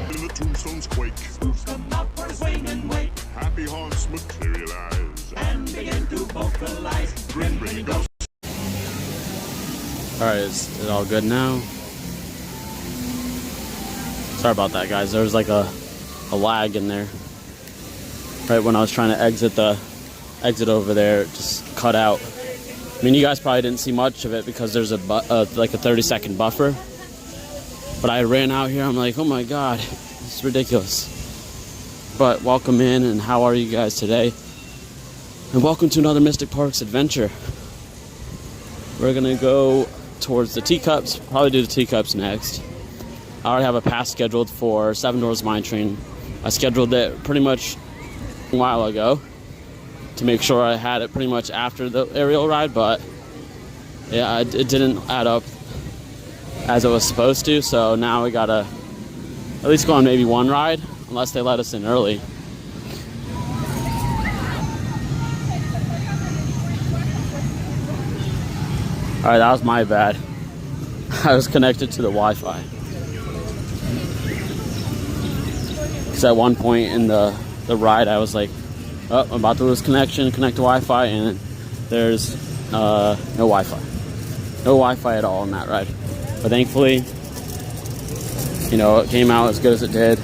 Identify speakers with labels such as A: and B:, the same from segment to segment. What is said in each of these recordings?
A: The tombstones quake, come out for a swing and wake. Happy haunts materialize and begin to vocalize. Grin, grin, ghost.
B: Alright, is it all good now? Sorry about that, guys. There was like a lag in there. Right when I was trying to exit the exit over there, it just cut out. I mean, you guys probably didn't see much of it because there's like a 30-second buffer. But I ran out here, I'm like, oh my god, it's ridiculous. But welcome in, and how are you guys today? And welcome to another Mystic Parks adventure. We're gonna go towards the teacups, probably do the teacups next. I already have a pass scheduled for Seven Doors Mine Train. I scheduled it pretty much a while ago to make sure I had it pretty much after the aerial ride, but yeah, it didn't add up as it was supposed to, so now we gotta at least go on maybe one ride, unless they let us in early. Alright, that was my bad. I was connected to the Wi-Fi. Because at one point in the ride, I was like, oh, I'm about to lose connection, connect to Wi-Fi, and there's no Wi-Fi. No Wi-Fi at all on that ride. But thankfully, you know, it came out as good as it did.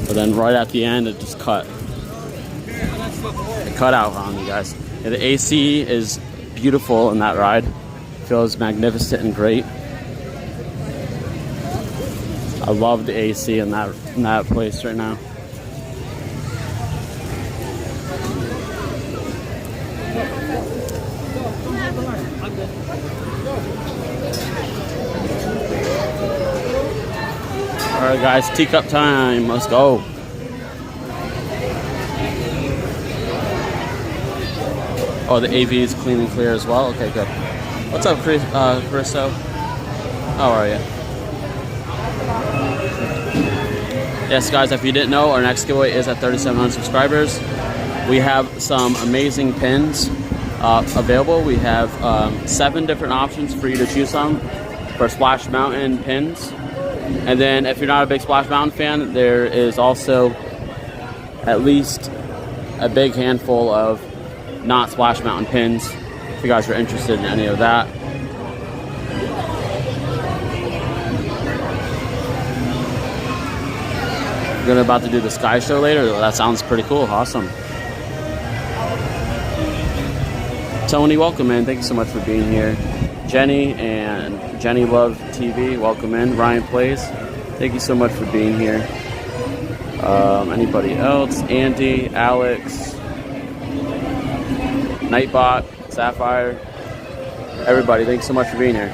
B: But then right at the end, it just cut. It cut out on me, guys. Yeah, the AC is beautiful in that ride. It feels magnificent and great. I love the AC in that place right now. Alright guys, teacup time, let's go. Oh, the AV is clean and clear as well? Okay, good. What's up, Christo? How are you? Yes guys, if you didn't know, our next giveaway is at 3,700 subscribers. We have some amazing pins available. We have 7 different options for you to choose from for Splash Mountain pins. And then if you're not a big Splash Mountain fan, there is also at least a big handful of not Splash Mountain pins if you guys are interested in any of that. We're about to do the Sky Show later. That sounds pretty cool. Awesome. Tony, welcome in. Thank you so much for being here. Jenny and Jenny Love TV, welcome in. Ryan Plays, thank you so much for being here. Anybody else? Andy, Alex, Nightbot, Sapphire, everybody, thanks so much for being here.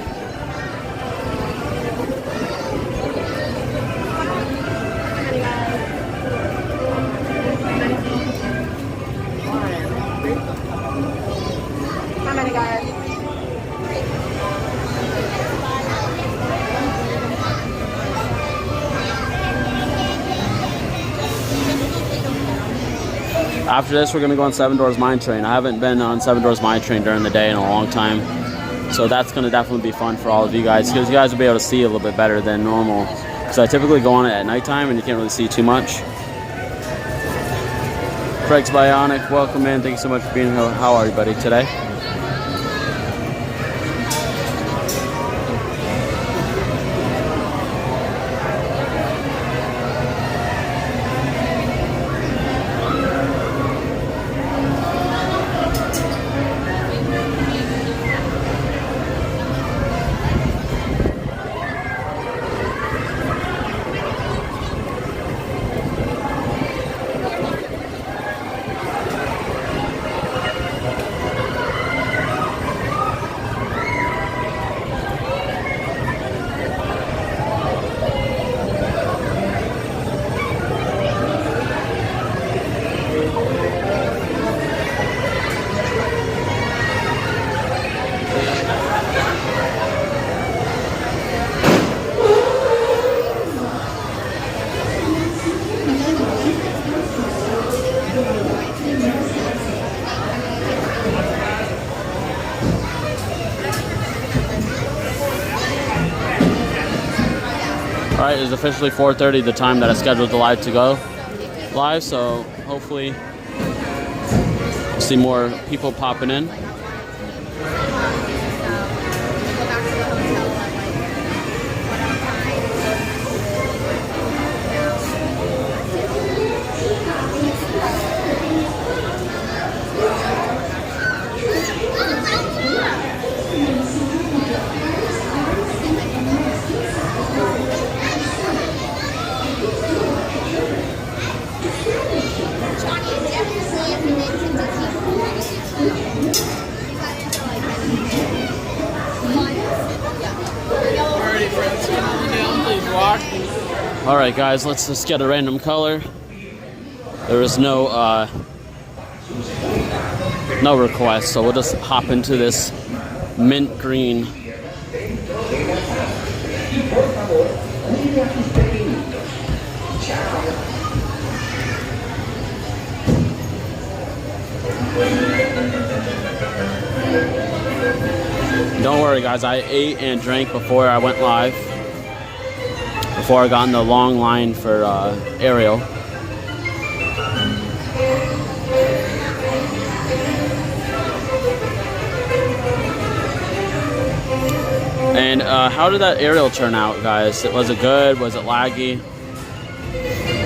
C: How many guys?
B: After this, we're going to go on Seven Doors Mine Train. I haven't been on Seven Doors Mine Train during the day in a long time. So that's going to definitely be fun for all of you guys, because you guys will be able to see a little bit better than normal. Because I typically go on it at nighttime and you can't really see too much. Craig's Bionic, welcome in. Thank you so much for being here. How are you, buddy, today? Right, it's officially 4:30, the time that I scheduled the live to go live. So hopefully we'll see more people popping in. All right, guys, let's just get a random color. There is no request, so we'll just hop into this mint green. Don't worry, guys, I ate and drank before I went live, before I got in the long line for Ariel. And how did that Ariel turn out, guys? Was it good? Was it laggy?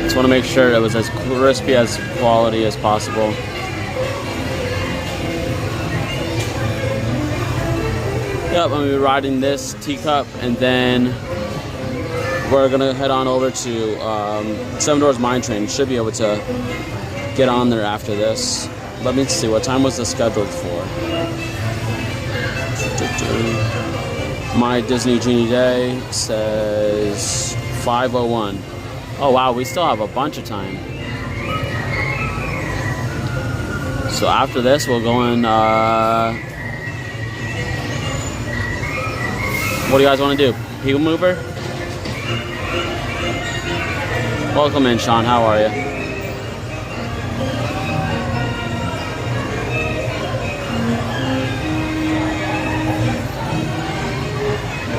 B: Just want to make sure it was as crispy as quality as possible. Yep, I'm going to be riding this teacup, and then we're going to head on over to Seven Doors Mine Train. Should be able to get on there after this. Let me see, what time was this scheduled for? My Disney Genie Day says 5:01. Oh wow, we still have a bunch of time. So after this, we'll go in. What do you guys want to do? People mover? Welcome in, Sean. How are you?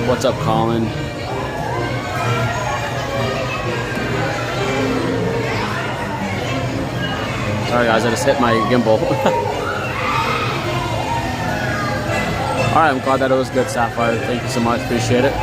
B: What's up, Colin? Sorry, guys, I just hit my gimbal. Alright, I'm glad that it was good, Sapphire. Thank you so much. Appreciate it.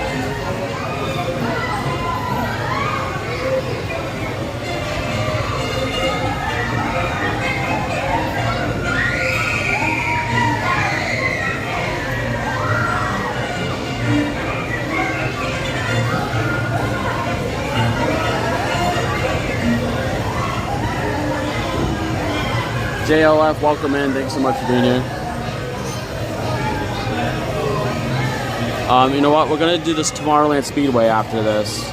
B: JLF, welcome in. Thanks so much for being here. You know what? We're going to do this Tomorrowland Speedway after this.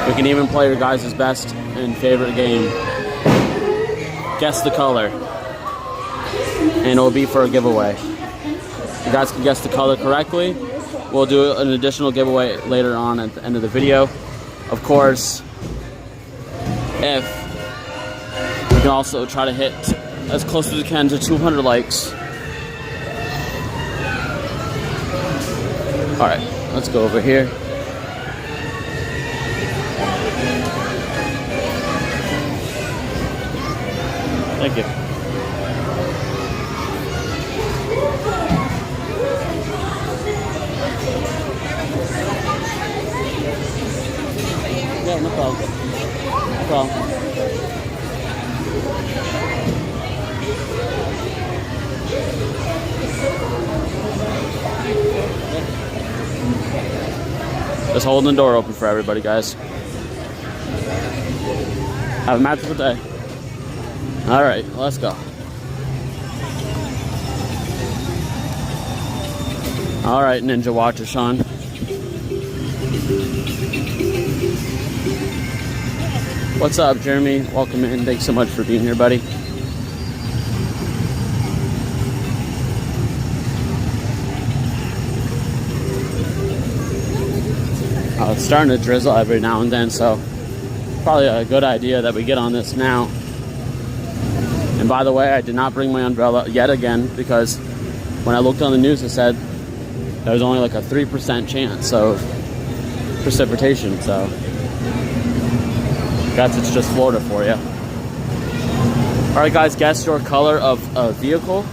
B: We can even play your guys' best and favorite game. Guess the color. And it'll be for a giveaway. If you guys can guess the color correctly, we'll do an additional giveaway later on at the end of the video. Of course, if we can also try to hit as close as we can to 200 likes. All right, let's go over here. Thank you. Yeah, no problem. No problem. Just holding the door open for everybody, guys. Have a magical day. All right, let's go. All right, Ninja Watcher Sean. What's up, Jeremy? Welcome in. Thanks so much for being here, buddy. It's starting to drizzle every now and then, so probably a good idea that we get on this now. And by the way, I did not bring my umbrella yet again, because when I looked on the news, it said There was only like a 3% chance of precipitation, so I guess it's just Florida for you. Alright guys, guess your color of a vehicle.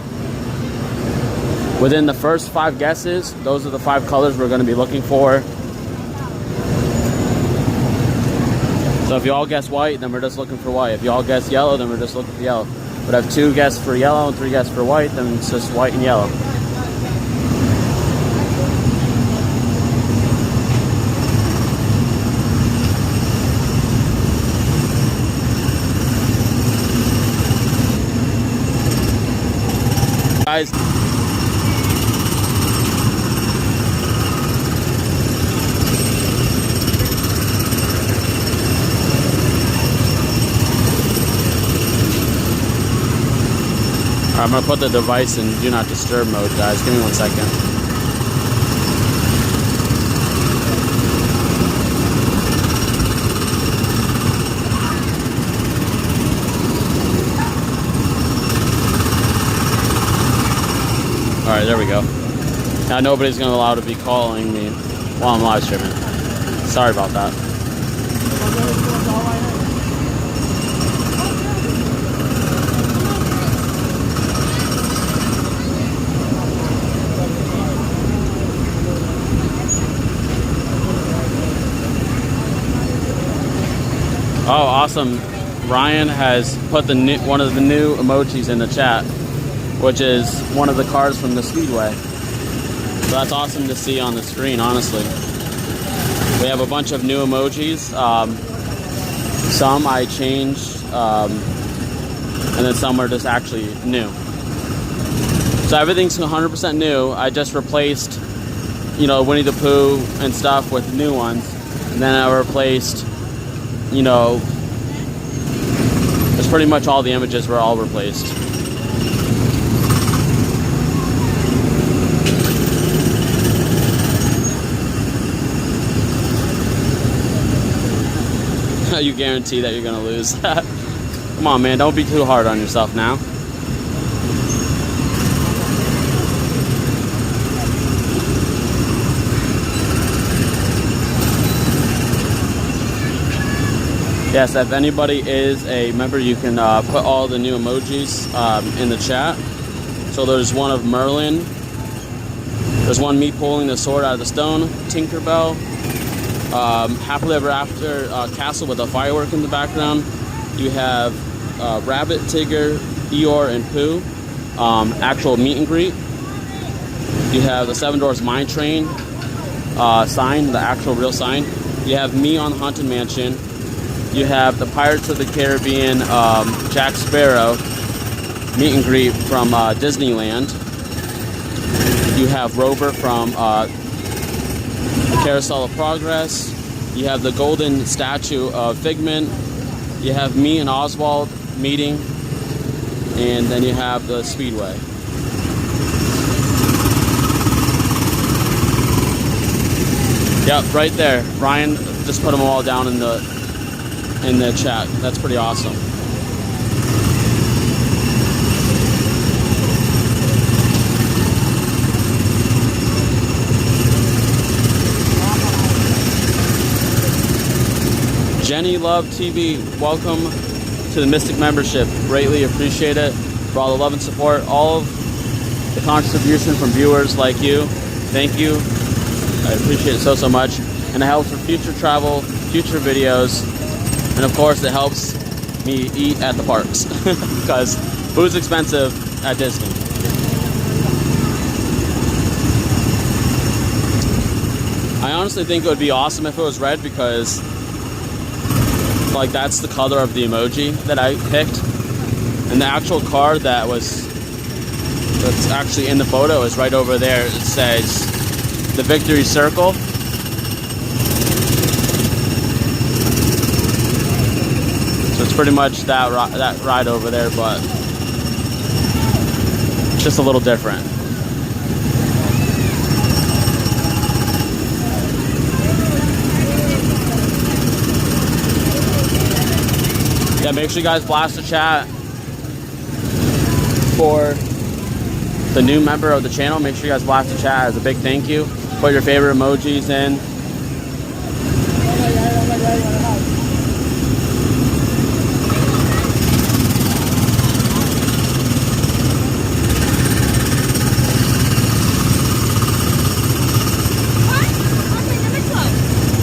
B: Within the first 5 guesses, those are the 5 colors we're going to be looking for. So if you all guess white, then we're just looking for white. If you all guess yellow, then we're just looking for yellow. But if 2 guess for yellow and 3 guess for white, then it's just white and yellow. Guys, I'm gonna put the device in do not disturb mode, guys. Give me 1 second. Alright, there we go. Now nobody's gonna allow to be calling me while I'm live streaming. Sorry about that. Oh, awesome. Ryan has put one of the new emojis in the chat, which is one of the cars from the Speedway. So that's awesome to see on the screen, honestly. We have a bunch of new emojis. Some I changed, and then some are just actually new. So everything's 100% new. I just replaced, Winnie the Pooh and stuff with new ones. And then I replaced, it's pretty much all the images were all replaced. You guarantee that you're gonna lose. Come on, man, don't be too hard on yourself now. Yes, if anybody is a member, you can put all the new emojis in the chat. So there's one of Merlin. There's one me pulling the sword out of the stone, Tinkerbell. Happily Ever After castle with a firework in the background. You have Rabbit, Tigger, Eeyore, and Pooh. Actual meet and greet. You have the Seven Doors Mine Train sign, the actual real sign. You have me on the Haunted Mansion. You have the Pirates of the Caribbean Jack Sparrow meet and greet from Disneyland. You have Rover from Carousel of Progress. You have the golden statue of Figment. You have me and Oswald meeting. And then you have the Speedway. Yep, right there. Ryan just put them all down in the chat. That's pretty awesome. Jenny Love TV, welcome to the Mystic membership. Greatly appreciate it for all the love and support, all of the contribution from viewers like you. Thank you. I appreciate it so much. And it helps for future travel, future videos, and of course it helps me eat at the parks because food's expensive at Disney. I honestly think it would be awesome if it was red because like that's the color of the emoji that I picked, and the actual car that's actually in the photo is right over there. It says the Victory Circle. So it's pretty much that ride over there, but it's just a little different. Yeah, make sure you guys blast the chat for the new member of the channel, make sure you guys blast the chat as a big thank you. Put your favorite emojis in.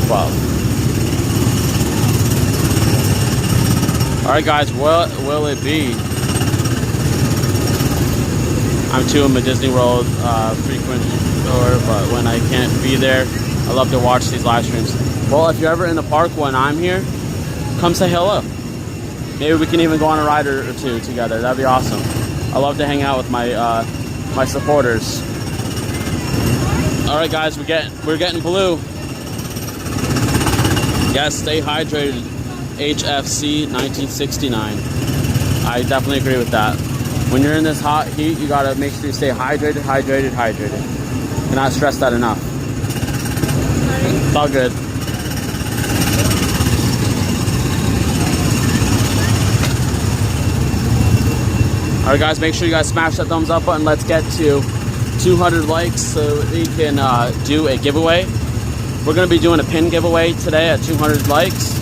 B: Wow. Alright guys, what will it be? I'm too a Disney World frequent tour, but when I can't be there, I love to watch these live streams. Well, if you're ever in the park when I'm here, come say hello. Maybe we can even go on a ride or two together. That'd be awesome. I love to hang out with my my supporters. All right, guys, we're getting blue. Yes, stay hydrated. HFC 1969. I definitely agree with that. When you're in this hot heat, you gotta make sure you stay hydrated, hydrated, hydrated. Cannot stress that enough. It's all good. All right, guys, make sure you guys smash that thumbs up button. Let's get to 200 likes so we can do a giveaway. We're gonna be doing a pin giveaway today at 200 likes.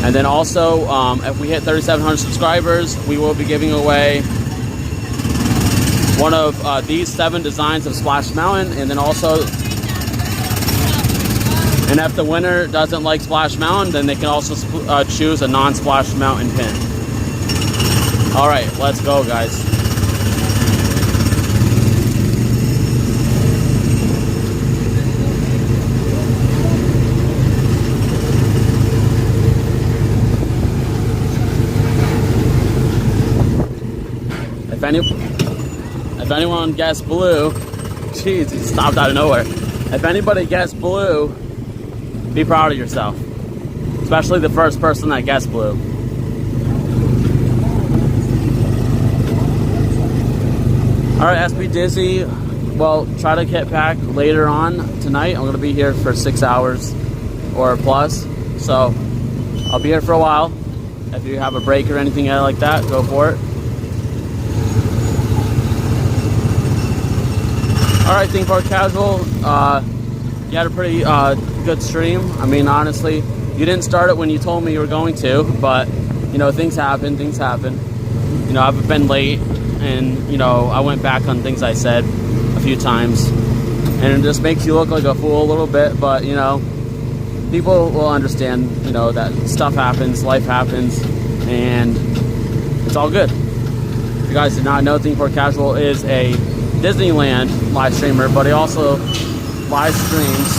B: And then also, if we hit 3,700 subscribers, we will be giving away one of these 7 designs of Splash Mountain. And then also, and if the winner doesn't like Splash Mountain, then they can also choose a non-Splash Mountain pin. All right, let's go, guys. If anyone guessed blue, jeez, he stopped out of nowhere. If anybody guessed blue, be proud of yourself. Especially the first person that guessed blue. Alright, SB Dizzy, well, try to get back later on tonight. I'm going to be here for 6 hours or plus, so I'll be here for a while. If you have a break or anything like that, go for it. Alright, Theme Park Casual, you had a pretty good stream. I mean, honestly, you didn't start it when you told me you were going to, but, you know, things happen. You know, I've been late, and, you know, I went back on things I said a few times, and it just makes you look like a fool a little bit, but, you know, people will understand, you know, that stuff happens, life happens, and it's all good. If you guys did not know, Theme Park Casual is a Disneyland live streamer, but he also live streams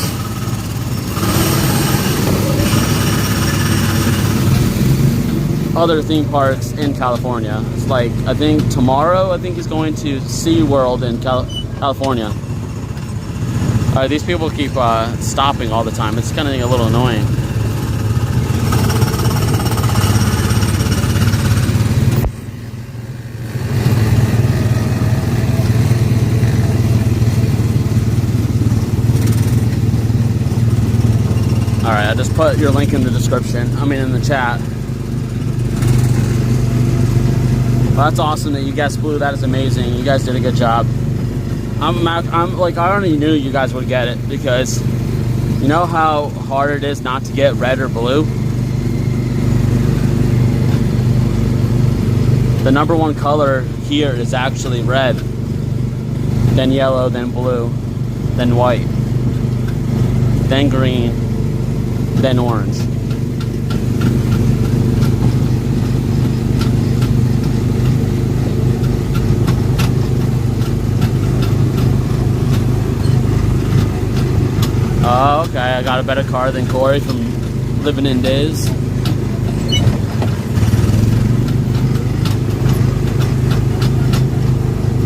B: other theme parks in California. It's like, I think tomorrow, I think he's going to SeaWorld in California. Alright, these people keep stopping all the time. It's kind of a little annoying. Alright, I just put your link in the description. I mean, in the chat. Well, that's awesome that you guessed blue. That is amazing. You guys did a good job. I'm like, I already knew you guys would get it, because you know how hard it is not to get red or blue? The number one color here is actually red, then yellow, then blue, then white, then green, then orange. Oh, okay, I got a better car than Corey from Living in Days.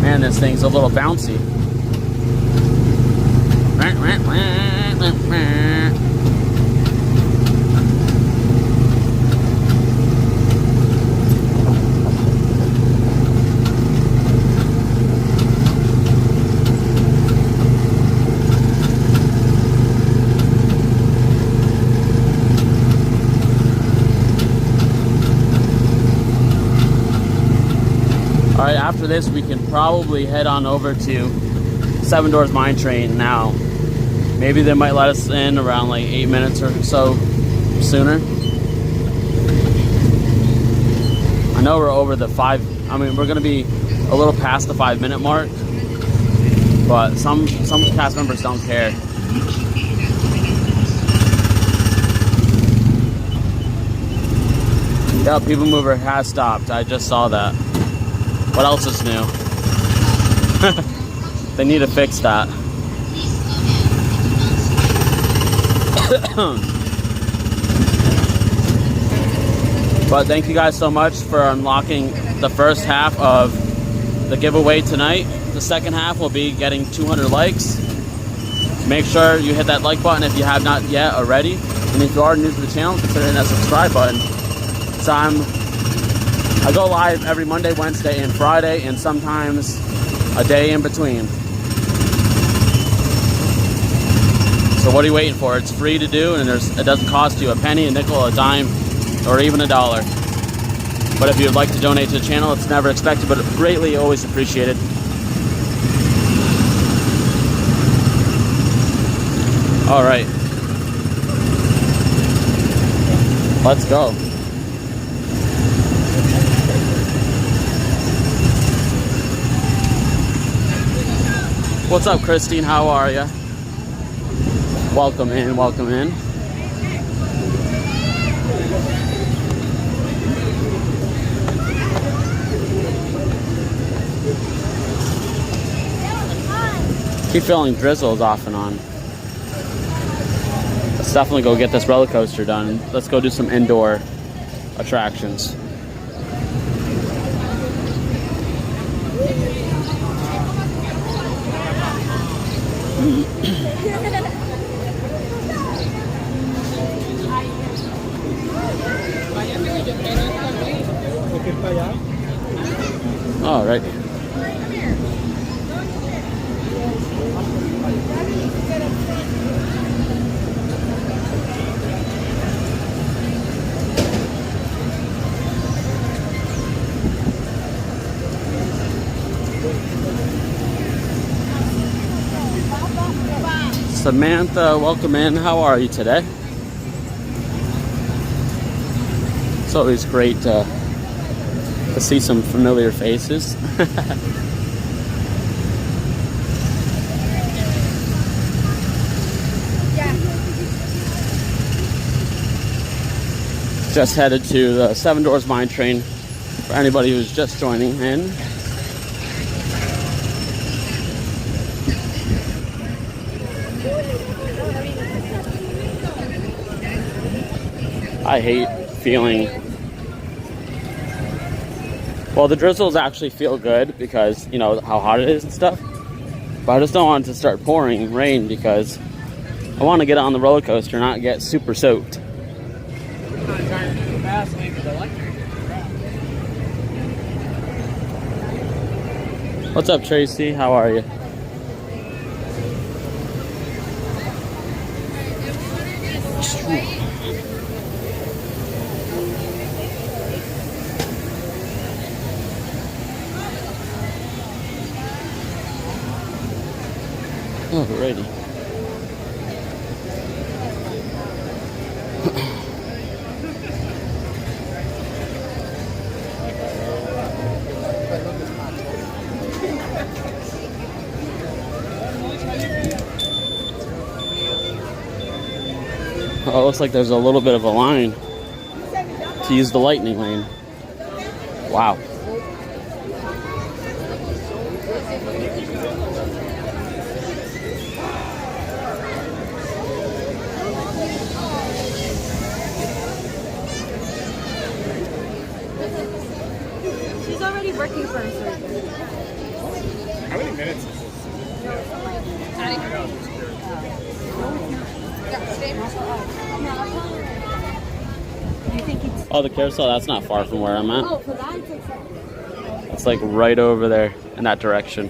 B: Man, this thing's a little bouncy. Alright, after this we can probably head on over to Seven Doors Mine Train now. Maybe they might let us in around like 8 minutes or so sooner. I know we're over the we're gonna be a little past the 5-minute mark, but some cast members don't care. Yeah, People Mover has stopped. I just saw that. What else is new? They need to fix that. But thank you guys so much for unlocking the first half of the giveaway tonight. The second half will be getting 200 likes. Make sure you hit that like button if you have not yet already. And if you are new to the channel, consider hitting that subscribe button. So I go live every Monday, Wednesday, and Friday, and sometimes a day in between. So what are you waiting for? It's free to do, and it doesn't cost you a penny, a nickel, a dime, or even $1. But if you'd like to donate to the channel, it's never expected, but greatly always appreciated. All right, let's go. What's up, Christine? How are you? Welcome in, welcome in. Keep feeling drizzles off and on. Let's definitely go get this roller coaster done. Let's go do some indoor attractions. All right. Samantha, welcome in. How are you today? It's always great to see some familiar faces. Just headed to the Seven Doors Mine Train for anybody who's just joining in. I hate feeling... Well, the drizzles actually feel good because, you know, how hot it is and stuff. But I just don't want it to start pouring rain because I want to get on the roller coaster and not get super soaked. What's up, Tracy? How are you? Alrighty. Oh, it looks like there's a little bit of a line to use the lightning lane. Wow.
C: She's already working for us.
D: How many minutes is this?
B: Oh, the carousel, that's not far from where I'm at.
C: Oh, for that it takes
B: It's like right over there in that direction.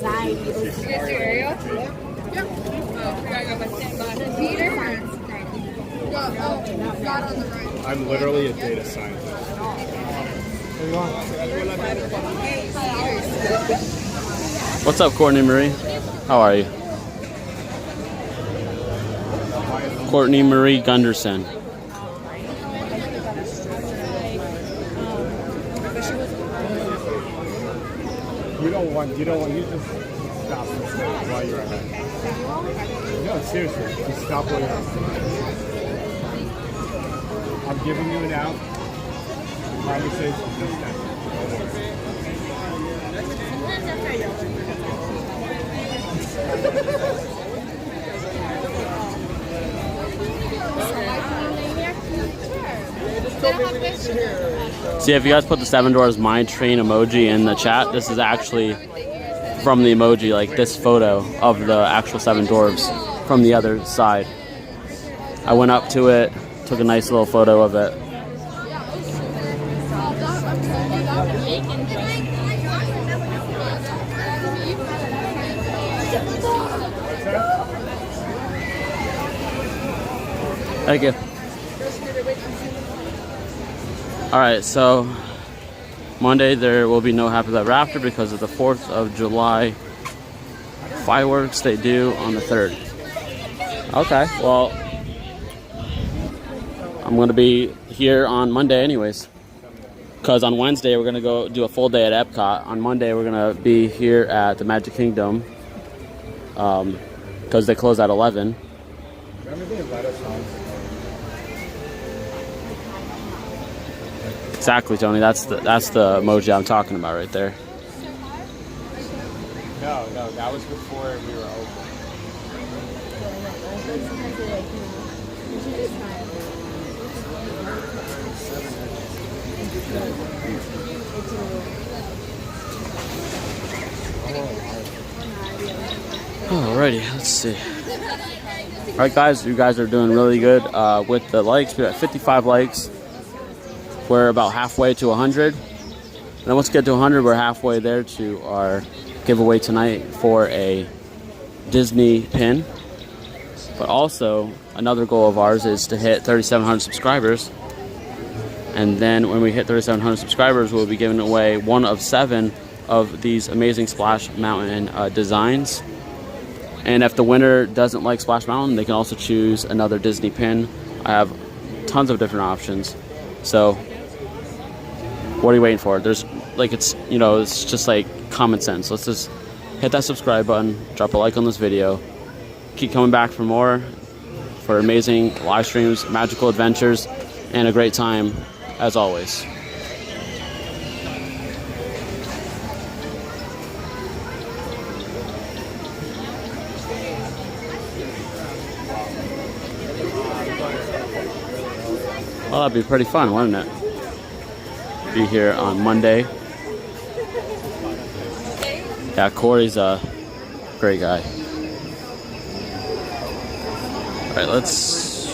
C: anxiety.
E: Is your cereal? Yep. Oh, we gotta go by standby. Peter? Got
D: I'm literally a data scientist.
B: What's up, Courtney Marie? How are you? Courtney Marie Gunderson.
D: You just stop while you're ahead. No, seriously, just stop while you're ahead. I'm giving you an out. The conversation just now.
B: See, if you guys put the 7 Doors My Train emoji in the chat, this is actually from the emoji, like this photo of the actual 7 Dwarves from the other side. I went up to it, took a nice little photo of it. Thank you. Alright, so Monday there will be no Happy Ever After because of the 4th of July fireworks they do on the 3rd. Okay, well, I'm going to be here on Monday anyways. Because on Wednesday we're going to go do a full day at Epcot. On Monday we're going to be here at the Magic Kingdom. Because they close at 11. Exactly, Tony. That's the emoji I'm talking about right there.
D: No, that was before we were open.
B: Alrighty, let's see. Alright guys, you guys are doing really good with the likes. We're at 55 likes. We're about halfway to 100. And then once we get to 100, we're halfway there to our giveaway tonight for a Disney pin. But also, another goal of ours is to hit 3,700 subscribers. And then when we hit 3,700 subscribers, we'll be giving away one of 7 of these amazing Splash Mountain designs. And if the winner doesn't like Splash Mountain, they can also choose another Disney pin. I have tons of different options. So, what are you waiting for? There's, like, it's just like common sense. Let's just hit that subscribe button, drop a like on this video. Keep coming back for more, for amazing live streams, magical adventures, and a great time, as always. Well, that'd be pretty fun, wouldn't it? Be here on Monday. Yeah, Corey's a great guy. Alright, let's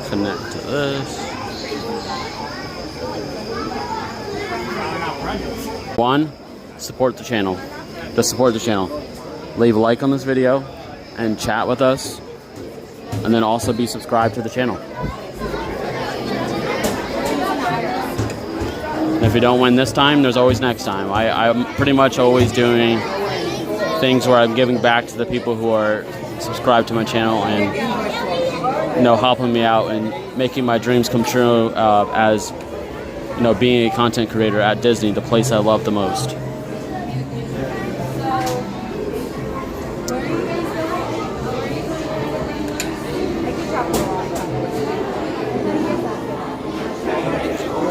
B: connect to this. 1, support the channel. Just support the channel. Leave a like on this video and chat with us. And then also be subscribed to the channel. And if you don't win this time, there's always next time. I'm pretty much always doing things where I'm giving back to the people who are subscribed to my channel and helping me out and making my dreams come true as being a content creator at Disney, the place I love the most.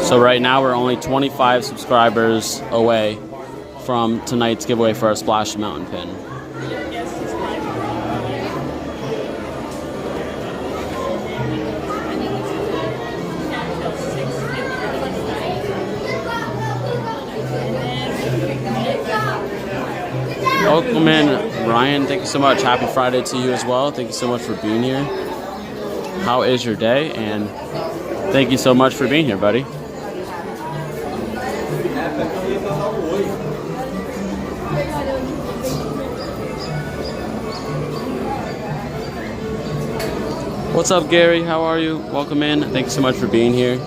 B: So right now we're only 25 subscribers away from tonight's giveaway for our Splash Mountain pin. Welcome in, Ryan. Thank you so much. Happy Friday to you as well. Thank you so much for being here. How is your day? And thank you so much for being here, buddy. What's up, Gary? How are you? Welcome in. Thank you so much for being here.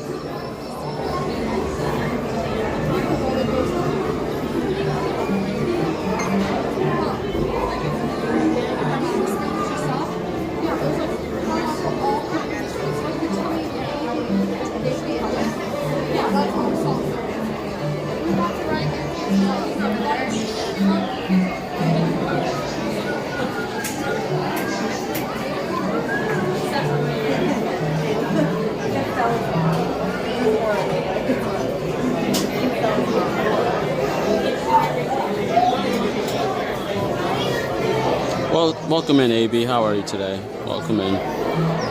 B: Well, welcome in, AB. How are you today? Welcome in.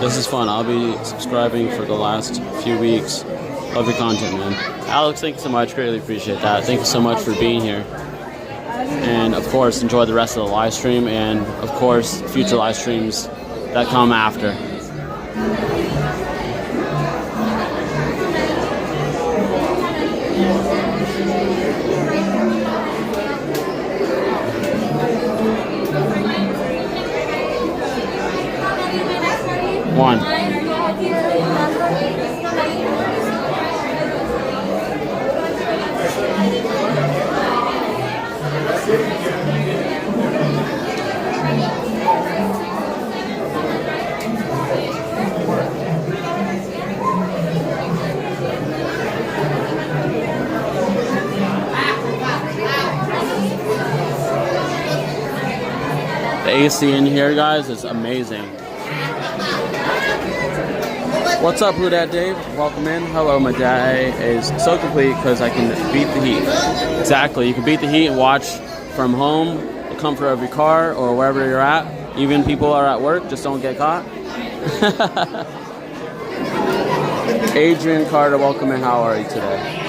B: This is fun. I'll be subscribing for the last few weeks. Love your content, man. Alex, thank you so much. Greatly appreciate that. Thank you so much for being here. And, of course, enjoy the rest of the live stream and, of course, future live streams that come after. One. The AC in here, guys, is amazing. What's up, Blue Dad Dave? Welcome in. Hello, my day is so complete because I can beat the heat. Exactly. You can beat the heat and watch from home, the comfort of your car, or wherever you're at. Even people are at work, just don't get caught. Adrian Carter, welcome in. How are you today?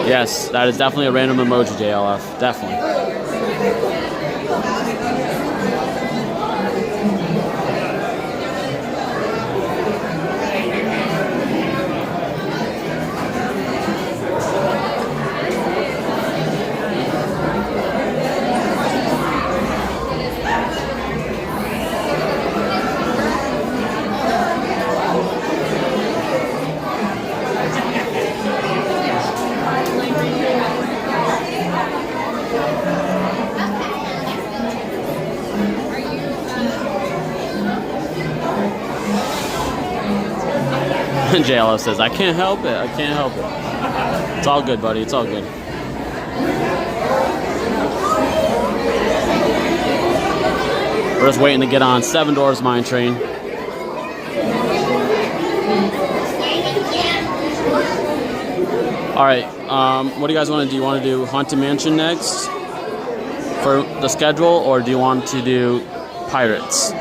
B: Yes, that is definitely a random emoji, JLF. Definitely. JLO says, I can't help it. I can't help it. It's all good, buddy. It's all good. We're just waiting to get on 7 Doors Mine Train. All right. What do you guys want to do? You want to do Haunted Mansion next for the schedule, or do you want to do Pirates?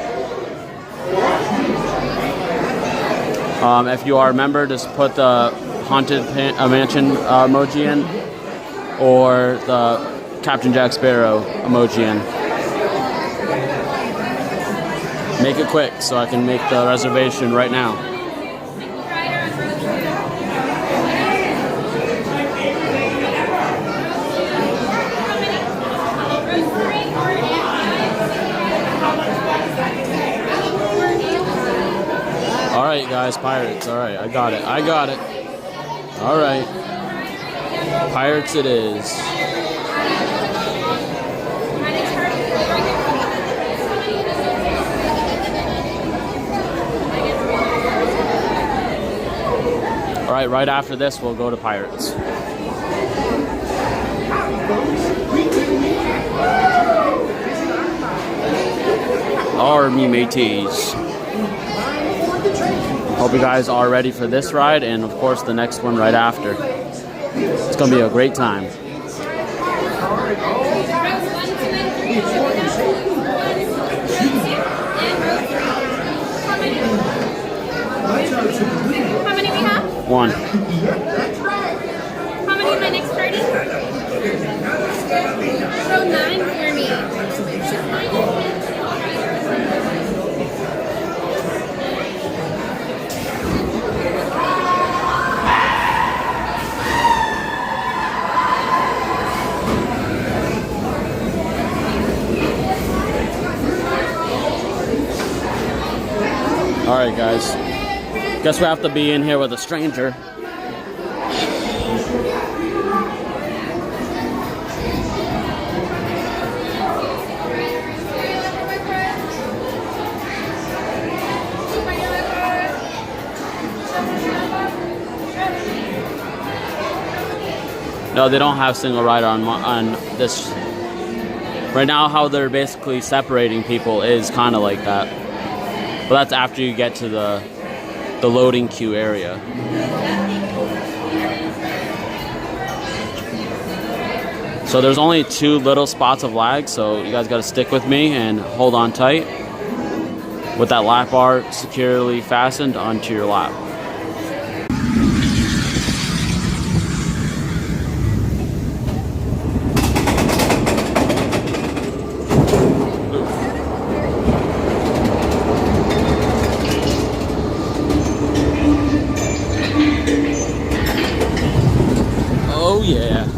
B: If you are a member, just put the Haunted Mansion emoji in, or the Captain Jack Sparrow emoji in. Make it quick so I can make the reservation right now. Alright guys, Pirates. Alright, I got it. I got it. Alright. Pirates it is. Alright, right after this we'll go to Pirates. Army mateys. Hope you guys are ready for this ride and of course the next one right after. It's gonna be a great time.
C: How many we have?
B: 1.
C: How many in my next party? So 9 for me.
B: All right, guys. Guess we have to be in here with a stranger. No, they don't have single rider on this. Right now, how they're basically separating people is kind of like that. But that's after you get to the loading queue area. So there's only 2 little spots of lag, so you guys got to stick with me and hold on tight with that lap bar securely fastened onto your lap. Oh yeah.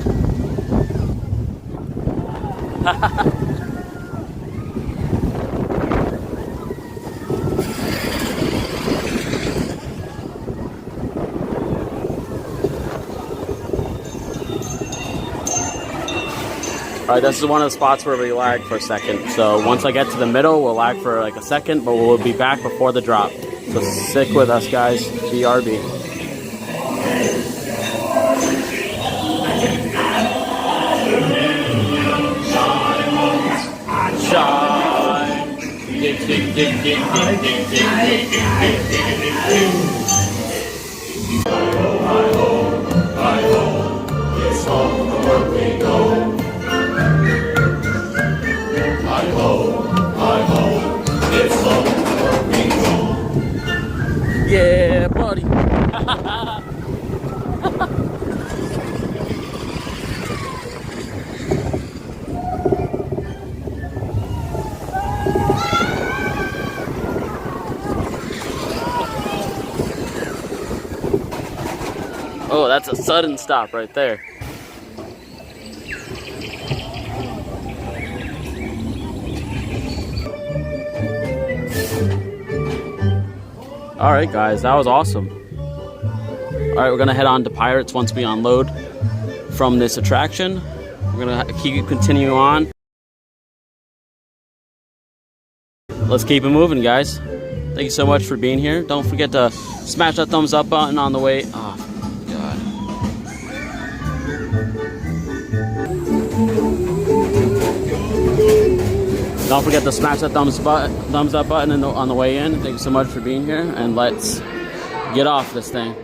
B: Alright, this is one of the spots where we lag for a second. So once I get to the middle, we'll lag for like a second, but we'll be back before the drop. So stick with us, guys. BRB. Shine. Dig, dig, dig, dig, dig, dig, dig, dig, dig, dig, dig. Hi-ho, it's home from work we go. Hi-ho, it's home from work we go. Yeah, buddy. Oh, that's a sudden stop right there. All right, guys, that was awesome. All right, we're gonna head on to Pirates once we unload from this attraction. We're gonna continue on. Let's keep it moving, guys. Thank you so much for being here. Don't forget to smash that thumbs up button on the way. Oh, God. Don't forget to smash that thumbs up button on the way in. Thank you so much for being here, and let's get off this thing.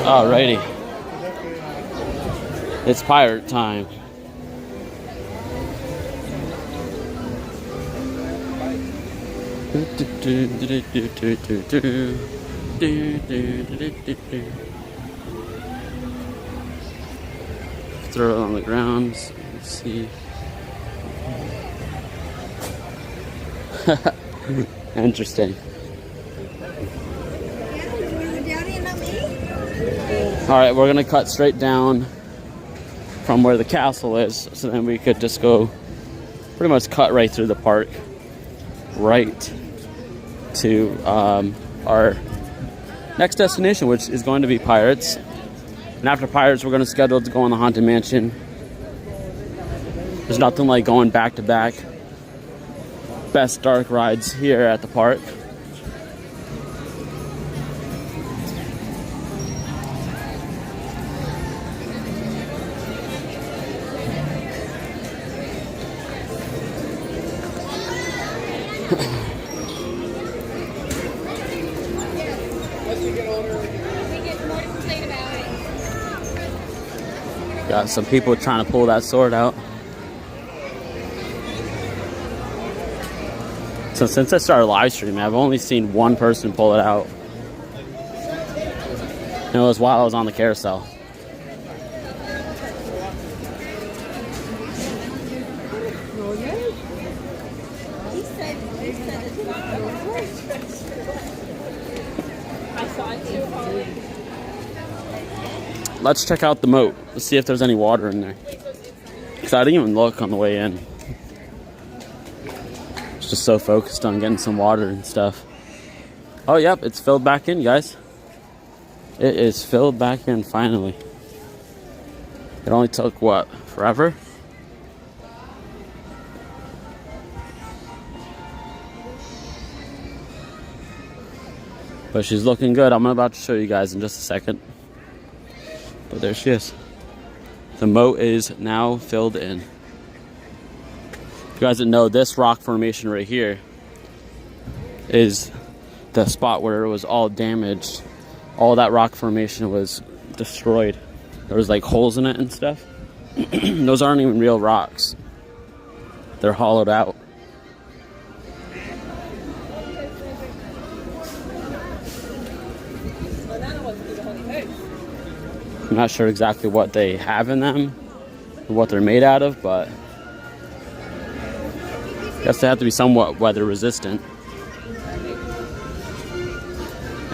B: Alrighty. It's pirate time. Throw it on the ground. Let's see. Interesting. Alright, we're gonna cut straight down from where the castle is, so then we could just go pretty much cut right through the park, right to our next destination, which is going to be Pirates. And after Pirates, we're going to schedule to go on the Haunted Mansion. There's nothing like going back to back. Best dark rides here at the park. Got some people trying to pull that sword out. So since I started live streaming, I've only seen one person pull it out. And it was while I was on the carousel. let's check out the moat. Let's see if there's any water in there. Because I didn't even look on the way in. It's just so focused on getting some water and stuff. Oh, yep, it's filled back in, guys. It is filled back in, finally. It only took, what, forever? But she's looking good. I'm about to show you guys in just a second. But there she is. The moat is now filled in. If you guys didn't know, this rock formation right here is the spot where it was all damaged. All that rock formation was destroyed. There was like holes in it and stuff. Those aren't even real rocks. They're hollowed out. I'm not sure exactly what they have in them, or what they're made out of, but I guess they have to be somewhat weather resistant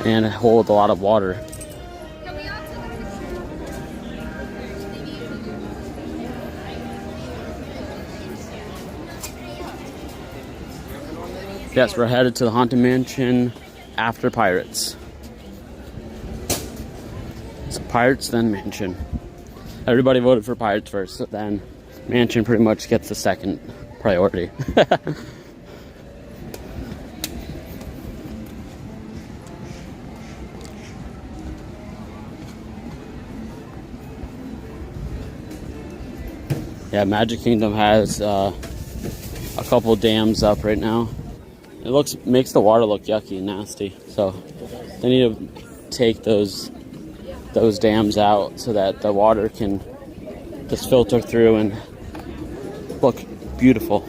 B: and hold a lot of water. Yes, we're headed to the Haunted Mansion after Pirates. So Pirates, then Mansion. Everybody voted for Pirates first, so then Mansion pretty much gets the second priority. Yeah, Magic Kingdom has a couple dams up right now. It makes the water look yucky and nasty, so they need to take those dams out so that the water can just filter through and look beautiful.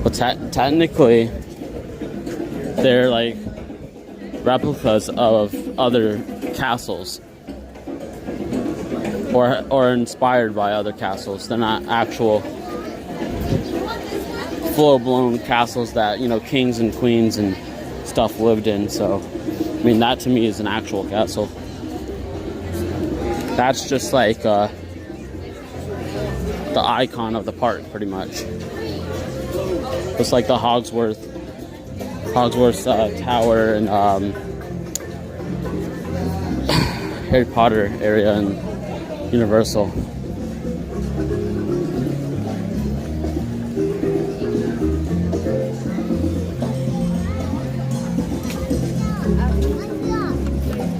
B: But technically, they're like replicas of other castles, or inspired by other castles. They're not actual full-blown castles that, you know, kings and queens and stuff lived in. So, I mean, that to me is an actual castle. That's just like the icon of the park, pretty much. Just like the Hogsworth Tower and Harry Potter area and Universal.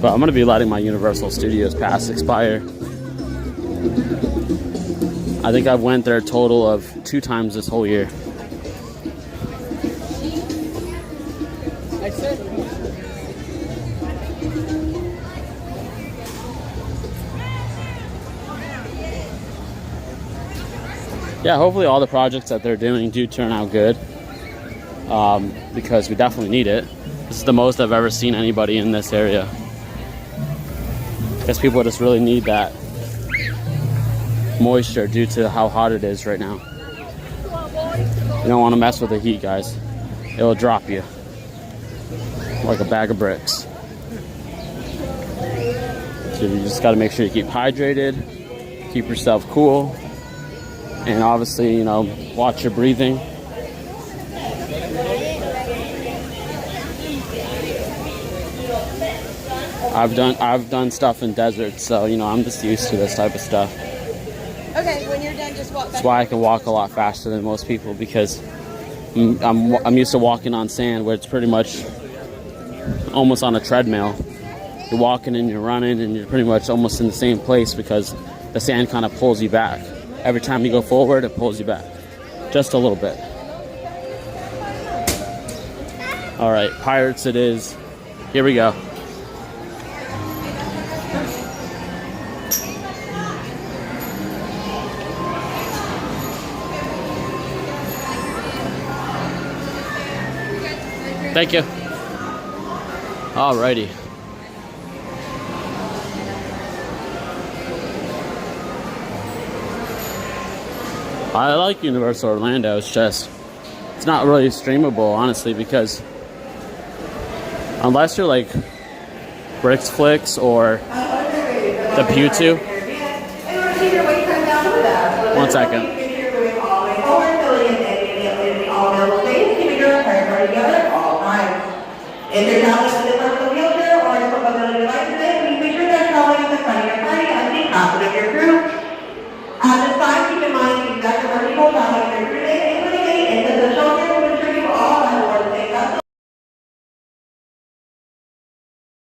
B: But I'm going to be letting my Universal Studios pass expire. I think I've went there a total of 2 times this whole year. Yeah, hopefully all the projects that they're doing do turn out good, because we definitely need it. This is the most I've ever seen anybody in this area. I guess people just really need that moisture due to how hot it is right now. You don't want to mess with the heat, guys. It'll drop you like a bag of bricks. So you just got to make sure you keep hydrated, keep yourself cool, and obviously, you know, watch your breathing. I've done stuff in deserts, so you know I'm just used to this type of stuff.
E: Okay, when you're done, just walk back.
B: That's why I can walk a lot faster than most people, because I'm used to walking on sand where it's pretty much almost on a treadmill. You're walking and you're running and you're pretty much almost in the same place because the sand kind of pulls you back. Every time you go forward, it pulls you back. Just a little bit. All right, Pirates it is. Here we go. Thank you. Alrighty. I like Universal Orlando. It's not really streamable, honestly, because unless you're like Bricks Flicks or the Pew 2. 1 second.
F: If you're traveling with a personal wheelchair or a mobility device today, please make sure they're traveling in the front of your party and the opposite of your crew. At this time, keep in mind the exact number of people traveling with your crew today, including any infants and children, to ensure you all have aboard the same vessel.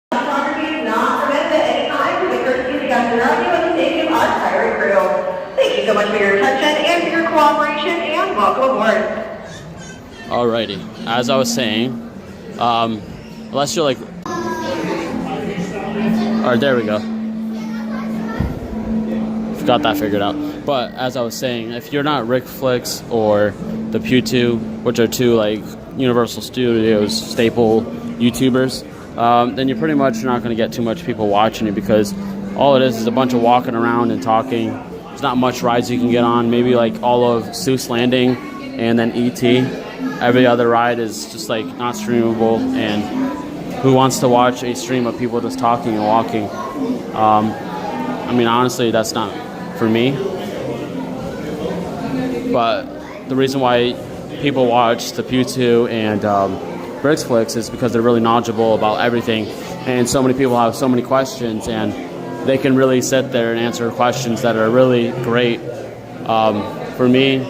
F: Photography is not permitted at any time for the courtesy of the guests around you and the safety of our pirate crew. Thank you so much for your attention and for your cooperation, and welcome aboard.
B: Alrighty, as I was saying, unless you're like, alright, there we go. Got that figured out. But as I was saying, if you're not Rick Flicks or the Pew 2, which are two like Universal Studios staple YouTubers, then you're pretty much not going to get too much people watching you, because all it is a bunch of walking around and talking. There's not much rides you can get on. Maybe like all of Seuss Landing and then E.T. Every other ride is just like not streamable, and who wants to watch a stream of people just talking and walking? I mean, honestly, that's not for me. But the reason why people watch the Pew 2 and Bricks Flicks is because they're really knowledgeable about everything, and so many people have so many questions, and they can really sit there and answer questions that are really great. For me,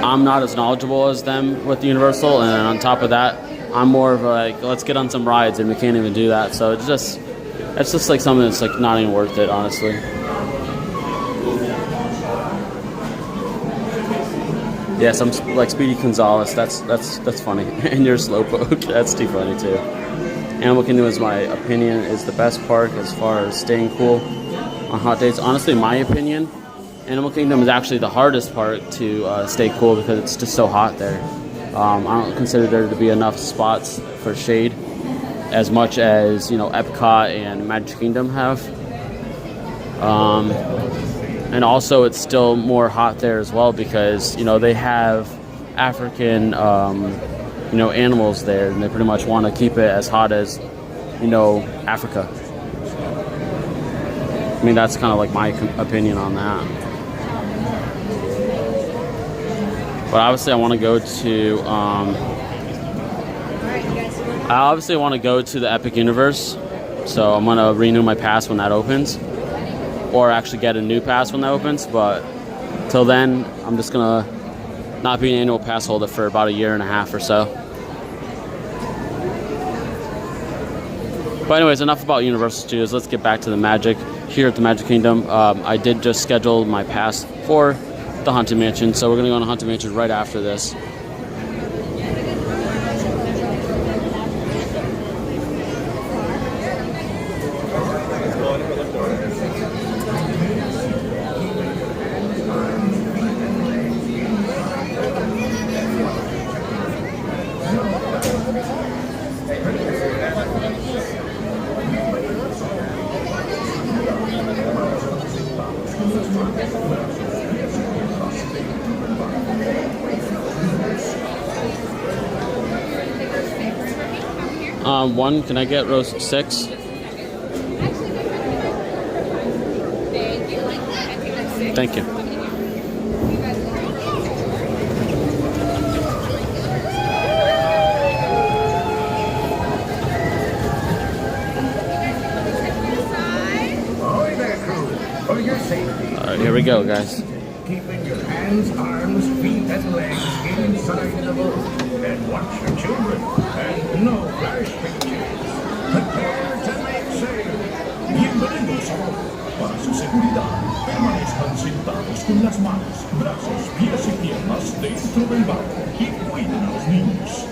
B: I'm not as knowledgeable as them with Universal, and on top of that, I'm more of a, like, let's get on some rides, and we can't even do that. So it's just like something that's like not even worth it, honestly. Yes, I'm like Speedy Gonzalez. That's funny. And you're Slowpoke. That's too funny too. Animal Kingdom, is my opinion, is the best park as far as staying cool on hot days. Honestly, my opinion, Animal Kingdom is actually the hardest part to stay cool, because it's just so hot there. I don't consider there to be enough spots for shade as much as, you know, Epcot and Magic Kingdom have. And also it's still more hot there as well, because, you know, they have African, you know, animals there, and they pretty much want to keep it as hot as, you know, Africa. I mean, that's kind of like my opinion on that. But obviously I want to go to, I obviously want to go to the Epic Universe, so I'm going to renew my pass when that opens, or actually get a new pass when that opens. But till then, I'm just going to not be an annual pass holder for about 1.5 years or so. But anyways, enough about Universal Studios. Let's get back to the Magic here at the Magic Kingdom. I did just schedule my pass for the Haunted Mansion, so we're going to go on Haunted Mansion right after this. One, can I get row 6? Thank you. Alright, here we go, guys.
G: Keeping your hands, arms, feet, and legs inside the boat. And watch your children. And no flash pictures. Prepare to make sail. Bienvenidos a bordo. Para su seguridad, permanezcan sentados con las manos, brazos, pies y piernas dentro del barco y cuiden a los niños.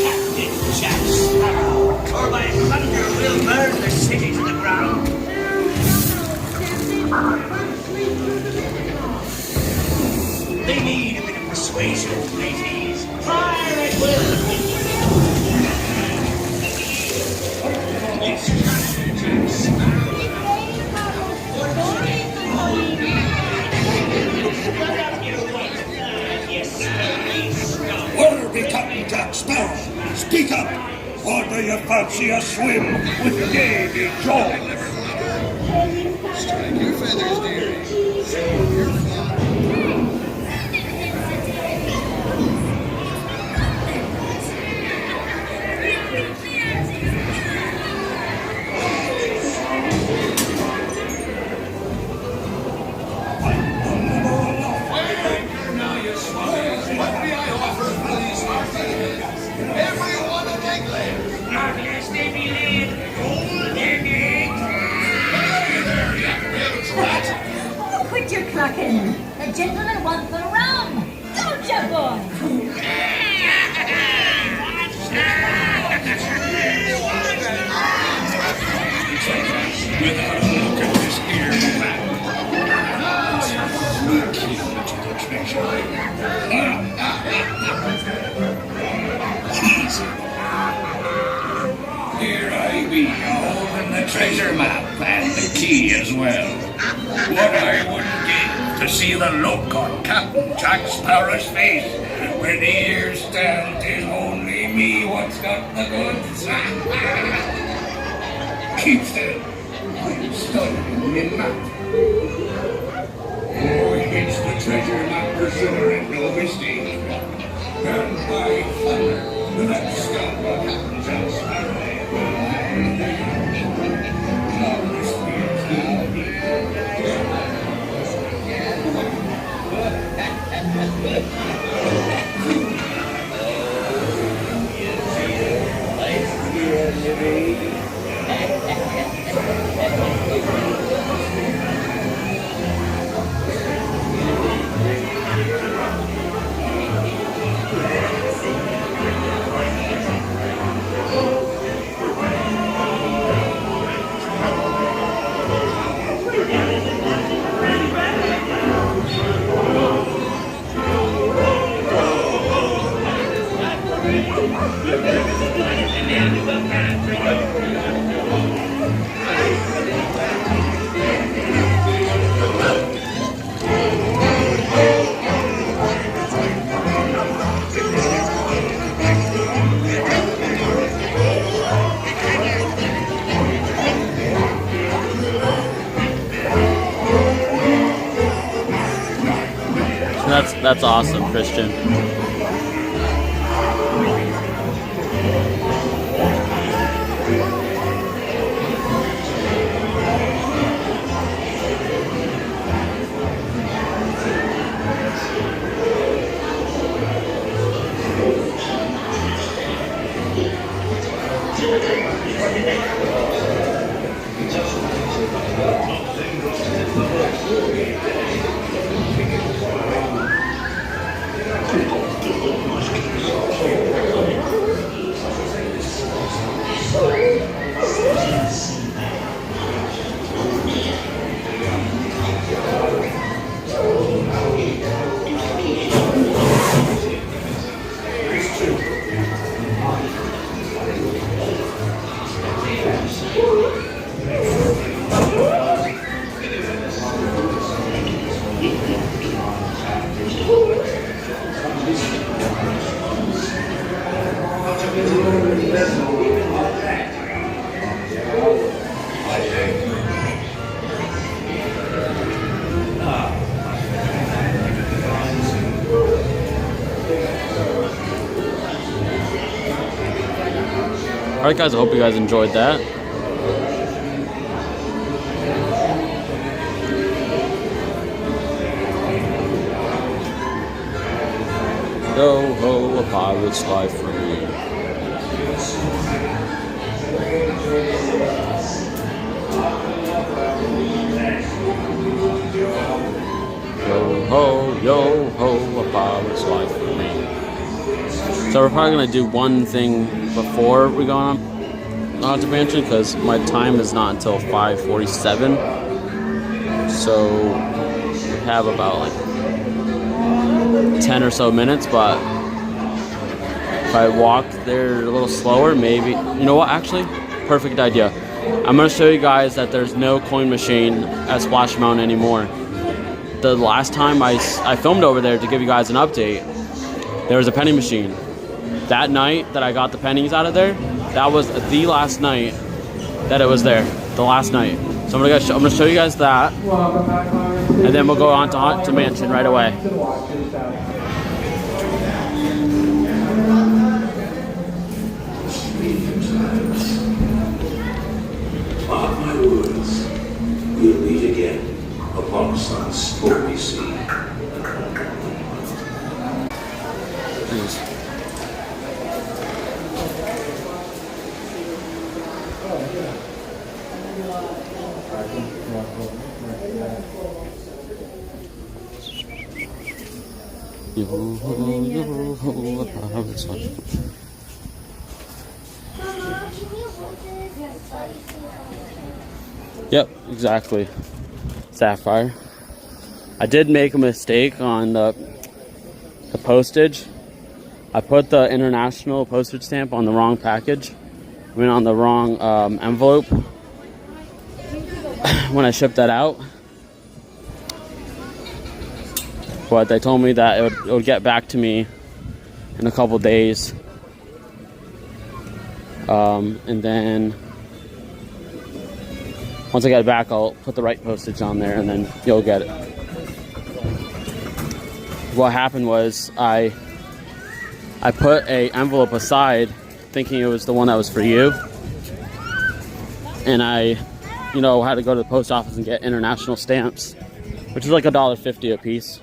H: Captain Jack Sparrow, or by thunder we'll burn the city to the ground. They need a bit of persuasion, mateys. Fire at will. It's Captain Jack Sparrow.
G: Where be Captain Jack Sparrow? Speak up! Or do you fancy a swim with Davy Jones?
A: Strike your feathers, dearie.
H: Everyone in England, not lest they be laid golden eggs.
I: Oh, quit your clucking. The gentleman wants the rum. Don't you, boy?
G: Without a look at this ear map. The key to the treasure. Here I be, holding the treasure map and the key as well. What I wouldn't give to see the look on Captain Jack Sparrow's face when he hears that 'tis only me what's got the goods. Keep still. I'm studying me map. Oh, it's the treasure map for sure and no mistake. And by thunder, that scoundrel Captain Jack Sparrow.
B: That's awesome, Christian. Alright guys, I hope you guys enjoyed that. Yo ho, a pirate's life for me. Yo ho, a pirate's life for me. So we're probably gonna do one thing before we go on Haunted Mansion because my time is not until 5:47. So we have about like 10 or so minutes, but if I walk there a little slower, maybe. You know what? Actually, perfect idea. I'm gonna show you guys that there's no coin machine at Splash Mountain anymore. The last time I filmed over there to give you guys an update, there was a penny machine. That night that I got the pennies out of there, that was the last night that it was there. The last night. So I'm gonna show you guys that, and then we'll go on to Haunted Mansion right away.
J: Mark my words, we'll meet again upon some stormy sea.
B: Yep, exactly. Sapphire. I did make a mistake on the postage. I put the international postage stamp on the wrong package. I mean, on the wrong envelope when I shipped that out. But they told me that it would get back to me in a couple days. And then once I get it back, I'll put the right postage on there and then you'll get it. What happened was I put a envelope aside thinking it was the one that was for you. And I, had to go to the post office and get international stamps, which is like $1.50 a piece.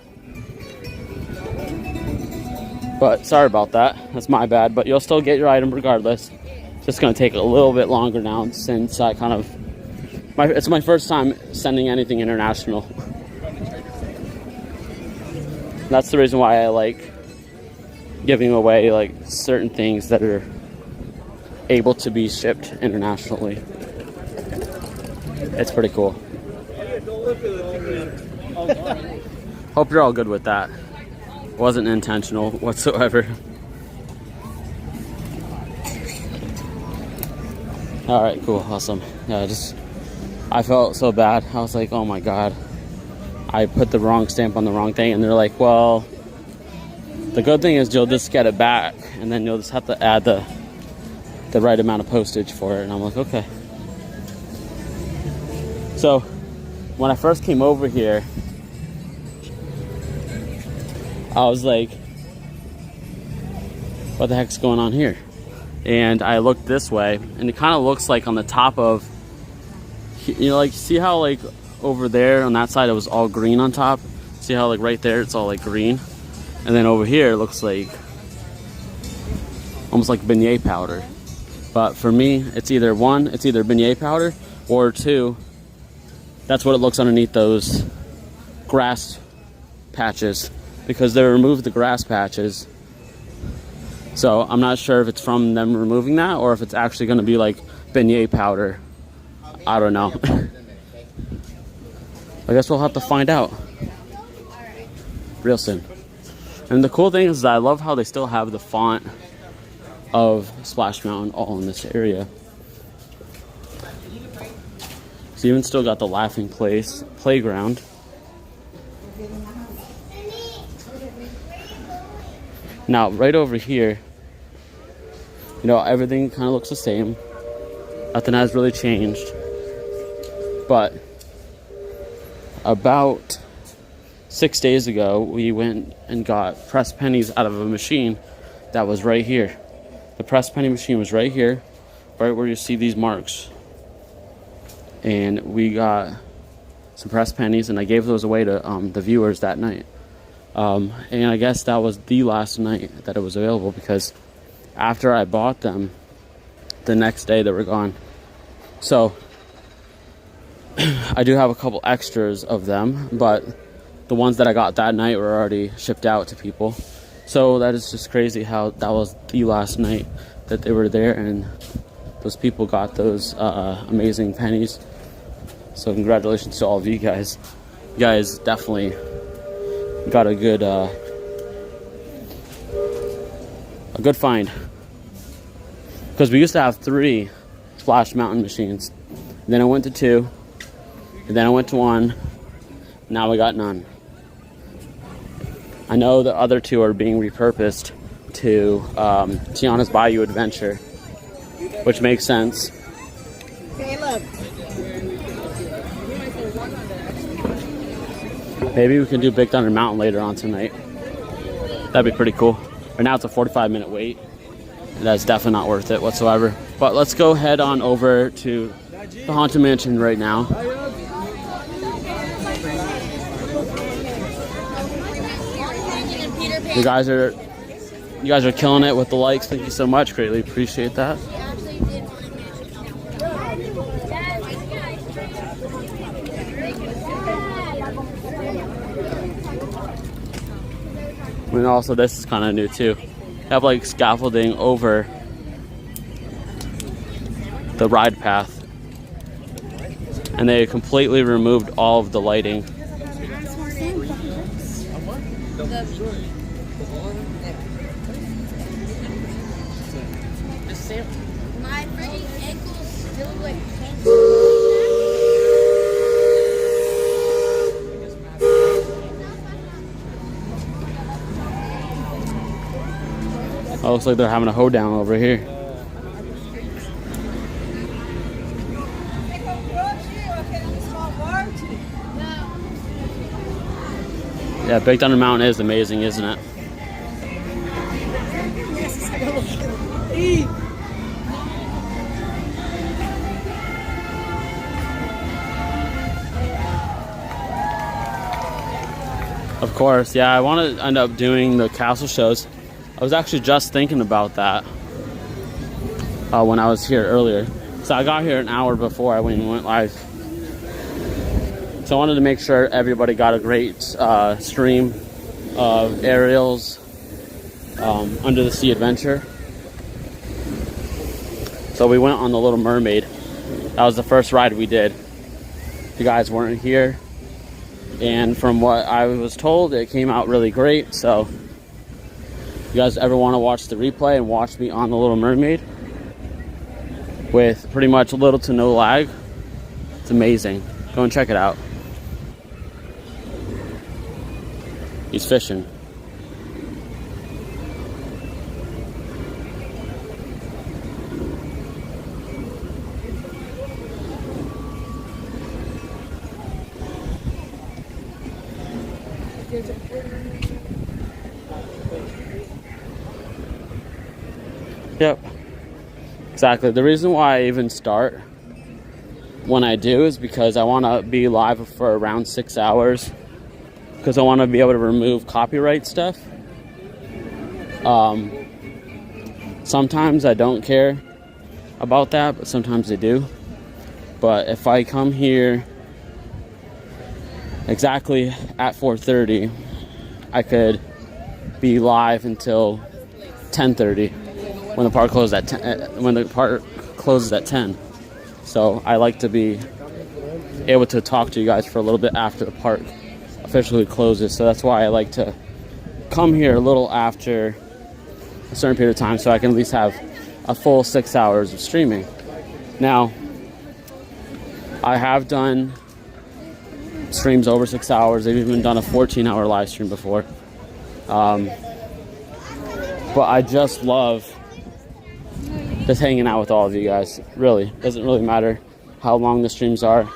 B: But sorry about that. That's my bad. But you'll still get your item regardless. It's just going to take a little bit longer now since I it's my first time sending anything international. That's the reason why I like giving away like certain things that are able to be shipped internationally. It's pretty cool. Hope you're all good with that. Wasn't intentional whatsoever. All right, cool, awesome. Yeah, I felt so bad. I was like, oh my god, I put the wrong stamp on the wrong thing. And they're like, well, the good thing is you'll just get it back, and then you'll just have to add the right amount of postage for it. And I'm like, okay. So when I first came over here, I was like, what the heck's going on here? And I looked this way, and it kind of looks like on the top of, like, see how like over there on that side it was all green on top? See how like right there it's all like green? And then over here it looks like almost like beignet powder. But for me, it's either beignet powder, or two, that's what it looks underneath those grass patches, because they removed the grass patches. So I'm not sure if it's from them removing that or if it's actually going to be like beignet powder. I don't know. I guess we'll have to find out real soon. And the cool thing is that I love how they still have the font of Splash Mountain all in this area. So even still got the Laughing Place playground. Now, right over here, everything kind of looks the same. Nothing has really changed. But about 6 days ago, we went and got pressed pennies out of a machine that was right here. The pressed penny machine was right here, right where you see these marks. And we got some pressed pennies, and I gave those away to the viewers that night. And I guess that was the last night that it was available, because after I bought them, the next day they were gone. So I do have a couple extras of them, but the ones that I got that night were already shipped out to people. So that is just crazy how that was the last night that they were there, and those people got those amazing pennies. So congratulations to all of you guys. You guys definitely got a good find. Because we used to have 3 Splash Mountain machines. And then I went to 2. And then I went to 1. Now we got none. I know the other 2 are being repurposed to Tiana's Bayou Adventure, which makes sense.
E: Caleb.
B: Maybe we can do Big Thunder Mountain later on tonight. That'd be pretty cool. Right now it's a 45-minute wait. That's definitely not worth it whatsoever. But let's go head on over to the Haunted Mansion right now. You guys are killing it with the likes. Thank you so much. Greatly appreciate that. And also this is kind of new too. They have like scaffolding over the ride path. And they completely removed all of the lighting.
C: My freaking ankles still like
B: Oh, looks like they're having a hoedown over here. Yeah, Big Thunder Mountain is amazing, isn't it? Of course, yeah, I want to end up doing the castle shows. I was actually just thinking about that when I was here earlier. So I got here an hour before I went live. So I wanted to make sure everybody got a great stream of Ariel's Under the Sea Adventure. So we went on the Little Mermaid. That was the first ride we did. You guys weren't here. And from what I was told, it came out really great. So if you guys ever want to watch the replay and watch me on the Little Mermaid with pretty much little to no lag, it's amazing. Go and check it out. He's fishing. Yep, exactly. The reason why I even start when I do is because I want to be live for around 6 hours, because I want to be able to remove copyright stuff. Sometimes I don't care about that, but sometimes I do. But if I come here exactly at 4:30, I could be live until 10:30 when the park closes at 10. When the park closes at 10, so I like to be able to talk to you guys for a little bit after the park officially closes. So that's why I like to come here a little after a certain period of time, so I can at least have a full 6 hours of streaming. Now, I have done streams over 6 hours. They've even done a 14-hour live stream before. But I just love just hanging out with all of you guys. Really, doesn't really matter how long the streams are.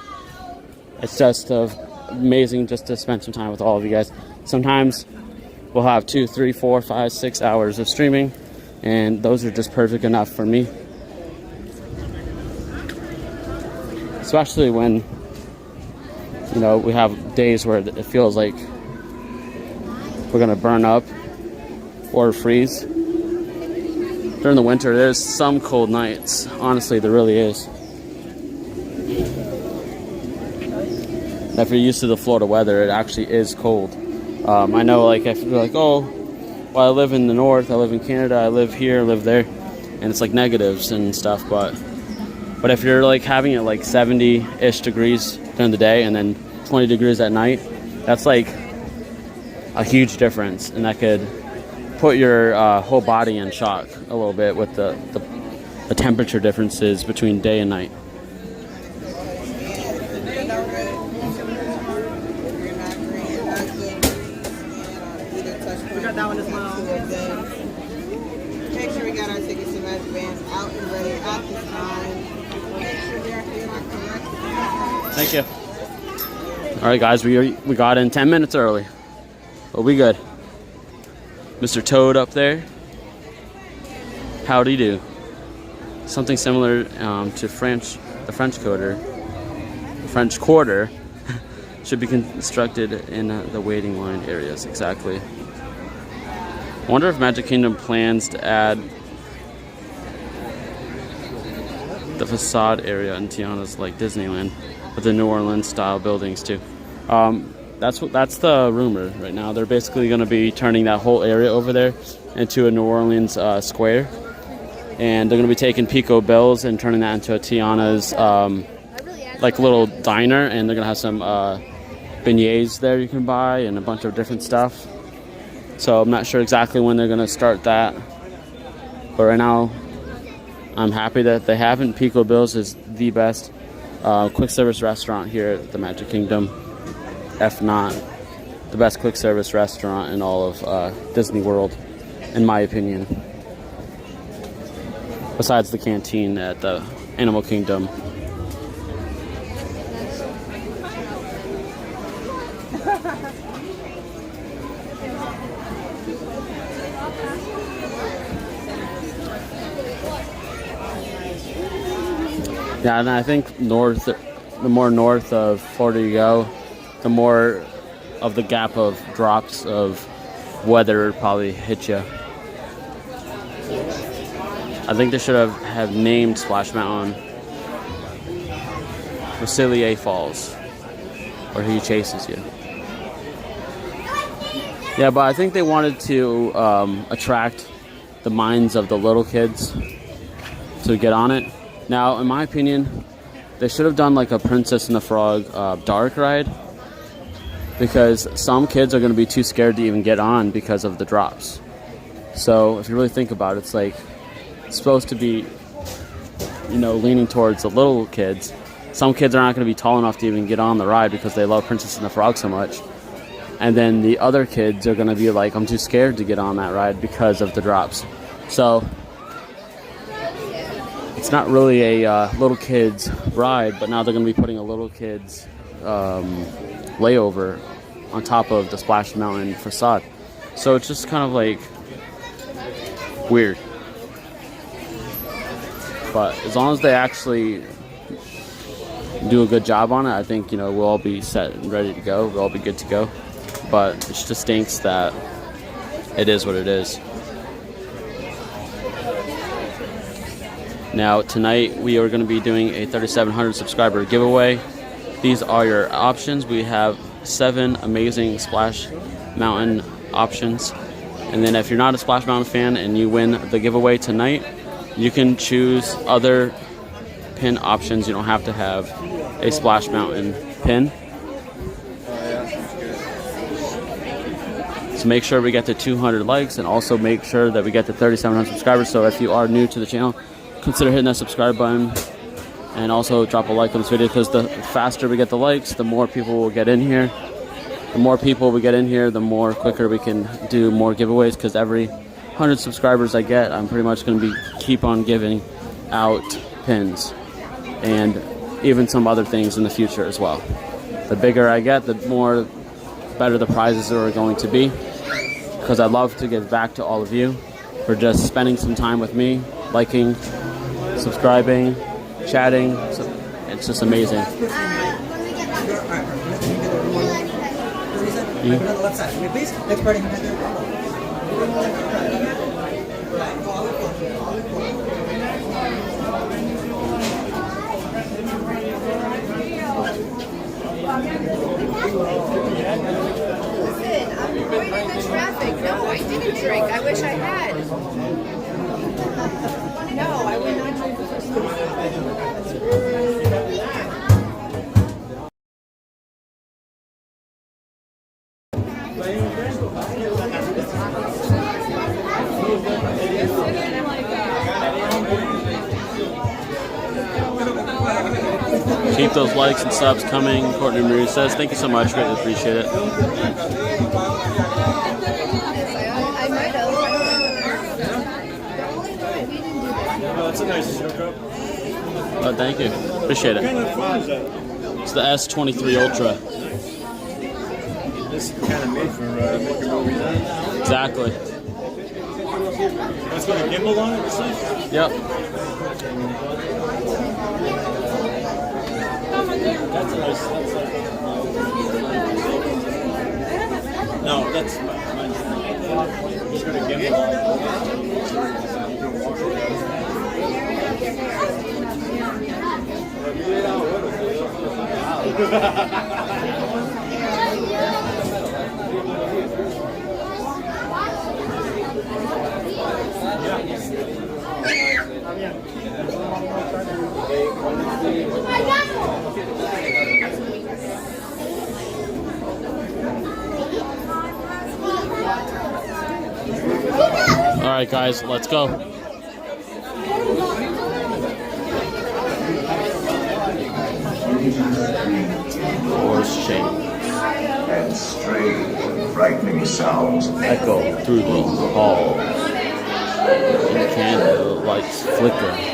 B: It's just amazing just to spend some time with all of you guys. Sometimes we'll have 2, 3, 4, 5, 6 hours of streaming, and those are just perfect enough for me. Especially when, you know, we have days where it feels like we're gonna burn up or freeze. During the winter, there's some cold nights. Honestly, there really is. If you're used to the Florida weather, it actually is cold. I know, like, if you're like, oh, well, I live in the north, I live in Canada, I live here, I live there, and it's like negatives and stuff. But if you're like having it like 70-ish degrees during the day and then 20 degrees at night, that's like a huge difference, and that could put your whole body in shock a little bit with the temperature differences between day and night.
E: We got that one as well. Make sure we got our tickets in advance, out and ready at this time. Make sure we are here correct.
B: Thank you. All right, guys, we got in 10 minutes early, but we good. Mr. Toad up there. Howdy do. Something similar to the French Quarter. The French Quarter should be constructed in the waiting line areas. Exactly. I wonder if Magic Kingdom plans to add the facade area in Tiana's like Disneyland with the New Orleans style buildings too. That's the rumor right now. They're basically going to be turning that whole area over there into a New Orleans square, and they're going to be taking Pico Bill's and turning that into a Tiana's like little diner, and they're going to have some beignets there you can buy and a bunch of different stuff. So I'm not sure exactly when they're going to start that, but right now I'm happy that they haven't. Pico Bill's is the best quick service restaurant here at the Magic Kingdom, if not the best quick service restaurant in all of Disney World, in my opinion. Besides the canteen at the Animal Kingdom. Yeah, and I think the more north of Florida you go, the more of the gap of drops of weather probably hit you. I think they should have named Splash Mountain Facilier Falls, where he chases you. Yeah, but I think they wanted to attract the minds of the little kids to get on it. Now, in my opinion, they should have done like a Princess and the Frog dark ride, because some kids are going to be too scared to even get on because of the drops. So if you really think about it, it's like it's supposed to be, you know, leaning towards the little kids. Some kids are not going to be tall enough to even get on the ride because they love Princess and the Frog so much. And then the other kids are going to be like, I'm too scared to get on that ride because of the drops. So it's not really a little kids ride, but now they're going to be putting a little kids layover on top of the Splash Mountain facade. So it's just kind of like weird. But as long as they actually do a good job on it, I think, you know, we'll all be set and ready to go. We'll all be good to go. But it just stinks that it is what it is. Now, tonight we are going to be doing a 3,700 subscriber giveaway. These are your options. We have 7 amazing Splash Mountain options. And then if you're not a Splash Mountain fan and you win the giveaway tonight, you can choose other pin options. You don't have to have a Splash Mountain pin. So make sure we get to 200 likes, and also make sure that we get to 3,700 subscribers. So if you are new to the channel, consider hitting that subscribe button, and also drop a like on this video, because the faster we get the likes, the more people will get in here. The more people we get in here, the more quicker we can do more giveaways, because every 100 subscribers I get, I'm pretty much going to be keep on giving out pins and even some other things in the future as well. The bigger I get, the better the prizes are going to be, because I'd love to give back to all of you for just spending some time with me, liking, subscribing, chatting. So it's just amazing.
C: Listen, I'm avoiding the traffic. No, I didn't drink.
B: Keep those likes and subs coming. Courtney Marie says, thank you so much. Greatly appreciate it.
C: I might have.
D: That's a nice hookup.
B: Oh, thank you. Appreciate it.
D: What kind of phone is that?
B: It's the S23 Ultra.
D: This is kind of made for making movies on.
B: Exactly.
D: That's got a gimbal on it, this thing?
B: Yep.
D: That's a nice. No, that's mine. It's got a gimbal on
B: All right, guys, let's go. Horse shape.
G: And strange and frightening sounds
B: Echo through the halls. And candle lights flicker.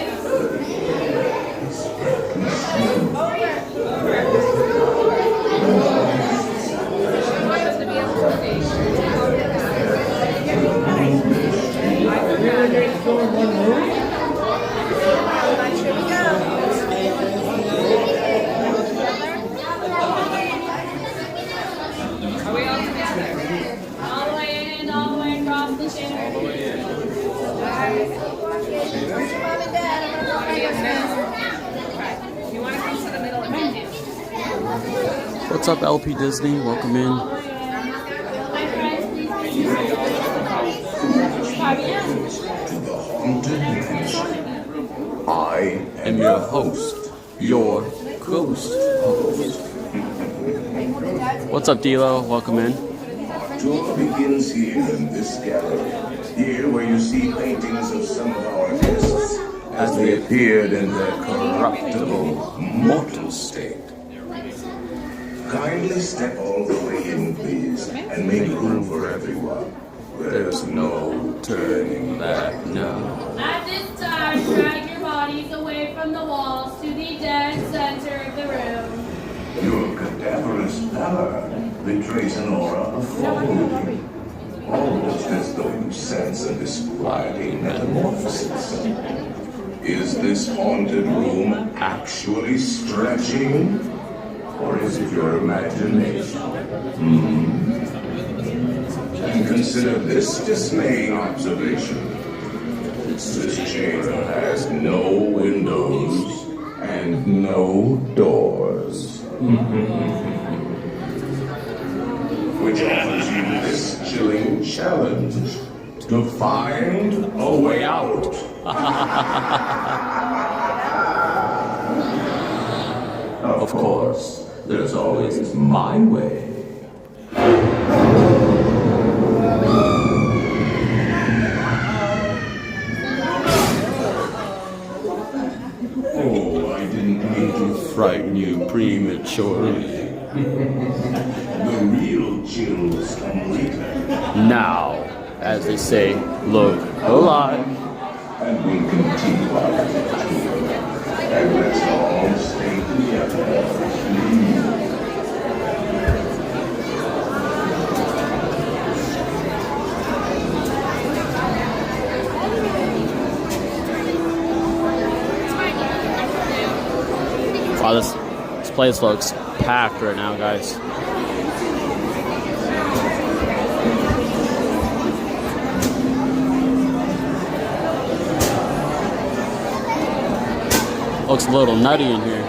I: All the way in, all the way across the stairs.
B: What's up, LP Disney? Welcome in.
G: I
B: am your host, your ghost host. What's up, D-Lo? Welcome in.
G: tour begins here in this gallery. Here where you see paintings of some of our guests as they appeared in their corruptible, mortal state. Kindly step all the way in, please, and make room for everyone. There's no turning back now.
I: At this time, drag your bodies away from the walls to the dead center of the room.
G: Your cadaverous pallor betrays an aura of foreboding, almost as though you sense a disquieting metamorphosis. Is this haunted room actually stretching? Or is it your imagination? And consider this dismaying observation. This chamber has no windows and no doors. Which offers you this chilling challenge to find a way out. Of course, there's always my way. Oh, I didn't mean to
B: Frighten you prematurely.
G: The real chills come later.
B: Now, as they say, look alive.
G: And we'll continue our adventure. And let's all stay together.
B: Wow, this place looks packed right now, guys. Looks a little nutty in here.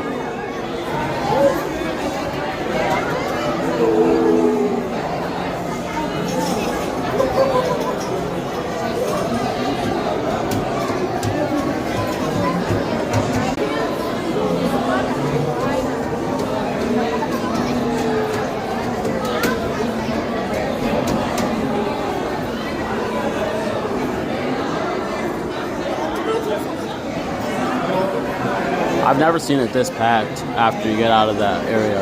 B: I've never seen it this packed after you get out of that area.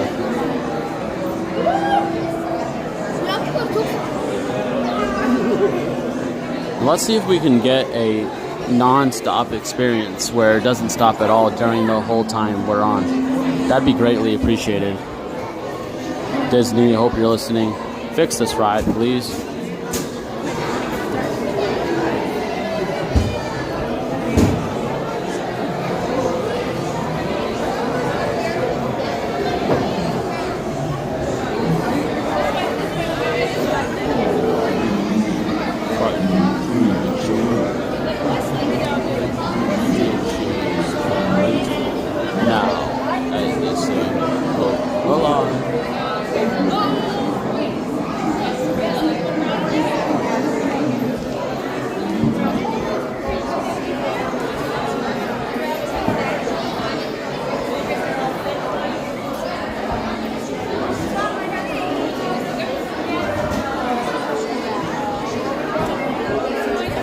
B: Let's see if we can get a non-stop experience where it doesn't stop at all during the whole time we're on. That'd be greatly appreciated. Disney, I hope you're listening. Fix this ride, please.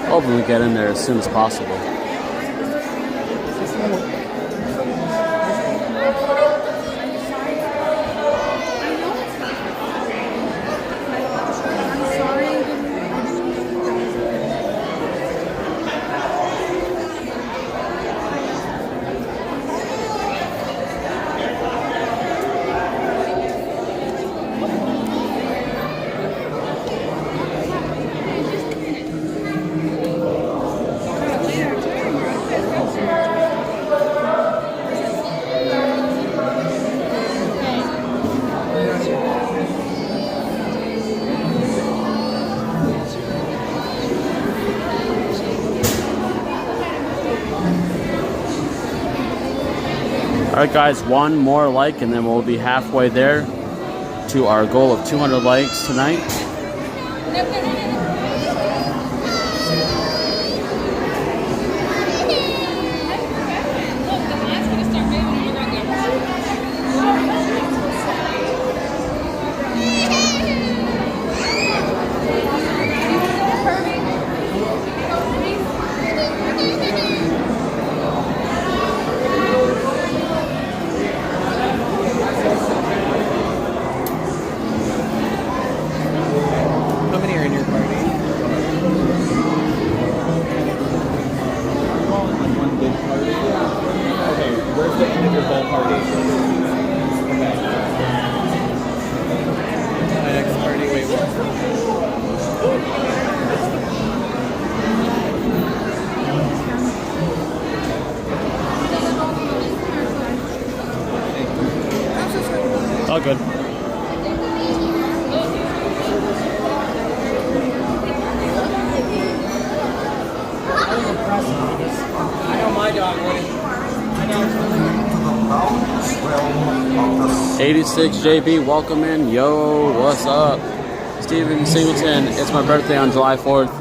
B: Hoping we get in there as soon as possible. Alright guys, one more like and then we'll be halfway there to our goal of 200 likes tonight. All good.
K: I know my dog would. I know.
B: 86 JB, welcome in. Yo, what's up? Steven Singleton, it's my birthday on July 4th.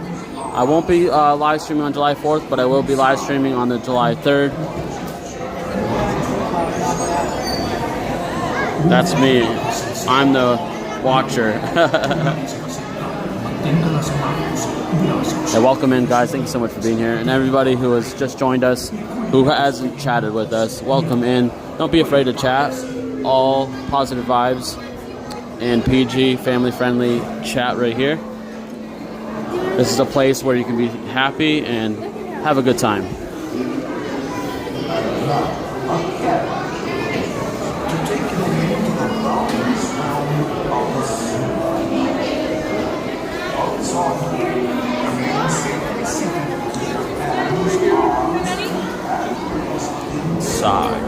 B: I won't be live streaming on July 4th, but I will be live streaming on the July 3rd. That's me. I'm the watcher. Yeah, welcome in, guys. Thank you so much for being here. And everybody who has just joined us, who hasn't chatted with us, welcome in. Don't be afraid to chat. All positive vibes and PG, family-friendly chat right here. This is a place where you can be happy and have a good time. Side.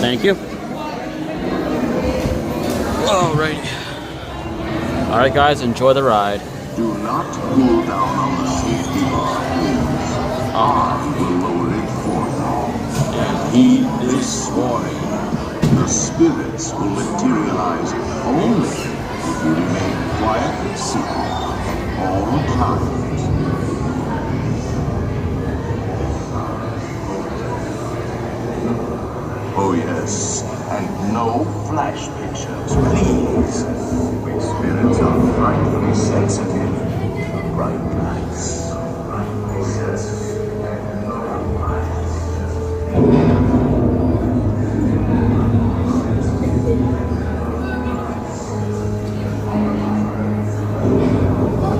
B: Thank you. Alright. Alright guys, enjoy the ride.
A: Do not pull down on the safety bar. I will lower it for you. And heed this warning. The spirits will materialize only if you remain quiet and secret.
L: all times. Oh yes, and no flash pictures, please. We spirits are frightfully sensitive to bright lights. Frightfully sensitive and no lights.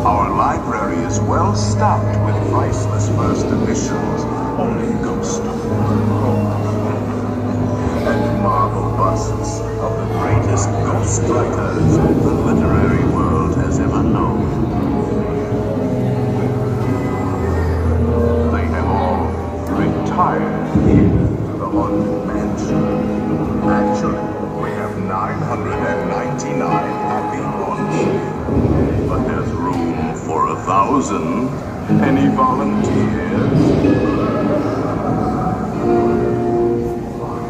L: Our library is well stocked with priceless first editions, only ghost and marble busts of the greatest ghost writers the literary world has ever known. They have all retired here to the haunted mansion. Actually, we have 999 happy haunts, but there's room for 1,000. Any volunteers?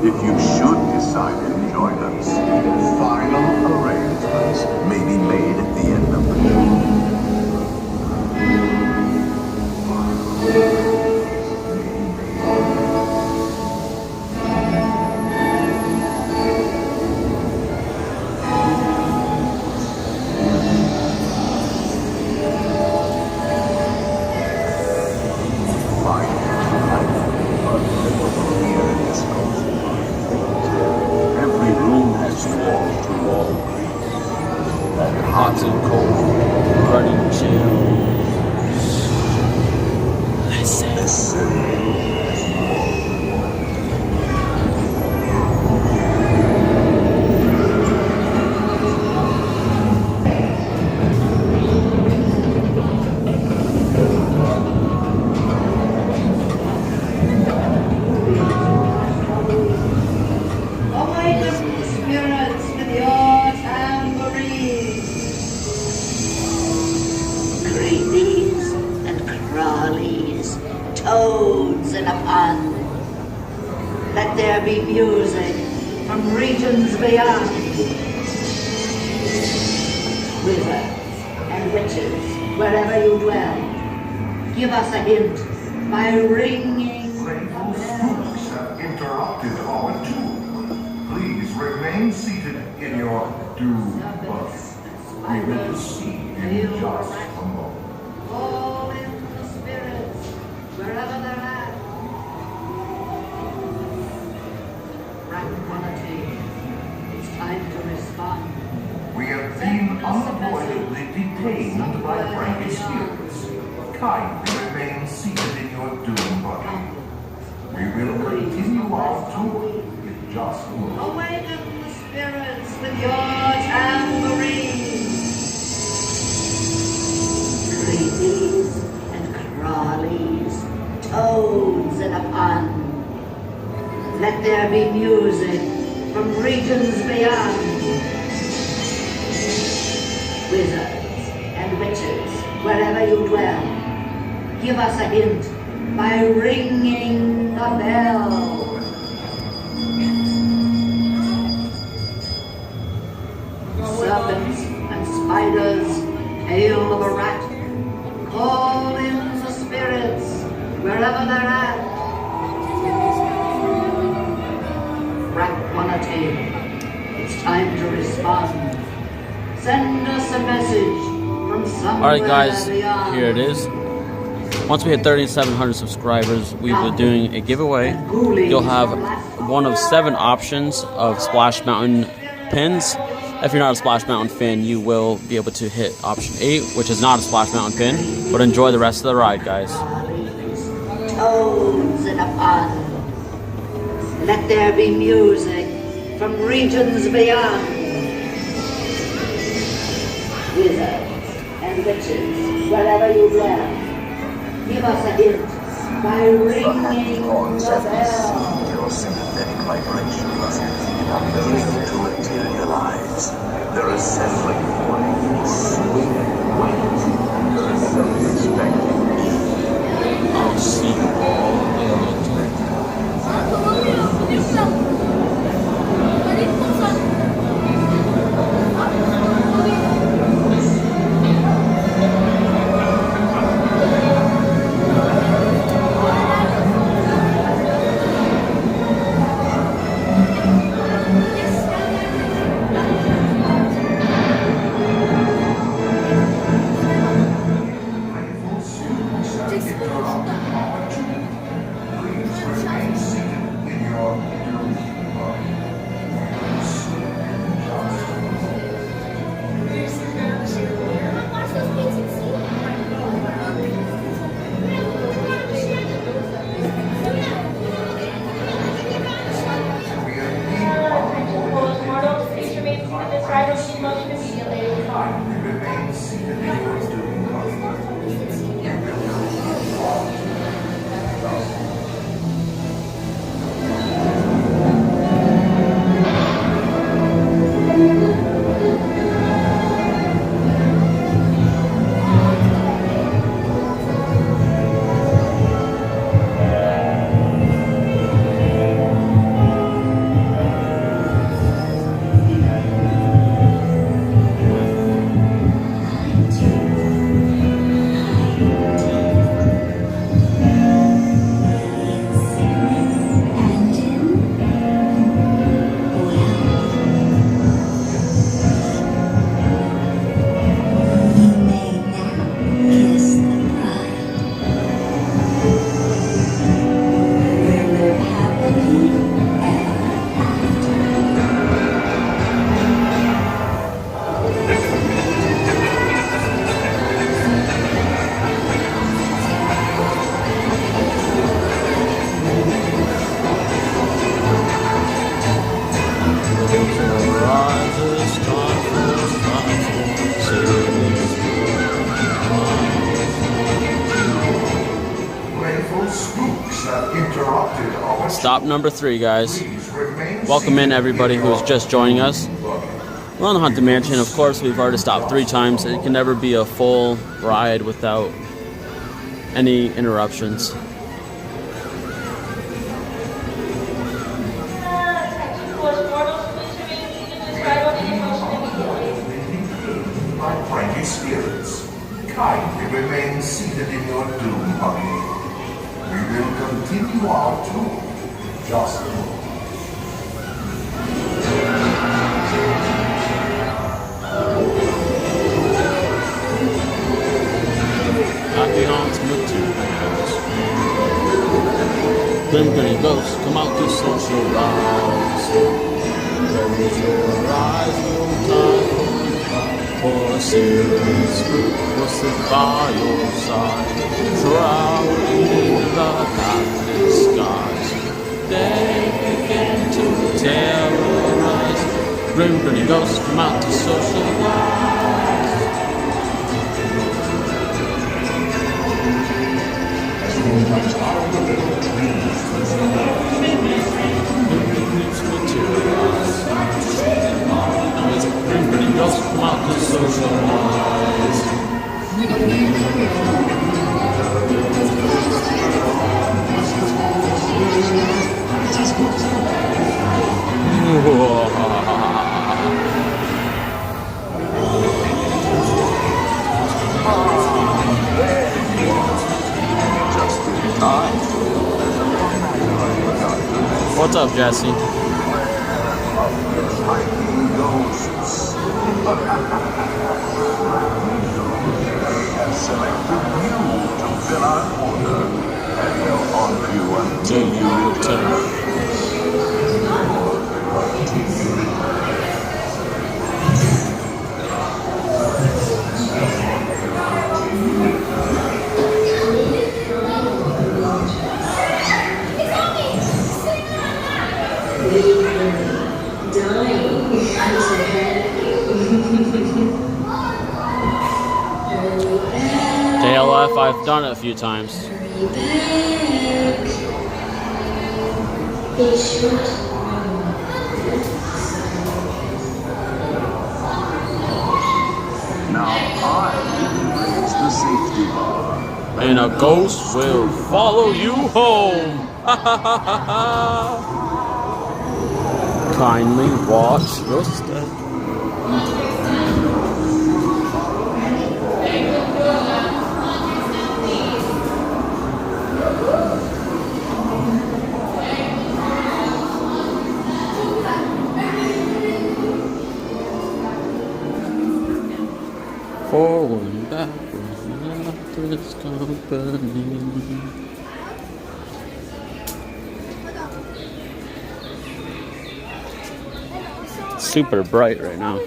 L: If you should decide to join us, final arrangements may be made at the end of the
B: hot and cold, running chills. Listen.
I: Toads in a pond. Let there be music from regions beyond. Wizards and witches, wherever you dwell, give us a hint by ringing.
G: Playful spooks have interrupted our tune. Please remain seated in your doom bus. We will proceed in just a moment.
I: Call in the spirits, wherever they're at. Tranquility. It's time to respond.
G: We have been unavoidably detained by rank spirits. Kindly remain seated in your doom buggy. We will continue our tour in just a moment.
I: Awaken the spirits with your tambourines. Creepies and crawlies, toads in a pond. Let there be music from regions beyond. Wizards and witches, wherever you dwell, give us a hint by ringing the bell. Serpents and spiders, tail of a rat, call in the spirits, wherever they're at. Tranquility, it's time to respond. Send us a message from somewhere.
B: Alright guys,
I: beyond.
B: here it is. Once we hit 3,700 subscribers, we will be doing a giveaway. You'll have one of 7 options of Splash Mountain pins. If you're not a Splash Mountain fan, you will be able to hit option 8, which is not a Splash Mountain pin. But enjoy the rest of the ride, guys.
I: Toads in a pond. Let there be music from regions beyond. Wizards and witches, wherever you dwell, give us a hint by ringing the bell.
L: Your sympathetic vibrations are beginning to materialize. They're assembling for you. Sweet wait. You're self-expecting.
B: I'll see you all later. Stop number 3, guys. Welcome in everybody who is just joining us. We're on the Haunted Mansion. Of course, we've already stopped 3 times. It can never be a full ride without any interruptions.
L: My friendly spirits, kindly remain seated in your doom, honey. We will continue our tour. Just a moment.
B: Happy haunts materials. Grim ghosts come out to socialize. Close your eyes, no time for a serious group will sit by your side. Shrouded in the backlit skies, they begin to terrorize. Grim ghosts come out to socialize. Everybody else come out to socialize. What's up, Jesse? Till you return. JLF, I've done it a few times.
L: Now I raise the safety bar.
B: And a ghost will follow you home. Kindly watch your step. Forward and backwards, after this company. It's super bright right now.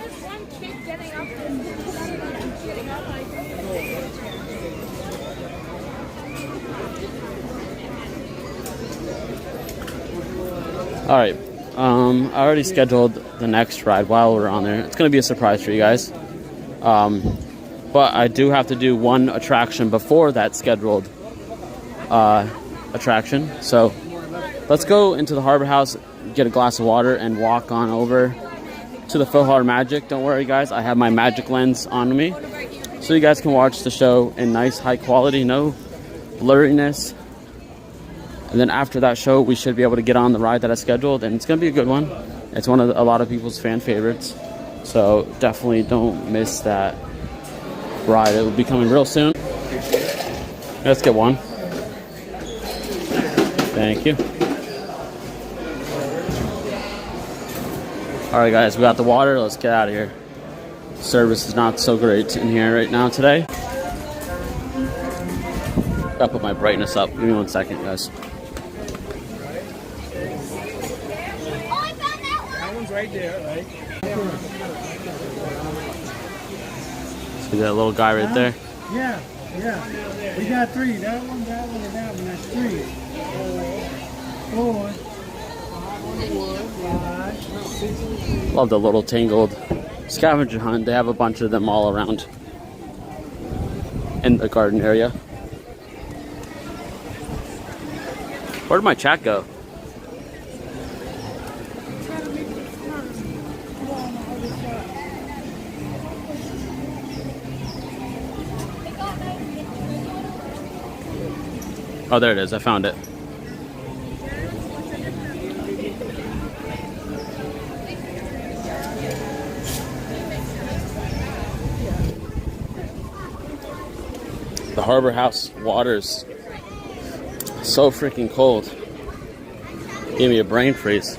B: All right, I already scheduled the next ride while we're on there. It's gonna be a surprise for you guys. But I do have to do one attraction before that scheduled attraction. So let's go into the Harbor House, get a glass of water, and walk on over to the PhilharMagic. Don't worry, guys. I have my magic lens on me, so you guys can watch the show in nice, high quality, no blurriness. And then after that show, we should be able to get on the ride that I scheduled, and it's going to be a good one. It's one of a lot of people's fan favorites. So definitely don't miss that ride. It will be coming real soon. Let's get one. Thank you. Alright guys, we got the water. Let's get out of here. Service is not so great in here right now today. Gotta put my brightness up. Give me 1 second, guys.
K: That one's right there, right?
B: See that little guy right there?
K: Yeah, yeah. We got 3. That one, and that one. That's 3. 4. 5.
B: Love the little tangled scavenger hunt. They have a bunch of them all around in the garden area. Where did my chat go? Oh, there it is. I found it. The Harbor House water's so freaking cold. Gave me a brain freeze.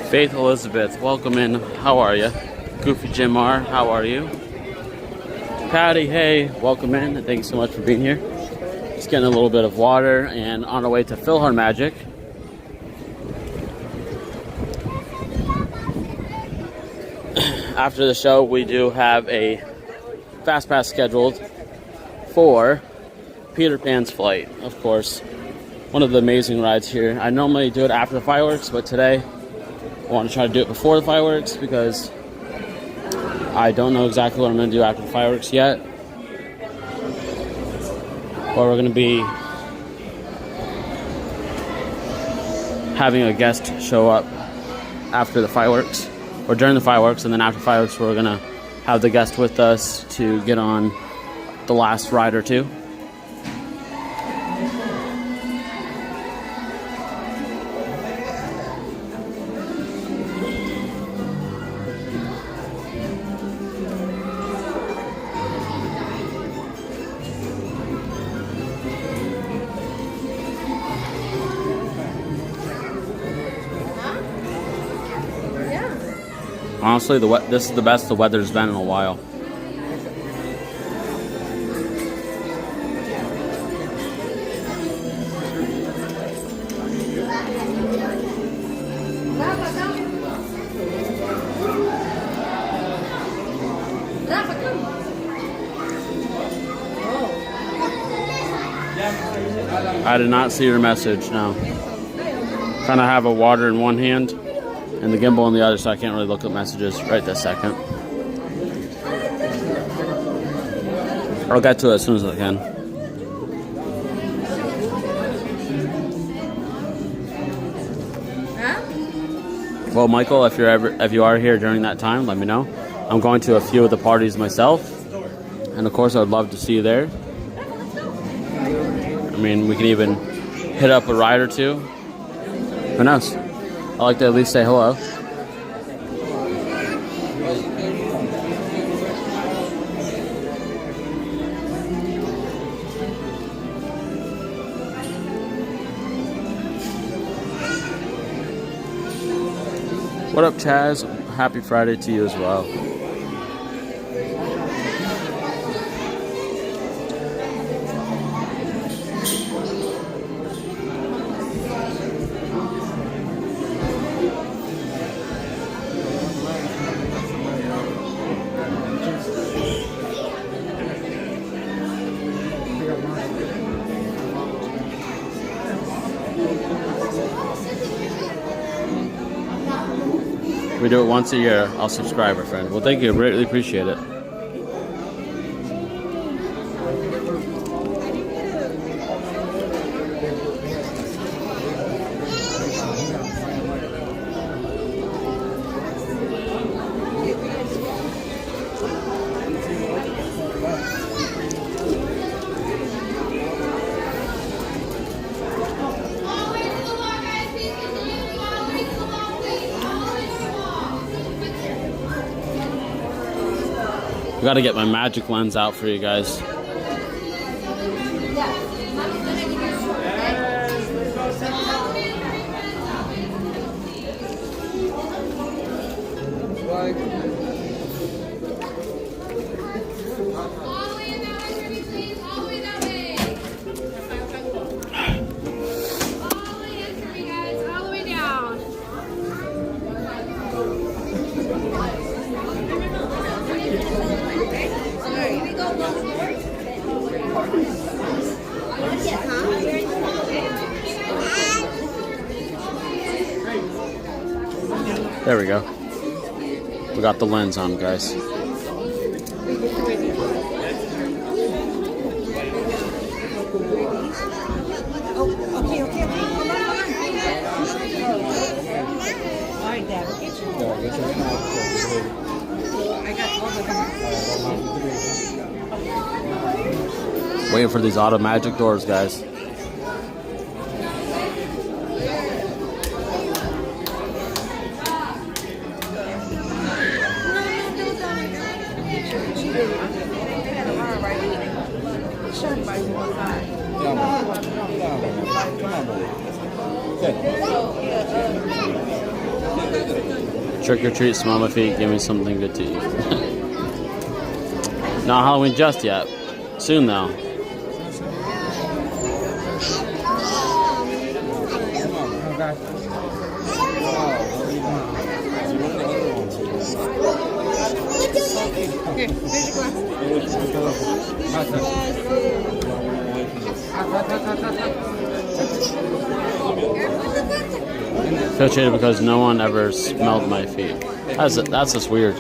B: Faith Elizabeth, welcome in. How are you? Goofy Jim R, how are you? Patty, hey, welcome in. Thank you so much for being here. Just getting a little bit of water and on our way to Philhar Magic. After the show, we do have a fast pass scheduled for Peter Pan's flight, of course. One of the amazing rides here. I normally do it after the fireworks, but today I want to try to do it before the fireworks because I don't know exactly what I'm going to do after the fireworks yet. Or we're going to be having a guest show up after the fireworks, or during the fireworks, and then after fireworks we're going to have the guest with us to get on the last ride or two. Honestly, this is the best the weather's been in a while. I did not see your message, no. Kind of have a water in one hand and the gimbal in the other, so I can't really look at messages right this second. I'll get to it as soon as I can. Well, Michael, if you are here during that time, let me know. I'm going to a few of the parties myself, and of course, I would love to see you there. I mean, we can even hit up a ride or two. Who knows? I like to at least say hello. What up, Chaz? Happy Friday to you as well. We do it once a year. I'll subscribe, my friend. Well, thank you. Greatly appreciate it. I gotta get my magic lens out for you guys. There we go. We got the lens on, guys. Waiting for these auto magic doors, guys. Trick or treat, smell my feet, give me something good to eat. Not Halloween just yet. Soon though. Feel cheated because no one ever smelled my feet. That's just weird.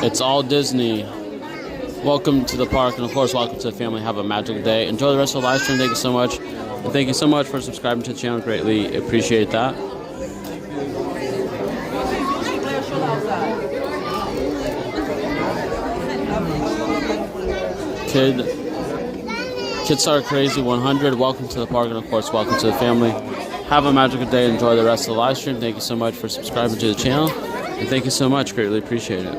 B: It's all Disney. Welcome to the park, and of course, welcome to the family. Have a magical day. Enjoy the rest of the live stream. Thank you so much. And thank you so much for subscribing to the channel. Greatly appreciate that. Kidstar Crazy 100, welcome to the park, and of course, welcome to the family. Have a magical day. Enjoy the rest of the live stream. Thank you so much for subscribing to the channel, and thank you so much. Greatly appreciate it.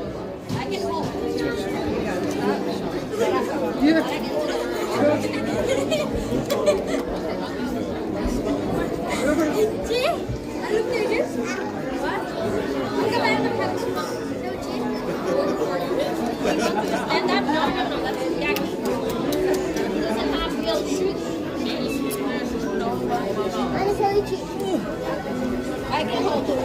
M: I can hold it.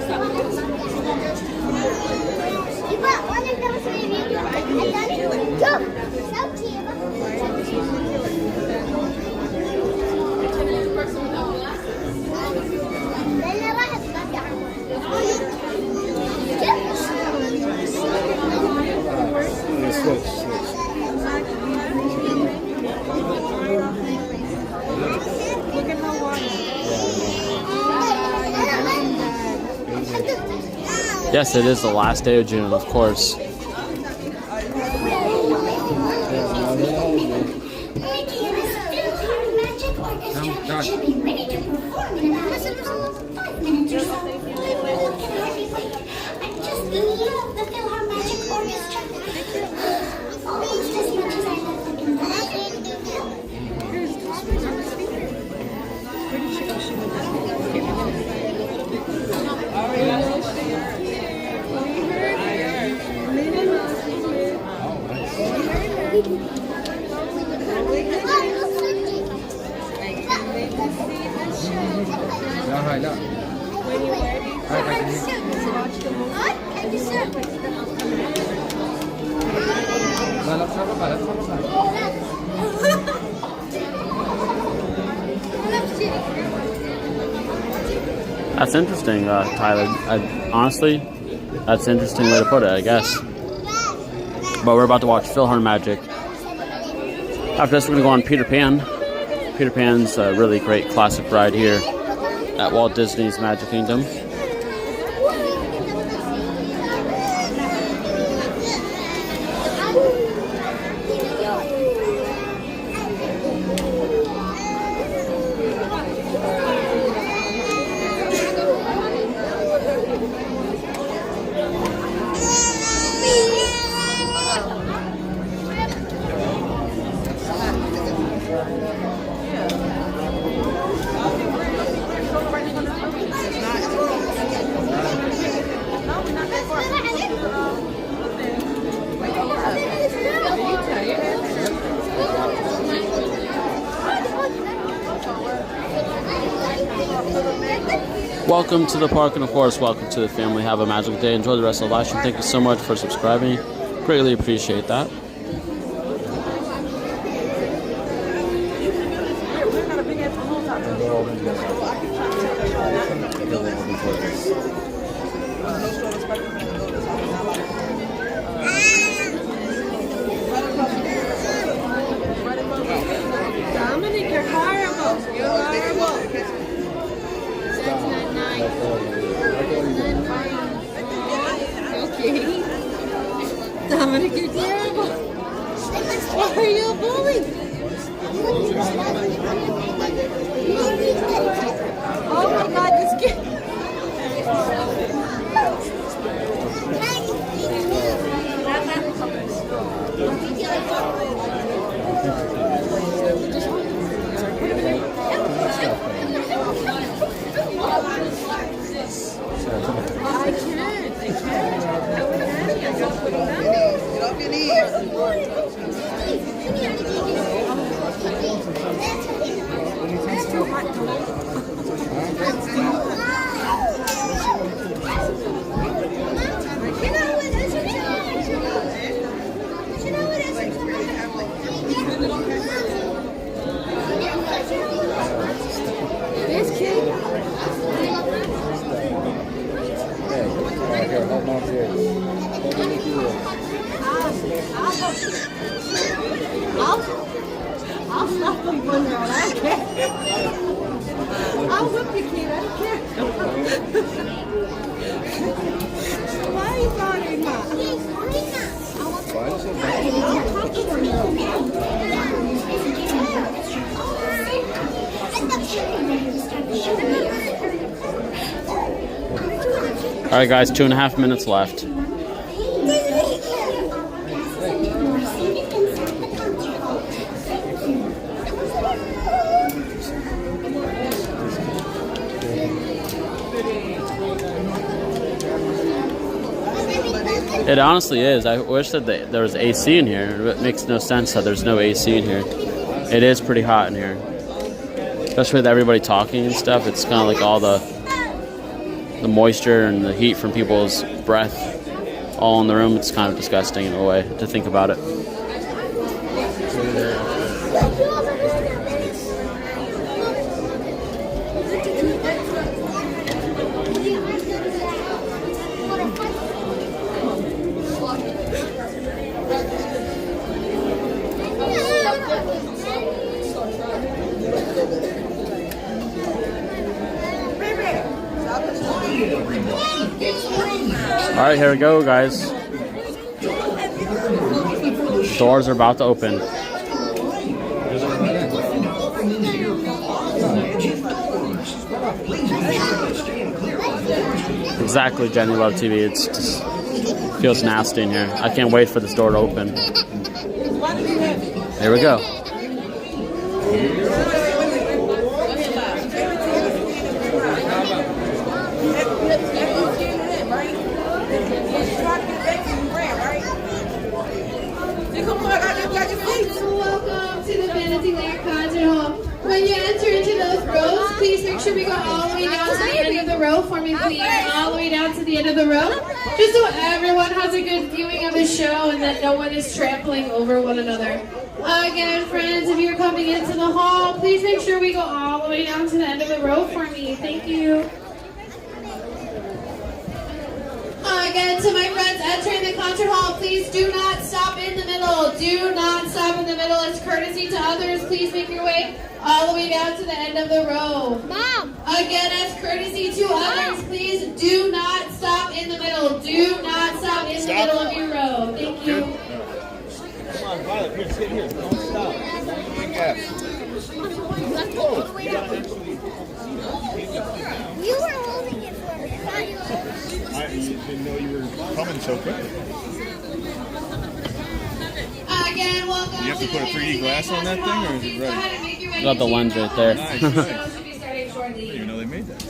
B: Yes, it is the last day of June, of course.
M: Should be ready to perform in less than 5 minutes or so. I just love the Philharmonic Orchestra. Almost as much as I love looking back.
B: That's interesting, Tyler. Honestly, that's an interesting way to put it, I guess. But we're about to watch Philharmagic. After this, we're going to go on Peter Pan. Peter Pan's a really great classic ride here at Walt Disney's Magic Kingdom. Welcome to the park, and of course, welcome to the family. Have a magical day. Enjoy the rest of the live stream. Thank you so much for subscribing. Greatly appreciate that.
E: think you're terrible. Why are you a bully? Oh my God, this kid. I'll slap them when they're on. I don't care. I'll whip you, kid. I don't care. Why are you bothering her?
B: All right, guys, 2.5 minutes left. It honestly is. I wish that there was AC in here. It makes no sense that there's no AC in here. It is pretty hot in here. Especially with everybody talking and stuff. It's kind of like all the moisture and the heat from people's breath all in the room. It's kind of disgusting in a way to think about it. All right, here we go, guys. Doors are about to open. Exactly, Jenny Love TV. It's just feels nasty in here. I can't wait for this door to open. Here we go.
N: Welcome to the Fantasy Land Concert Hall. When you enter into those rows, please make sure we go all the way down to the end of the row for me, please. All the way down to the end of the row. Just so everyone has a good viewing of the show and that no one is trampling over one another. Again, friends, if you're coming into the hall, please make sure we go all the way down to the end of the row for me. Thank you. Again, to my friends entering the concert hall, please do not stop in the middle. Do not stop in the middle. As courtesy to others, please make your way all the way down to the end of the row. Mom! Again, as courtesy to others, please do not stop in the middle. Do not stop in the middle of your row. Thank you.
D: Come on, Violet, here, sit here. Don't stop.
M: You were holding it for me.
D: I didn't know you were coming so quickly.
N: Again, welcome.
D: You have to put a 3D glass on that thing, or is it ready?
B: Got the lens right there.
D: Nice, nice. I didn't even know they made that.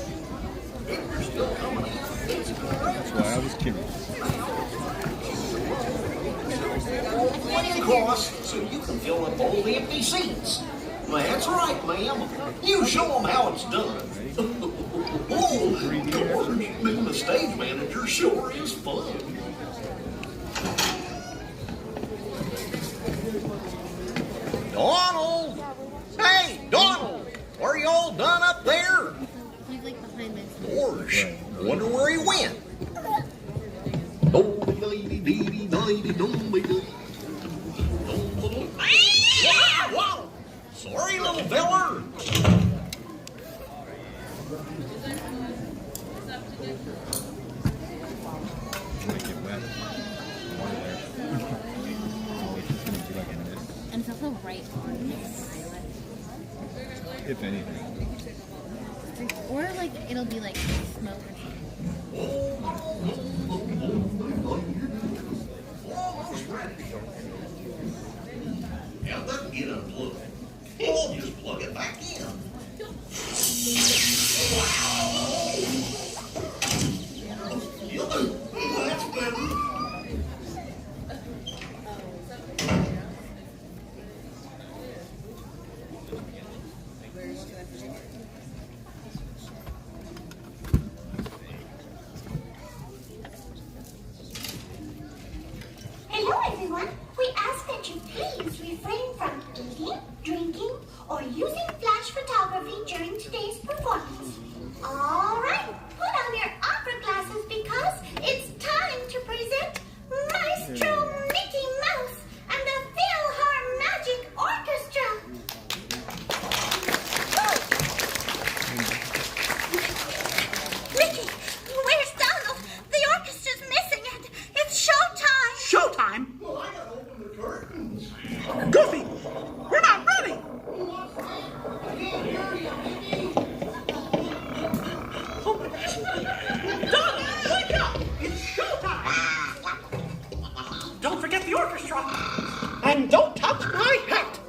D: That's why I was curious.
H: Across so you can fill up all the empty seats. That's right, ma'am. You show them how it's done. Oh, George, being the stage manager sure is fun. Donald! Hey, Donald! Are you all done up there?
M: He's like behind this.
H: Gosh, wonder where he went. Whoa! Sorry, little feller.
D: Make it wet. Water there. if anything.
C: Or like it'll be like smoke or
H: Now that get unplugged. We'll just plug it back in. That's better.
M: Hello, everyone. We ask that you please refrain from eating, drinking, or using flash photography during today's performance. All right, put on your opera glasses because it's time to present Maestro Mickey Mouse and the PhilharMagic Orchestra. Mickey, where's Donald? The orchestra's missing and it's showtime.
O: Showtime?
H: Well, I gotta open the curtains.
O: Goofy, we're not ready. Donald, wake up! It's showtime! Don't forget the orchestra. And don't touch my hat.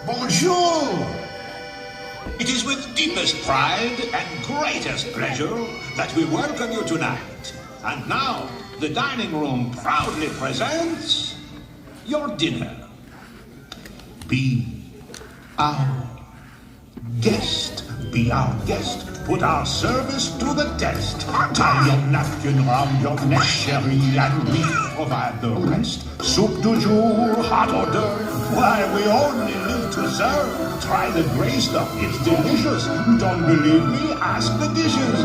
H: Bonjour! It is with deepest pride and greatest pleasure that we welcome you tonight. And now, the dining room proudly presents your dinner. Be our guest. Be our guest. Put our service to the test. Tie your napkin round your neck, sherry, and we provide the rest. Soup du jour, hot hors d'oeuvre. Why, we only live to serve. Try the gray stuff, it's delicious. Don't believe me? Ask the dishes.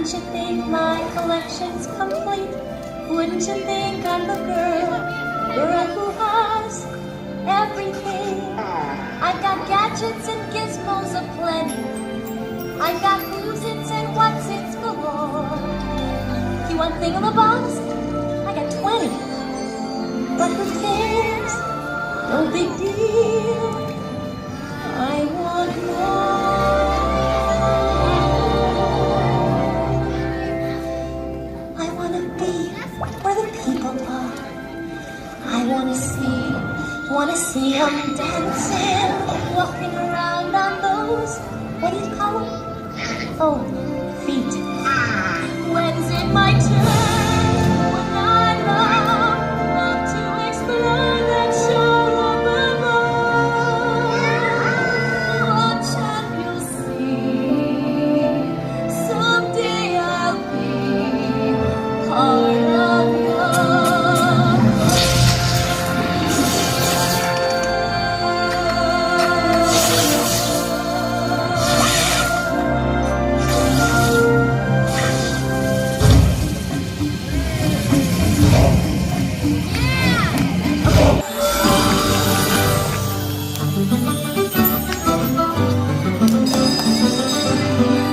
P: Wouldn't you think my collection's complete? Wouldn't you think I'm the girl who has everything? I've got gadgets and gizmos aplenty. I've got who's-its and what's-its galore. You want thingamabobs? I got 20. But who cares? No big deal. I want more. I want to be where the people are. I want to see them dancing, walking around on those, what do you call them? Oh, feet. When's it my turn? When I love to explore that shore up above. Watch and you'll see. Someday I'll be part of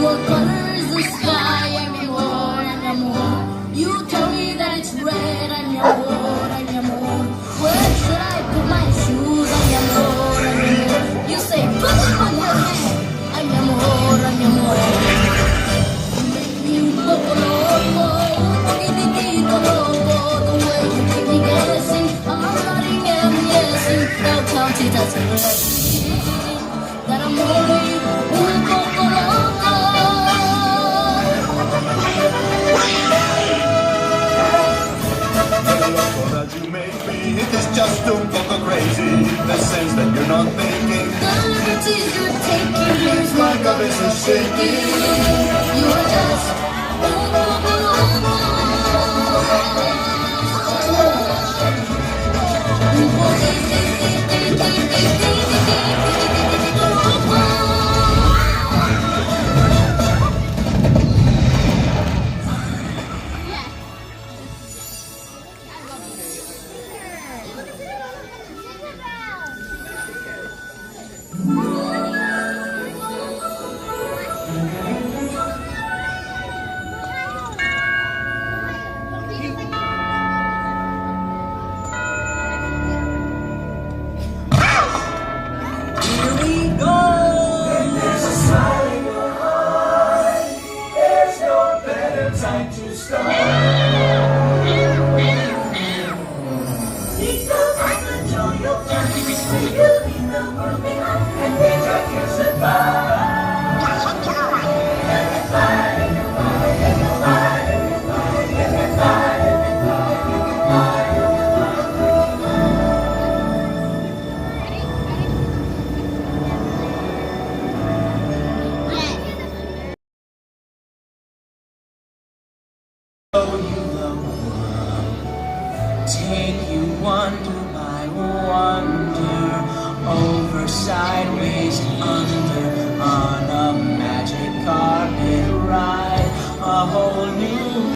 P: What color is the sky? I'm your more, I'm your more. You tell me that it's red, I'm your more, I'm your more. Where should I put my shoes? I'm your more, I'm your more. You say, put them on your head. I'm your more, I'm your more. You look loco, the way you keep me guessing. I'm nodding and guessing. I'll count it as a blessing that I'm over you.
Q: As you may be, it is just un poco crazy, in the sense that you're not thinking.
P: The liberties you're taking, here's my cabeza shaking. You are just
R: take you wonder by wonder, over, sideways, under, on a magic carpet ride, a whole new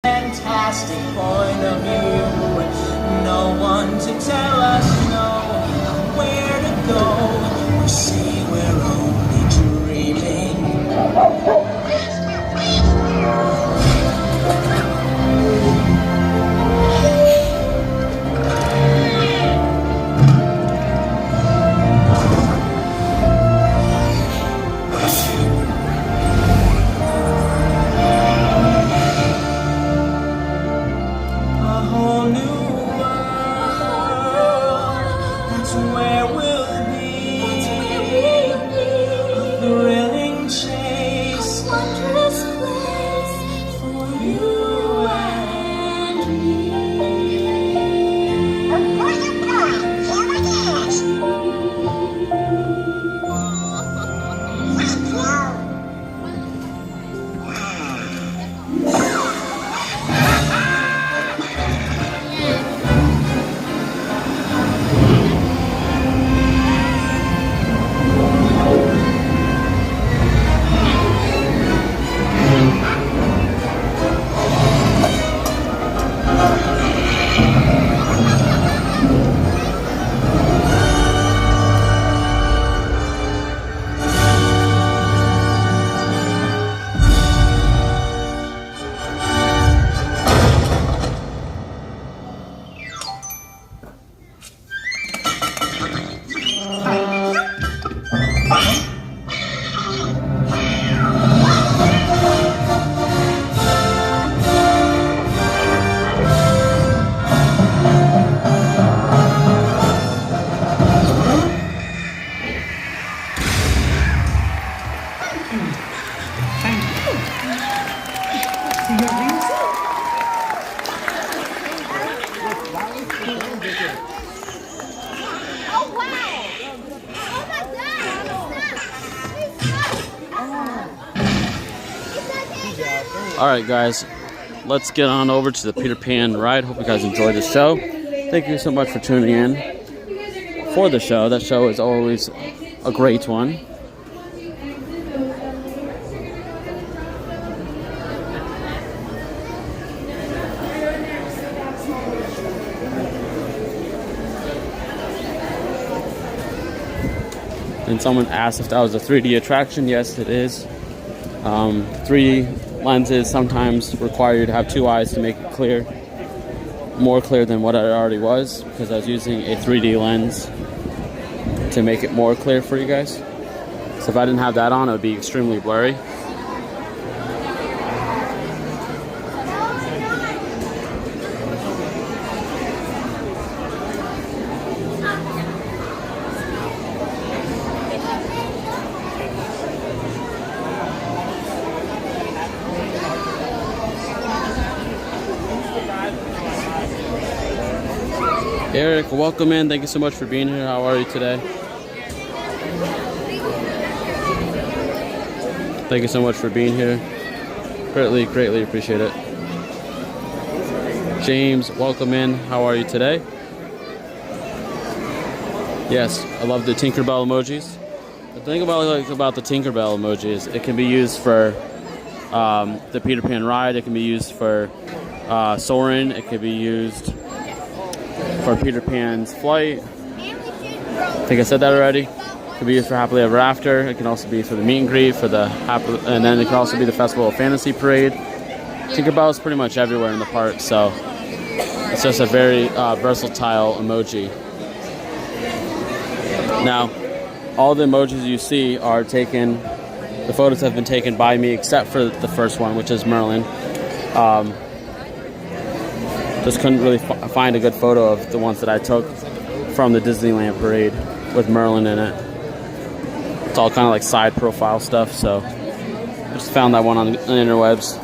R: fantastic point of view. No one to tell us no, where to go, or say we're only dreaming. A whole new world.
B: Alright guys, let's get on over to the Peter Pan ride. Hope you guys enjoyed the show. Thank you so much for tuning in for the show. That show is always a great one. And someone asked if that was a 3D attraction. Yes, it is. 3D lenses sometimes require you to have two eyes to make it clear, more clear than what it already was, because I was using a 3D lens to make it more clear for you guys. So if I didn't have that on, it would be extremely blurry. Eric, welcome in. Thank you so much for being here. How are you today? Thank you so much for being here. Greatly appreciate it. James, welcome in. How are you today? Yes, I love the Tinkerbell emojis. The thing about the Tinkerbell emoji is it can be used for the Peter Pan ride. It can be used for Soarin'. It can be used for Peter Pan's flight. I think I said that already. It can be used for Happily Ever After. It can also be for the meet and greet, for the and then it can also be the Festival of Fantasy Parade. Tinkerbell is pretty much everywhere in the park, so it's just a very versatile emoji. Now, all the emojis you see are taken, the photos have been taken by me except for the first one, which is Merlin. Just couldn't really find a good photo of the ones that I took from the Disneyland parade with Merlin in it. It's all kind of like side profile stuff, so I just found that one on the interwebs.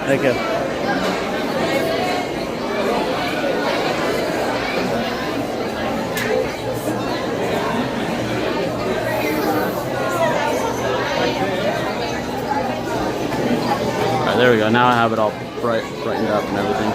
B: Thank you. There we go. Now I have it all brightened up and everything.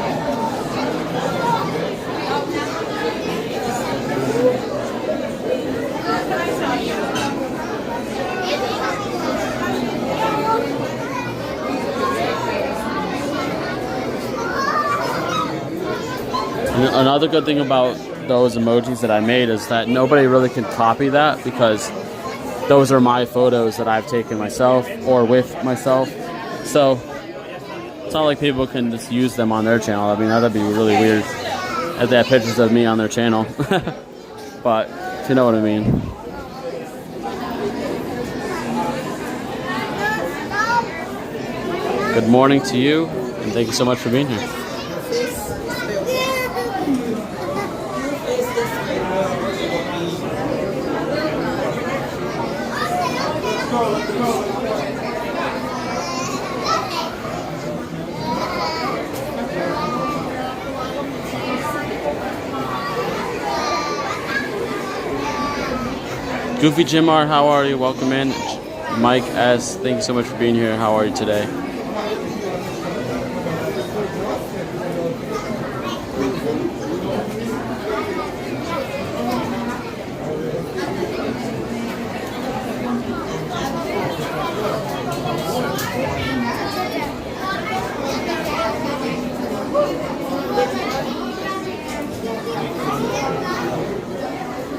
B: And another good thing about those emojis that I made is that nobody really can copy that, because those are my photos that I've taken myself or with myself. So it's not like people can just use them on their channel. I mean, that'd be really weird if they had pictures of me on their channel. But if you know what I mean. Good morning to you, and thank you so much for being here. Goofy Jimar, how are you? Welcome in. Mike S., thank you so much for being here. How are you today?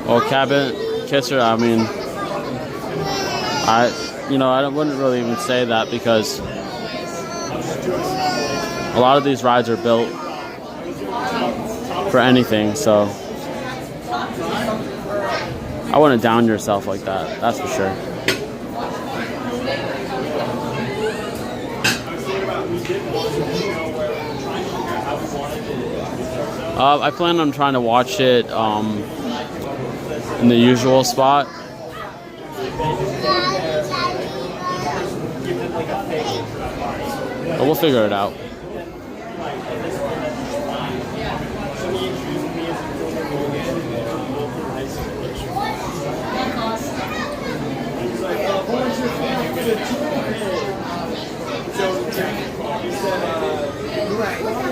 B: Well, Cabin Kisser, I mean, I wouldn't really even say that, because a lot of these rides are built for anything, so I wouldn't down yourself like that, that's for sure. I plan on trying to watch it in the usual spot. But we'll figure it out.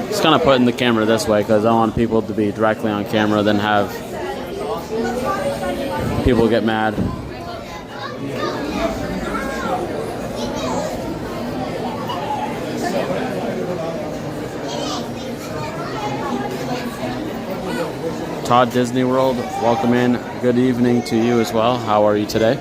B: Just kind of putting the camera this way because I want people to be directly on camera, then have people get mad. Todd, Disney World, welcome in. Good evening to you as well. How are you today?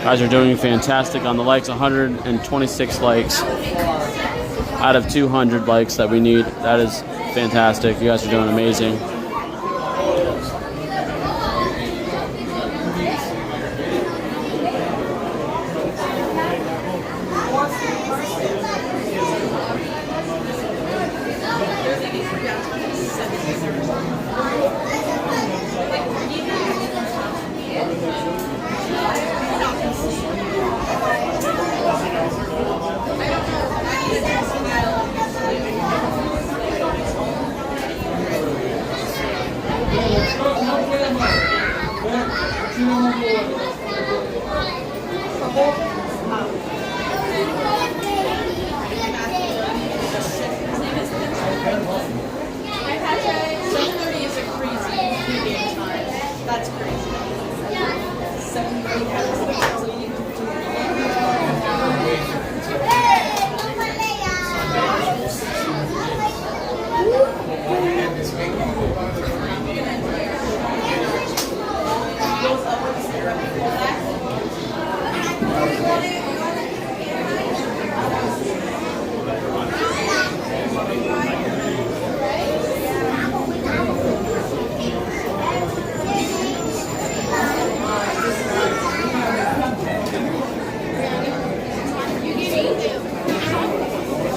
B: Guys are doing fantastic on the likes. 126 likes out of 200 likes that we need. That is fantastic. You guys are doing amazing.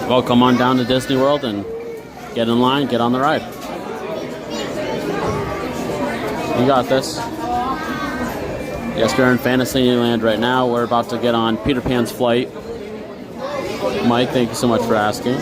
B: Well, come on down to Disney World and get in line, get on the ride. You got this. Yes, we're in Fantasyland right now. We're about to get on Peter Pan's flight. Mike, thank you so much for asking.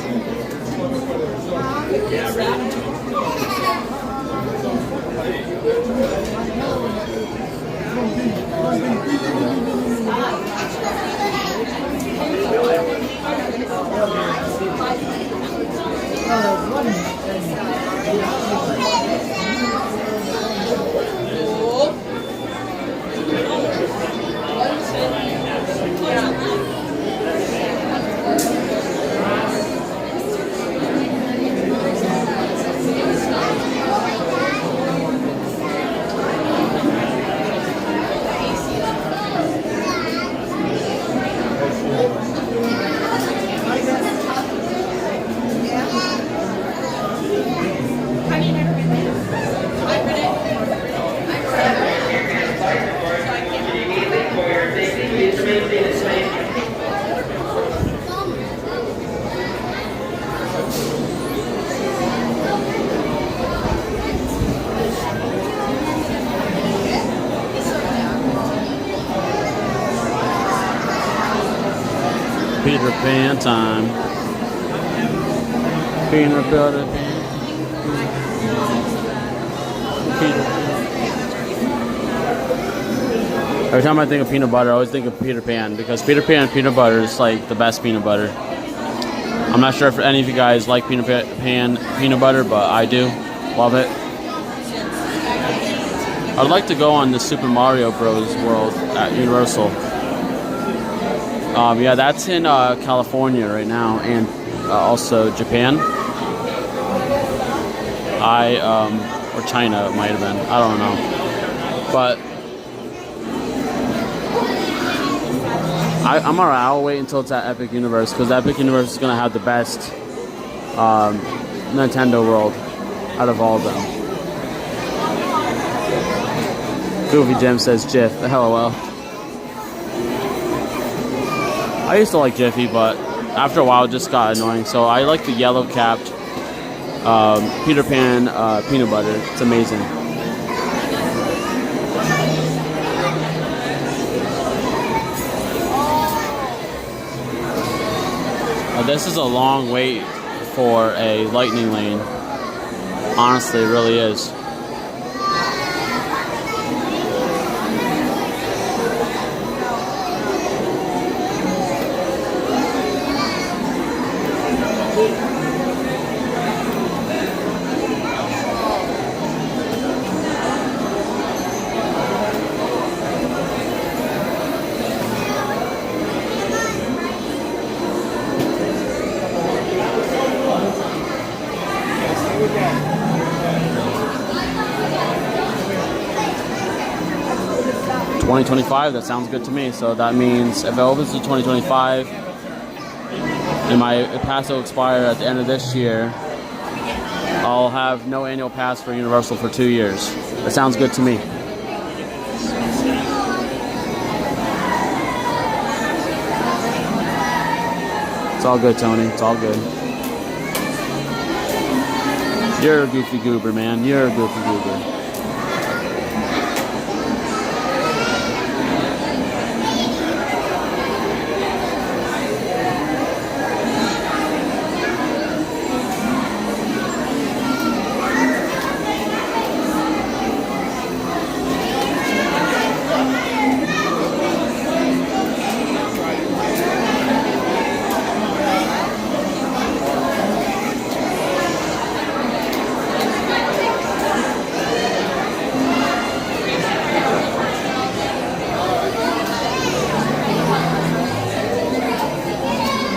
B: Peter Pan time. Peanut butter. Peter. Every time I think of peanut butter, I always think of Peter Pan because Peter Pan peanut butter is like the best peanut butter. I'm not sure if any of you guys like Peter Pan peanut butter, but I do. Love it. I'd like to go on the Super Mario Bros. World at Universal. Yeah, that's in California right now, and also Japan. Or China it might have been. I don't know. But I'm alright. I'll wait until it's at Epic Universe because Epic Universe is gonna have the best Nintendo World out of all of them. Goofy Jim says Jiff. LOL. I used to like Jiffy, but after a while it just got annoying. So I like the yellow capped Peter Pan peanut butter. It's amazing. This is a long wait for a lightning lane. Honestly, it really is. $2025, that sounds good to me. So that means if it opens to 2025 and my pass will expire at the end of this year, I'll have no annual pass for Universal for 2 years. That sounds good to me. It's all good, Tony. It's all good. You're a goofy goober, man. You're a goofy goober.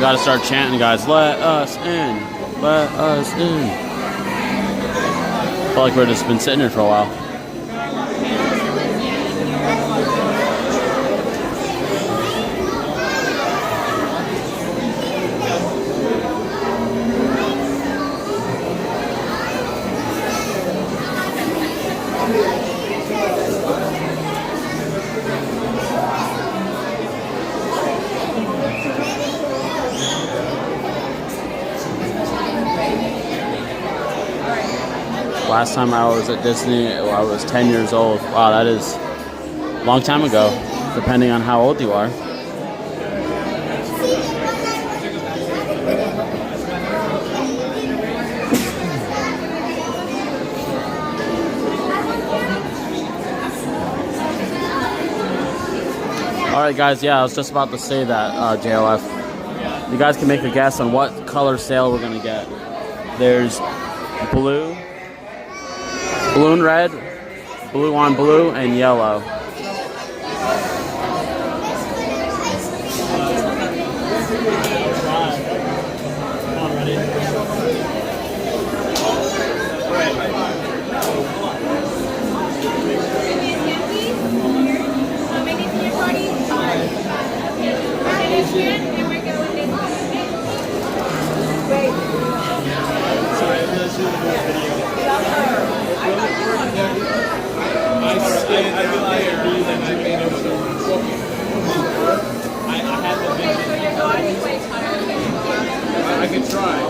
B: Gotta start chanting, guys. Let us in. Let us in. I feel like we've just been sitting here for a while. Last time I was at Disney, I was 10 years old. Wow, that is a long time ago, depending on how old you are. Alright guys, yeah, I was just about to say that, JLF. You guys can make a guess on what color sail we're going to get. There's blue, blue and red, blue on blue, and yellow.
S: I can try.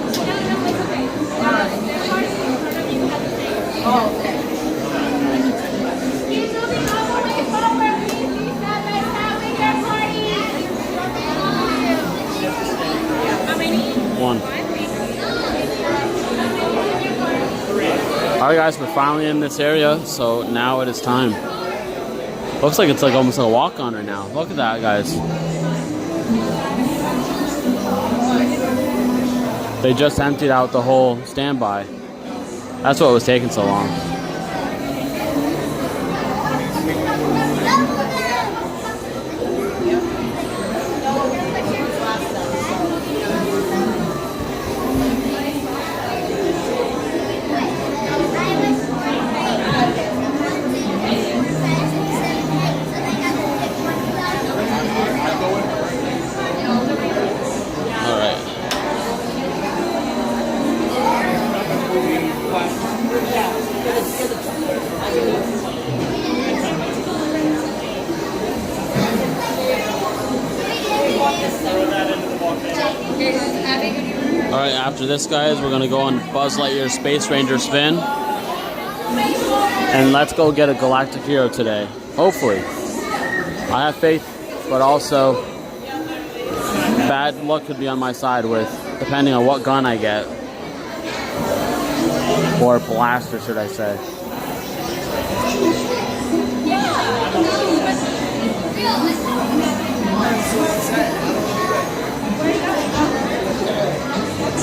B: One. Alright guys, we're finally in this area, so now it is time. Looks like it's like almost like a walk-on right now. Look at that, guys. They just emptied out the whole standby. That's what was taking so long. after this, guys, we're gonna go on Buzz Lightyear Space Ranger spin. And let's go get a galactic hero today. Hopefully. I have faith, but also bad luck could be on my side with depending on what gun I get. Or blaster, should I say.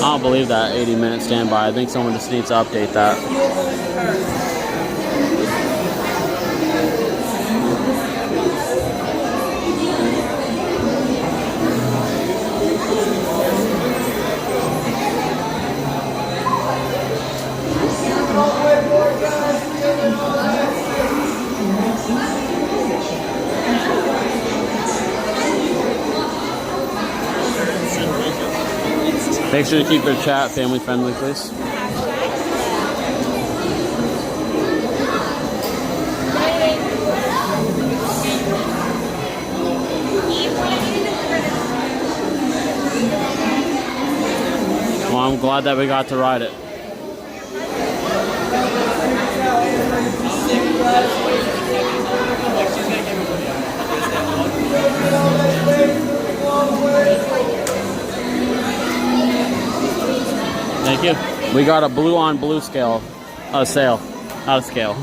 B: I don't believe that 80-minute standby. I think someone just needs to update that. Make sure to keep your chat family friendly, please. Well, I'm glad that we got to ride it. Thank you. We got a blue on blue scale, sale, not a scale.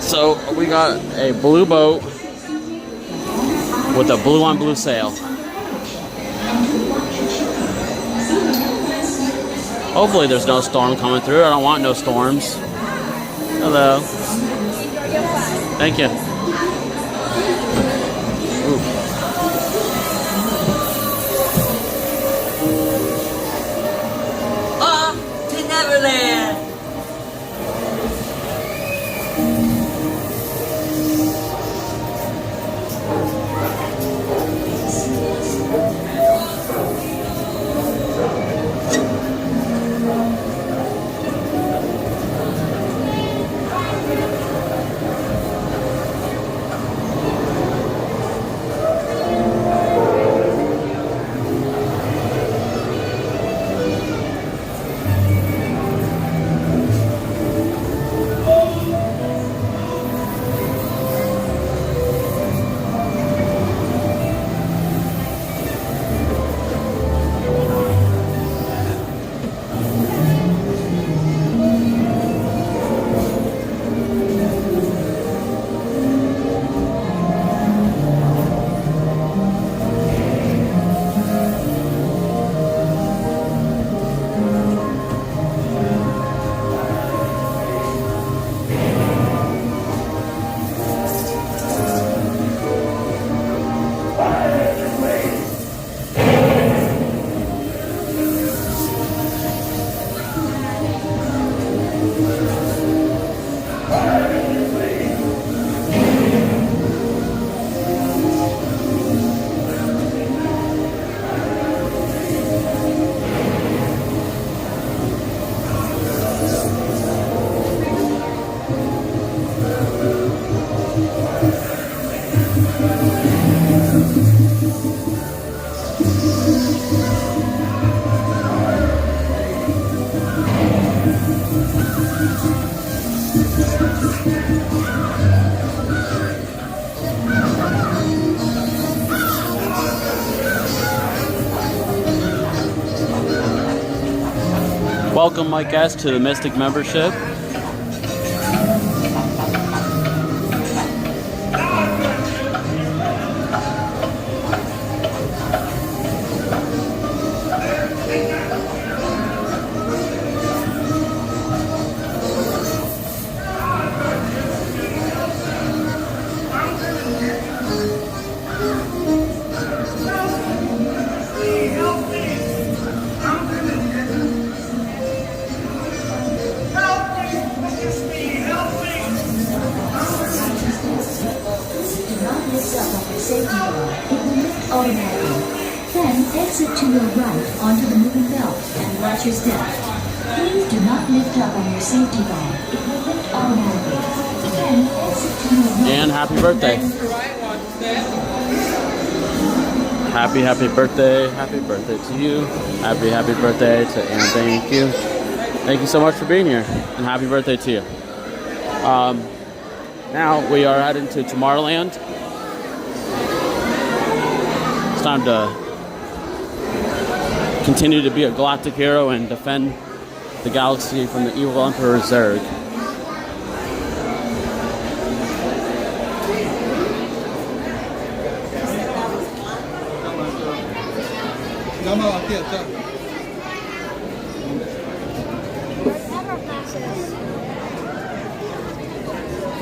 B: So we got a blue boat with a blue on blue sail. Hopefully there's no storm coming through. I don't want no storms. Hello. Thank you. Ooh.
R: Neverland.
B: Welcome, my guest, to the Mystic membership.
I: Exit to your right onto the moving belt and latch your step. Please do not lift up on your safety bar. It will lift automatically. Then exit to your right.
B: Dan, happy birthday. happy birthday to you. Happy birthday to Anne. Thank you so much for being here, and happy birthday to you. Now we are heading to Tomorrowland. It's time to continue to be a galactic hero and defend the galaxy from the evil Emperor Zurg.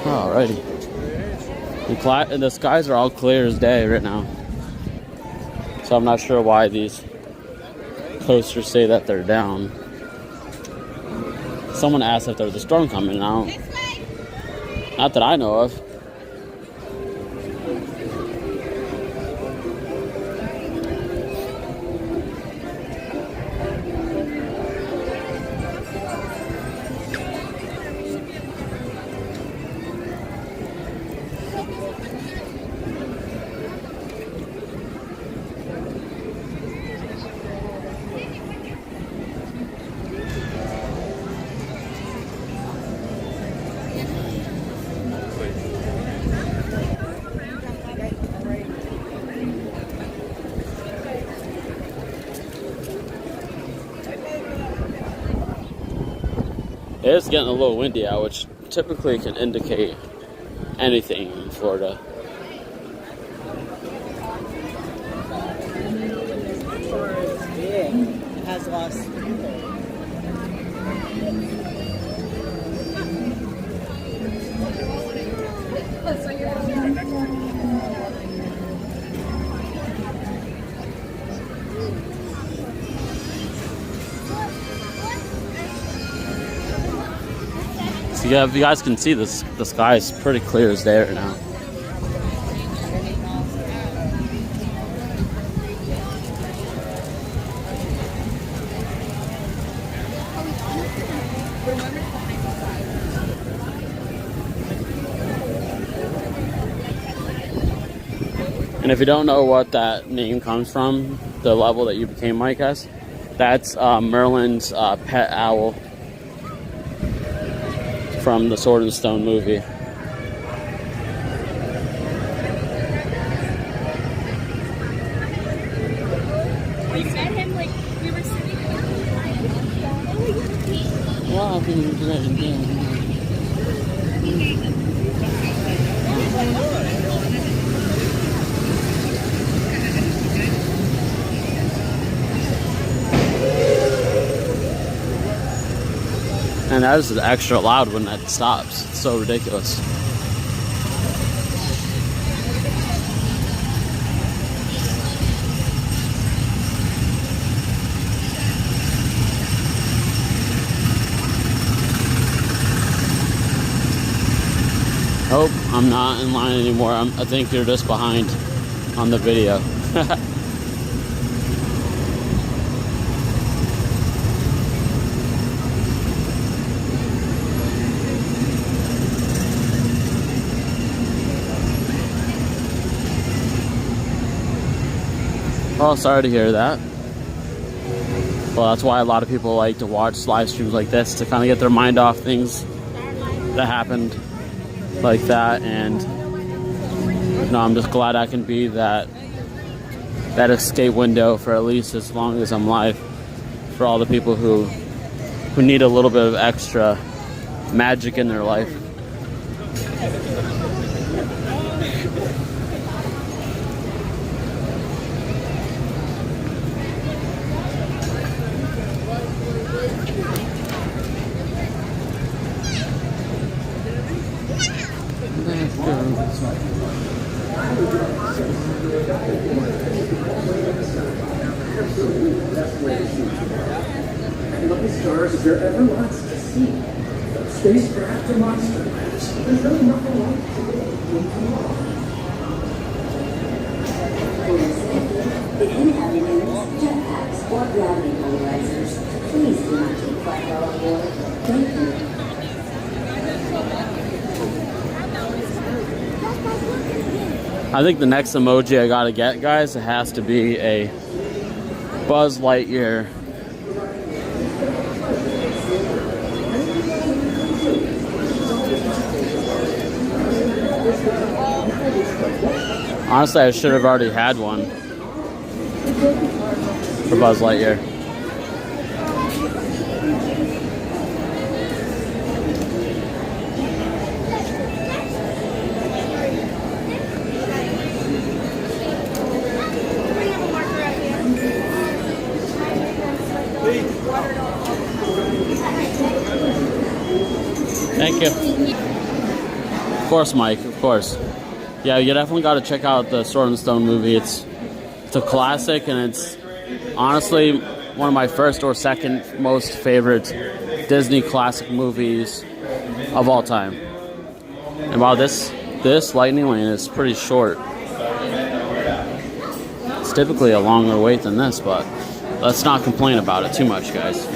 B: Alrighty. The skies are all clear as day right now. So I'm not sure why these posters say that they're down. Someone asked if there was a storm coming now. Not that I know of. It is getting a little windy out, which typically can indicate anything in Florida.
E: It has lost people.
B: So yeah, if you guys can see this, the sky is pretty clear as day right now. And if you don't know what that name comes from, the level that you became Mike as, that's Merlin's pet owl from the Sword and Stone movie.
C: We met him like we were sitting
B: And that is extra loud when that stops. It's so ridiculous. Oh, I'm not in line anymore. I think you're just behind on the video. Oh, sorry to hear that. Well, that's why a lot of people like to watch live streams like this, to kind of get their mind off things that happened like that. And you know, I'm just glad I can be that escape window for at least as long as I'm live, for all the people who need a little bit of extra magic in their life.
T: Lucky stars, if there ever wants to see spacecraft or monster maps, there's really nothing like
I: If you have units, jetpacks, or gravity polarizers, please do not take flight while on board. Thank you.
B: I think the next emoji I gotta get, guys, it has to be a Buzz Lightyear. Honestly, I should have already had one for Buzz Lightyear. Thank you. Of course, Mike, of course. Yeah, you definitely got to check out the Sword and Stone movie. It's a classic, and it's honestly one of my first or second most favorite Disney classic movies of all time. And wow, this Lightning Lane is pretty short. It's typically a longer wait than this, but let's not complain about it too much, guys.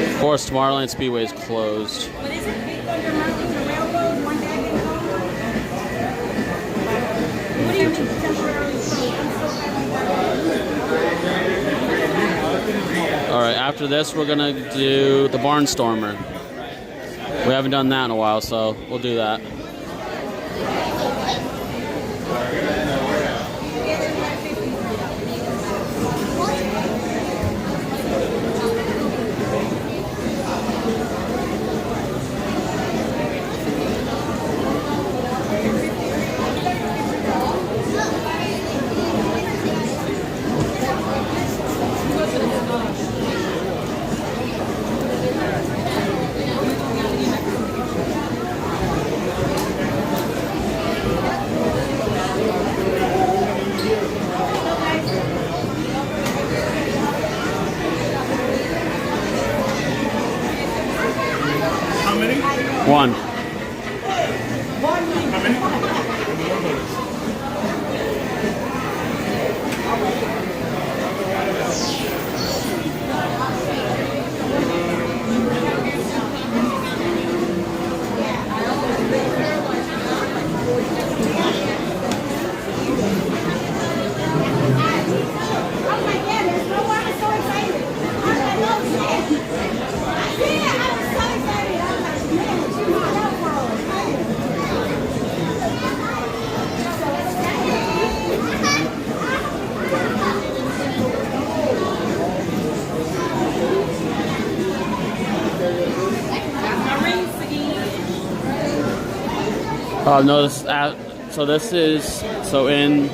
B: Of course, Tomorrowland Speedway is closed.
M: What is it? Big Thunder Mountain, the railroad, one bag and go? What do you mean temporarily closed?
B: Alright, after this we're gonna do the Barnstormer. We haven't done that in a while, so we'll do that. One. Notice so in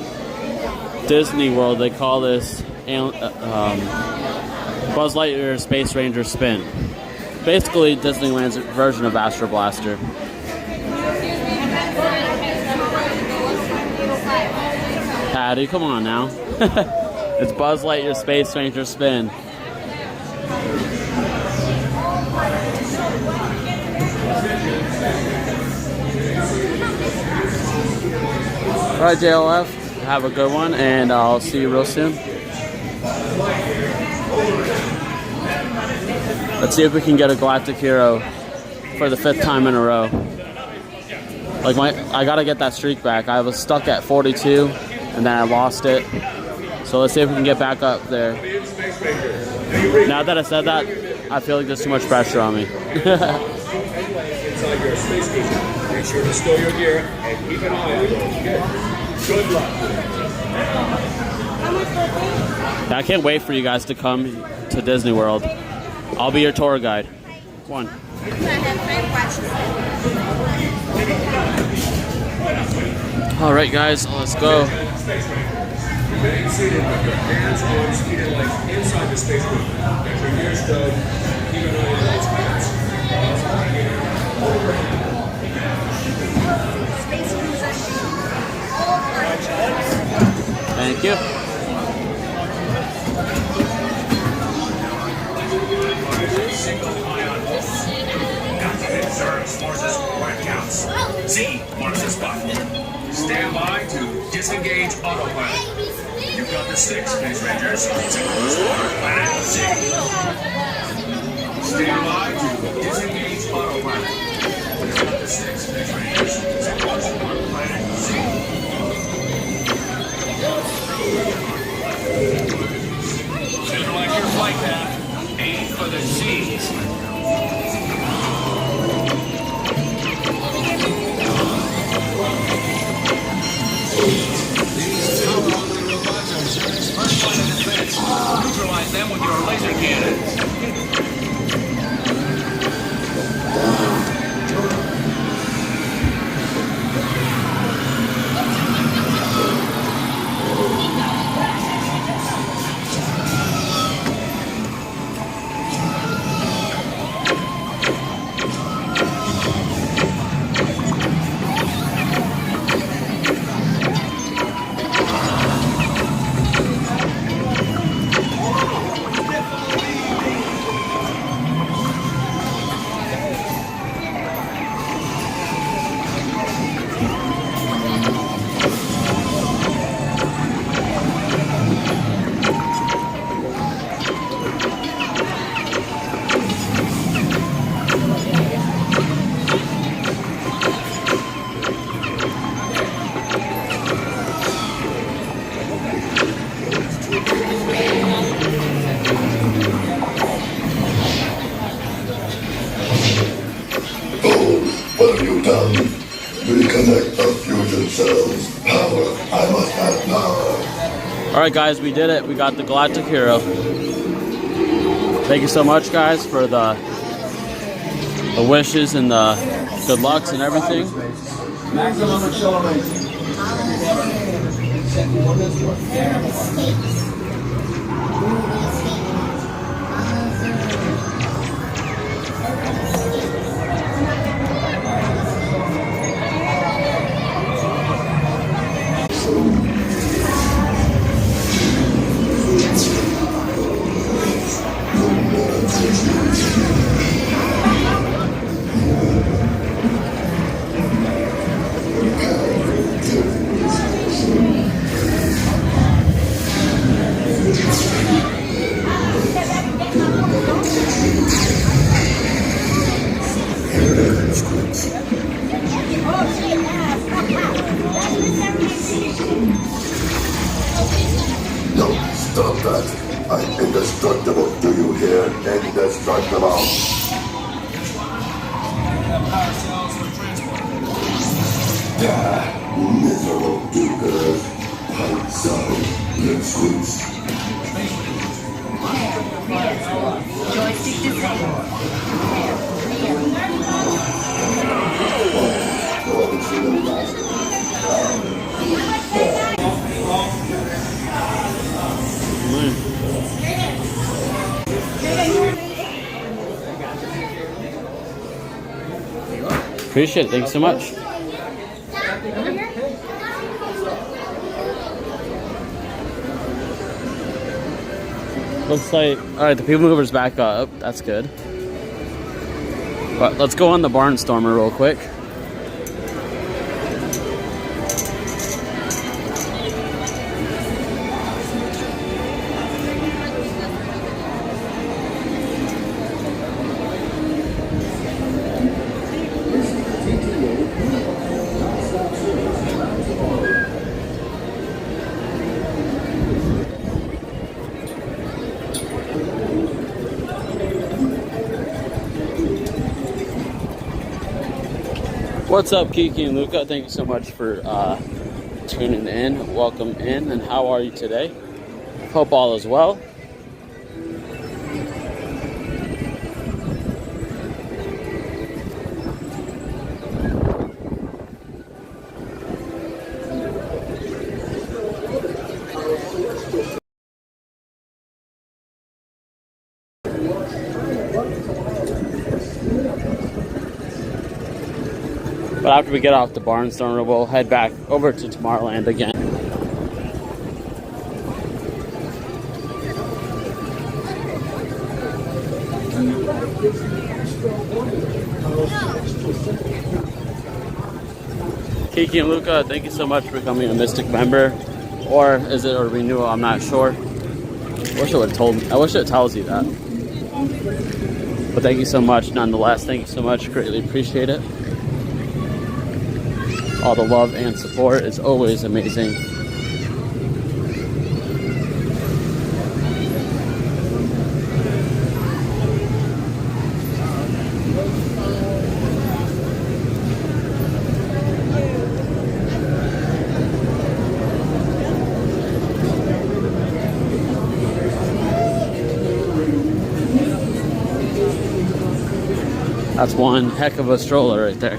B: Disney World they call this Buzz Lightyear Space Ranger Spin. Basically Disneyland's version of Astro Blaster. Patty, come on now. It's Buzz Lightyear Space Ranger Spin. Alright, JLF, have a good one, and I'll see you real soon. Let's see if we can get a Galactic Hero for the 5th time in a row. I gotta get that streak back. I was stuck at 42, and then I lost it. So let's see if we can get back up there. Now that I said that, I feel like there's too much pressure on me.
L: Inside your space station. Make sure to stow your gear and keep an eye on those. Good luck.
B: I can't wait for you guys to come to Disney World. I'll be your tour guide. One. All right, guys, let's go.
L: Remain seated with your hands, arms, feet, and legs inside the spacesuit. Get your gear stowed. Keep an eye on those pants.
B: Thank you.
L: Single eye on this. Captain Itsericsmart
G: disengage autopilot. You've got the 6, Space Rangers. It's across water planet Z. Stand by to disengage autopilot. You've got the 6, Space Rangers. It's across water planet Z. Shouldn't like your flight path. Aim for the Z's. These power-hungry robots are Zerg's first line of defense. Neutralize them with your laser cannons.
Q: What have you done? Reconnect the fusion cells. Power. I must have power.
B: Alright guys, we did it. We got the Galactic Hero. Thank you so much guys for the wishes and the good lucks and everything.
Q: Maximum acceleration. No, stop that. I'm indestructible. Do you hear? Indestructible. Miserable do-gooders. Pipe sound. Blitzwoods.
P: Joystick disabled.
B: Appreciate it. Thank you so much. Looks like, alright, the people mover's back up. That's good. But let's go on the Barnstormer real quick. What's up, Kiki and Luca? Thank you so much for tuning in. Welcome in, and how are you today? Hope all is well. But after we get off the Barnstormer, we'll head back over to Tomorrowland again. Kiki and Luca, thank you so much for becoming a Mystic member. Or is it a renewal? I'm not sure. I wish it would have told me. I wish it tells you that. But thank you so much nonetheless. Thank you so much. Greatly appreciate it. All the love and support is always amazing. That's one heck of a stroller right there.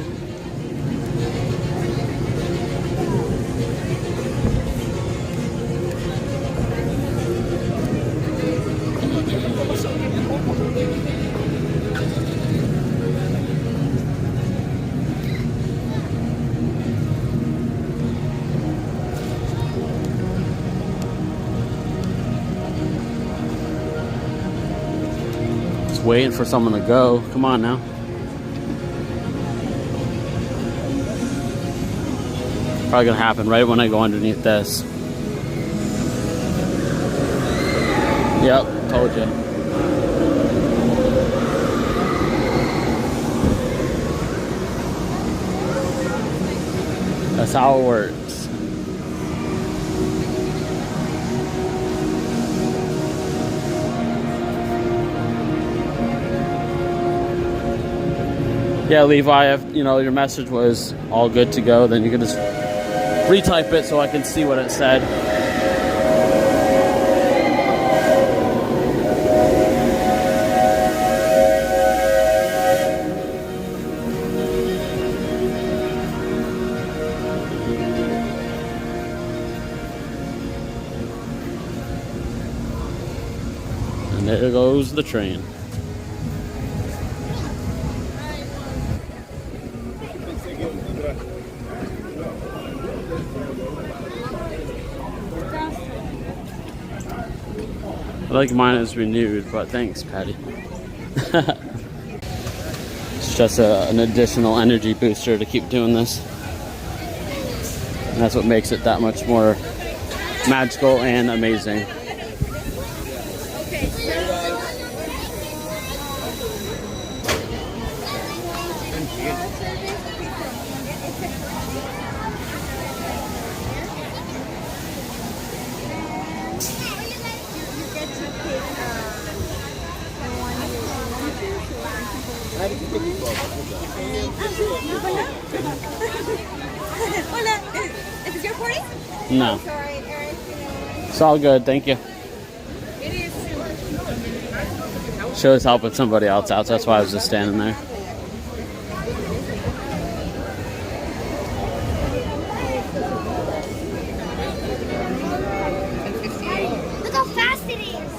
B: Just waiting for someone to go. Come on now. Probably gonna happen right when I go underneath this. Yep, told you. That's how it works. Yeah, Levi, if your message was all good to go, then you can just retype it so I can see what it said. And there goes the train. I like mine is renewed, but thanks, Patty. It's just an additional energy booster to keep doing this. And that's what makes it that much more magical and amazing.
C: Hola, is this your party?
B: No. It's all good, thank you. She was helping somebody else out, so that's why I was just standing there.
M: Look how fast it is.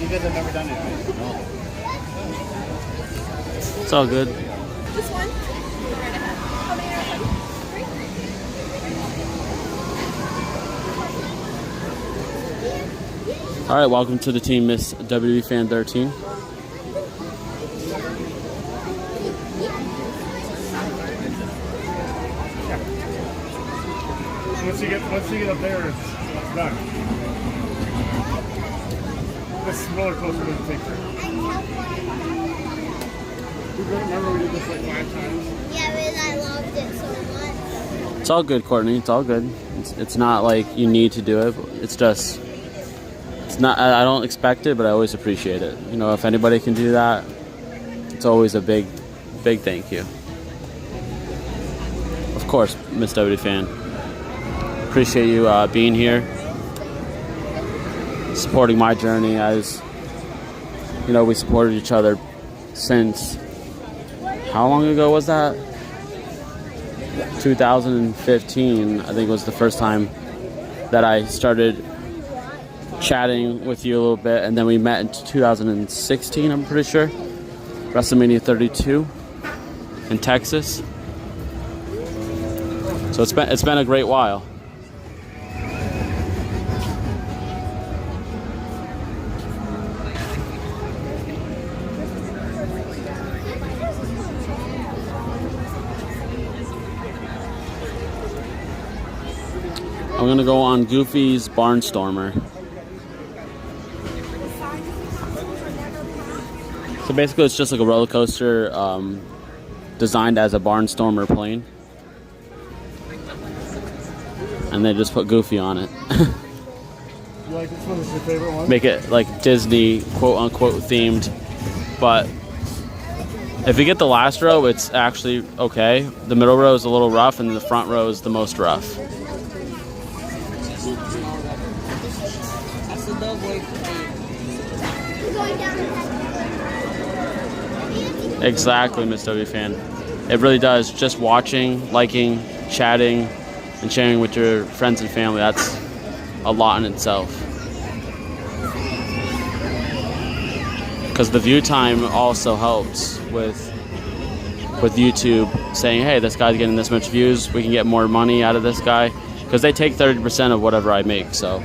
D: You guys have never done it, right? No.
B: It's all good.
C: This one? How many are there?
B: All right, welcome to the team, Miss WWE Fan 13.
D: Once you get up there, it's done. This roller coaster doesn't take forever. Remember we did this like 5 times?
M: Yeah, but I loved it so much.
B: It's all good, Courtney. It's all good. It's not like you need to do it. It's just, it's not. I don't expect it, but I always appreciate it. You know, if anybody can do that, it's always a big thank you. Of course, Miss WWE Fan. Appreciate you being here, supporting my journey. As you know, we supported each other since, how long ago was that? 2015, I think, was the first time that I started chatting with you a little bit, and then we met in 2016, I'm pretty sure. WrestleMania 32 in Texas. So it's been a great while. I'm gonna go on Goofy's Barnstormer. So basically it's just like a roller coaster designed as a Barnstormer plane. And they just put Goofy on it.
D: You like this one? This is your favorite one?
B: Make it like Disney quote unquote themed. But if you get the last row, it's actually okay. The middle row is a little rough and the front row is the most rough. Exactly, Miss W fan. It really does. Just watching, liking, chatting, and sharing with your friends and family, that's a lot in itself. Because the view time also helps with YouTube saying, hey, this guy's getting this much views, we can get more money out of this guy. Because they take 30% of whatever I make, so.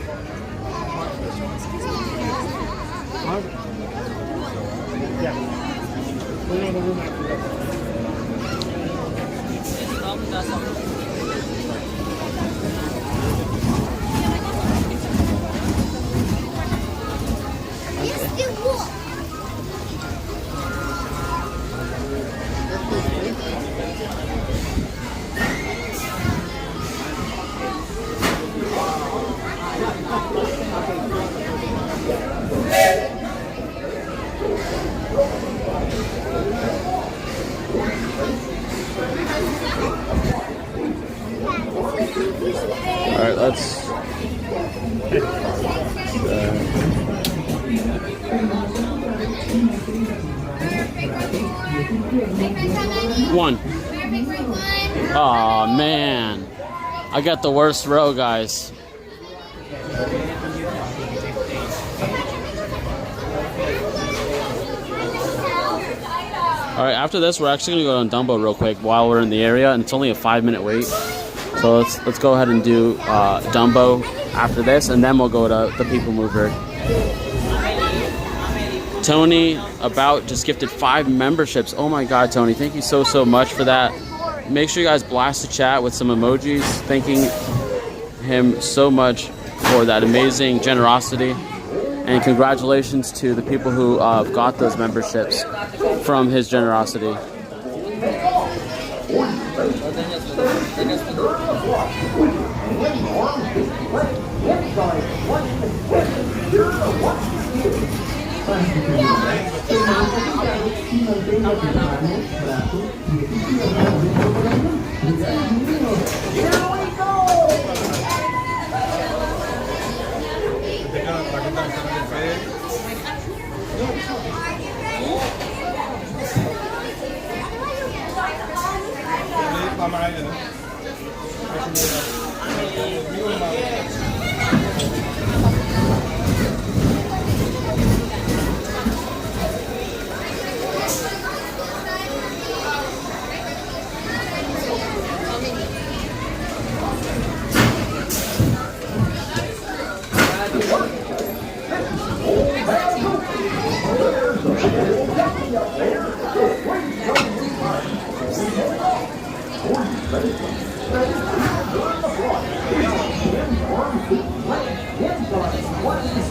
B: Alright, let's... One. Aw, man. I got the worst row, guys. Alright, after this, we're actually going to go on Dumbo real quick while we're in the area, and it's only a 5-minute wait. So let's go ahead and do Dumbo after this, and then we'll go to the People Mover. Tony About just gifted 5 memberships. Oh my God, Tony, thank you so much for that. Make sure you guys blast the chat with some emojis, thanking him so much for that amazing generosity. And congratulations to the people who got those memberships from his generosity.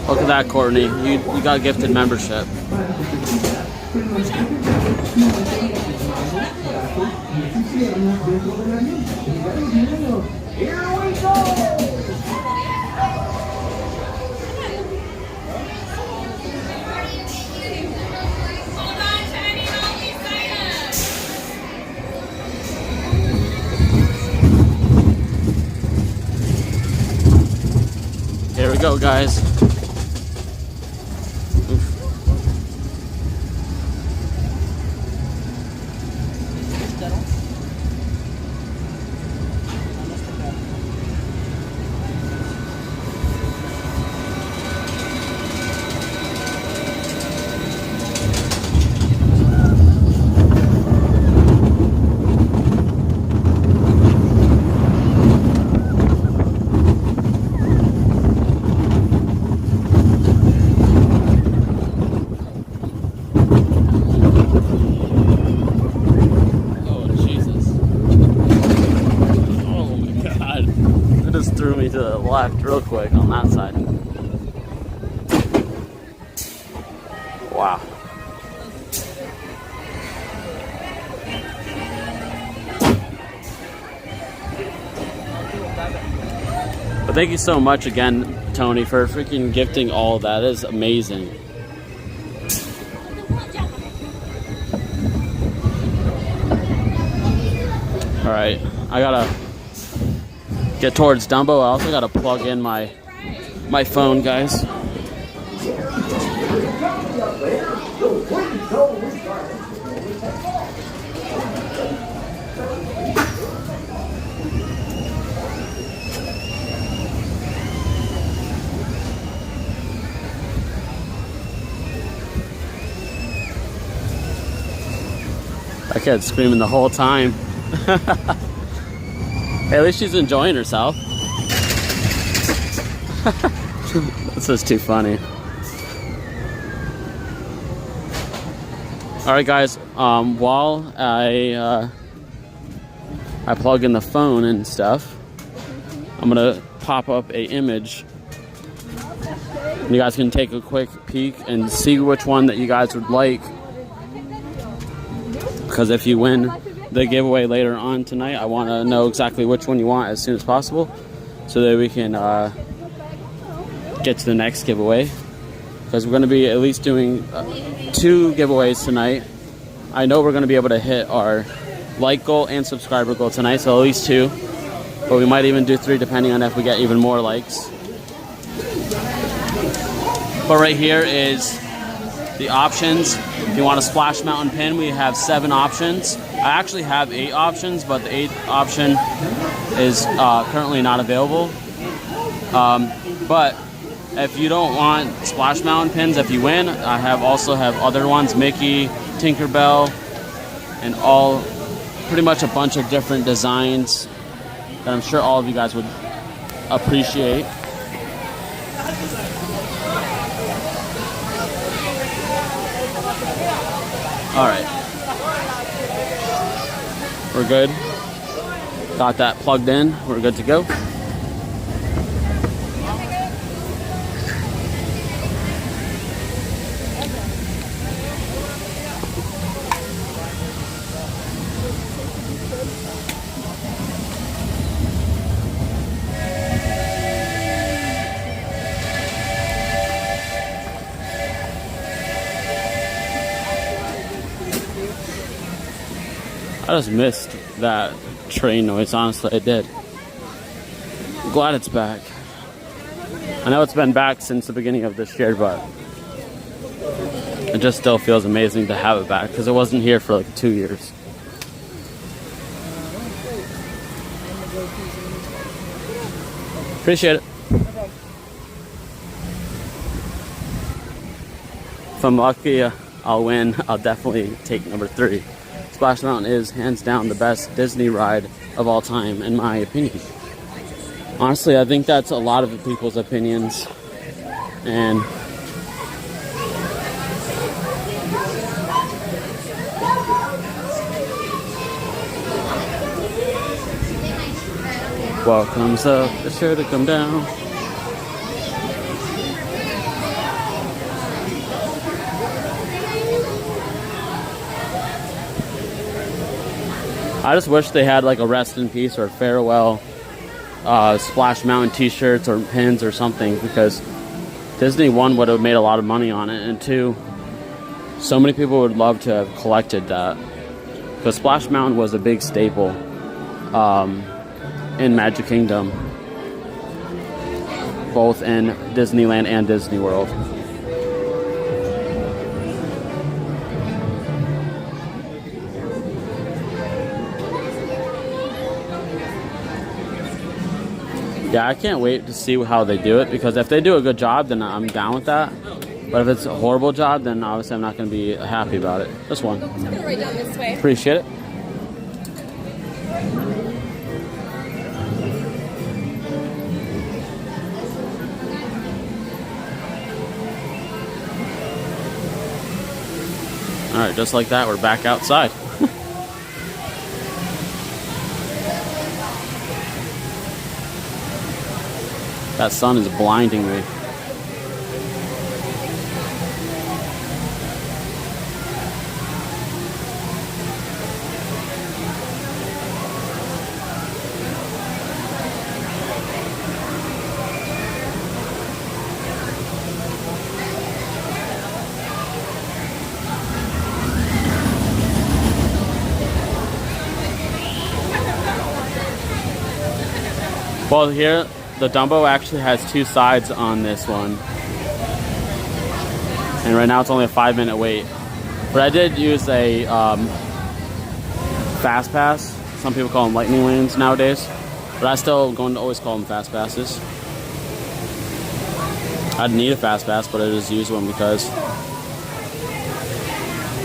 B: Look at that, Courtney. You got gifted membership.
F: Here we go!
B: Here we go, guys. threw me to the left real quick on that side. Wow. But thank you so much again, Tony, for freaking gifting all of that. It is amazing. All right, I gotta get towards Dumbo. I also gotta plug in my phone, guys. That kid's screaming the whole time. Hey, at least she's enjoying herself. This is too funny. All right, guys. While I plug in the phone and stuff, I'm gonna pop up a image. You guys can take a quick peek and see which one that you guys would like. Because if you win the giveaway later on tonight, I want to know exactly which one you want as soon as possible, so that we can get to the next giveaway. Because we're going to be at least doing 2 giveaways tonight. I know we're going to be able to hit our like goal and subscriber goal tonight, so at least 2. But we might even do 3 depending on if we get even more likes. But right here is the options. If you want a Splash Mountain pin, we have 7 options. I actually have 8 options, but the 8th option is currently not available. But if you don't want Splash Mountain pins, if you win, I also have other ones, Mickey, Tinkerbell, and all pretty much a bunch of different designs that I'm sure all of you guys would appreciate. All right, we're good. Got that plugged in. We're good to go. I just missed that train noise, honestly, I did. I'm glad it's back. I know it's been back since the beginning of this year, but it just still feels amazing to have it back, because it wasn't here for like 2 years. Appreciate it. If I'm lucky, I'll win. I'll definitely take number 3. Splash Mountain is hands down the best Disney ride of all time, in my opinion. Honestly, I think that's a lot of people's opinions. And what comes up is sure to come down. I just wish they had like a rest in peace or farewell Splash Mountain t-shirts or pins or something, because Disney, 1, would have made a lot of money on it, and 2, so many people would love to have collected that, because Splash Mountain was a big staple in Magic Kingdom, both in Disneyland and Disney World. Yeah, I can't wait to see how they do it, because if they do a good job, then I'm down with that. But if it's a horrible job, then obviously I'm not going to be happy about it. This one.
U: Go right down this way.
B: Appreciate it. All right, just like that, we're back outside. That sun is blinding me. Well, here the Dumbo actually has two sides on this one, and right now it's only a 5-minute wait. But I did use a fast pass. Some people call them lightning lanes nowadays, but I still going to always call them fast passes. I'd need a fast pass, but I just use one because.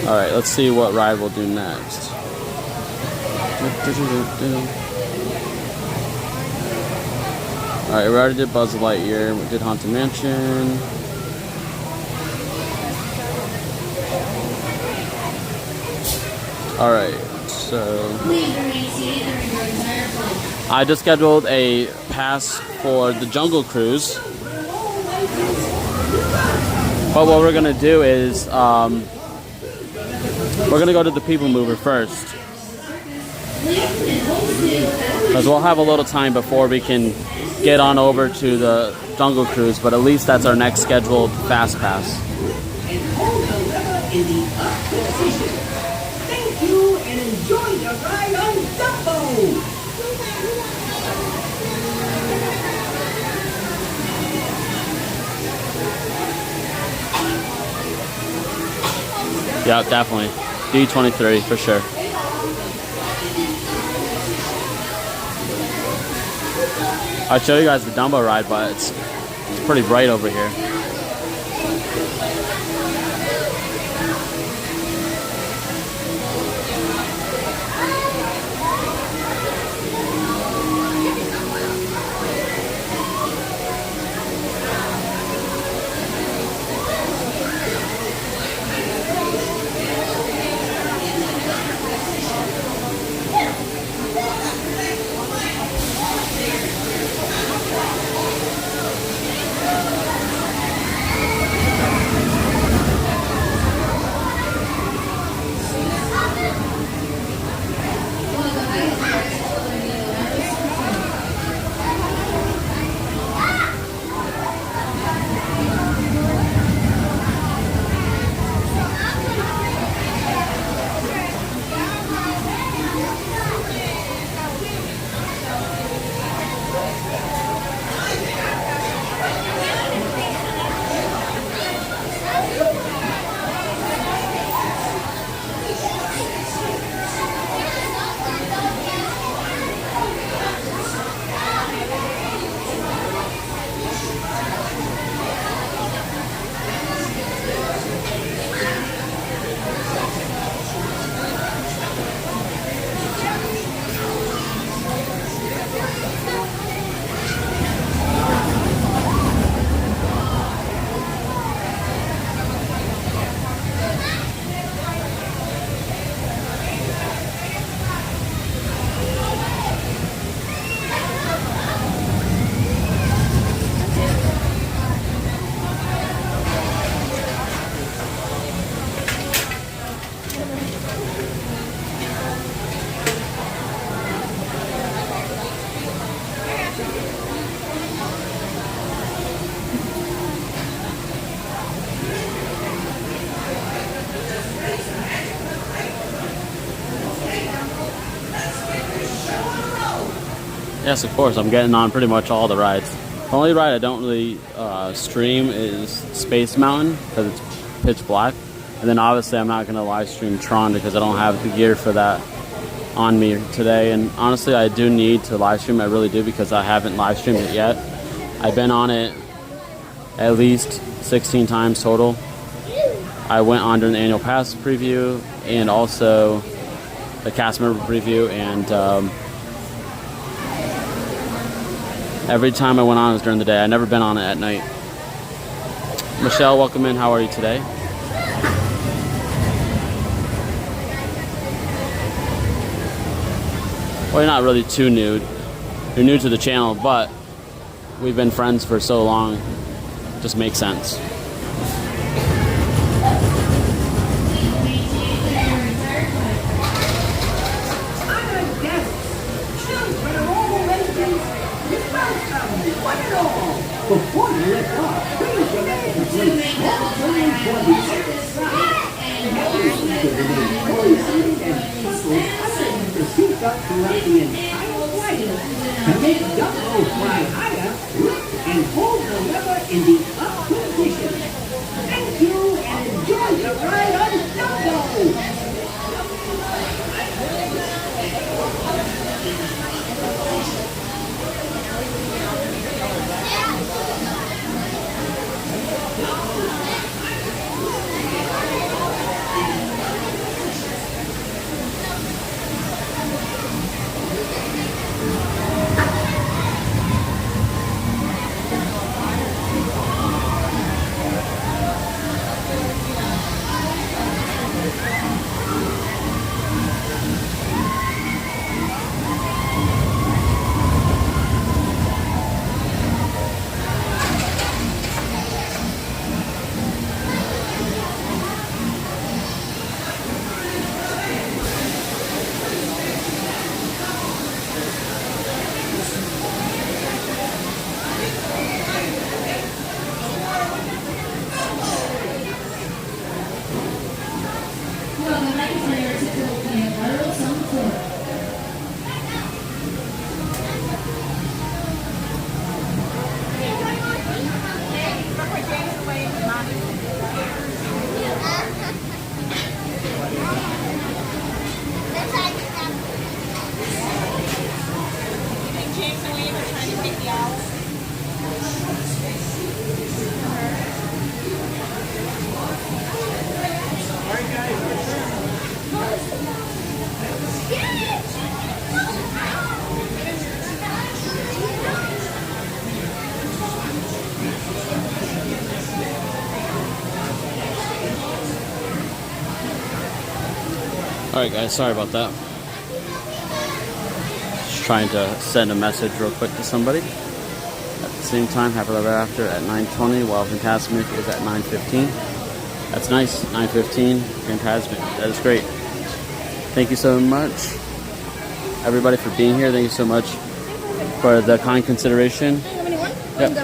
B: All right, let's see what ride we'll do next. Alright, we already did Buzz Lightyear, we did Haunted Mansion. Alright, so I just scheduled a pass for the Jungle Cruise. But what we're gonna do is we're gonna go to the People Mover first. Because we'll have a little time before we can get on over to the Jungle Cruise, but at least that's our next scheduled fast pass.
T: Thank you and enjoy your ride on Dumbo!
B: Yeah, definitely. D23 for sure. I'll show you guys the Dumbo ride, but it's pretty bright over here. Yes, of course. I'm getting on pretty much all the rides. The only ride I don't really stream is Space Mountain because it's pitch black. And then obviously I'm not going to live stream Tron because I don't have the gear for that on me today. And honestly, I do need to live stream. I really do because I haven't live streamed it yet. I've been on it at least 16 times total. I went on during the annual pass preview and also the cast member preview, and every time I went on it was during the day. I've never been on it at night. Michelle, welcome in. How are you today? Well, you're not really too new. You're new to the channel, but we've been friends for so long. Just makes sense.
T: Before you lift off, please remember to place small children's bodies at the side and always keep the remaining fully seated and buckled underneath the seatbelt throughout the entire flight. To make Dumbo fly higher, lift and hold the lever in the up position. Thank you and enjoy the ride on Dumbo!
B: Alright guys, sorry about that. Just trying to send a message real quick to somebody. At the same time, Happily Ever After at 9:20, while Fantasmic is at 9:15. That's nice, 9:15, Fantasmic. That is great. Thank you so much, everybody, for being here. Thank you so much for the kind consideration. Yep.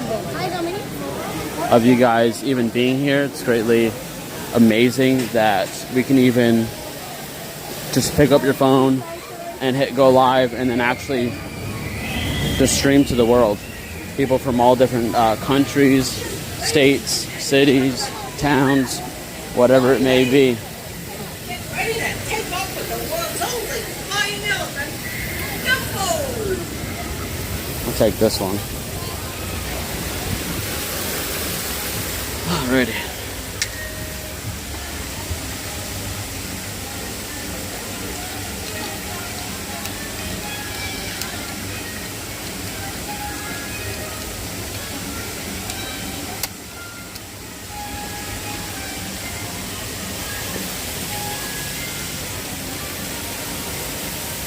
B: Of you guys even being here. It's greatly amazing that we can even just pick up your phone and hit go live and then actually just stream to the world. People from all different countries, states, cities, towns, whatever it may be.
O: Get ready to take off with the world's only high mountain, Dumbo!
B: I'll take this one. Alrighty.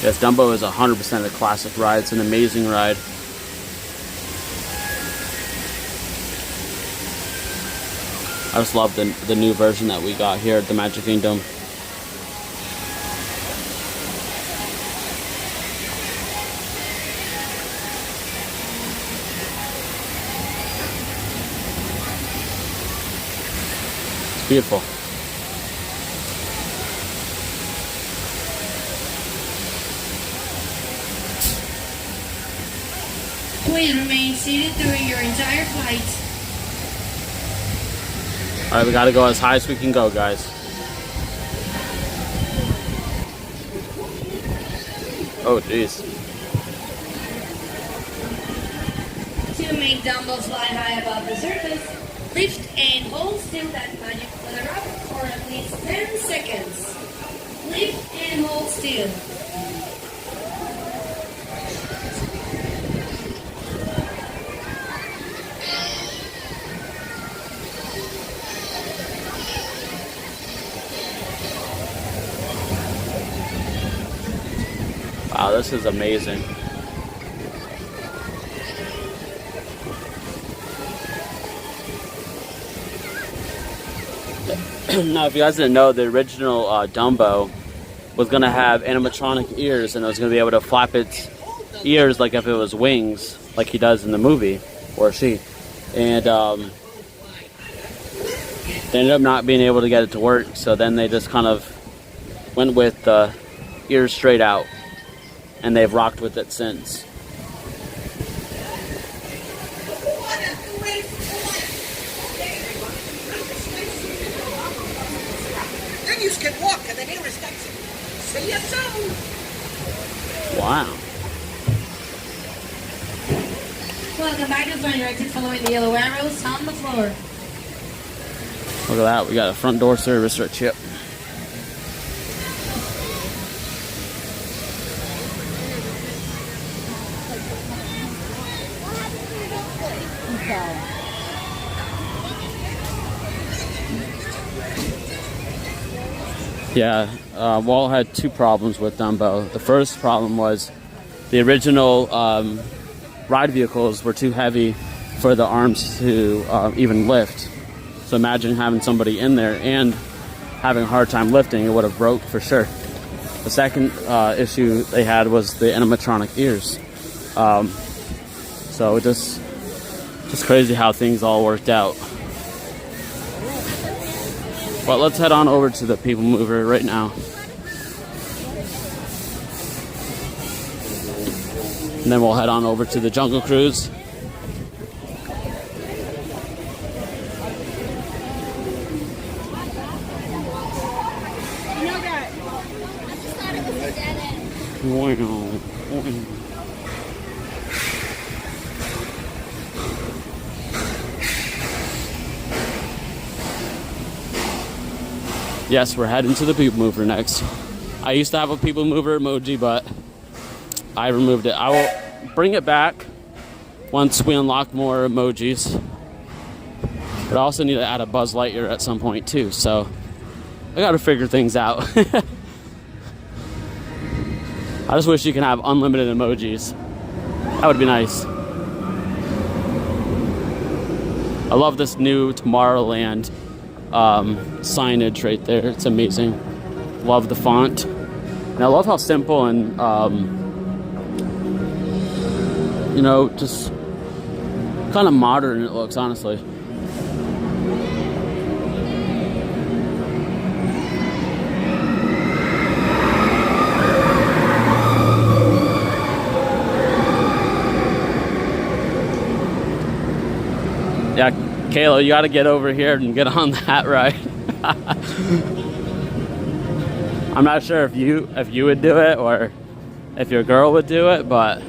B: Yes, Dumbo is 100% a classic ride. It's an amazing ride. I just love the new version that we got here at the Magic Kingdom. It's beautiful.
U: Please remain seated during your entire flight.
B: Alright, we gotta go as high as we can go, guys. Oh, jeez.
U: To make Dumbo fly high above the surface, lift and hold still that magic letter up for at least 10 seconds. Lift and hold still.
B: Wow, this is amazing. Now, if you guys didn't know, the original Dumbo was going to have animatronic ears, and it was going to be able to flap its ears like if it was wings, like he does in the movie, or she. And they ended up not being able to get it to work, so then they just kind of went with the ears straight out, and they've rocked with it since.
O: Then you can walk to the nearest exit. See you soon.
B: Wow.
U: Welcome back to find your exit following the yellow arrows on the floor.
B: Look at that, we got a front door service right here. Yeah, Walt had two problems with Dumbo. The first problem was the original ride vehicles were too heavy for the arms to even lift. So imagine having somebody in there and having a hard time lifting, it would have broke for sure. The second issue they had was the animatronic ears. So just crazy how things all worked out. But let's head on over to the People Mover right now. And then we'll head on over to the Jungle Cruise. Yes, we're heading to the People Mover next. I used to have a People Mover emoji, but I removed it. I will bring it back once we unlock more emojis. But I also need to add a Buzz Lightyear at some point too, so I gotta figure things out. I just wish you can have unlimited emojis. That would be nice. I love this new Tomorrowland signage right there. It's amazing. Love the font. And I love how simple and, you know, just kind of modern it looks, honestly. Yeah, Kayla, you got to get over here and get on that ride. I'm not sure if you would do it or if your girl would do it, but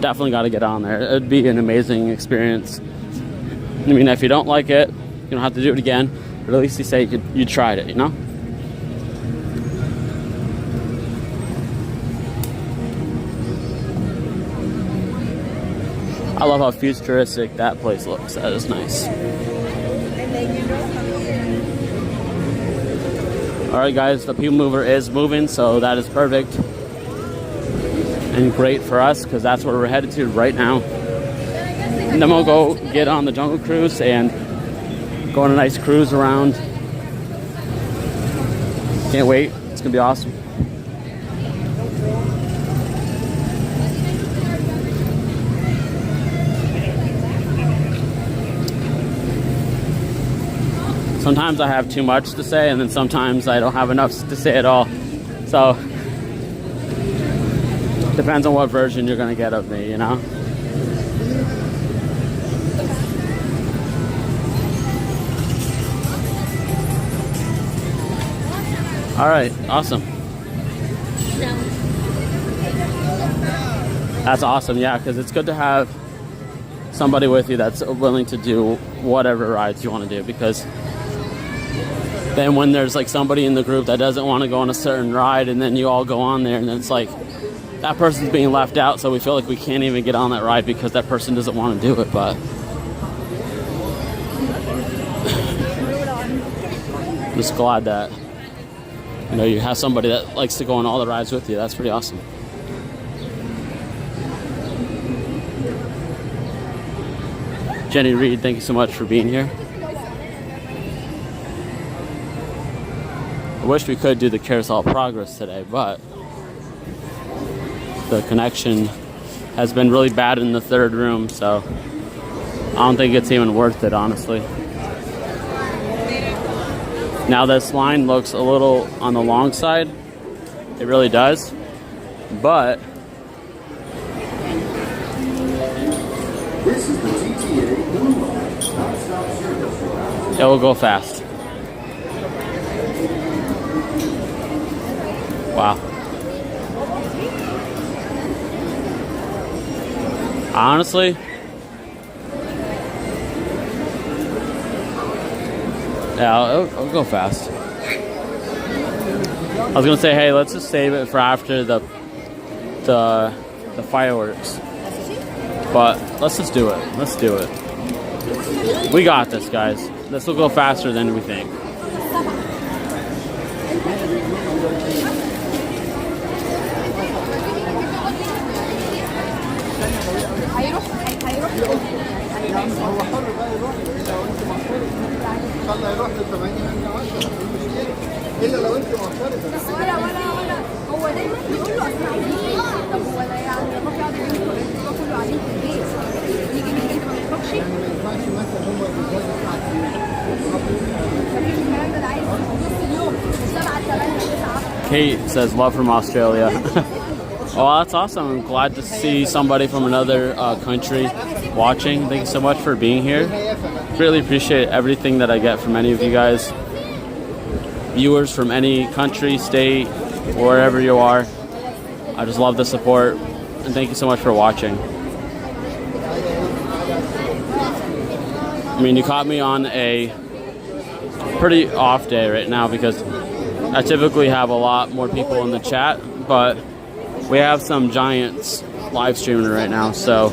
B: definitely got to get on there. It'd be an amazing experience. I mean, if you don't like it, you don't have to do it again, but at least you say you tried it, you know? I love how futuristic that place looks. That is nice. Alright guys, the People Mover is moving, so that is perfect. And great for us, because that's where we're headed to right now. And then we'll go get on the Jungle Cruise and go on a nice cruise around. Can't wait. It's going to be awesome. Sometimes I have too much to say, and then sometimes I don't have enough to say at all. So, depends on what version you're gonna get of me, you know? Alright, awesome. That's awesome, yeah, because it's good to have somebody with you that's willing to do whatever rides you want to do, because then when there's like somebody in the group that doesn't want to go on a certain ride and then you all go on there and then it's like that person's being left out, so we feel like we can't even get on that ride because that person doesn't want to do it. But I'm just glad that, you know, you have somebody that likes to go on all the rides with you. That's pretty awesome. Jenny Reed, thank you so much for being here. I wish we could do the Carousel of Progress today, but the connection has been really bad in the third room, so I don't think it's even worth it, honestly. Now this line looks a little on the long side. It really does, but
T: This is the TTA Blue Line, non-stop service.
B: it will go fast. Wow. Honestly, yeah, it'll go fast. I was gonna say, hey, let's just save it for after the fireworks. But let's just do it. Let's do it. We got this, guys. This will go faster than we think.
D: الا لو انت معترضه
C: بس ولا هو دايما بيقول له اصل عايزين طب هو ده يعني لما يقعد يقول له كله قاعدين في البيت نيجي من البيت ما نخرجش
D: ما ينفعش مثلا هم بيتجوزوا الساعه 2
C: مفيش الكلام ده عايز نص اليوم 7 8 9
B: Kate says, love from Australia. Oh, that's awesome. I'm glad to see somebody from another country watching. Thank you so much for being here. Really appreciate everything that I get from any of you guys. Viewers from any country, state, wherever you are. I just love the support. And thank you so much for watching. I mean, you caught me on a pretty off day right now because I typically have a lot more people in the chat, but we have some giants live streaming right now, so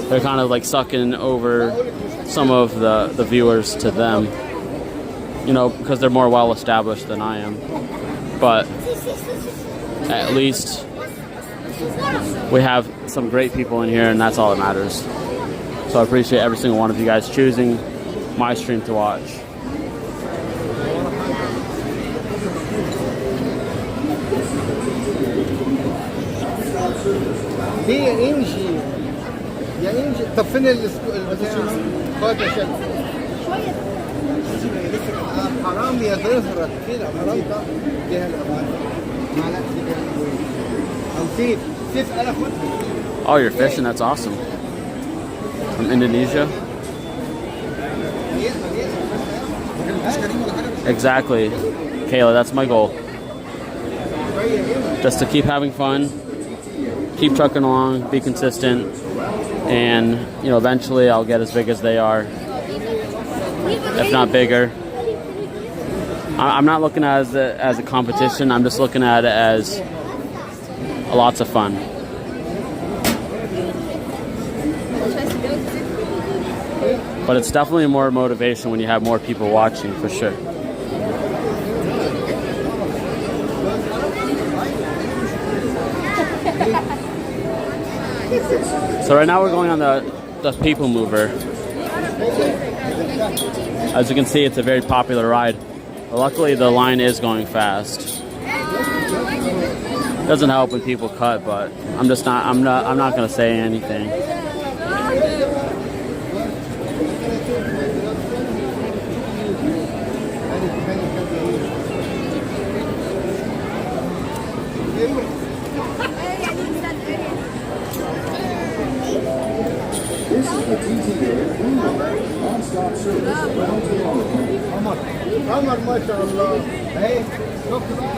B: they're kind of like sucking over some of the viewers to them, you know, because they're more well established than I am. But at least we have some great people in here, and that's all that matters. So I appreciate every single one of you guys choosing my stream to watch.
D: هي انجي يا انجي طب فين البتاع خد يا شيخ حرام يا ظهرك كده حرام ده فيها الأمان معلش او سيف انا خدها.
B: Oh, you're fishing? That's awesome. From Indonesia? Exactly. Kayla, that's my goal. Just to keep having fun, keep trucking along, be consistent, and, you know, eventually I'll get as big as they are, if not bigger. I'm not looking at it as a competition. I'm just looking at it as lots of fun. But it's definitely more motivation when you have more people watching, for sure. So right now we're going on the people mover. As you can see, it's a very popular ride. But luckily the line is going fast. Doesn't help when people cut, but I'm not gonna say anything.
T: This is the TTA Blue Line, non-stop service around tomorrow.
D: عمر ما شاء الله اهي شفت بقى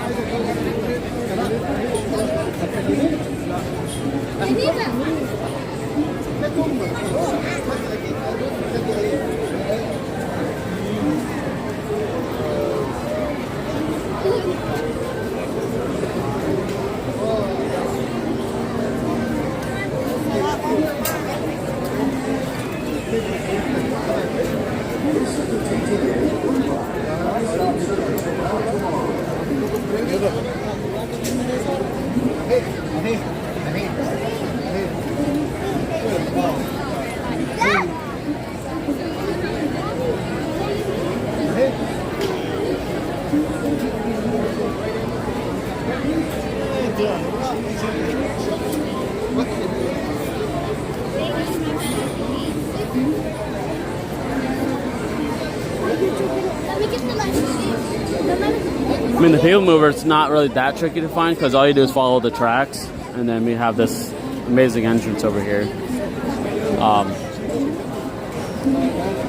B: I mean, the people mover, it's not really that tricky to find because all you do is follow the tracks, and then we have this amazing entrance over here.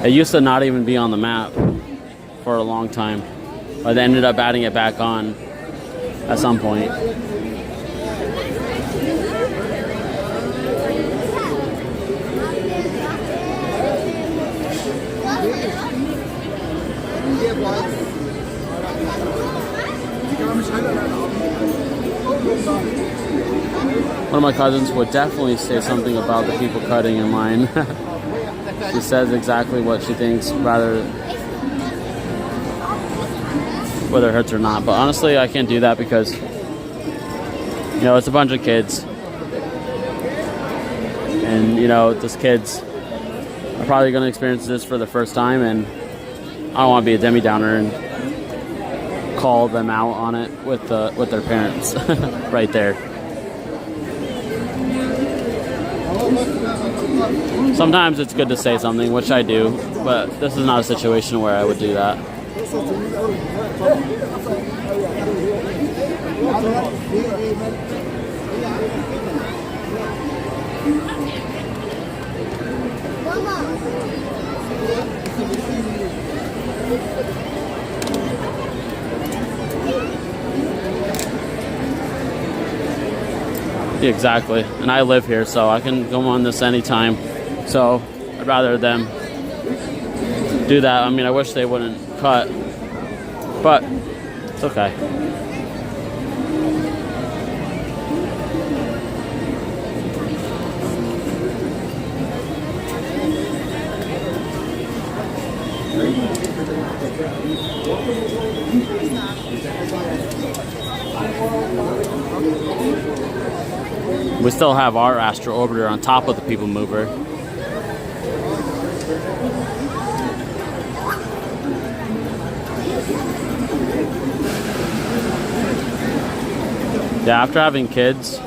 B: It used to not even be on the map for a long time, but they ended up adding it back on at some point. One of my cousins would definitely say something about the people cutting in line. She says exactly what she thinks, rather whether it hurts or not. But honestly, I can't do that because, you know, it's a bunch of kids. And, you know, those kids are probably going to experience this for the first time, and I don't want to be a Demi-Downer and call them out on it with their parents right there. Sometimes it's good to say something, which I do, but this is not a situation where I would do that. Exactly, and I live here, so I can go on this anytime. So I'd rather them do that. I mean, I wish they wouldn't cut, but it's okay. We still have our Astro Orbiter on top of the people mover. Yeah, after having kids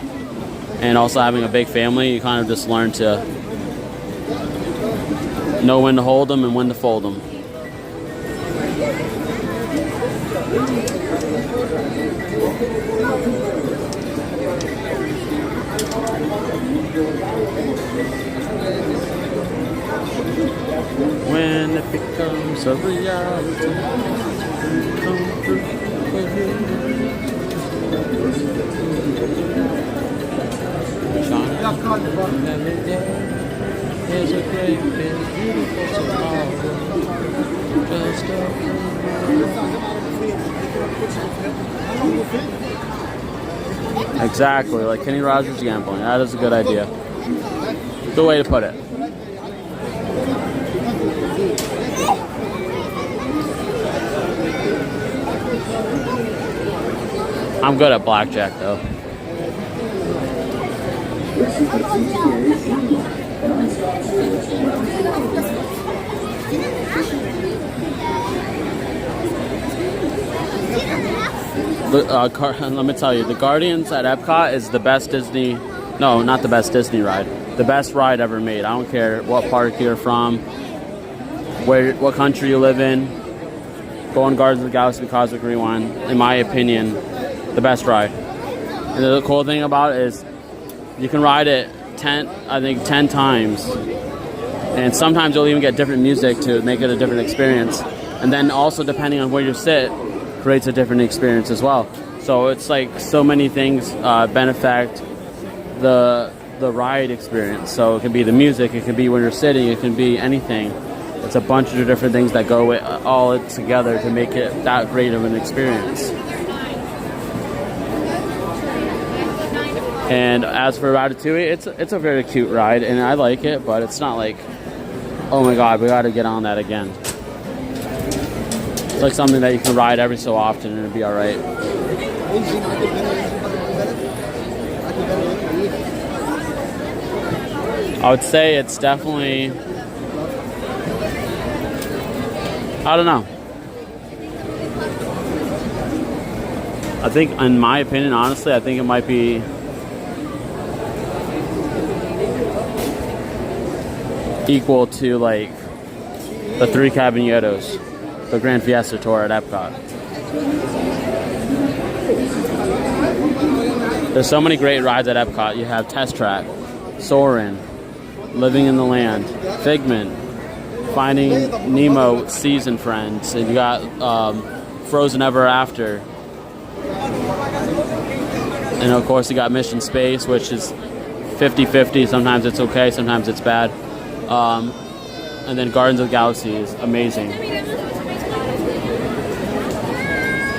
B: and also having a big family, you kind of just learn to know when to hold them and when to fold them. When it becomes a reality, come through for you. Every day is a great big beautiful tomorrow. Exactly, like Kenny Rogers gambling. That is a good idea. Good way to put it. I'm good at blackjack though. Let me tell you, the Guardians at Epcot is the best Disney, no, not the best Disney ride, the best ride ever made. I don't care what park you're from, what country you live in. Go on Guardians of the Galaxy Cosmic Rewind, in my opinion, the best ride. And the cool thing about it is you can ride it 10 times, and sometimes you'll even get different music to make it a different experience. And then also, depending on where you sit, creates a different experience as well. So it's like so many things benefit the ride experience. So it can be the music, it can be when you're sitting, it can be anything. It's a bunch of different things that go all together to make it that great of an experience. And as for Ratatouille, it's a very cute ride, and I like it, but it's not like, oh my god, we got to get on that again. It's like something that you can ride every so often and it'll be alright. I would say it's definitely, I don't know. I think, in my opinion, honestly, I think it might be equal to like the 3 Caballeros, the Grand Fiesta Tour at Epcot. There's so many great rides at Epcot. You have Test Track, Soarin', Living in the Land, Figment, Finding Nemo, Season Friends, and you got Frozen Ever After. And of course you got Mission Space, which is 50-50. Sometimes it's okay, sometimes it's bad. And then Guardians of the Galaxy is amazing.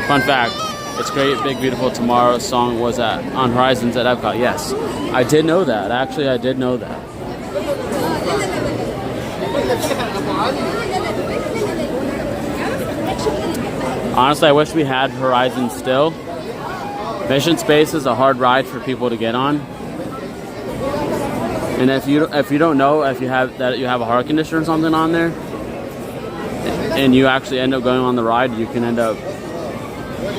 B: Fun fact, It's Great Big Beautiful Tomorrow song was on Horizons at Epcot. Yes, I did know that. Actually, I did know that. Honestly, I wish we had Horizon still. Mission Space is a hard ride for people to get on. And if you don't know if you have a heart condition or something on there, and you actually end up going on the ride, you can end up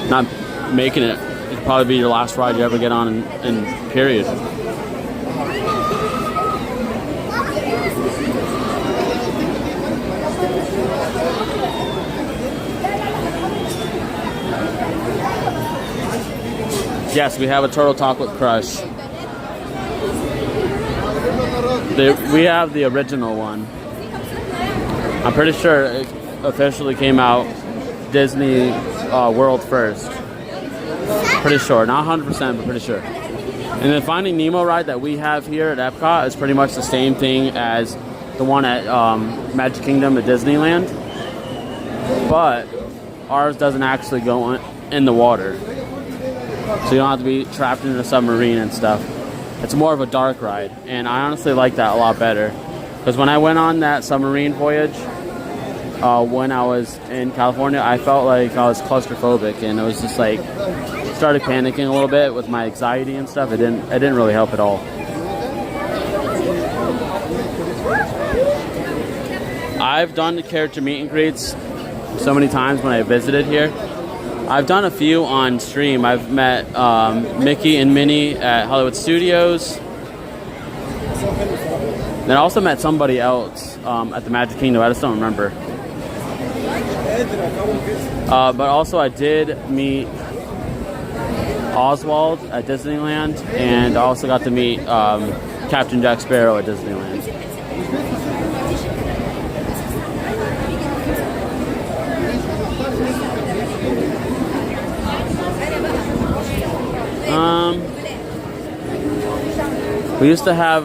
B: not making it. It could probably be your last ride you ever get on in period. Yes, we have a Turtle Talk with Crush. We have the original one. I'm pretty sure it officially came out Disney World first. Pretty sure, not 100%, but pretty sure. And the Finding Nemo ride that we have here at Epcot is pretty much the same thing as the one at Magic Kingdom at Disneyland. But ours doesn't actually go in the water. So you don't have to be trapped in a submarine and stuff. It's more of a dark ride, and I honestly like that a lot better. Because when I went on that submarine voyage, when I was in California, I felt like I was claustrophobic, and it was just like, started panicking a little bit with my anxiety and stuff. It didn't really help at all. I've done the character meet and greets so many times when I visited here. I've done a few on stream. I've met Mickey and Minnie at Hollywood Studios. Then I also met somebody else at the Magic Kingdom. I just don't remember. But also I did meet Oswald at Disneyland, and I also got to meet Captain Jack Sparrow at Disneyland. We used to have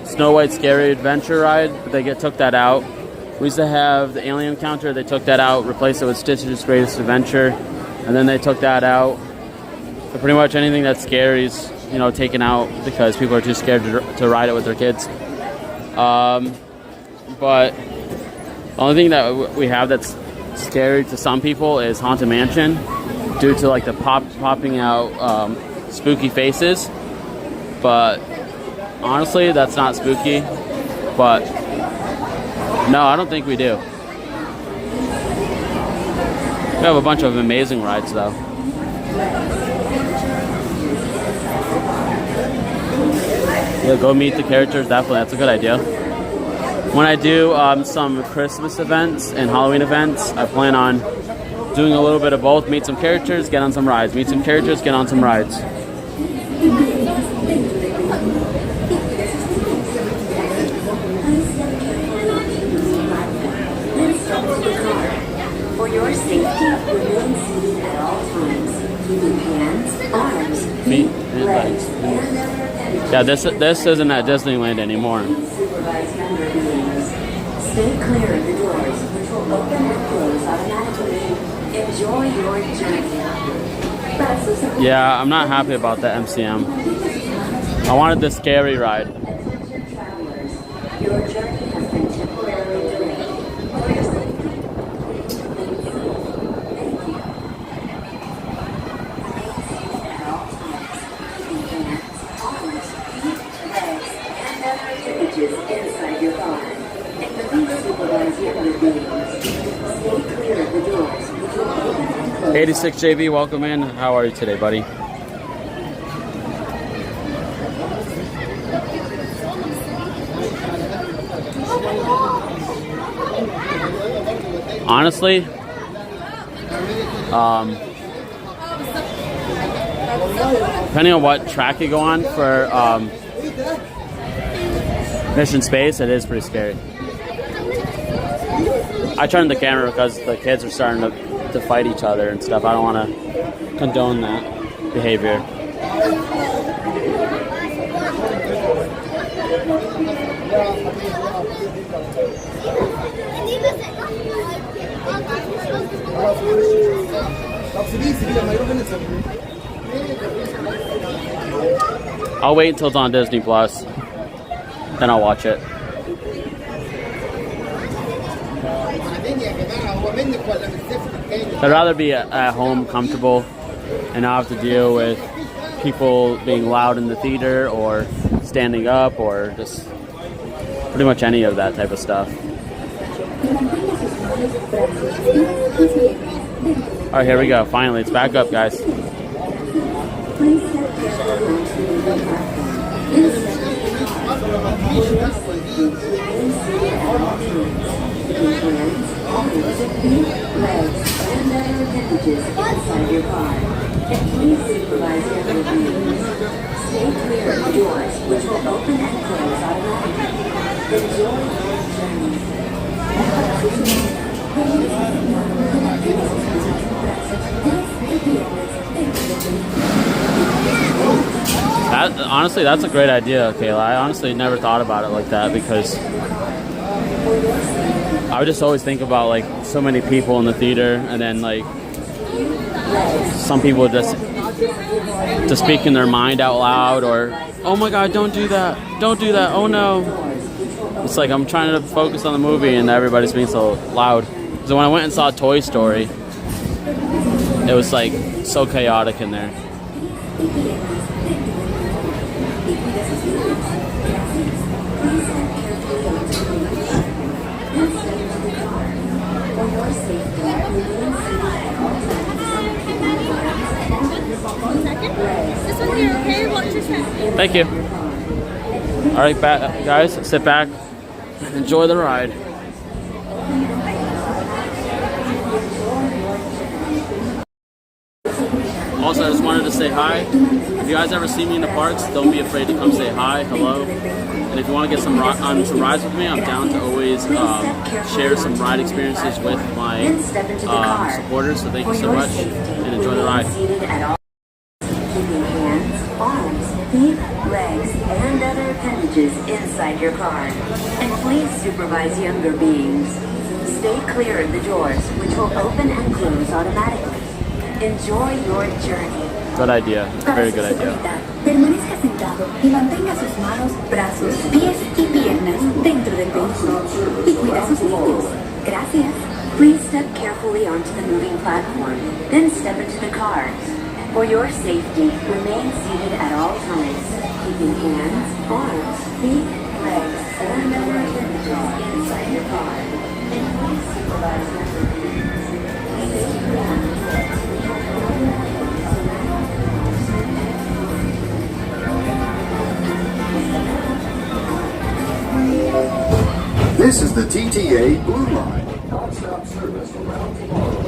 B: Snow White's Scary Adventure ride, but they took that out. We used to have the Alien Encounter. They took that out, replaced it with Stitch's Greatest Adventure, and then they took that out. So pretty much anything that's scary is, taken out because people are too scared to ride it with their kids. But the only thing that we have that's scary to some people is Haunted Mansion, due to like the popping out spooky faces. But honestly, that's not spooky. But no, I don't think we do. We have a bunch of amazing rides though. Yeah, go meet the characters, definitely, that's a good idea. When I do some Christmas events and Halloween events, I plan on doing a little bit of both. Meet some characters, get on some rides. Meet some characters, get on some rides.
J: For your safety, remain seated at all times, keeping hands, arms, feet, legs, and
B: yeah, this isn't at Disneyland anymore.
J: supervise member beings. Stay clear of the doors, which will open and close automatically. Enjoy your journey.
B: Yeah, I'm not happy about that MCM. I wanted the scary ride.
J: Attention travelers, your journey has been temporarily delayed. For your safety, please remain seated. Thank you. At all times, keeping hands, arms, feet, legs, and other appendages inside your car. And please supervise younger beings. Stay clear of the doors, which will open and close.
B: 86 JB, welcome in. How are you today, buddy? Honestly, Depending on what track you go on for Mission Space, it is pretty scary. I turned the camera because the kids are starting to fight each other and stuff. I don't want to condone that behavior. I'll wait until it's on Disney Plus, then I'll watch it. I'd rather be at home comfortable and not have to deal with people being loud in the theater or standing up or just pretty much any of that type of stuff. Alright, here we go. Finally, it's back up, guys.
J: Inside your car. And please supervise your reviews. Stay clear of the doors, which will open and close automatically. Enjoy your journey.
B: Honestly, that's a great idea, Kayla. I honestly never thought about it like that because I would just always think about like so many people in the theater and then like some people just speaking their mind out loud or, oh my God, don't do that, oh no. It's like I'm trying to focus on the movie and everybody's being so loud. So when I went and saw Toy Story, it was like so chaotic in there.
C: This one here, okay? Watch your step.
B: Thank you. All right, guys, sit back and enjoy the ride. Also, I just wanted to say hi. If you guys ever see me in the parks, don't be afraid to come say hi, hello. And if you want to get some rides with me, I'm down to always share some ride experiences with my supporters. So thank you so much and enjoy the ride.
J: Keeping hands, arms, feet, legs, and other appendages inside your car. And please supervise younger beings. Stay clear of the doors, which will open and close automatically. Enjoy your journey.
B: Good idea. Very good idea.
I: Permanezca sentado y mantenga sus manos, brazos, pies y piernas dentro del vehículo y cuida sus niños. Gracias.
J: Please step carefully onto the moving platform, then step into the car. For your safety, remain seated at all times, keeping hands, arms, feet, legs, and other appendages inside your car. And please supervise your reviews.
Q: This is the TTA Blue Line. Non-stop service around tomorrow.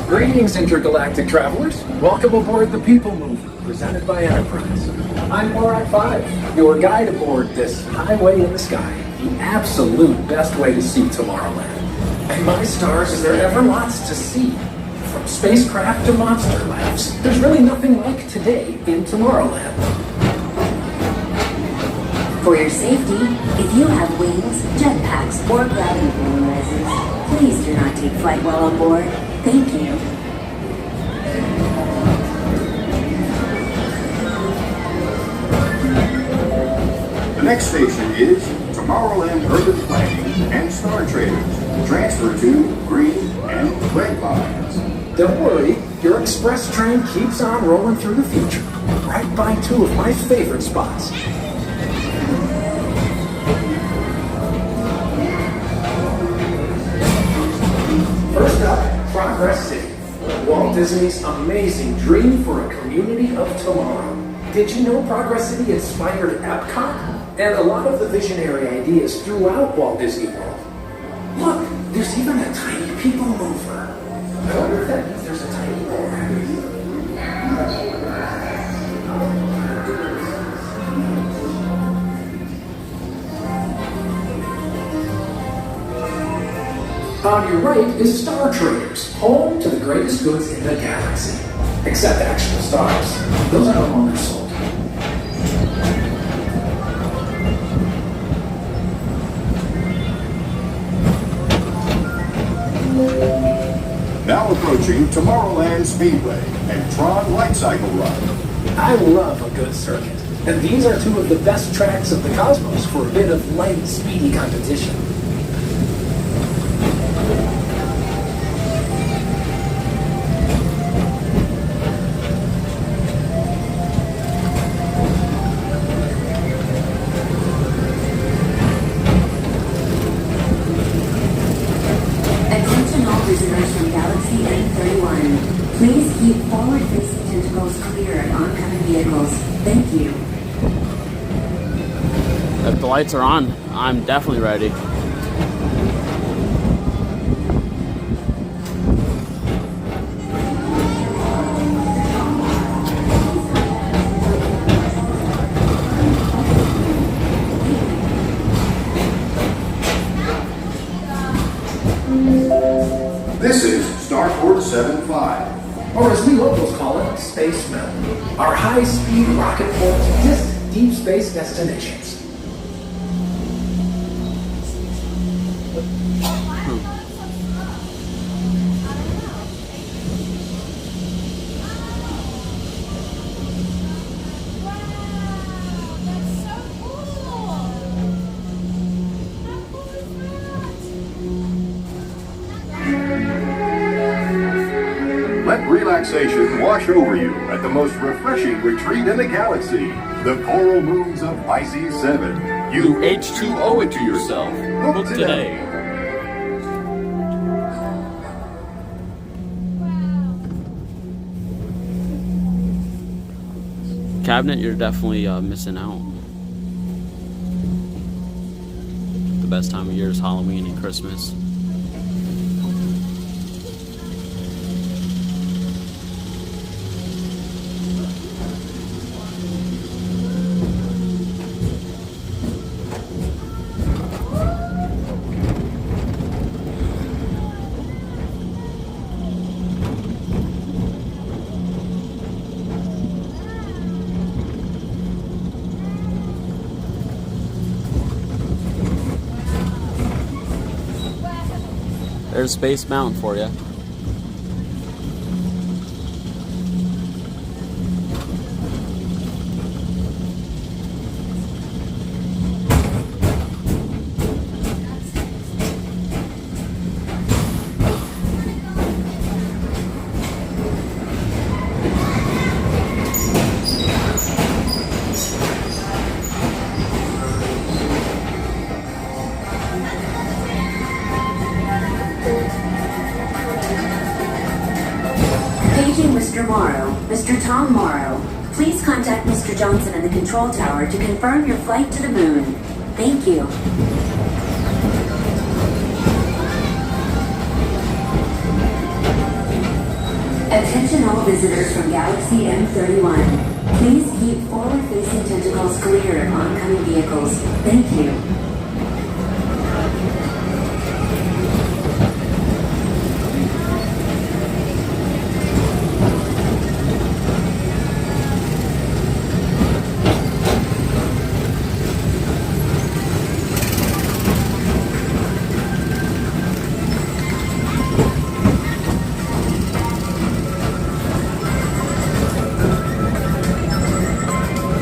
A: Greetings, intergalactic travelers. Welcome aboard the People Mover, presented by Enterprise. I'm Borat 5, your guide aboard this highway in the sky, the absolute best way to see Tomorrowland. And my stars, is there ever lots to see? From spacecraft to monster labs, there's really nothing like today in Tomorrowland.
J: For your safety, if you have wings, jetpacks, or gravity polarizers, please do not take flight while on board. Thank you.
Q: The next station is Tomorrowland Urban Planning and Star Traders. Transfer to green and red lines.
A: Don't worry, your express train keeps on rolling through the future, right by two of my favorite spots. First up, Progress City, Walt Disney's amazing dream for a community of tomorrow. Did you know Progress City inspired Epcot? and a lot of the visionary ideas throughout Walt Disney World. Look, there's even a tiny people mover. I wonder if that means there's a tiny board. On your right is Star Traders, home to the greatest goods in the galaxy. Except actual stars. Those are no longer sold.
Q: Now approaching Tomorrowland Speedway and Tron Light Cycle Run.
A: I love a good circuit, and these are two of the best tracks of the cosmos for a bit of light, speedy competition.
J: Attention all visitors from Galaxy M31. Please keep forward-facing tentacles clear of oncoming vehicles. Thank you.
B: If the lights are on, I'm definitely ready.
Q: This is Starport 75.
A: Or as we locals call it, Space Mountain. Our high-speed rocket port to distant deep space destinations.
Q: Let relaxation wash over you at the most refreshing retreat in the galaxy, the coral moons of Pisces 7. You H2O it to yourself. Book today.
B: Cabinet, you're definitely missing out. The best time of year is Halloween and Christmas. There's Space Mountain for you.
J: Paging Mr. Morrow, Mr. Tom Morrow. Please contact Mr. Johnson in the control tower to confirm your flight to the moon. Thank you. Attention all visitors from Galaxy M31. Please keep forward-facing tentacles clear of oncoming vehicles. Thank you.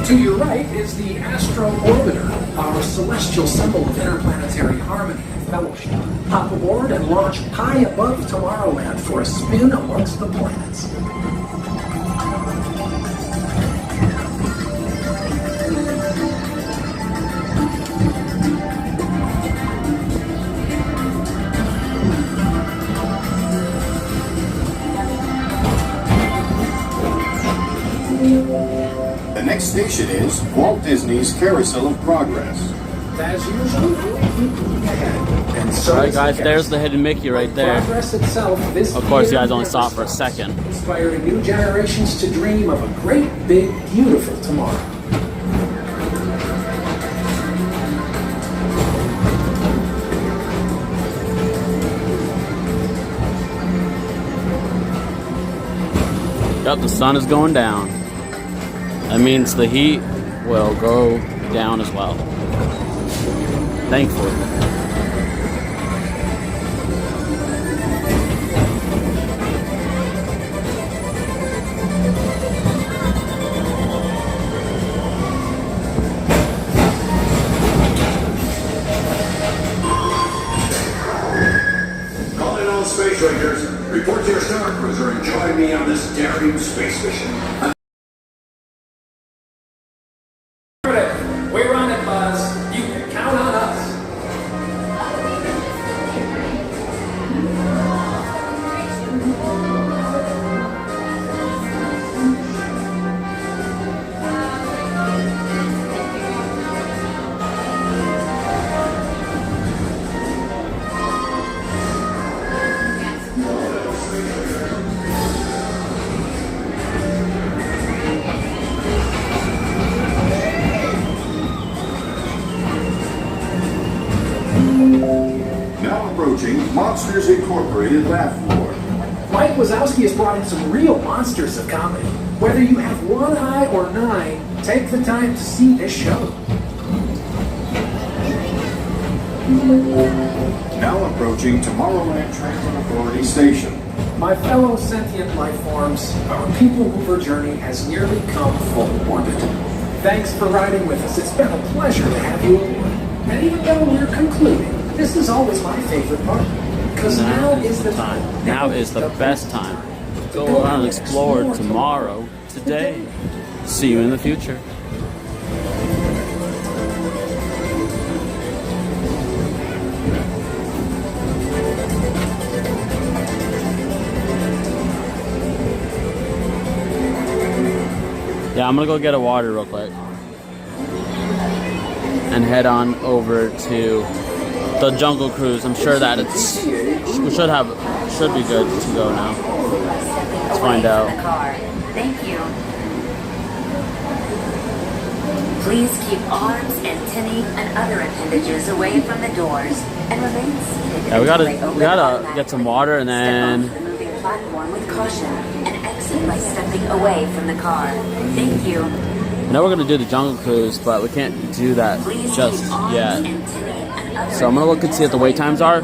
A: To your right is the Astro Orbiter, our celestial symbol of interplanetary harmony and fellowship. Hop aboard and launch high above Tomorrowland for a spin amongst the planets.
Q: The next station is Walt Disney's Carousel of Progress.
A: As usual, we'll keep moving ahead. And so
B: Alright guys, there's the hidden Mickey right there.
A: Progress itself, this
B: Of course, you
A: year
B: guys only saw it for a second.
A: inspiring new generations to dream of a great, big, beautiful tomorrow.
B: Yep, the sun is going down. That means the heat will go down as well. Thankfully.
Q: Calling all space rangers. Report to your Star Cruiser and join me on this daring space mission.
A: We're on it, Buzz. You can count on us.
Q: Now approaching Monsters Incorporated Laugh Floor.
A: Mike Wazowski has brought in some real monsters of comedy. Whether you have one eye or 9, take the time to see this show.
Q: Now approaching Tomorrowland Transit Authority Station.
A: My fellow sentient life forms, our people mover journey has nearly come full orbit. Thanks for riding with us. It's been a pleasure to have you aboard. And even though we're concluding, this is always my favorite part. Because now is the time.
B: Now is the best time. Go around and explore tomorrow, today. See you in the future. Yeah, I'm gonna go get a water real quick and head on over to the Jungle Cruise. I'm sure that we should be good to go now. Let's find out.
J: Thank you. Please keep arms, antennae, and other appendages away from the doors and remain seated.
B: Yeah, we gotta get some water and then.
J: Step off the moving platform with caution and exit by stepping away from the car. Thank you.
B: I know we're gonna do the Jungle Cruise, but we can't do that just yet. So I'm gonna look and see what the wait times are.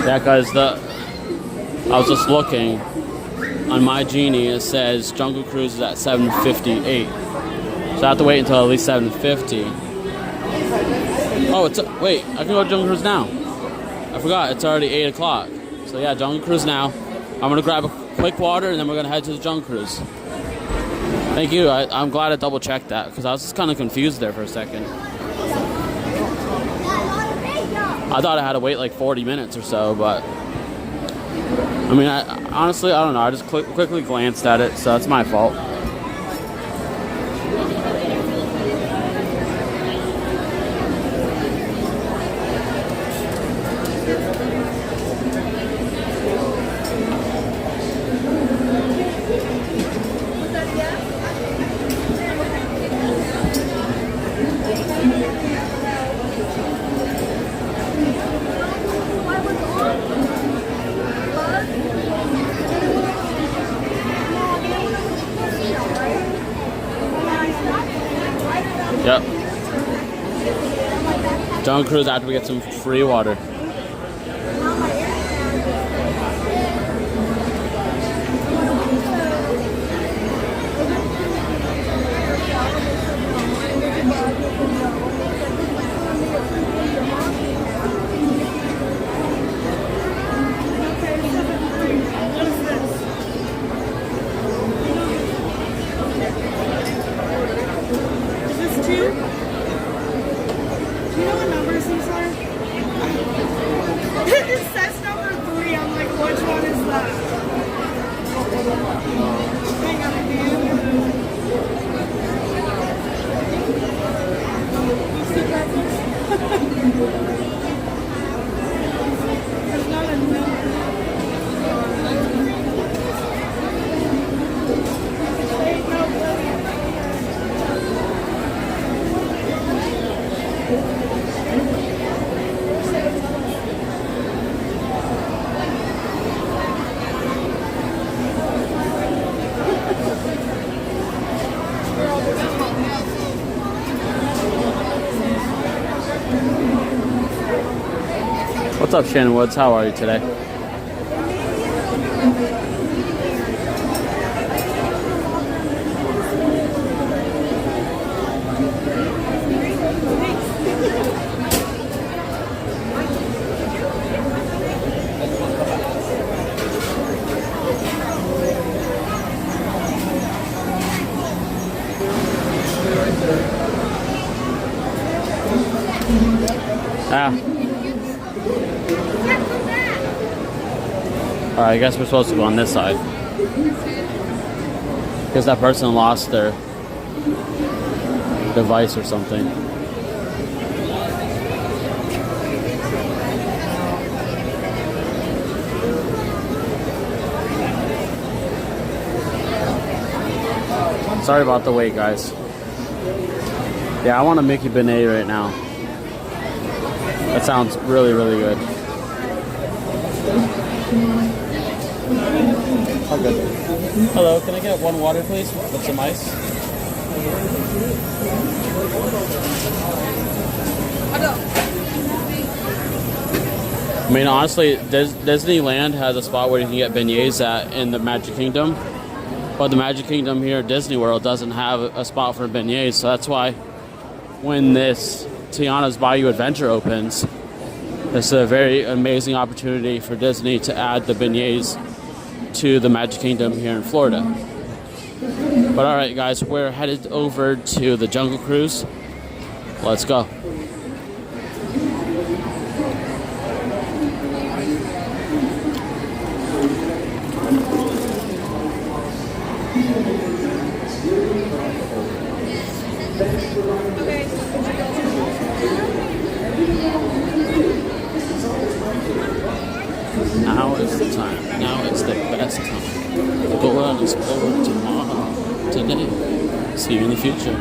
B: Yeah, guys, I was just looking on my Genie. It says Jungle Cruise is at 7:58, so I have to wait until at least 7:50. Oh, wait, I can go to Jungle Cruise now. I forgot, it's already 8 o'clock. So yeah, Jungle Cruise now. I'm gonna grab a quick water and then we're gonna head to the Jungle Cruise. Thank you. I'm glad I double checked that because I was just kind of confused there for a second. I thought I had to wait like 40 minutes or so, but I mean, honestly, I don't know. I just quickly glanced at it, so it's my fault. Yep. Jungle Cruise after we get some free water. What's up, Shannon Woods? How are you today? I guess we're supposed to go on this side. Because that person lost their device or something. Sorry about the wait, guys. Yeah, I want a Mickey Benet right now. That sounds really, really good. Oh, good. Hello, can I get one water, please, with some ice? I mean, honestly, Disneyland has a spot where you can get beignets at in the Magic Kingdom. But the Magic Kingdom here at Disney World doesn't have a spot for beignets. So that's why when this Tiana's Bayou Adventure opens, it's a very amazing opportunity for Disney to add the beignets to the Magic Kingdom here in Florida. But all right, guys, we're headed over to the Jungle Cruise. Let's go. Now is the time. Now is the best time. Go out and explore tomorrow. Today. See you in the future.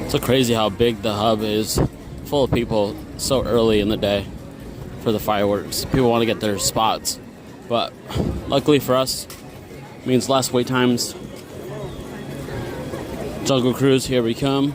B: It's so crazy how big the hub is, full of people so early in the day for the fireworks. People want to get their spots, but luckily for us, it means less wait times. Jungle Cruise, here we come.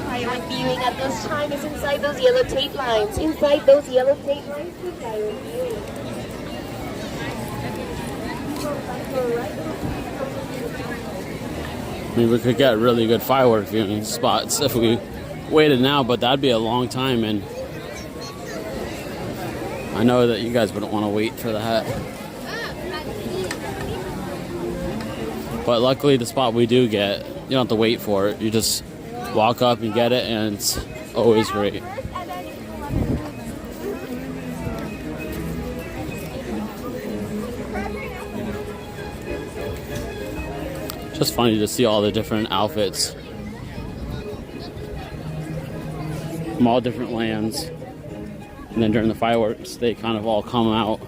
K: Firework viewing at this time is inside those yellow tape lines. Inside those yellow tape lines for firework viewing.
B: I mean, we could get really good firework viewing spots if we waited now, but that'd be a long time, and I know that you guys wouldn't want to wait for that. But luckily, the spot we do get, you don't have to wait for it. You just walk up and get it, and it's always great. Just funny to see all the different outfits from all different lands, and then during the fireworks they kind of all come out.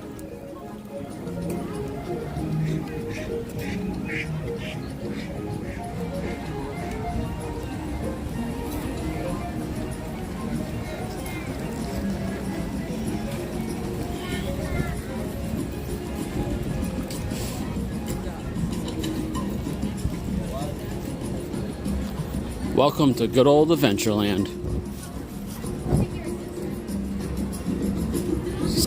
B: Welcome to good old Adventureland.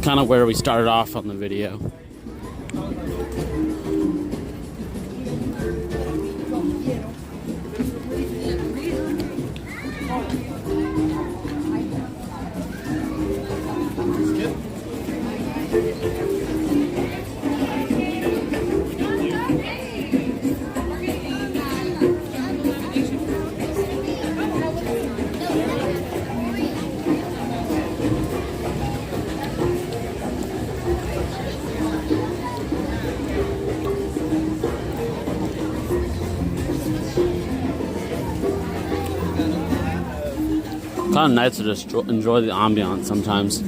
B: kind of where we started off on the video. Kind of nice to just enjoy the ambiance sometimes.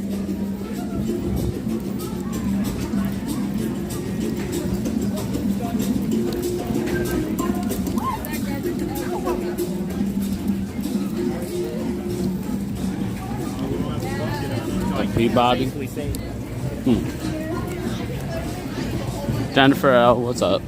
B: Like Peabody. Jennifer L, what's up?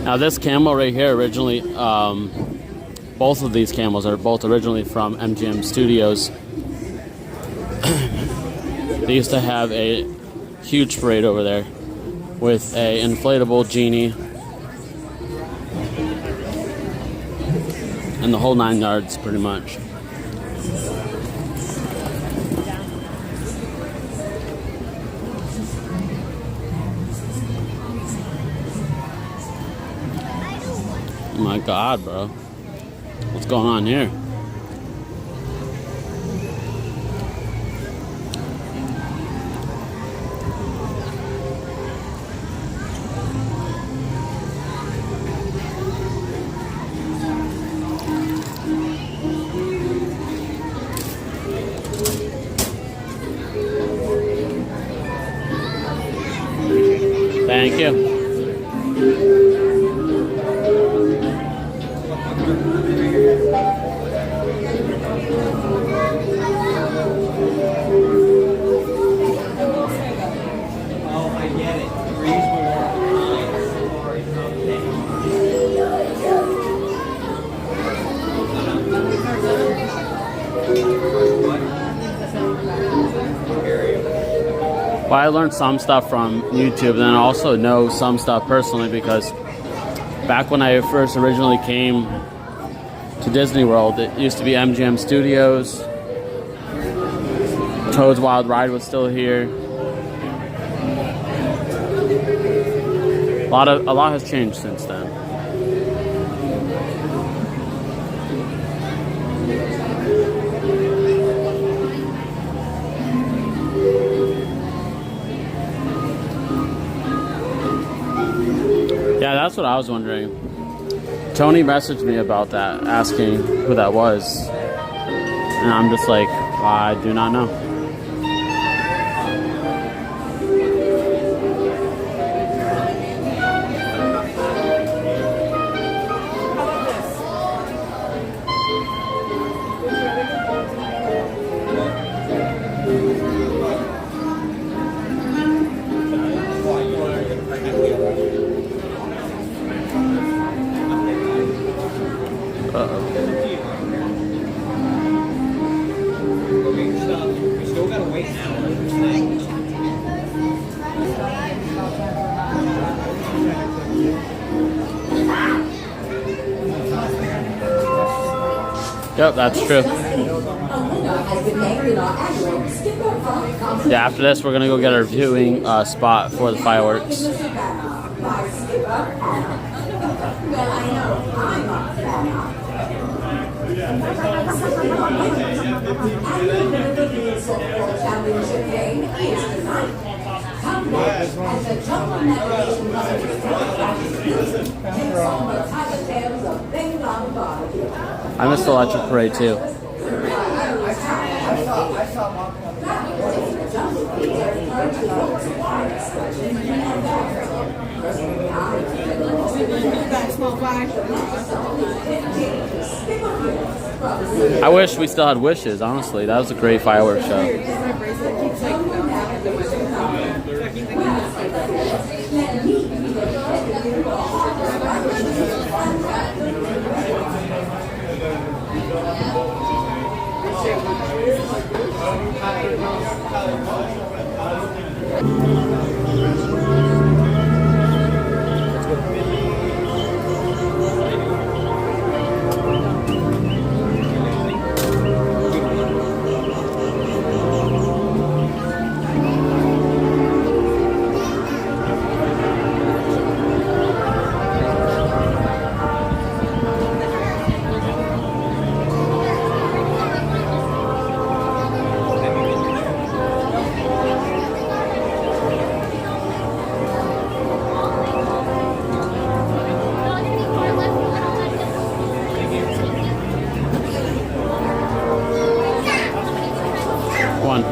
B: Now this camel right here originally, both of these camels are both originally from MGM Studios. They used to have a huge parade over there with a inflatable genie and the whole 9 yards pretty much. Oh my God, bro. What's going on here? Thank you. Well, I learned some stuff from YouTube, and then I also know some stuff personally because back when I first originally came to Disney World, it used to be MGM Studios. Toad's Wild Ride was still here. A lot has changed since then. Yeah, that's what I was wondering. Tony messaged me about that, asking who that was. And I'm just like, I do not know. Yep, that's true. Yeah, after this, we're gonna go get our viewing spot for the fireworks. I missed the electric parade too. I wish we still had wishes, honestly. That was a great fireworks show. One.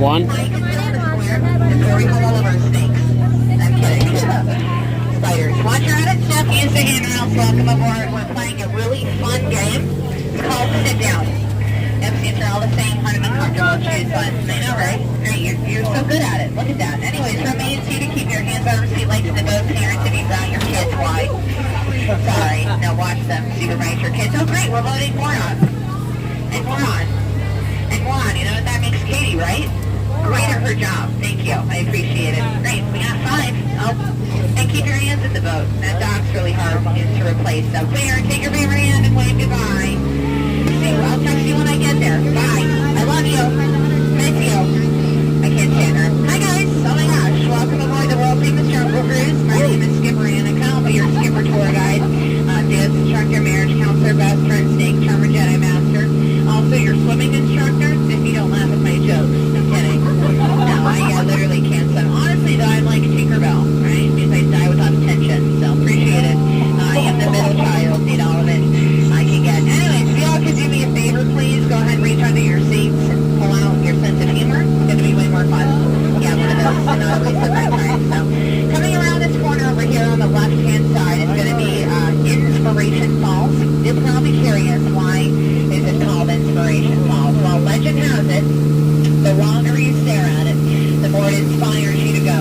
B: One.
F: Spiders. Once you're at it, step use the handrails. Welcome aboard. We're playing a really fun game. It's called Sit Down. Yep, these are all the same, kind of uncomfortable shoes, but I know, right? Great, you're so good at it. Look at that. Anyways, from A and C to keep your hands on receipt legs to both parents if you've got your kids wide. Sorry, now watch them. Supervise your kids. Oh, great, we're loading more on. And more on. And more on. You know what that makes Katie, right? Great at her job. Thank you. I appreciate it. Great. We got 5. Oh, and keep your hands in the boat. That dock's really hard to replace. So clear. Take your favorite hand and wave goodbye. Okay, well, I'll text you when I get there. Bye. I love you. Miss you. I can't stand her. Hi, guys. Oh, my gosh. Welcome aboard the world famous Jungle Cruise. My name is Skipper Annika. I'll be your skipper tour guide. Dance instructor, marriage counselor, best friend, snake charmer, Jedi master. Also, your swimming instructor. If you don't laugh at my jokes. I'm kidding. No, I literally can't swim. Honestly, though, I'm like Tinkerbell, right? Because I die without attention. So, appreciate it. I am the middle child. Need all of it I can get. Anyways, if y'all could do me a favor, please, go ahead and reach under your seats and pull out at least in my time. So, coming around this corner over here on the left-hand side is going to be Inspiration Falls. You're probably curious, why is it called Inspiration Falls? Well, legend has it, the longer you stare at it, the more it inspires you to go.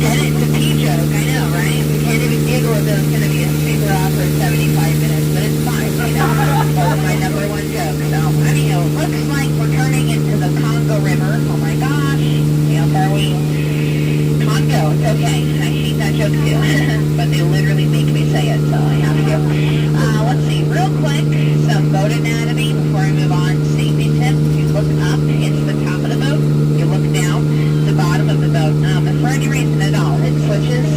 F: And it's a pee joke, I know, right? We can't even giggle if it's going to be a super awkward 75 minutes, but it's fine, you know. That's my number one joke. So, anyhow, looks like we're turning into the Congo River. Oh my gosh. How far are we? Congo. It's okay. I hate that joke too. But they literally make me say it, so I have to. Let's see. Real quick, some boat anatomy before I move on. Safety tip. You look up, it's the top of the boat. You look down, the bottom of the boat. If for any reason at all, it switches,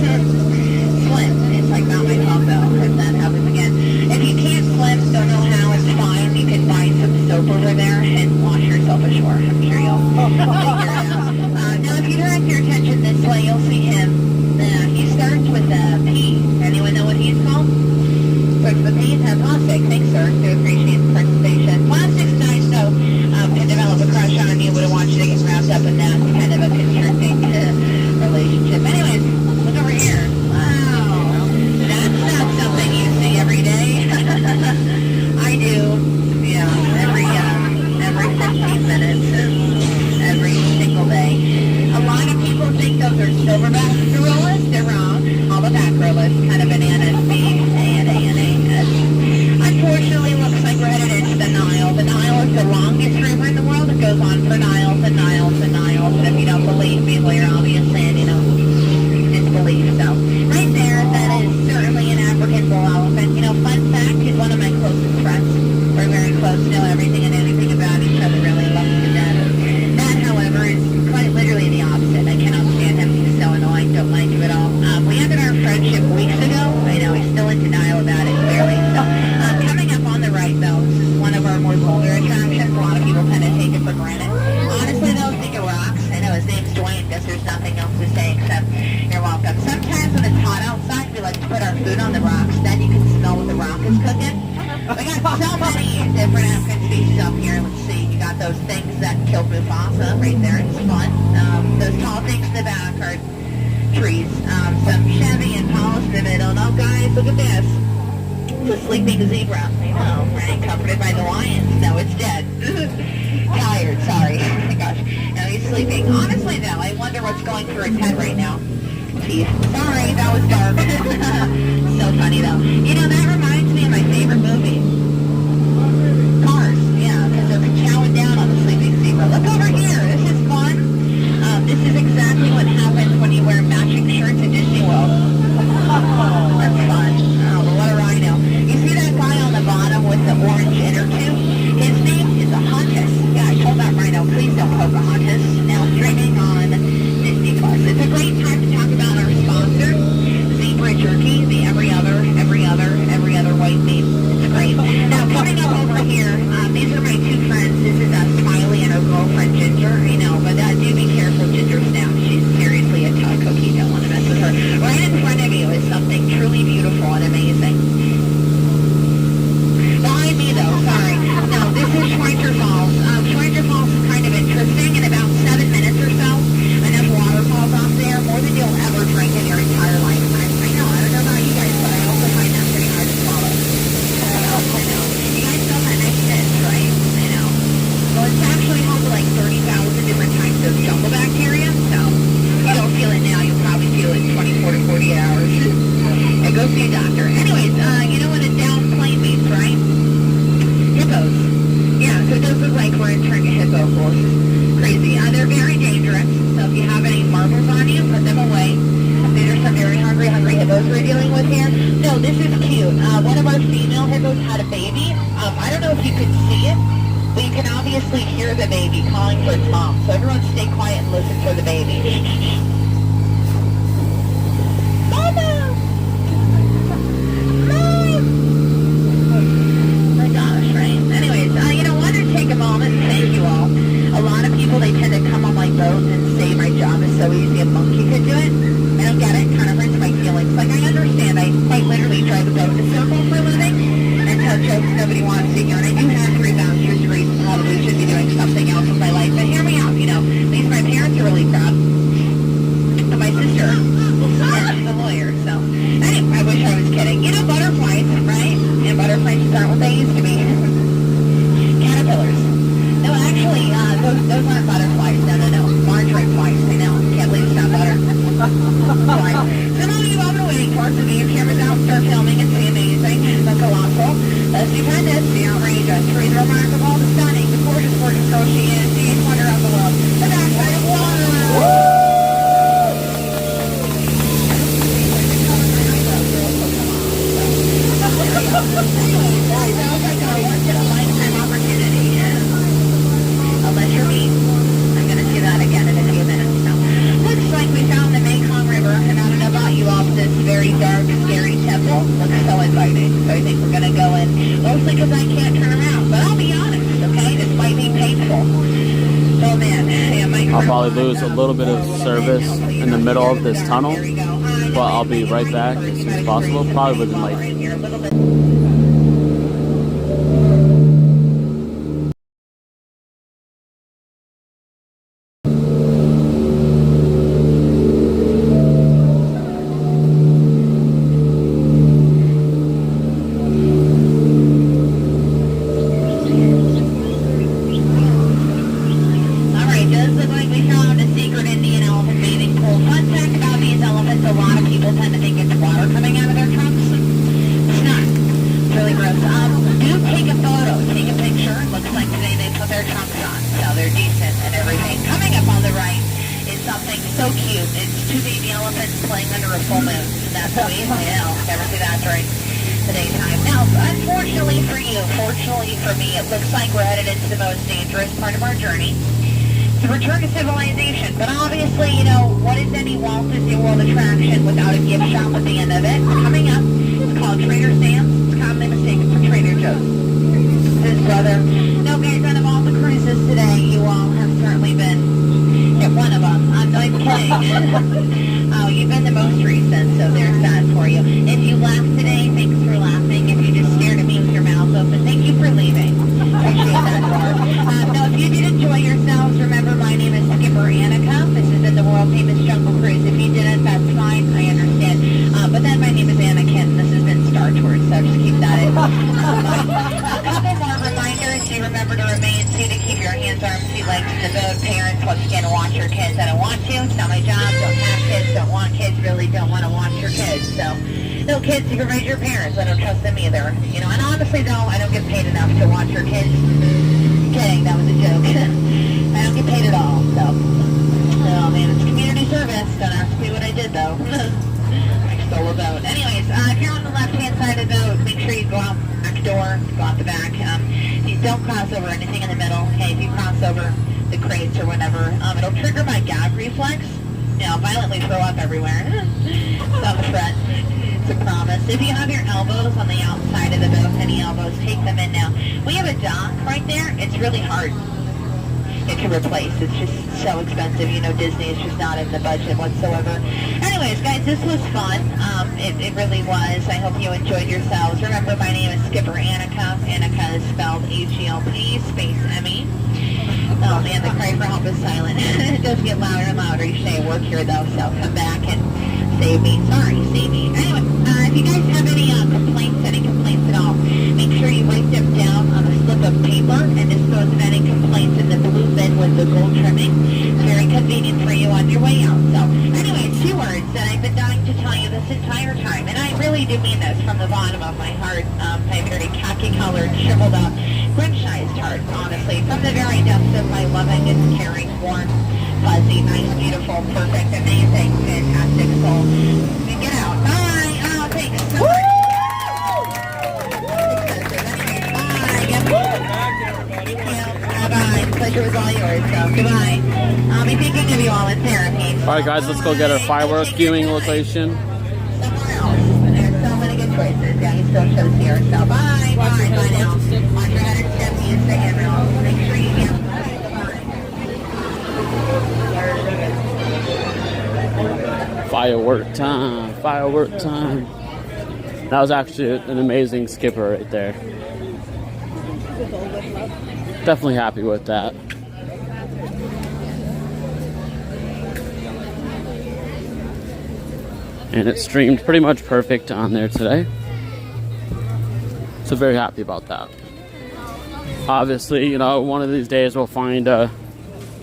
F: swim. It's like not my fault though, if that happens again. If you can't swim, don't know how, it's fine. You can find some soap over there and wash yourself ashore. I'm sure you'll figure it out. Now, if you direct your attention this way, you'll see him. He starts with P. Anyone know what he's called? Starts with P. Plastic. Thanks, sir. Do appreciate the presentation. Plastic's nice, though. Can develop a crush on you. Wouldn't want you to get wrapped up in that kind of a constricting relationship. Anyways, look over here. Wow. That's not something you see every day. I do, every 15 minutes, every single day. A lot of people think those are silverback gorillas. They're wrong. All the back gorillas, kind of bananas, unfortunately, looks like we're headed into the Nile. The Nile is the longest river in the world. It goes on for miles and miles and miles. And if you don't believe me, well, you're obviously in disbelief. So, right there, that is certainly an African bull elephant. Fun fact, he's one of my closest friends. We're very close, know everything and anything about each other, really love him to death. That, however, is quite literally the opposite. I cannot stand him. He's so annoying. Don't like him at all. We ended our friendship weeks ago. I know, he's still in denial about it, clearly. So, coming up on the right, though, this is one of our more vulgar attractions. A lot of people kind of take it for granted. Honestly, though, think of rocks. I know his name's Dwayne, because there's nothing else to say except you're welcome. Sometimes when it's hot outside, we like to put our food on the rocks. Then you can smell what the rock is cooking. We got so many different African species up here. Let's see. You got those things that killed Mufasa right there. It's fun. Those tall things in the back are trees. Some Chevy and Paul's in the middle. No, guys, look at this. The sleeping zebra. I know, right? Comforted by the lions. No, it's dead. Tired, sorry. Oh my gosh. No, he's sleeping. Honestly, though, I wonder what's going through his head right now. Teeth. Sorry, that was dark. So funny, though. That reminds me of my favorite movie. Cars. Yeah, because they're chowing down on the sleeping zebra. Look over here. This is fun. This is exactly what happens when you wear matching shirts at Disney World. That's fun. Oh, but what a rhino. You see that guy on the bottom with the orange inner tube? His name is a Huntus. Yeah, I told that rhino, please don't poke a Huntus. Now streaming on Disney Plus. It's a great time to talk about our sponsor, Zebra Jerky, the every other white meat. It's great. Now, coming up over here, these are my two friends. This is Smiley and her girlfriend, Ginger. But do be careful, Ginger's now. She's seriously a tough cookie. Don't want to mess with her. Right in front of you is something truly beautiful and amazing. Behind me, though, sorry. Now, this is Schweitzer Falls. Schweitzer Falls is kind of interesting. In about 7 minutes or so, enough waterfalls off there, more than you'll ever drink in your entire lifetime. I know, I don't know about you guys, but I also find that pretty hard to swallow. I know. You guys know that nice fish, right? I know. Well, it's actually home to like 30,000 different types of jungle bacteria, so if you don't feel it now, you'll probably feel it in 24 to 48 hours. And go see a doctor. Anyways, you know what a down plane means, right? Hippos. Yeah, so it does look like we're entering a hippo force. Crazy. They're very dangerous, so if you have any marbles on you, put them away. These are some very hungry hippos we're dealing with here. No, this is cute. One of our female hippos had a baby. I don't know if you could see it, but you can obviously hear the baby calling for its mom. So everyone stay quiet and listen for the baby. Mama! My gosh, right? Anyways, wanted to take a moment and thank you all. A lot of people, they tend to come on my boat and say my job is so easy, a monkey could do it. I don't get it. It kind of hurts my feelings. Like, I understand. I quite literally drive a boat in a circle for a living and tell jokes nobody wants to hear. And I do have 3 bachelor's degrees and probably should be doing something else with my life. But hear me out, These my parents are really those aren't butterflies. No. Margarine flies. I know. Can't believe it's not butter. Right. So now you've all been waiting for. So get your cameras out, start filming. It's the amazing, the colossal, the stupendous, the outrageous, truly the remarkable, the stunning, the gorgeous, gorgeous girl she is, the eighth wonder of the world, the backside of water. Unless you're me. I'm going to do that again in a few minutes. So, looks like we found the Mekong River, and I don't know about you all, but this very dark, scary temple looks so inviting. So I think we're going to go in, mostly because I can't turn around. But I'll be honest, okay? This might be painful. Oh man, yeah,
B: I'll probably lose a little bit of service in the middle of this tunnel, but I'll be right back as soon as possible, probably within like...
F: So cute. It's two baby elephants playing under a full moon. That's sweet. I know. Never see that during the daytime. Now, unfortunately for you, fortunately for me, it looks like we're headed into the most dangerous part of our journey. The return to civilization. But obviously, you know, what is any Walt Disney World attraction without a gift shop at the end of it? Coming up, it's called Trader Sam's. It's commonly mistaken for Trader Joe's. His brother. No, guys, out of all the cruises today, you all have certainly been one of them. I'm not kidding. Oh, you've been the most recent, so there's that for you. If you laughed today, thanks for laughing. If you just stared at me with your mouth open, thank you for leaving. Appreciate that more. No, if you did enjoy yourselves, remember my name is Skipper Annika. This is in the world famous Jungle Cruise. If you didn't, that's fine. I understand. But then my name is Anakin. This has been Star Tours, so just keep that in mind. A couple more reminders. You remember to remain seated, keep your hands, arms, feet, legs to the boat. Parents, once again, watch your kids. I don't want to. It's not my job. Don't have kids. Don't want kids. Really don't want to watch your kids. So, no kids, you can raise your parents. I don't trust them either. You know, and honestly, though, I don't get paid enough to watch your kids. Kidding, that was a joke. I don't get paid at all. So, oh man, it's community service. Don't ask me what I did, though. I stole a boat. Anyways, if you're on the left-hand side of the boat, make sure you go out the back door, go out the back. You don't cross over anything in the middle. Okay, if you cross over the crates or whatever, it'll trigger my gag reflex. You know, violently throw up everywhere. Stop the fret. It's a promise. If you have your elbows on the outside of the boat, any elbows, take them in now. We have a dock right there. It's really hard to replace. It's just so expensive. You know, Disney is just not in the budget whatsoever. Anyways, guys, this was fun. It really was. I hope you enjoyed yourselves. Remember, my name is Skipper Annika. Annika is spelled H-E-L-P space M-E. Oh man, the cry for help is silent. It does get louder and louder each day. I work here though, so come back and save me. Sorry, save me. Anyway, if you guys have any complaints at all, make sure you write them down on a slip of paper and dispose of any complaints in the blue bin with the gold trimming. It's very convenient for you on your way out. So, anyway, 2 words that I've been dying to tell you this entire time, and I really do mean this from the bottom of my heart. My very khaki-colored, shriveled up, Grinch-sized heart, honestly, from the very depths of my loving and caring, warm, fuzzy, nice, beautiful, perfect, amazing, fantastic soul. Get out. Bye. Oh, thanks so much. Bye-bye. Pleasure was all yours, so goodbye. I'll be thinking of you all in therapy.
B: Alright guys, let's go get our fireworks viewing location.
F: Somewhere else. There's so many good choices. Yeah, he still shows here, so bye. Bye now. Watch your head and step me and say it. Make sure you hear.
B: Firework time, firework time. That was actually an amazing skipper right there. Definitely happy with that. And it streamed pretty much perfect on there today. So very happy about that. Obviously, you know, one of these days we'll find a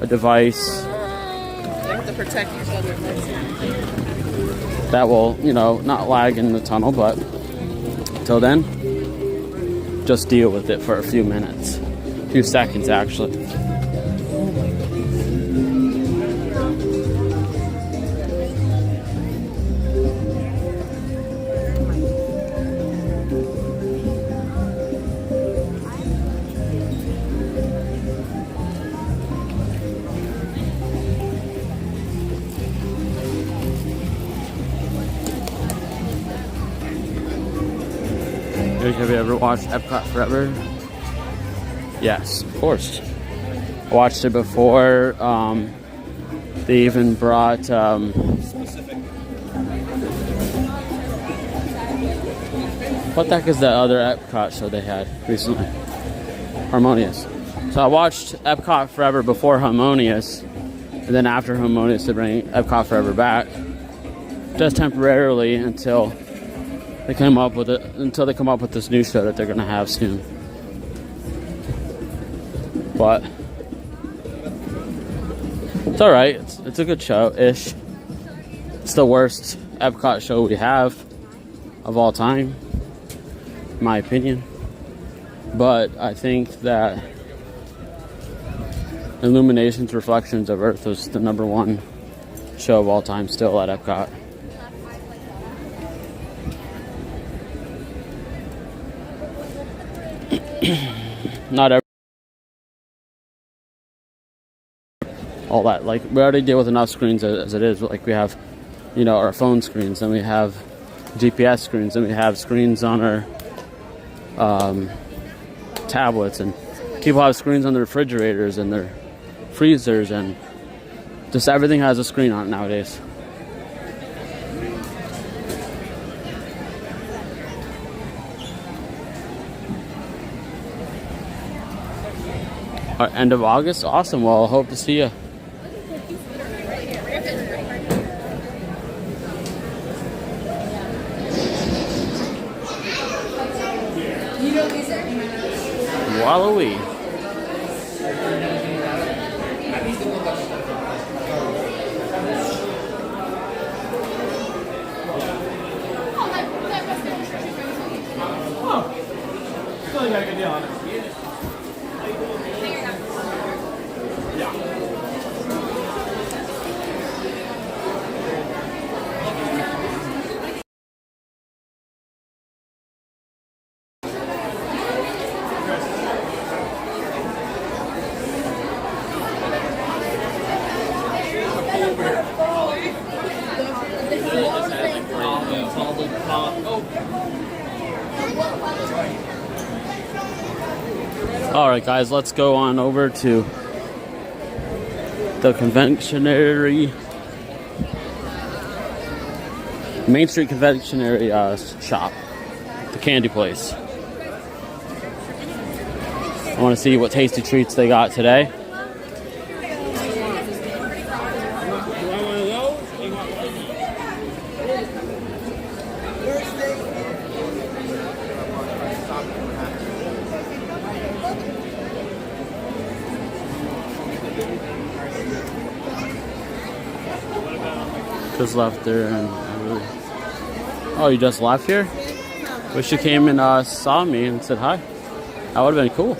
B: a device
E: They have to protect each other.
B: that will, you know, not lag in the tunnel, but till then, just deal with it for a few minutes. A few seconds, actually. Have you ever watched Epcot Forever? Yes, of course. I watched it before. They even brought what the heck is that other Epcot show they had recently? Harmonious. So I watched Epcot Forever before Harmonious, and then after Harmonious they bring Epcot Forever back, just temporarily until they come up with this new show that they're gonna have soon. But it's all right. It's a good show-ish. It's the worst Epcot show we have of all time, in my opinion. But I think that Illuminations Reflections of Earth was the #1 show of all time still at Epcot. Not every all that, like, we already deal with enough screens as it is. Like, we have, you know, our phone screens, and we have GPS screens, and we have screens on our tablets, and people have screens on their refrigerators and their freezers, and just everything has a screen on it nowadays. End of August? Awesome. Well, I hope to see you. Wallowee.
S: Oh, still got a good deal on it.
B: Alright guys, let's go on over to the conventionary, Main Street Conventionary shop, the candy place. I want to see what tasty treats they got today. Just left there, and oh, you just left here? Wish you came and saw me and said hi. That would have been cool.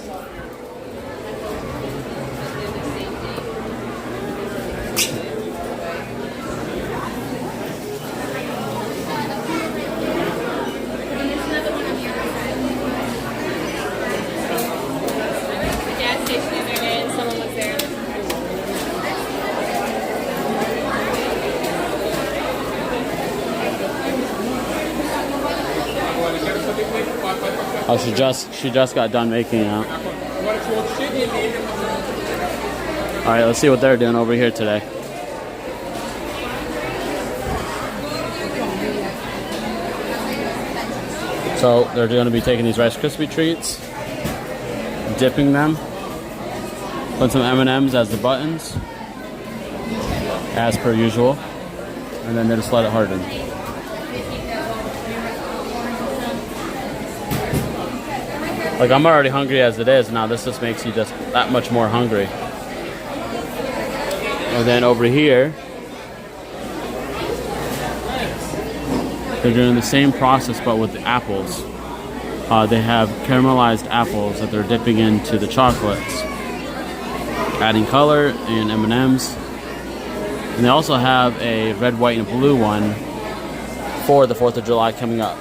B: Oh, she just got done making it out. All right, let's see what they're doing over here today. So they're going to be taking these Rice Krispie treats, dipping them, put some M&Ms as the buttons, as per usual, and then they just let it harden. Like, I'm already hungry as it is. Now this just makes you just that much more hungry. And then over here, they're doing the same process but with the apples. They have caramelized apples that they're dipping into the chocolates, adding color and M&Ms. And they also have a red, white, and blue one for the 4th of July coming up.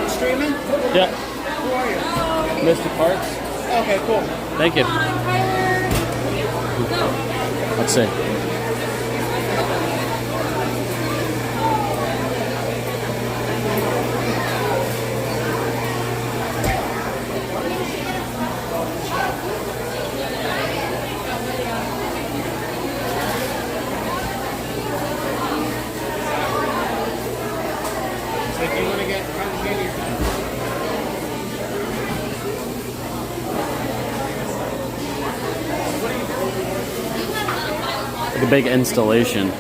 O: Streaming?
B: Yeah.
O: Who are you?
B: Mr. Parks.
O: Okay, cool.
B: Thank you. Let's see.
O: So if you want to get
B: Like a big installation.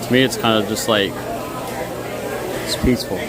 B: To me, it's kind of just like, it's peaceful.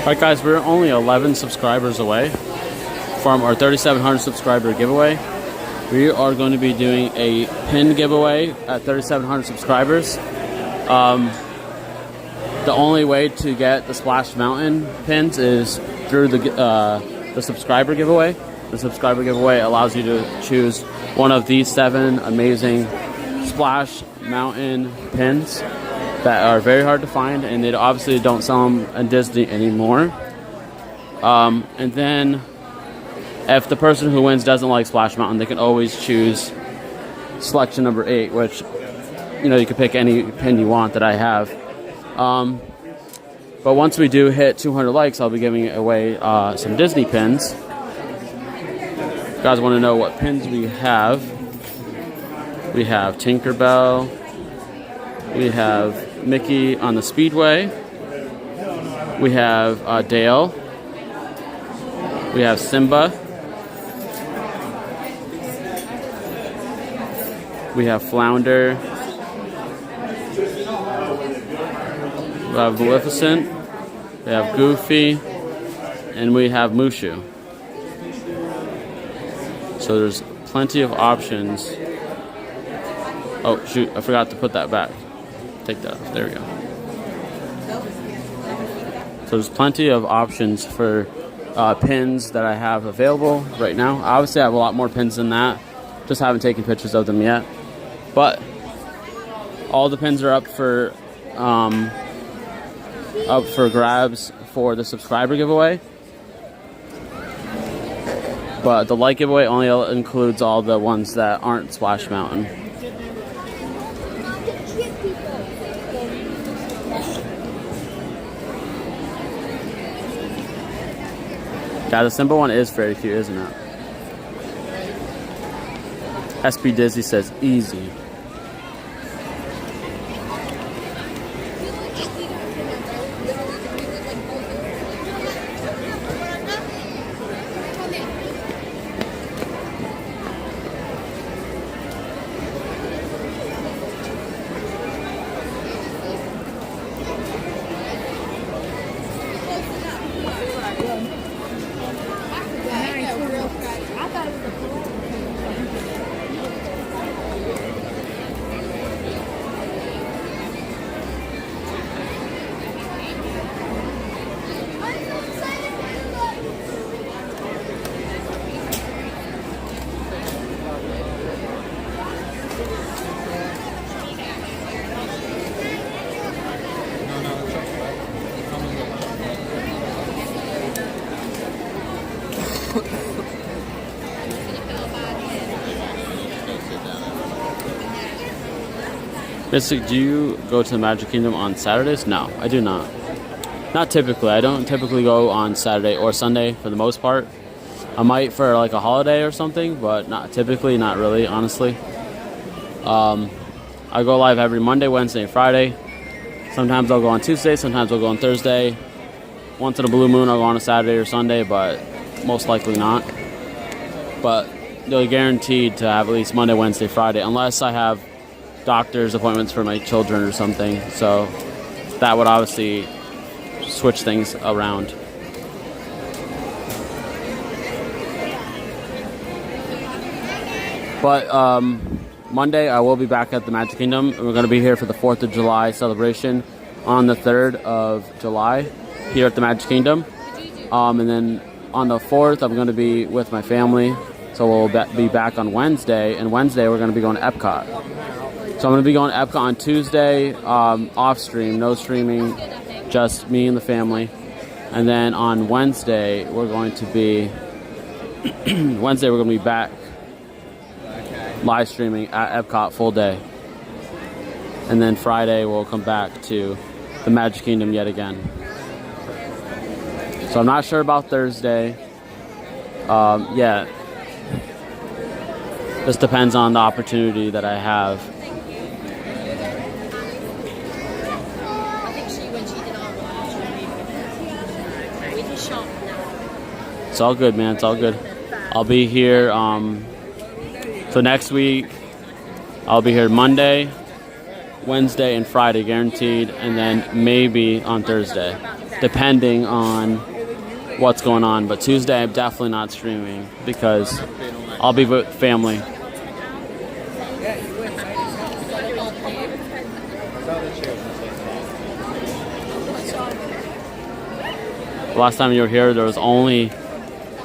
B: Alright guys, we're only 11 subscribers away from our 3,700 subscriber giveaway. We are going to be doing a pin giveaway at 3,700 subscribers. The only way to get the Splash Mountain pins is through the subscriber giveaway. The subscriber giveaway allows you to choose one of these 7 amazing Splash Mountain pins that are very hard to find, and they obviously don't sell them at Disney anymore. And then if the person who wins doesn't like Splash Mountain, they can always choose selection number 8, which, you know, you can pick any pin you want that I have. But once we do hit 200 likes, I'll be giving away some Disney pins. If you guys want to know what pins we have Tinkerbell, we have Mickey on the Speedway, we have Dale, we have Simba, we have Flounder, we have Maleficent, we have Goofy, and we have Mushu. So there's plenty of options. Oh shoot, I forgot to put that back. Take that off. There we go. So there's plenty of options for pins that I have available right now. Obviously I have a lot more pins than that. Just haven't taken pictures of them yet. But all the pins are up for grabs for the subscriber giveaway. But the like giveaway only includes all the ones that aren't Splash Mountain. Yeah, the Simba one is very cute, isn't it? SB Dizzy says easy. Mystic, do you go to the Magic Kingdom on Saturdays? No, I do not. Not typically. I don't typically go on Saturday or Sunday for the most part. I might for like a holiday or something, but not typically, not really, honestly. I go live every Monday, Wednesday, and Friday. Sometimes I'll go on Tuesday, sometimes I'll go on Thursday. Once in a blue moon, I'll go on a Saturday or Sunday, but most likely not. But they're guaranteed to have at least Monday, Wednesday, Friday, unless I have doctor's appointments for my children or something. So that would obviously switch things around. But Monday I will be back at the Magic Kingdom. We're going to be here for the 4th of July celebration on the 3rd of July here at the Magic Kingdom. And then on the 4th I'm going to be with my family. So we'll be back on Wednesday. And Wednesday we're going to be going to Epcot. So I'm going to be going to Epcot on Tuesday, off stream, no streaming, just me and the family. And then on Wednesday we're going to be back live streaming at Epcot full day. And then Friday we'll come back to the Magic Kingdom yet again. So I'm not sure about Thursday. Yeah. Just depends on the opportunity that I have. It's all good, man. It's all good. I'll be here. So next week, I'll be here Monday, Wednesday, and Friday, guaranteed, and then maybe on Thursday, depending on what's going on. But Tuesday, I'm definitely not streaming because I'll be with family. Last time you were here, there was only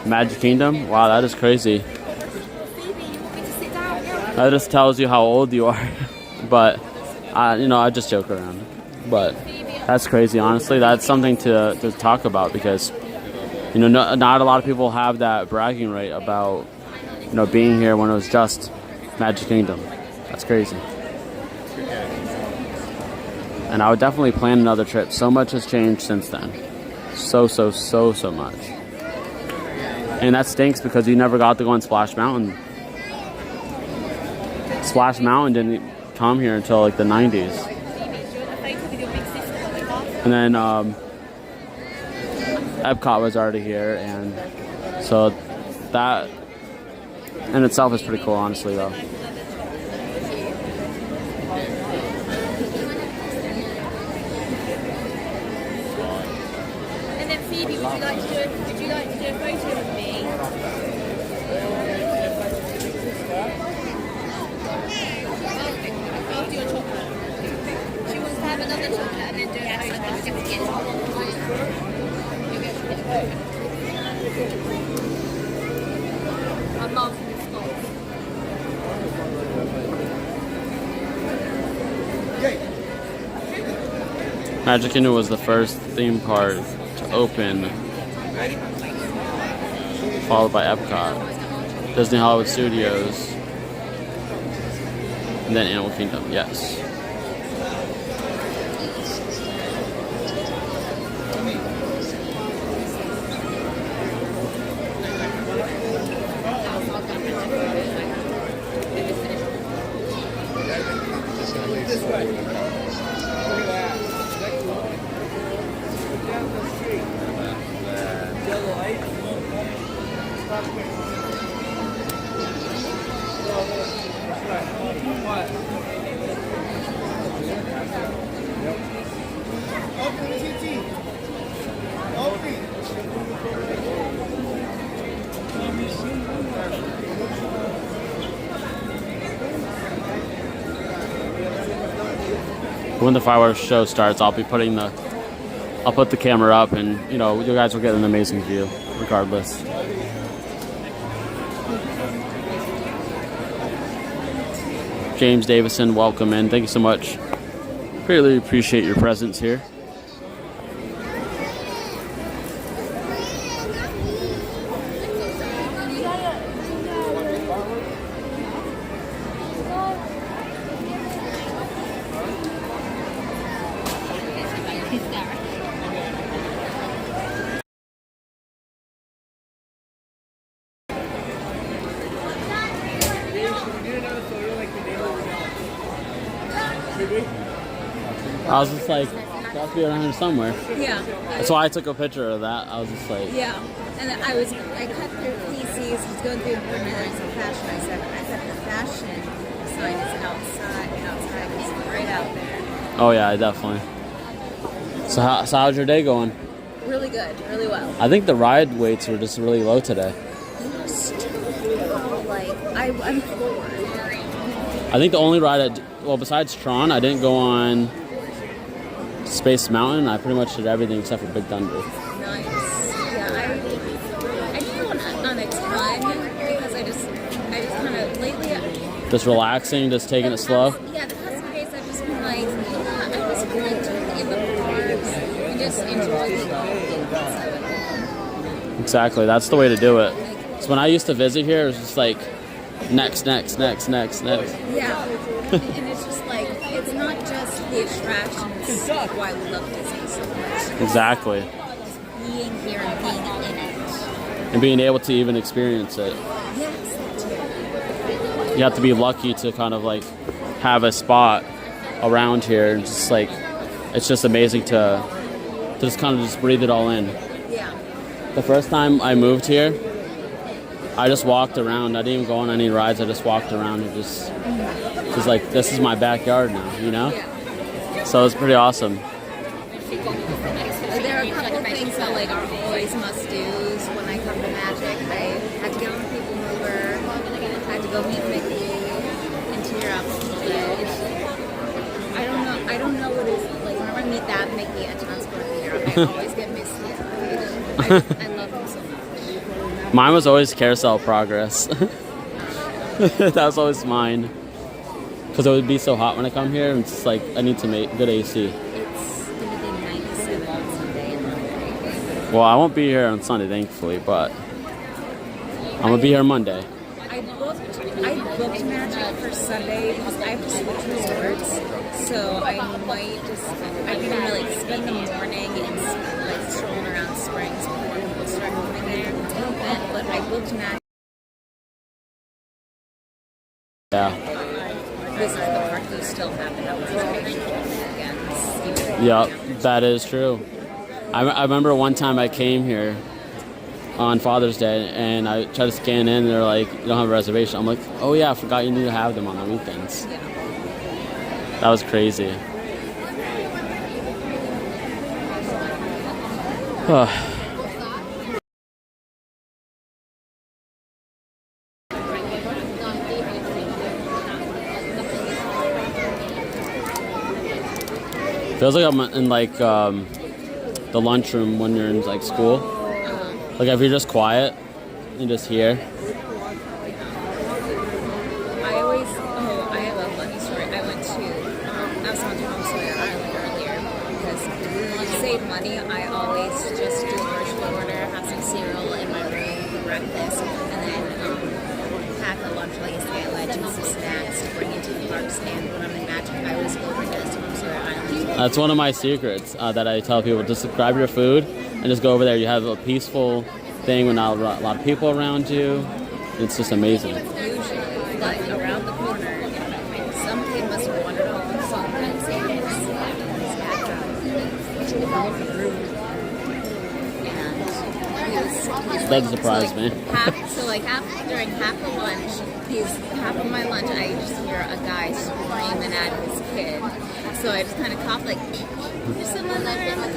B: Magic Kingdom. Wow, that is crazy. That just tells you how old you are. But, I just joke around. But that's crazy, honestly. That's something to talk about because, not a lot of people have that bragging right about, being here when it was just Magic Kingdom. That's crazy. And I would definitely plan another trip. So much has changed since then. So much. And that stinks because you never got to go on Splash Mountain. Splash Mountain didn't come here until like the 90s. And then Epcot was already here, and so that in itself is pretty cool, honestly, though.
C: Phoebe, would you like to do a photo with me? I'll do a chocolate. She wants to have another chocolate and then do a photo. I'm marking the spots.
B: Magic Kingdom was the first theme park to open, followed by Epcot, Disney Hollywood Studios, and then Animal Kingdom, yes.
D: This way. Look at that. Down the street. Yellow light. Open TT.
B: When the fireworks show starts, I'll put the camera up, and you guys will get an amazing view regardless. James Davison, welcome in. Thank you so much. Really appreciate your presence here. I was just like, it has to be around here somewhere.
C: Yeah.
B: That's why I took a picture of that. I was just like,
C: Yeah. And then I cut through PCs, was going through Bernard's and fashion. I said, I bet the fashion sign is outside. It's right out there.
B: oh yeah, definitely. So how's your day going?
C: Really good, really well.
B: I think the ride weights were just really low today.
C: Like, I'm forward.
B: I think the only ride, besides Tron, I didn't go on Space Mountain. I pretty much did everything except for Big Thunder.
C: Nice. Yeah, I didn't go on a ton because I just kind of lately.
B: Just relaxing, just taking it slow.
C: Yeah, the past few days I've just been like, I just feel like just in the parks and just enjoy the
B: Exactly, that's the way to do it. So when I used to visit here, it was just like next.
C: Yeah, and it's just like, it's not just the attractions of why we love Disney so much.
B: Exactly.
C: Being here and being in it.
B: And being able to even experience it.
C: Yes,
B: You have to be lucky to kind of like have a spot around here, and just like, it's just amazing to just kind of just breathe it all in.
C: Yeah.
B: The first time I moved here, I just walked around. I didn't even go on any rides. I just walked around and just like, this is my backyard now, you know? So it's pretty awesome.
C: There are a couple of things that like are always must-dos when I come to Magic. I had to get on the People Mover, I had to go meet Mickey and tear up a little bit. I don't know what it's like. Whenever I meet that Mickey at Town Square Theater, I always get misty. I love him so much.
B: Mine was always Carousel Progress. That was always mine. Because it would be so hot when I come here, and it's just like, I need to make good AC.
C: It's going to be 97 on Sunday and Monday.
B: Well, I won't be here on Sunday, thankfully, but I'm going to be here Monday.
C: I booked Magic for Sunday because I have to switch resorts. So I might just, I'm going to like spend the morning and like strolling around Springs before people start coming there. But I booked Magic.
B: Yeah.
C: This is the part you still have enough reservation again.
B: Yep, that is true. I remember one time I came here on Father's Day, and I tried to scan in, and they're like, you don't have a reservation. I'm like, oh yeah, I forgot you need to have them on the weekends. That was crazy. Feels like I'm in like the lunchroom when you're in like school. Like if you're just quiet and just here.
C: I have a funny story. I went to, I was on Tom Sawyer Island earlier because to save money, I always just do a grocery order, have some cereal in my room for breakfast, and then pack a lunch like a sandwich and some snacks to bring into the parks. And when I'm in Magic, I always go over to Tom Sawyer Island.
B: That's one of my secrets that I tell people. Just grab your food and just go over there. You have a peaceful thing with not a lot of people around you. It's just amazing.
C: Usually, like around the corner, some kid must have wandered home and saw that savings.
B: That surprised me.
C: During half of lunch, half of my lunch, I just hear a guy screaming at his kid. So I just kind of cough like, there's someone there in the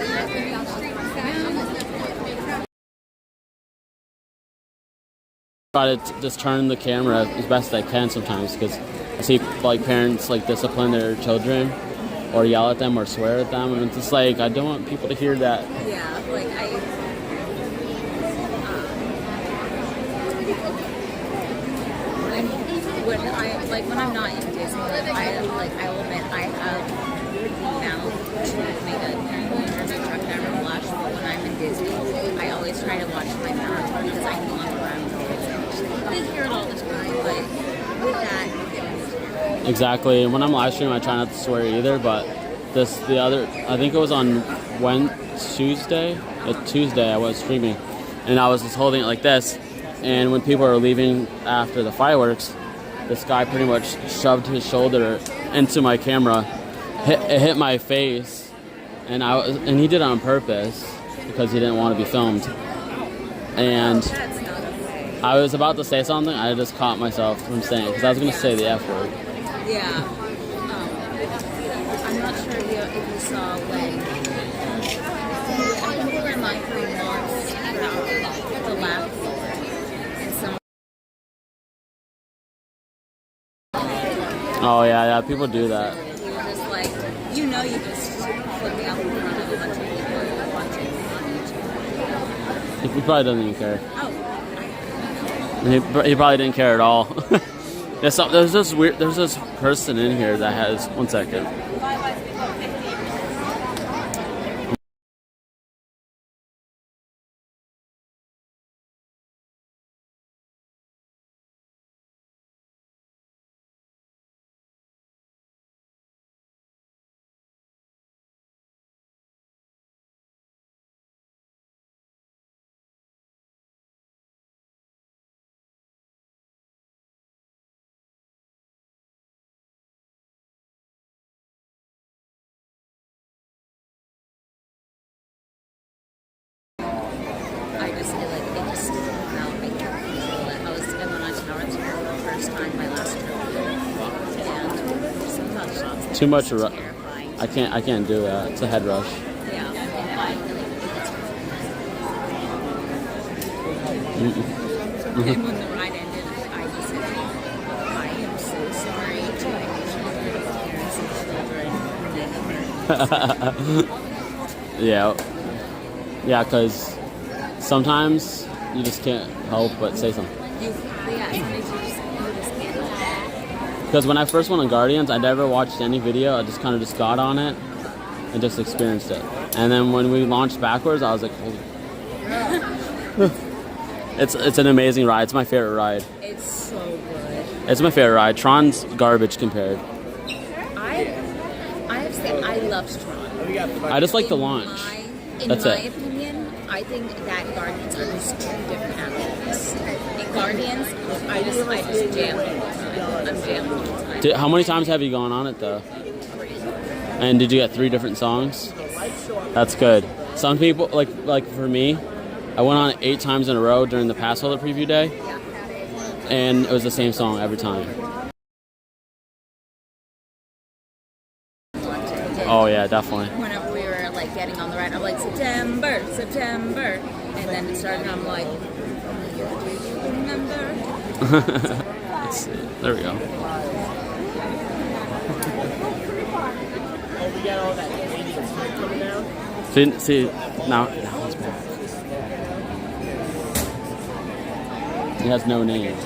B: Try to just turn the camera as best I can sometimes, because I see like parents like discipline their children or yell at them or swear at them, and it's just like, I don't want people to hear that.
C: Yeah, like when I'm not in Disney, I will admit I have now to make a truck driver blush, but when I'm in Disney, I always try to watch my mouth because I know I'm around kids. They hear it all the time, but with that,
B: Exactly. And when I'm live streaming, I try not to swear either, but I think it was on Tuesday I was streaming, and I was just holding it like this, and when people were leaving after the fireworks, this guy pretty much shoved his shoulder into my camera it hit my face, and he did it on purpose because he didn't want to be filmed. And I was about to say something, I just caught myself from saying, because I was going to say the F word.
C: Yeah. I'm not sure if you saw when I think we were in my room once the last floor, and some.
B: Oh yeah, people do that.
C: He was just like, you just put me out in front of a bunch of people watching on YouTube.
B: He probably doesn't even care.
C: Oh.
B: He probably didn't care at all. There's this person in here that has, one second.
C: I just feel like it just felt like I was in the night for the first time my last trip, and
B: Too much. I can't do that. It's a head rush.
C: Yeah. And when the ride ended, I just said, I am so sorry to my parents and children.
B: Yeah, because sometimes you just can't help but say something. Because when I first went on Guardians, I never watched any video. I just kind of just got on it and just experienced it. And then when we launched backwards, I was like, holy. It's an amazing ride. It's my favorite ride.
C: It's so good.
B: It's my favorite ride. Tron's garbage compared.
C: I have said I loved Tron.
B: I just like the launch.
C: In my opinion, I think that Guardians are just two different animals. In Guardians, I just jam all the time. I'm jamming all the time.
B: How many times have you gone on it though?
C: 3.
B: And did you get 3 different songs? That's good. Some people, like for me, I went on it 8 times in a row during the pass holder preview day, and it was the same song every time. Oh yeah, definitely.
C: Whenever we were like getting on the ride, I'm like September, and then it started. And I'm like, do you remember?
B: Let's see. There we go.
S: Oh, we got all that Canadian smoke coming down.
B: See now he's back. He has no name.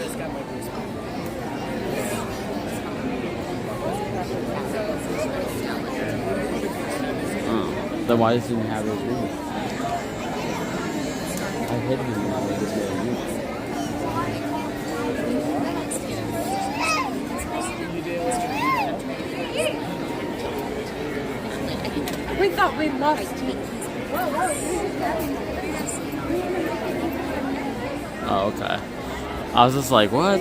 B: Oh, then why doesn't he have his name? I hit him when I was this way.
C: We thought we lost.
B: Oh, okay. I was just like, what?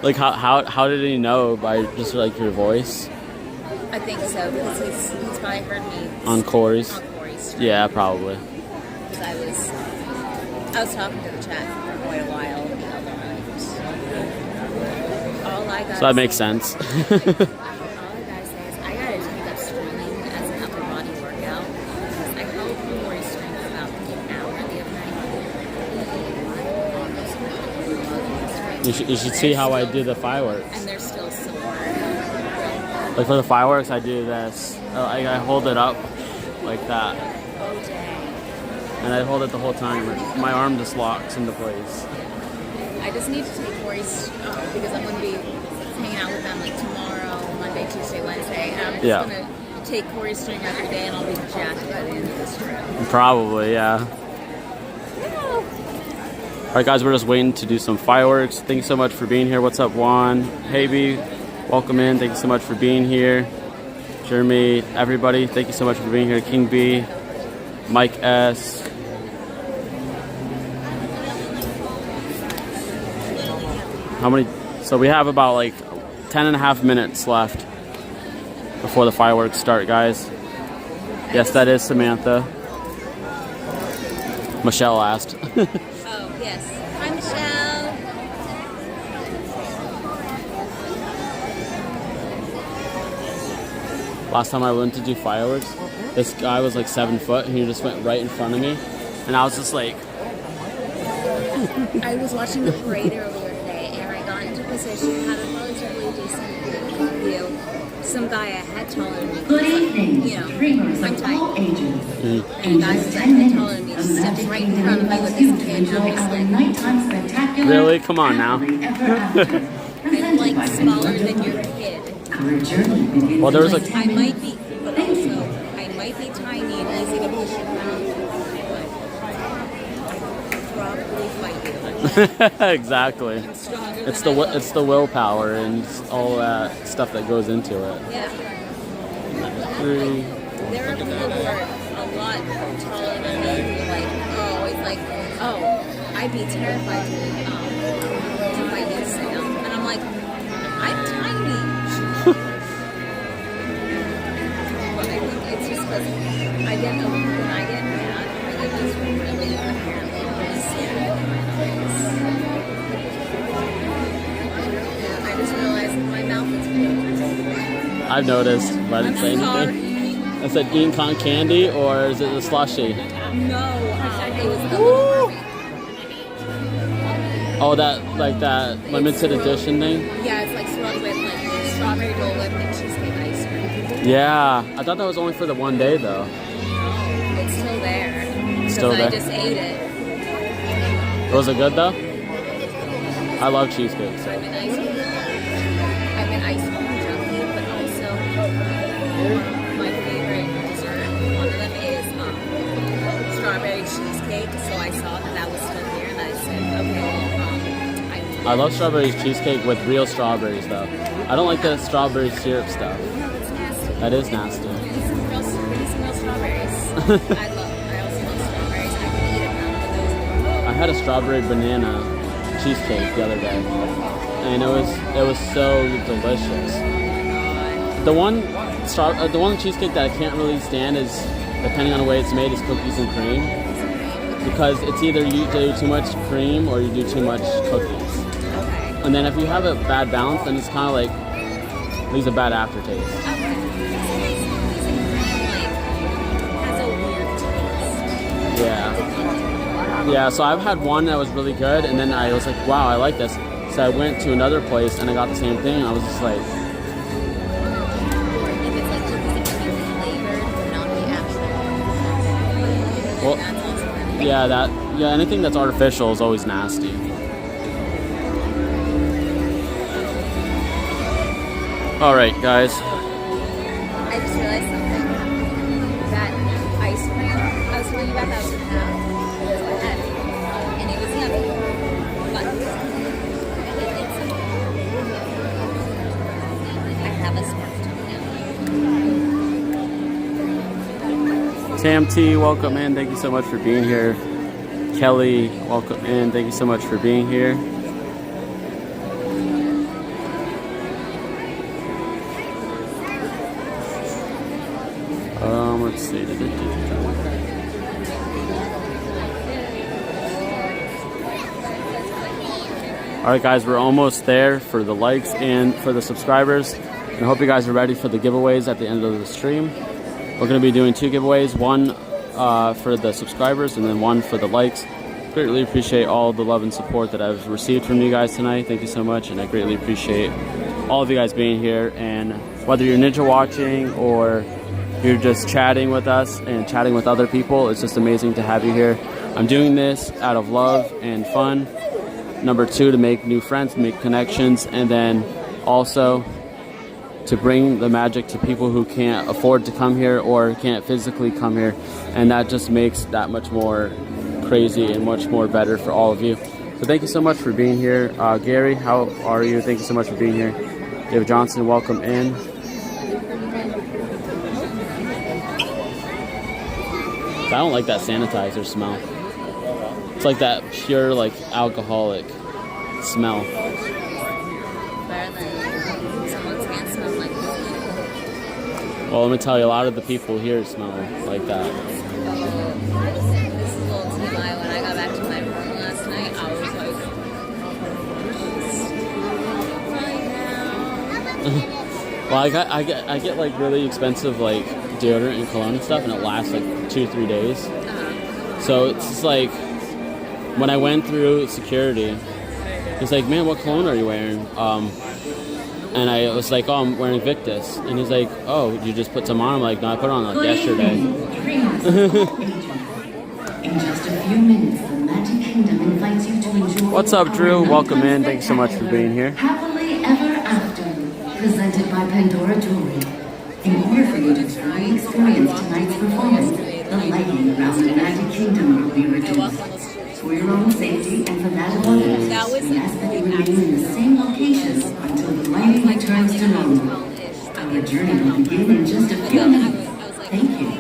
B: Like, how did he know by just like your voice?
C: I think so because he's probably heard me
B: On Corey's?
C: On Corey's.
B: Yeah, probably.
C: Because I was talking to the chat for quite a while. All I got.
B: So that makes sense.
C: All I gotta say is I gotta take up streaming as an upper body workout because I held Corey's stream for about an hour the other night.
B: You should see how I do the fireworks.
C: And they're still sore.
B: Like for the fireworks, I do this. I hold it up like that.
C: Oh dang.
B: And I hold it the whole time. My arm just locks into place.
C: I just need to take Corey's because I'm going to be hanging out with them like tomorrow, Monday, Tuesday, Wednesday. And I'm just going to take Corey's string every day and I'll be jacked by the end of this trip.
B: Probably, yeah. Alright guys, we're just waiting to do some fireworks. Thank you so much for being here. What's up, Juan? Hey B, welcome in. Thank you so much for being here. Jeremy, everybody, thank you so much for being here. King B, Mike S. How many? So we have about like 10 and a half minutes left before the fireworks start, guys. Yes, that is Samantha. Michelle asked.
C: Oh, yes. Hi, Michelle.
B: Last time I went to do fireworks, this guy was like 7 foot and he just went right in front of me. And I was just like...
C: I was watching the parade earlier today, and I got into position, had a relatively decent view. Some guy a head taller than me,
J: Good evening,
C: you know,
J: dreamers
C: I'm
J: of
C: tiny.
J: all ages.
C: And the guy was a head taller than me, stepped right in front of me with his kid, and I was like,
B: Really? Come on now.
C: I'm like smaller than your kid.
B: Well, there was like...
C: I might be, but also, I might be tiny and easy to push around, but probably fight you.
B: Exactly. It's the willpower and all that stuff that goes into it.
C: Yeah.
B: 3.
C: There are people who are a lot taller than me who are like, always like, oh, I'd be terrified to fight you, Sam. And I'm like, I'm tiny. But I think it's just because when I get mad, I get these really apparently sad. I just realized my mouth is blue.
B: I've noticed, but I didn't say anything. I said eating cotton candy, or is it the slushy?
C: No, it was the little Barbie.
B: Oh, that limited edition thing?
C: Yeah, it's like swirled with like strawberry Dole Whip and cheesecake ice cream.
B: Yeah, I thought that was only for the one day though.
C: It's still there.
B: Still
C: Because
B: there?
C: I just ate it.
B: Was it good though? I love cheesecake. So.
C: I'm an ice cream junkie, but also my favorite dessert, one of them is strawberry cheesecake. So I saw that was still here, and I said, okay, well,
B: I love strawberry cheesecake with real strawberries though. I don't like the strawberry syrup stuff.
C: no, that's nasty.
B: That is nasty.
C: Give me some real strawberries. I also love strawberries. I can eat them now, but those
B: I had a strawberry banana cheesecake the other day, and it was so delicious. The one cheesecake that I can't really stand is, depending on the way it's made, is cookies and cream, because it's either you do too much cream or you do too much cookies, and then if you have a bad balance, then it's kind of like leaves a bad aftertaste.
C: has a weird taste.
B: Yeah. Yeah, so I've had one that was really good, and then I was like, wow, I like this. So I went to another place, and I got the same thing, and I was just like...
C: If it's like cookies and cream flavored, not the actual.
B: Well, yeah, anything that's artificial is always nasty. All right, guys.
C: I just realized something. That ice cream, I was telling you about that was half. And it was yummy. But I have a scarf now.
B: Sam T, welcome in. Thank you so much for being here. Kelly, welcome in. Thank you so much for being here. Let's see. Alright guys, we're almost there for the likes and for the subscribers. And I hope you guys are ready for the giveaways at the end of the stream. We're going to be doing 2 giveaways, one for the subscribers and then one for the likes. Greatly appreciate all the love and support that I've received from you guys tonight. Thank you so much, and I greatly appreciate all of you guys being here. And whether you're ninja watching or you're just chatting with us and chatting with other people, it's just amazing to have you here. I'm doing this out of love and fun. Number 2, to make new friends, make connections, and then also to bring the magic to people who can't afford to come here or can't physically come here. And that just makes that much more crazy and much more better for all of you. So thank you so much for being here. Gary, how are you? Thank you so much for being here. David Johnson, welcome in. I don't like that sanitizer smell. It's like that pure, like, alcoholic smell.
C: Better than someone's hand smell like
B: Well, let me tell you, a lot of the people here smell like that.
C: This is a little TMI. When I got back to my room last night, I was like,
B: Well, I get like really expensive like deodorant and cologne and stuff, and it lasts like 2-3 days. So it's just like when I went through security, he's like, "Man, what cologne are you wearing?" And I was like, "Oh, I'm wearing Victus." And he's like, "Oh, you just put some on?" I'm like, "No, I put it on like yesterday."
J: In just a few minutes, the Magic Kingdom invites you to enjoy.
B: What's up, Drew? Welcome in. Thanks so much for being here.
J: Happily Ever After, presented by Pandora Jewelry. In order for you to fully experience tonight's performance, the lighting around the Magic Kingdom will be reduced. For your own safety and for that of others, we ask that you remain in the same location until the lighting returns to normal. Our journey will begin in just a few minutes. Thank you.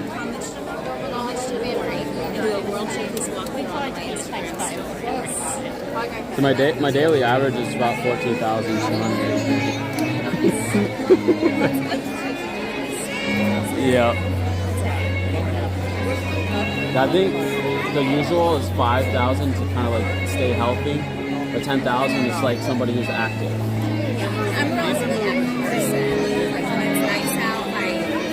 B: So my daily average is about 14,200. Yeah. I think the usual is 5,000 to kind of like stay healthy, but 10,000 is like somebody who's active.
C: I'm a relatively active person. Like when it's nice out, I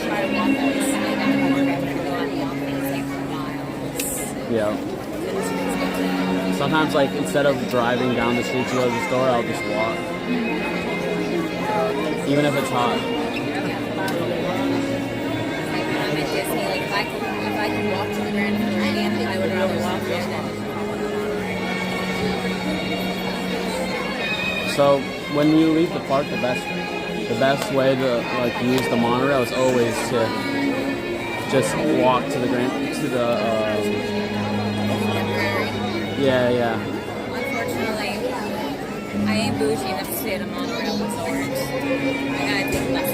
C: try to walk every day. I'm going to go on the office like for miles.
B: Yeah. Sometimes, like, instead of driving down the street to go to the store, I'll just walk. Even if it's hot.
C: Like when I'm at Disney, like if I could walk to the Grand Floridian, I would rather walk there than.
B: So when you leave the park, the best way to like use the monorail is always to just walk to the yeah.
C: Unfortunately, I ain't bougie enough to stay at a monorail resort. I gotta take less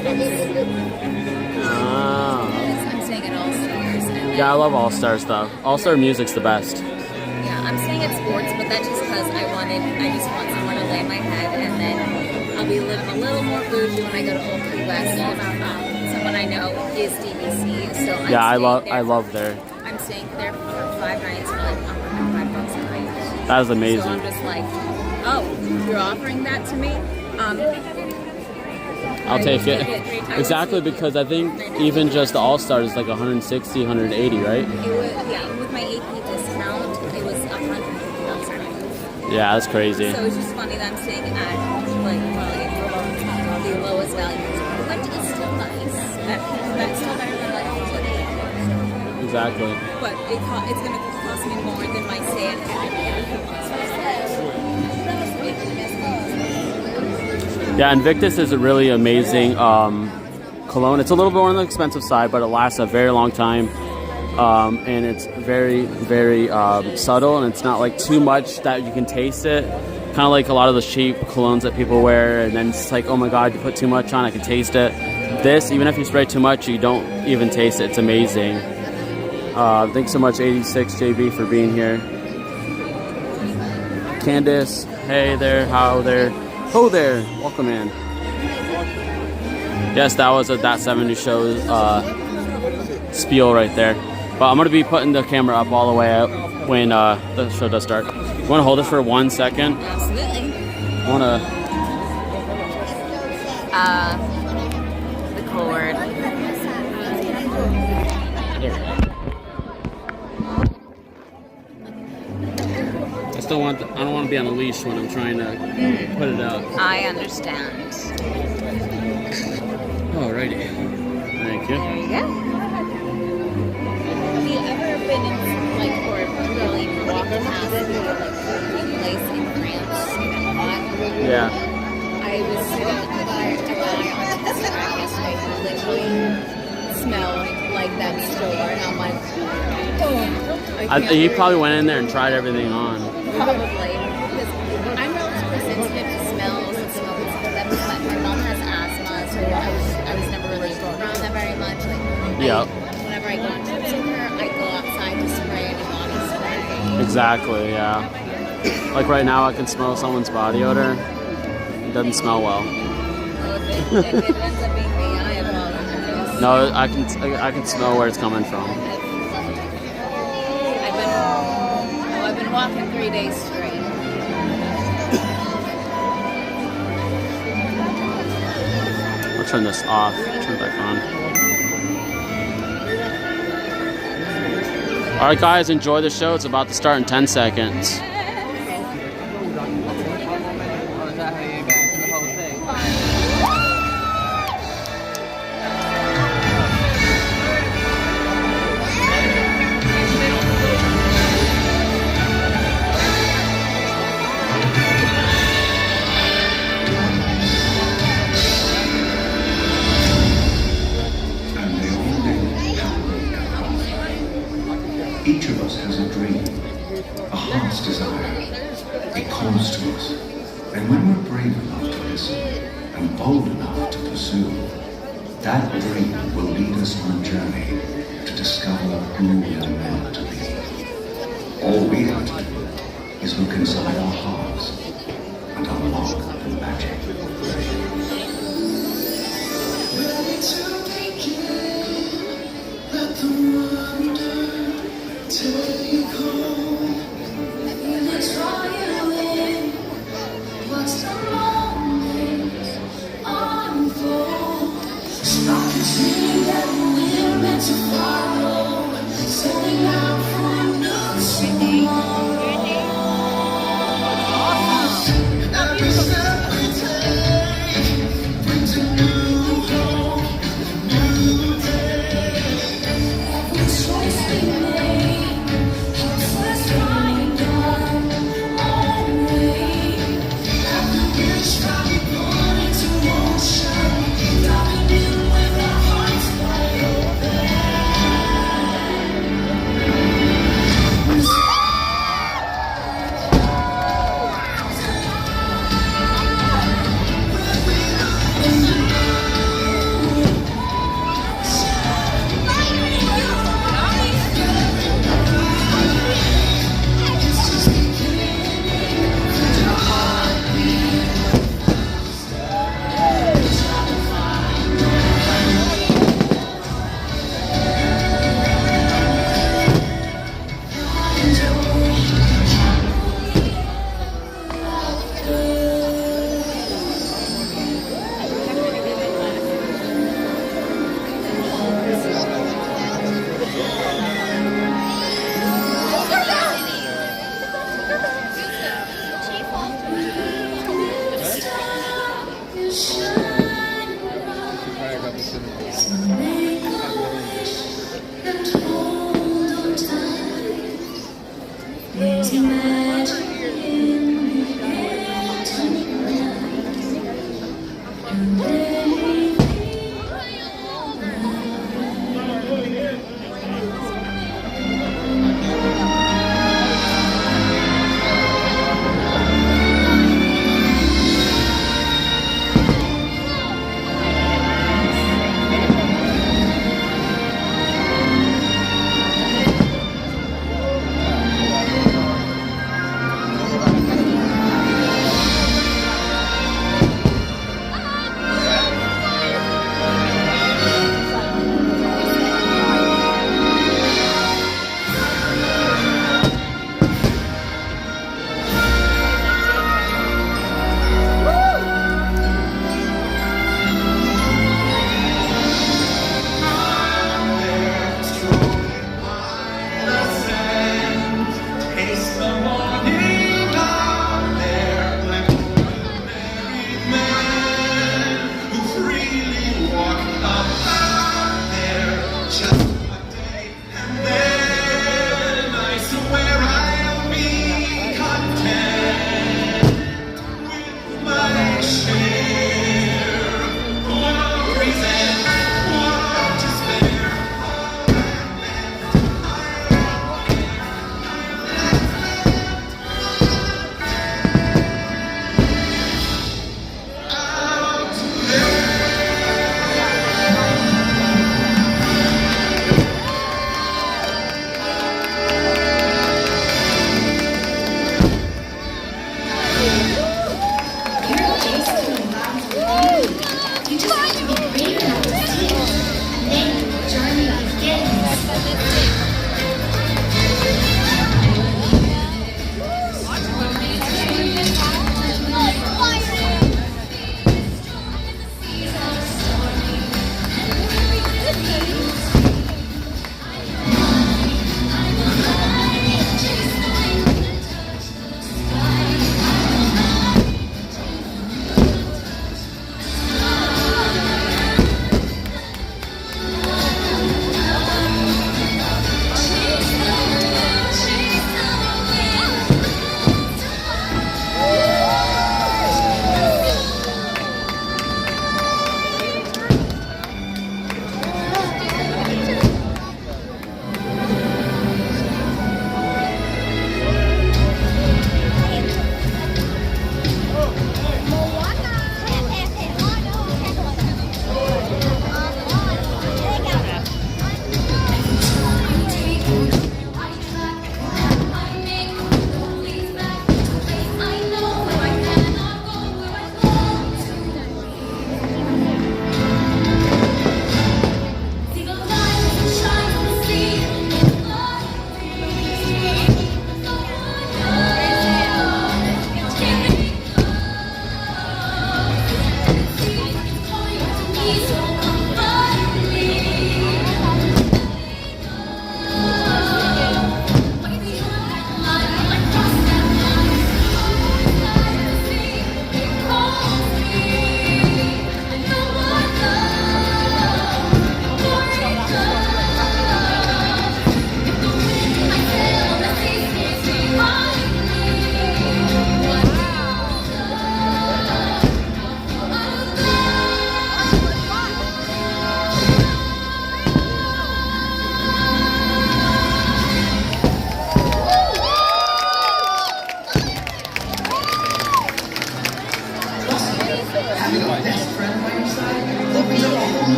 C: I'm staying at All Stars.
B: Yeah, I love All Stars though. All Star music's the best.
C: Yeah, I'm staying at Sports, but that's just because I just want somewhere to lay my head, and then I'll be living a little more bougie when I go to Old Key West. Someone I know is DVC, so
B: I love there.
C: I'm staying there for 5 nights for like $105 a night.
B: That is amazing.
C: So I'm just like, oh, you're offering that to me?
B: I'll take it. Exactly, because I think even just the All Stars is like 160, 180, right?
C: It was, yeah, with my AP discount, it was $150 a night.
B: Yeah, that's crazy.
C: So it's just funny that I'm staying at like probably the lowest value, which is still nice. That's still better than like holiday.
B: Exactly.
C: But it's going to cost me more than my stay at
B: Yeah, Invictus is a really amazing cologne. It's a little bit on the expensive side, but it lasts a very long time. And it's very, very subtle, and it's not like too much that you can taste it. Kind of like a lot of the cheap colognes that people wear, and then it's like, oh my god, you put too much on, I can taste it. This, even if you spray too much, you don't even taste it. It's amazing. Thanks so much, 86JB, for being here. Candace, hey there, how there. Ho there, welcome in. Yes, that was a That 70 Show spiel right there. But I'm going to be putting the camera up all the way up when the show does start. You want to hold it for 1 second?
C: Absolutely.
B: I want
C: The cord.
B: I don't want to be on a leash when I'm trying to put it up.
C: I understand.
B: Alrighty. Thank you.
C: There you go. Have you ever been in, like, or really walked past a place in France?
B: Yeah.
C: I was sitting with a guy on Instagram yesterday who literally smelled like that store, and I'm like, oh.
B: He probably went in there and tried everything on.
C: Probably. Because I'm relatively sensitive to smells and smoke and stuff like that, but my mom has asthma, so I was never really around that very much. Like, whenever I go on trips with her, I go outside to spray any body spray.
B: Exactly, yeah. Like right now, I can smell someone's body odor. It doesn't smell well.
C: Well, if it ends up being me, I apologize.
B: No, I can smell where it's coming from.
C: I've been walking 3 days straight.
B: I'll turn this off. Turn it back on. All right, guys, enjoy the show. It's about to start in 10 seconds.
L: Each of us has a dream, a heart's desire. It calls to us. And when we're brave enough to listen and bold enough to pursue, that dream will lead us on a journey to discover who we're meant to be. All we have to do is look inside our hearts and unlock the magic.
R: Ready to begin, let the wonder take hold. Let's try it away. Watch the moment unfold. Spark a dream that we're meant to follow. Setting out for a new every step we take brings a new hope, new day. Every choice we make helps us find our own way. Every wish that we put into motion, diving in with our hearts wide open. There's magic in the air tonight, and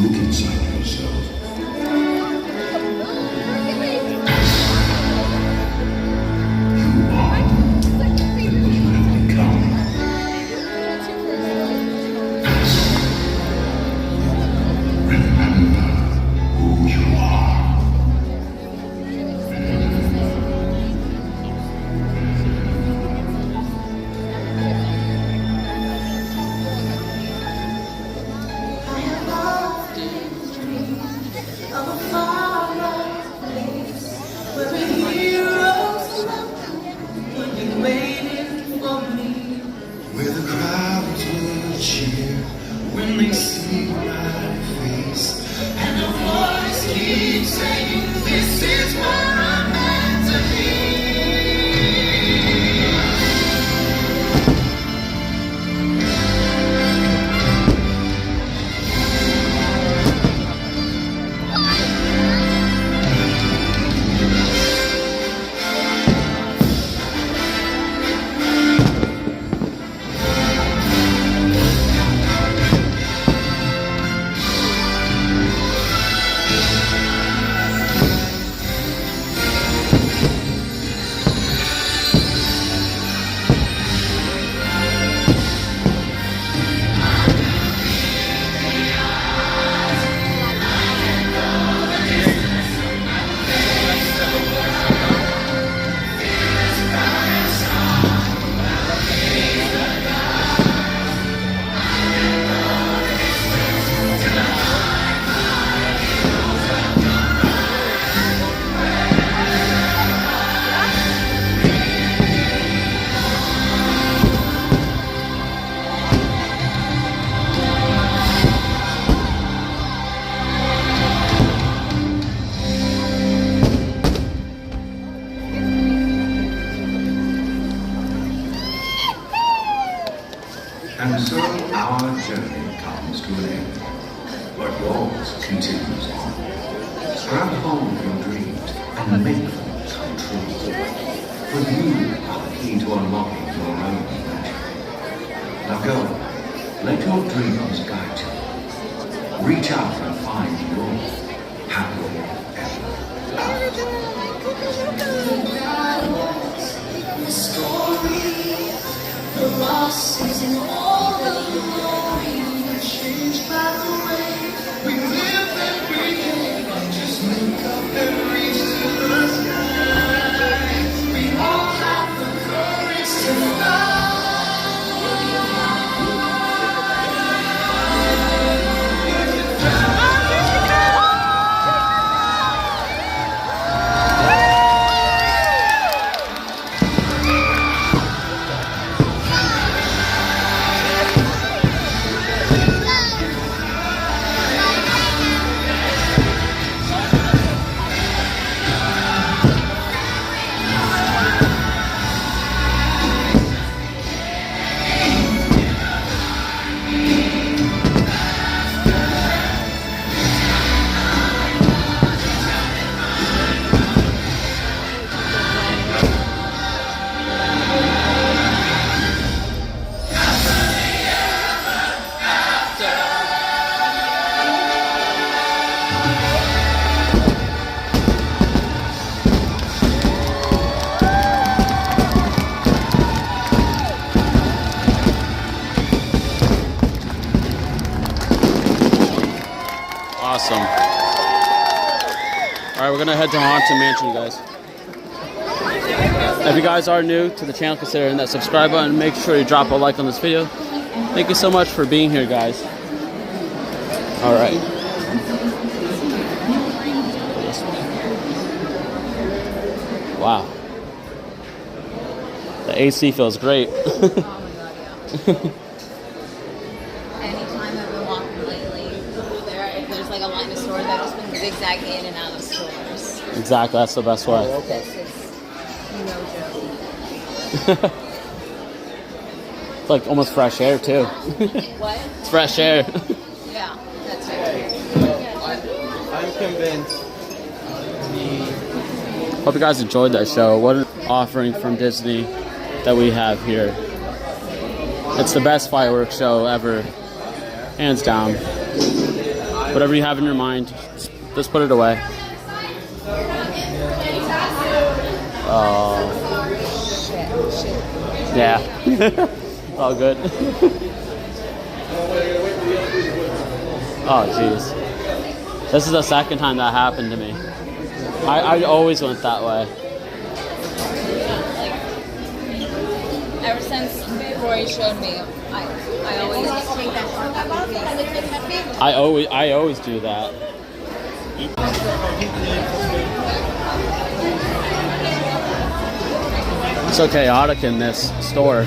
R: Look inside yourself. You are and will become. Remember who you are. Of a far-off place where the heroes would be waiting for me, where the crowds will cheer when they see my face, and the voice keeps saying, "This is what I'm meant to be." And so our journey comes to an end, but yours continues on. Grab hold of your dreams and make them come true. For you are the key to unlocking your own magic. Now go, let your dreams guide you. Reach out and find your happily ever after. The story, the losses and all the glory were changed by the way we live and breathe. Just look up and reach to the sky. We all have the courage to fly.
B: Awesome. Alright, we're gonna head to Haunted Mansion, you guys. If you guys are new to the channel, consider hitting that subscribe button. Make sure you drop a like on this video. Thank you so much for being here, guys. Alright. Wow. The AC feels great.
C: Anytime I've been walking lately, if there's like a line of stores, I've just been zigzagging in and out of stores.
B: Exactly, that's the best way.
C: This is no joke.
B: It's like almost fresh air too.
C: What?
B: It's fresh air.
C: Yeah, that's it.
D: I'm convinced.
B: Hope you guys enjoyed that show. What an offering from Disney that we have here. It's the best fireworks show ever, hands down. Whatever you have in your mind, just put it away. Oh. Yeah. All good. Oh, jeez. This is the second time that happened to me. I always went that way.
C: Ever since Roy showed me, I always take that shortcut.
B: I always do that. It's so chaotic in this store.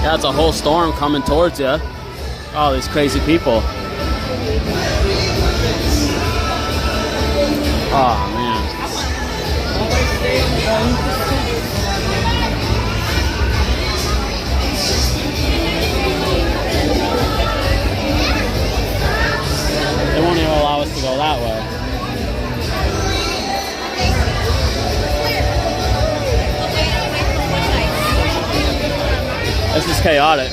B: Yeah, it's a whole storm coming towards you. All these crazy people. Oh, man. They won't even allow us to go that way. This is chaotic.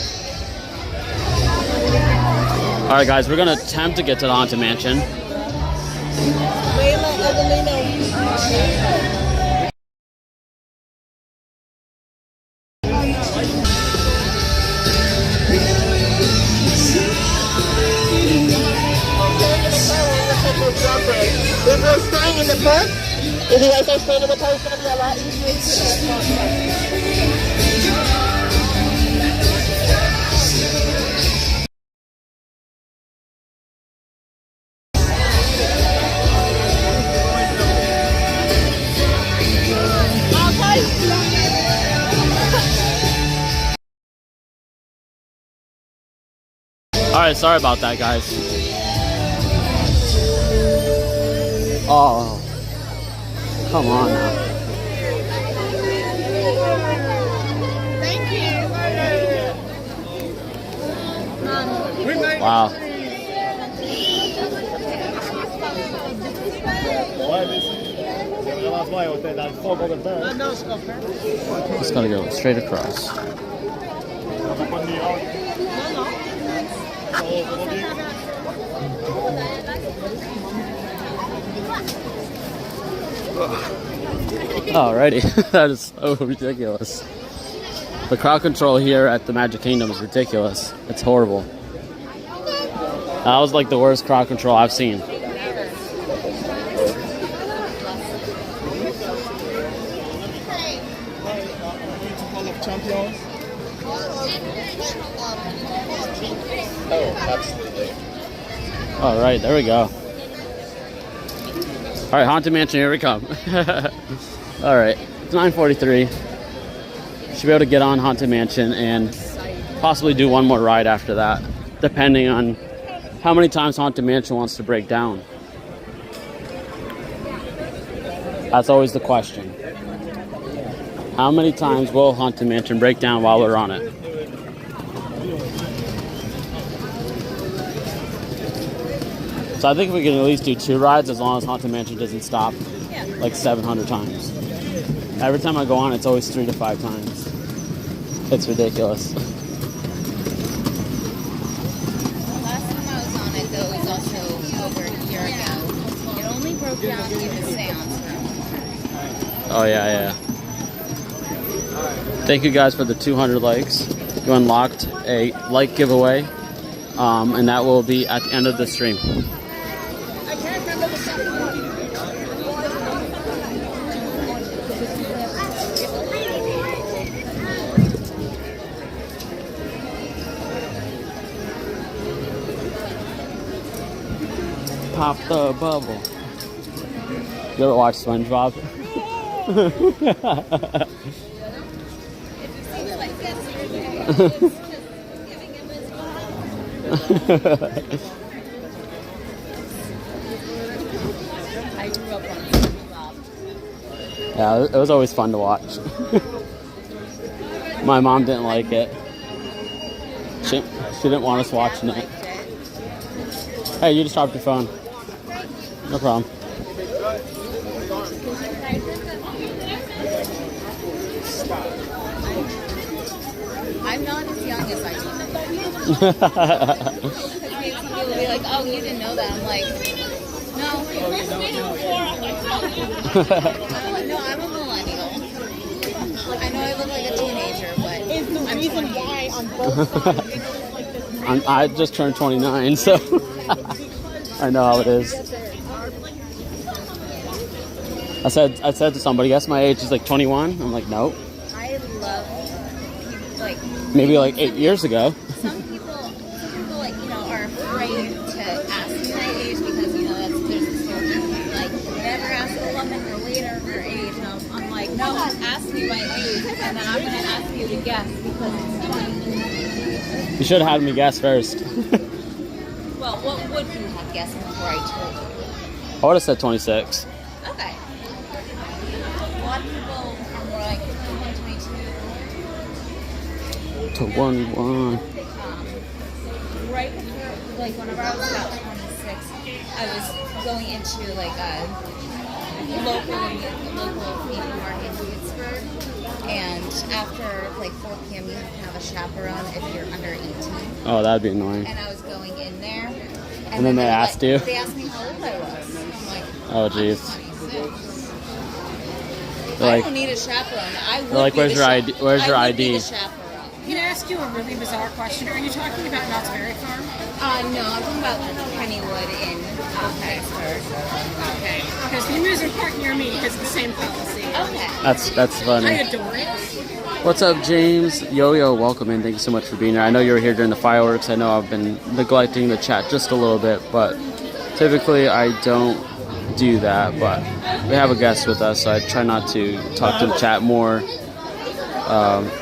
B: Alright guys, we're gonna attempt to get to the Haunted Mansion.
K: If we're staying in the park, if you guys are staying in the park, it's going to be a lot easier.
B: Alright, sorry about that, guys. Oh, come on now.
K: Thank you.
B: Wow. Just gotta go straight across. Alrighty, that is so ridiculous. The crowd control here at the Magic Kingdom is ridiculous. It's horrible. That was like the worst crowd control I've seen.
N: Oh, absolutely.
B: Alright, there we go. Alright, Haunted Mansion, here we come. Alright, it's 9:43. Should be able to get on Haunted Mansion and possibly do one more ride after that, depending on how many times Haunted Mansion wants to break down. That's always the question. How many times will Haunted Mansion break down while we're on it? So I think we can at least do 2 rides as long as Haunted Mansion doesn't stop like 700 times. Every time I go on, it's always 3 to 5 times. It's ridiculous.
C: The last time I was on it, though, was also over a year ago. It only broke down in the seance room.
B: Oh, yeah. Thank you guys for the 200 likes. You unlocked a like giveaway, and that will be at the end of the stream. Pop the bubble. You ever watch SpongeBob?
C: I grew up on SpongeBob.
B: Yeah, it was always fun to watch. My mom didn't like it. She didn't want us watching it. Hey, you just dropped your phone. No problem.
C: I'm not as young as I do. Some people will be like, oh, you didn't know that. I'm like, no. No, I'm a millennial. I know I look like a teenager, but it's the reason why on both sides.
B: I just turned 29, so I know how it is. I said to somebody, guess my age is like 21. I'm like, nope.
C: I love like
B: Maybe like 8 years ago.
C: some people like are afraid to ask me my age because there's this whole like never ask a woman or waiter her age. And I'm like, no, ask me my age, and then I'm gonna ask you to guess because it's fun.
B: You should have had me guess first.
C: Well, what would you have guessed before I told you?
B: I would have said 26.
C: Okay. A lot of people are more like 22.
B: To 1.
C: Right before, like whenever I was about 26, I was going into like a local meat market in Pittsburgh, and after like 4 p.m. you have to have a chaperone if you're under 18.
B: Oh, that'd be annoying.
C: And I was going in there,
B: And then they asked you?
C: They asked me how old I was. I'm like,
B: Oh, jeez.
C: 26.
B: They're
C: I
B: like,
C: don't need a chaperone. I would
B: they're like,
C: be
B: where's
C: the
B: your ID? Where's your
C: I would be
B: ID?
C: the chaperone.
N: Can I ask you a really bizarre question? Are you talking about Knott's Berry Farm?
C: No, I'm talking about Kennywood in Pittsburgh.
N: Okay. Because the amusement park near me has the same policy.
C: Okay.
B: That's funny.
N: I adore it.
B: What's up, James? Yo, welcome in. Thank you so much for being here. I know you were here during the fireworks. I know I've been neglecting the chat just a little bit, but typically I don't do that. But we have a guest with us, so I try not to talk to the chat more,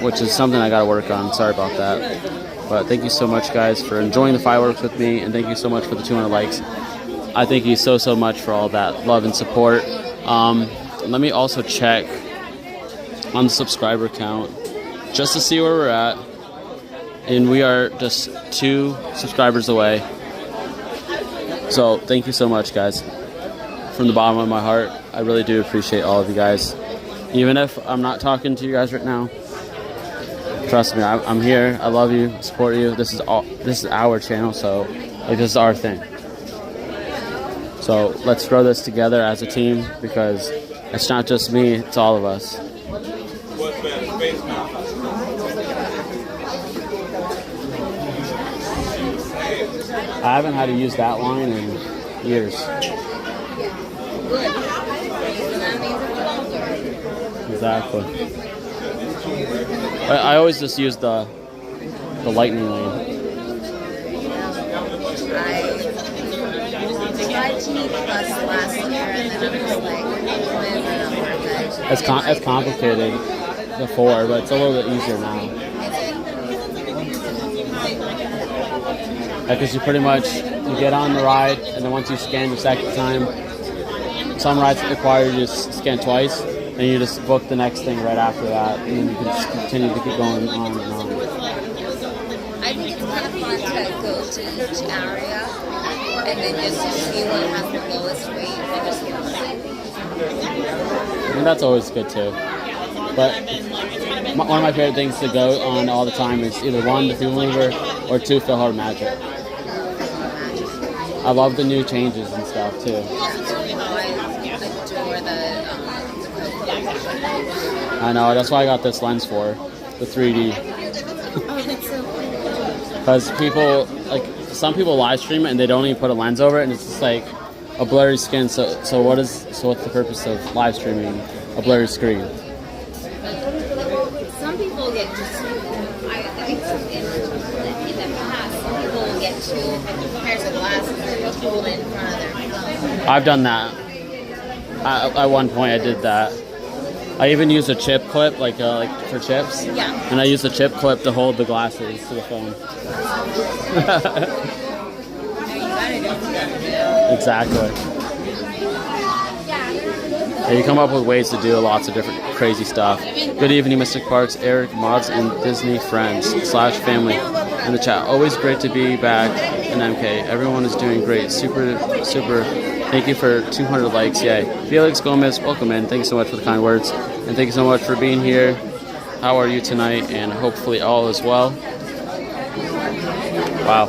B: which is something I got to work on. Sorry about that. But thank you so much, guys, for enjoying the fireworks with me, and thank you so much for the 200 likes. I thank you so much for all that love and support. Let me also check on the subscriber count just to see where we're at, and we are just 2 subscribers away. So thank you so much, guys, from the bottom of my heart. I really do appreciate all of you guys, even if I'm not talking to you guys right now. Trust me, I'm here. I love you, support you. This is our channel, so like, this is our thing. So let's grow this together as a team, because it's not just me, it's all of us. I haven't had to use that line in years. Exactly. I always just use the lightning lane.
C: I tried to eat bus last year, and then I'm just like, this is not worth it.
B: It's complicated before, but it's a little bit easier now. Because you pretty much, you get on the ride, and then once you scan your second time, some rides require you to just scan twice, and you just book the next thing right after that, and then you can just continue to keep going on and on.
C: I think it's kind of fun to go to each area and then just see what has the lowest rate and just get on it.
B: I mean, that's always good too. But one of my favorite things to go on all the time is either 1, the Thule Mover, or 2, Philhar Magic. I love the new changes and stuff too. I know, that's why I got this lens for, the 3D.
C: Oh, that's so cool.
B: Because people, like, some people live stream it and they don't even put a lens over it, and it's just like a blurry skin. So what's the purpose of live streaming a blurry screen?
C: Some people get just, I think in the past, some people will get 2 pairs of glasses and hold it in front of their phone.
B: I've done that. At one point I did that. I even used a chip clip, like for chips.
C: Yeah.
B: And I used the chip clip to hold the glasses to the phone. Exactly. Yeah, you come up with ways to do lots of different crazy stuff. Good evening, Mr. Parks, Eric, Mods, and Disney friends / family. in the chat. Always great to be back in MK. Everyone is doing great. Super. Thank you for 200 likes. Yay. Felix Gomez, welcome in. Thank you so much for the kind words. And thank you so much for being here. How are you tonight? And hopefully all is well. Wow.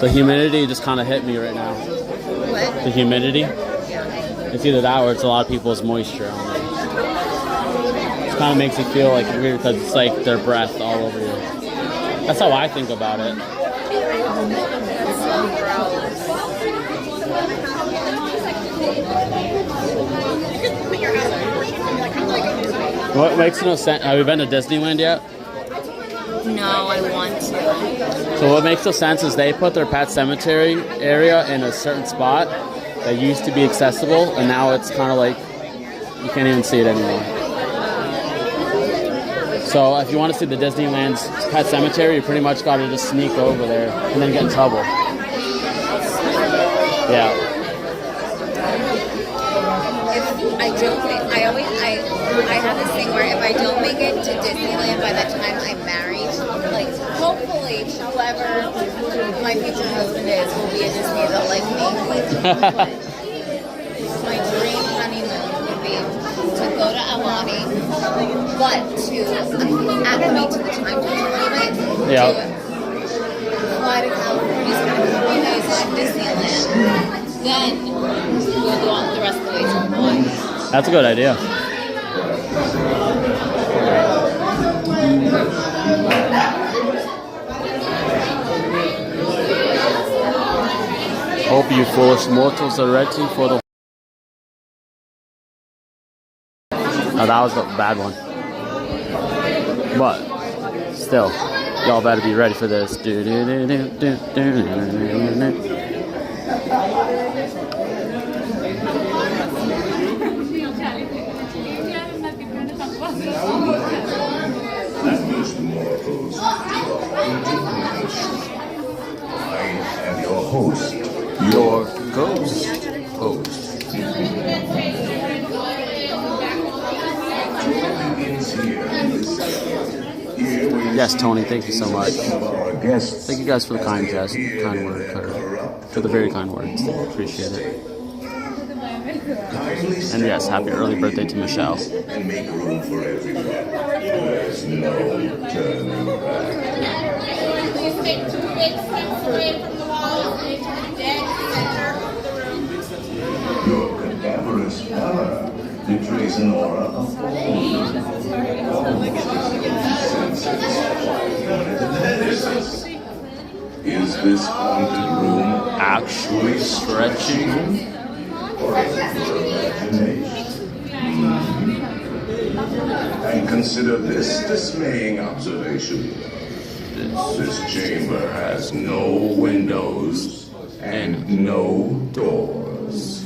B: The humidity just kind of hit me right now.
C: What?
B: The humidity. It's either that or it's a lot of people's moisture on it. It kind of makes it feel like weird because it's like their breath all over you. That's how I think about it. What makes no sense? Have you been to Disneyland yet?
C: No, I want to.
B: So what makes no sense is they put their pet cemetery area in a certain spot that used to be accessible, and now it's kind of like you can't even see it anymore. So if you want to see the Disneyland's pet cemetery, you pretty much got to just sneak over there and then get in trouble. Yeah.
C: If I don't make, I have this thing where if I don't make it to Disneyland by the time I'm married, like hopefully whoever my future husband is will be a Disney adult like me. My dream honeymoon would be to go to Alani, but to acclimate to the time limit.
B: Yeah.
C: To fly to California, spend a couple of days at Disneyland, then we'll go on the rest of the way to Hawaii.
B: That's a good idea. Hope you foolish mortals are ready for the... Oh, that was a bad one. But, still, y'all better be ready for this.
L: I am your host.
B: Your ghost host. Yes, Tony, thank you so much. Thank you guys for the kind word, for the very kind words. Appreciate it. And yes, happy early birthday to Michelle.
L: And make room for everyone. There's no turning back.
M: Please take 2 big steps away from the wall and dead center of the room.
L: Your cadaverous pallor betrays an aura of Is this haunted room
B: actually stretching?
L: Or is it your imagination? And consider this dismaying observation. This chamber has no windows and no doors.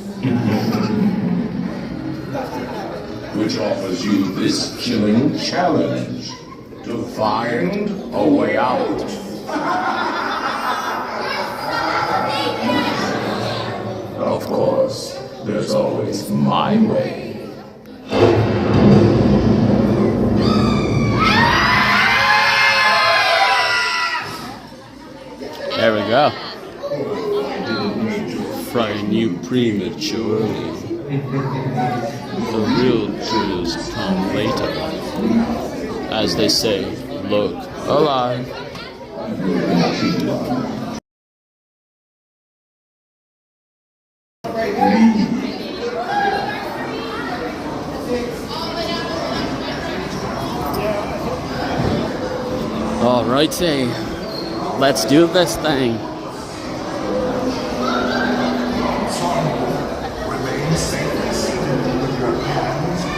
L: Which offers you this killing challenge to find a way out. Of course, there's always my way. There we go. Frighten you prematurely. The real thrills come later. As they say, look alive. Alrighty, let's do this thing.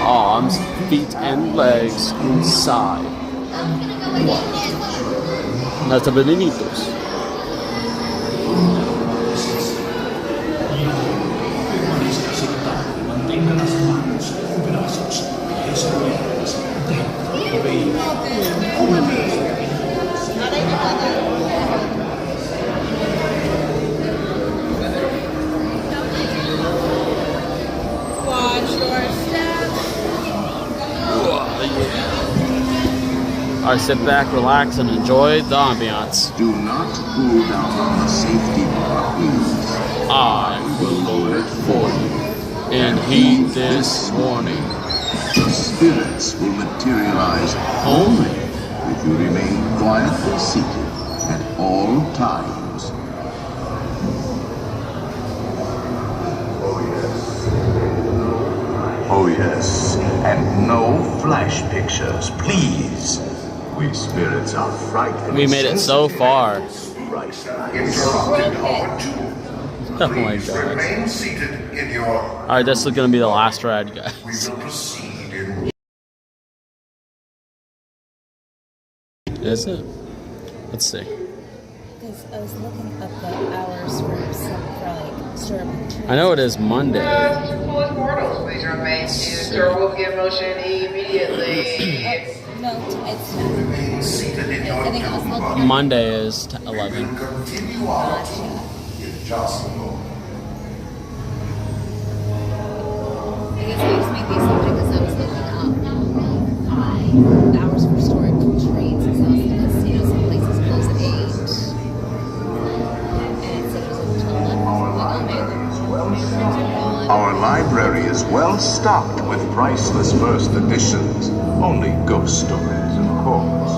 L: Arms, feet, and legs inside. Hasta beninitos.
B: I sit back, relax, and enjoy the ambiance.
L: Do not pull down the safety bar, please.
B: I will lower it for you, and heed this warning.
L: The spirits will materialize only if you remain quietly seated at all times. Oh yes, and no flash pictures, please. We spirits are frightfully
B: We made it so far.
Q: Interrupted over 2.
B: Oh my
Q: Please
B: gosh.
Q: remain seated in your...
B: Alright, this is gonna be the last ride, guys.
Q: We will proceed in...
B: Is it? Let's see.
C: Because I was looking up the hours for syrup.
B: I know it is Monday.
E: Foolish mortals, please remain seated. Sir will give motion immediately.
C: No, it's
Q: Remain seated in your...
C: I think I was looking
B: Monday is 11.
Q: Continue on in just a moment.
C: I guess I just made the assumption because I was looking up the hours for storage trains and stuff because, you know, some places close at 8. And it said it was until 11. So I'm like, oh, maybe.
L: Our library is well stocked with priceless first editions. Only ghost stories, of course.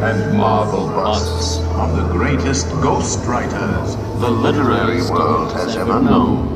L: And marvel busts of the greatest ghost writers the literary world has ever known.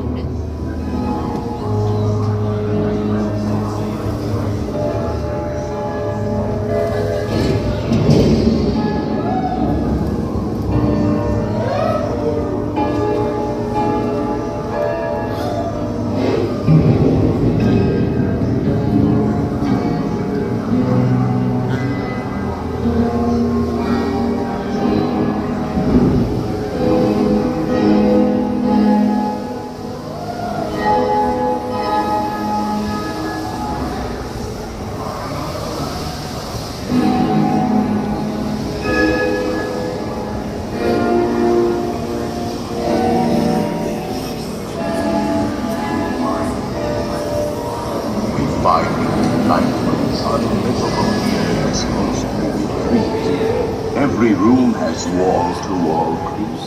L: Every room has wall-to-wall creeps.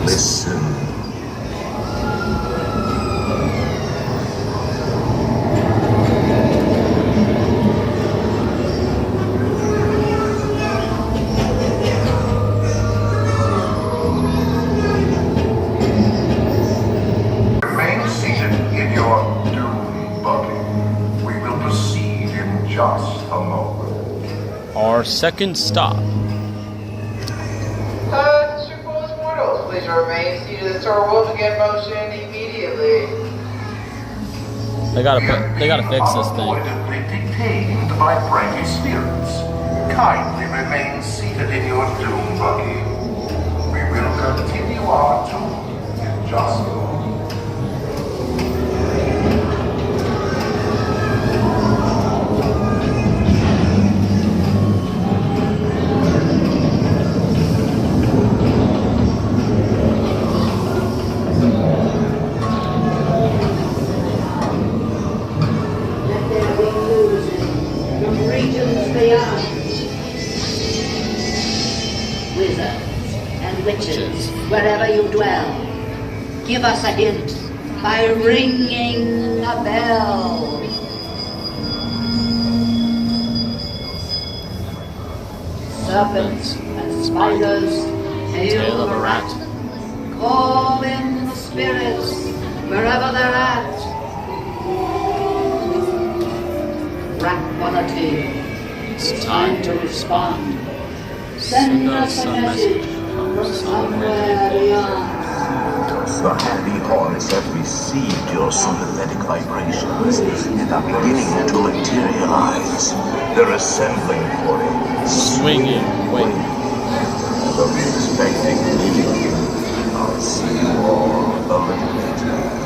L: Listen.
Q: Remain seated in your doom buggy. We will proceed in just a moment.
B: Our second stop.
E: Sir, foolish mortals, please remain seated. The sir will begin motion immediately.
B: They gotta fix this thing.
Q: Unavoidably detained by friendly spirits. Kindly remain seated in your doom buggy. We will continue our tour in just a moment.
I: Let there be music from regions beyond. Wizards and witches, wherever you dwell, give us a hint by ringing a bell. Serpents and spiders, tail of a rat, call in the spirits wherever they're at. Rap on a tail. It's time to respond. Send us a message from somewhere beyond.
L: The heavy horns have received your sympathetic vibrations and are beginning to materialize. They're assembling for it.
B: Swinging weight.
L: Never be expecting anything. I'll see you all a little later.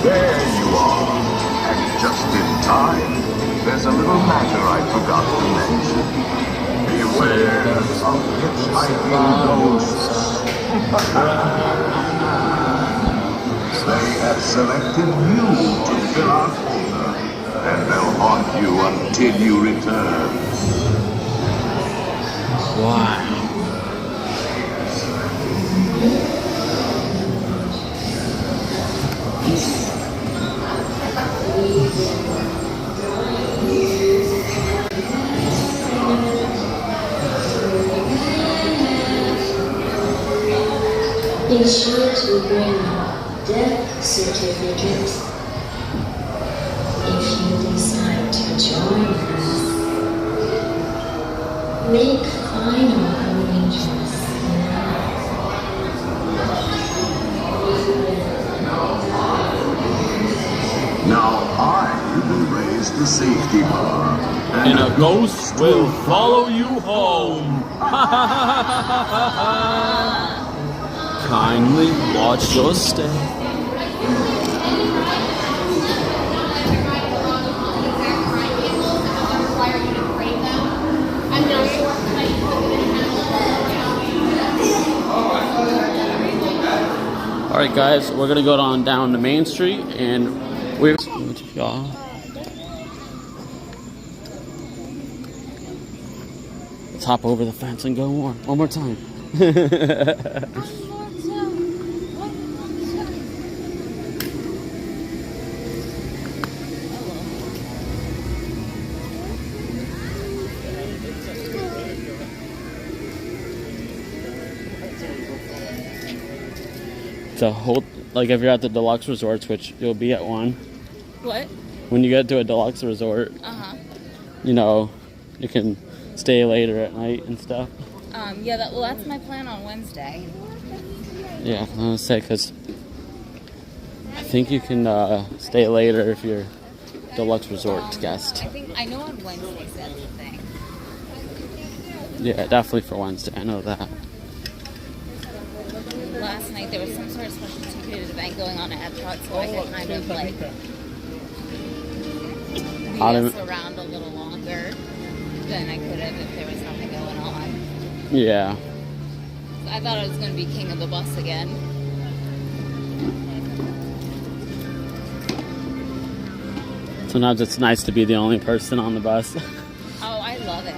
L: There you are. And just in time. There's a little matter I forgot to mention. Beware of hitchhiking ghosts. They have selected you to fill our quota, and they'll haunt you until you return.
B: Wow.
J: Be sure to bring death certificate if you decide to join us. Make final arrangements
L: Now I will raise the safety bar.
B: And a ghost will follow you home. Kindly watch your step. All right, guys, we're gonna go on down to Main Street, and we're y'all. Let's hop over the fence and go one more time. To hold, like if you're at the deluxe resorts, which you'll be at one.
C: What?
B: When you get to a deluxe resort, you know, you can stay later at night and stuff.
C: Yeah, that's my plan on Wednesday.
B: Yeah, I was gonna say, because I think you can stay later if you're deluxe resort guest.
C: I know on Wednesdays that's the thing.
B: Yeah, definitely for Wednesday. I know that.
C: Last night there was some sort of special ticketed event going on at Epcot, so I could kind of like BS around a little longer than I could have if there was nothing going on.
B: Yeah.
C: I thought I was going to be king of the bus again.
B: Sometimes it's nice to be the only person on the bus.
C: Oh, I love it.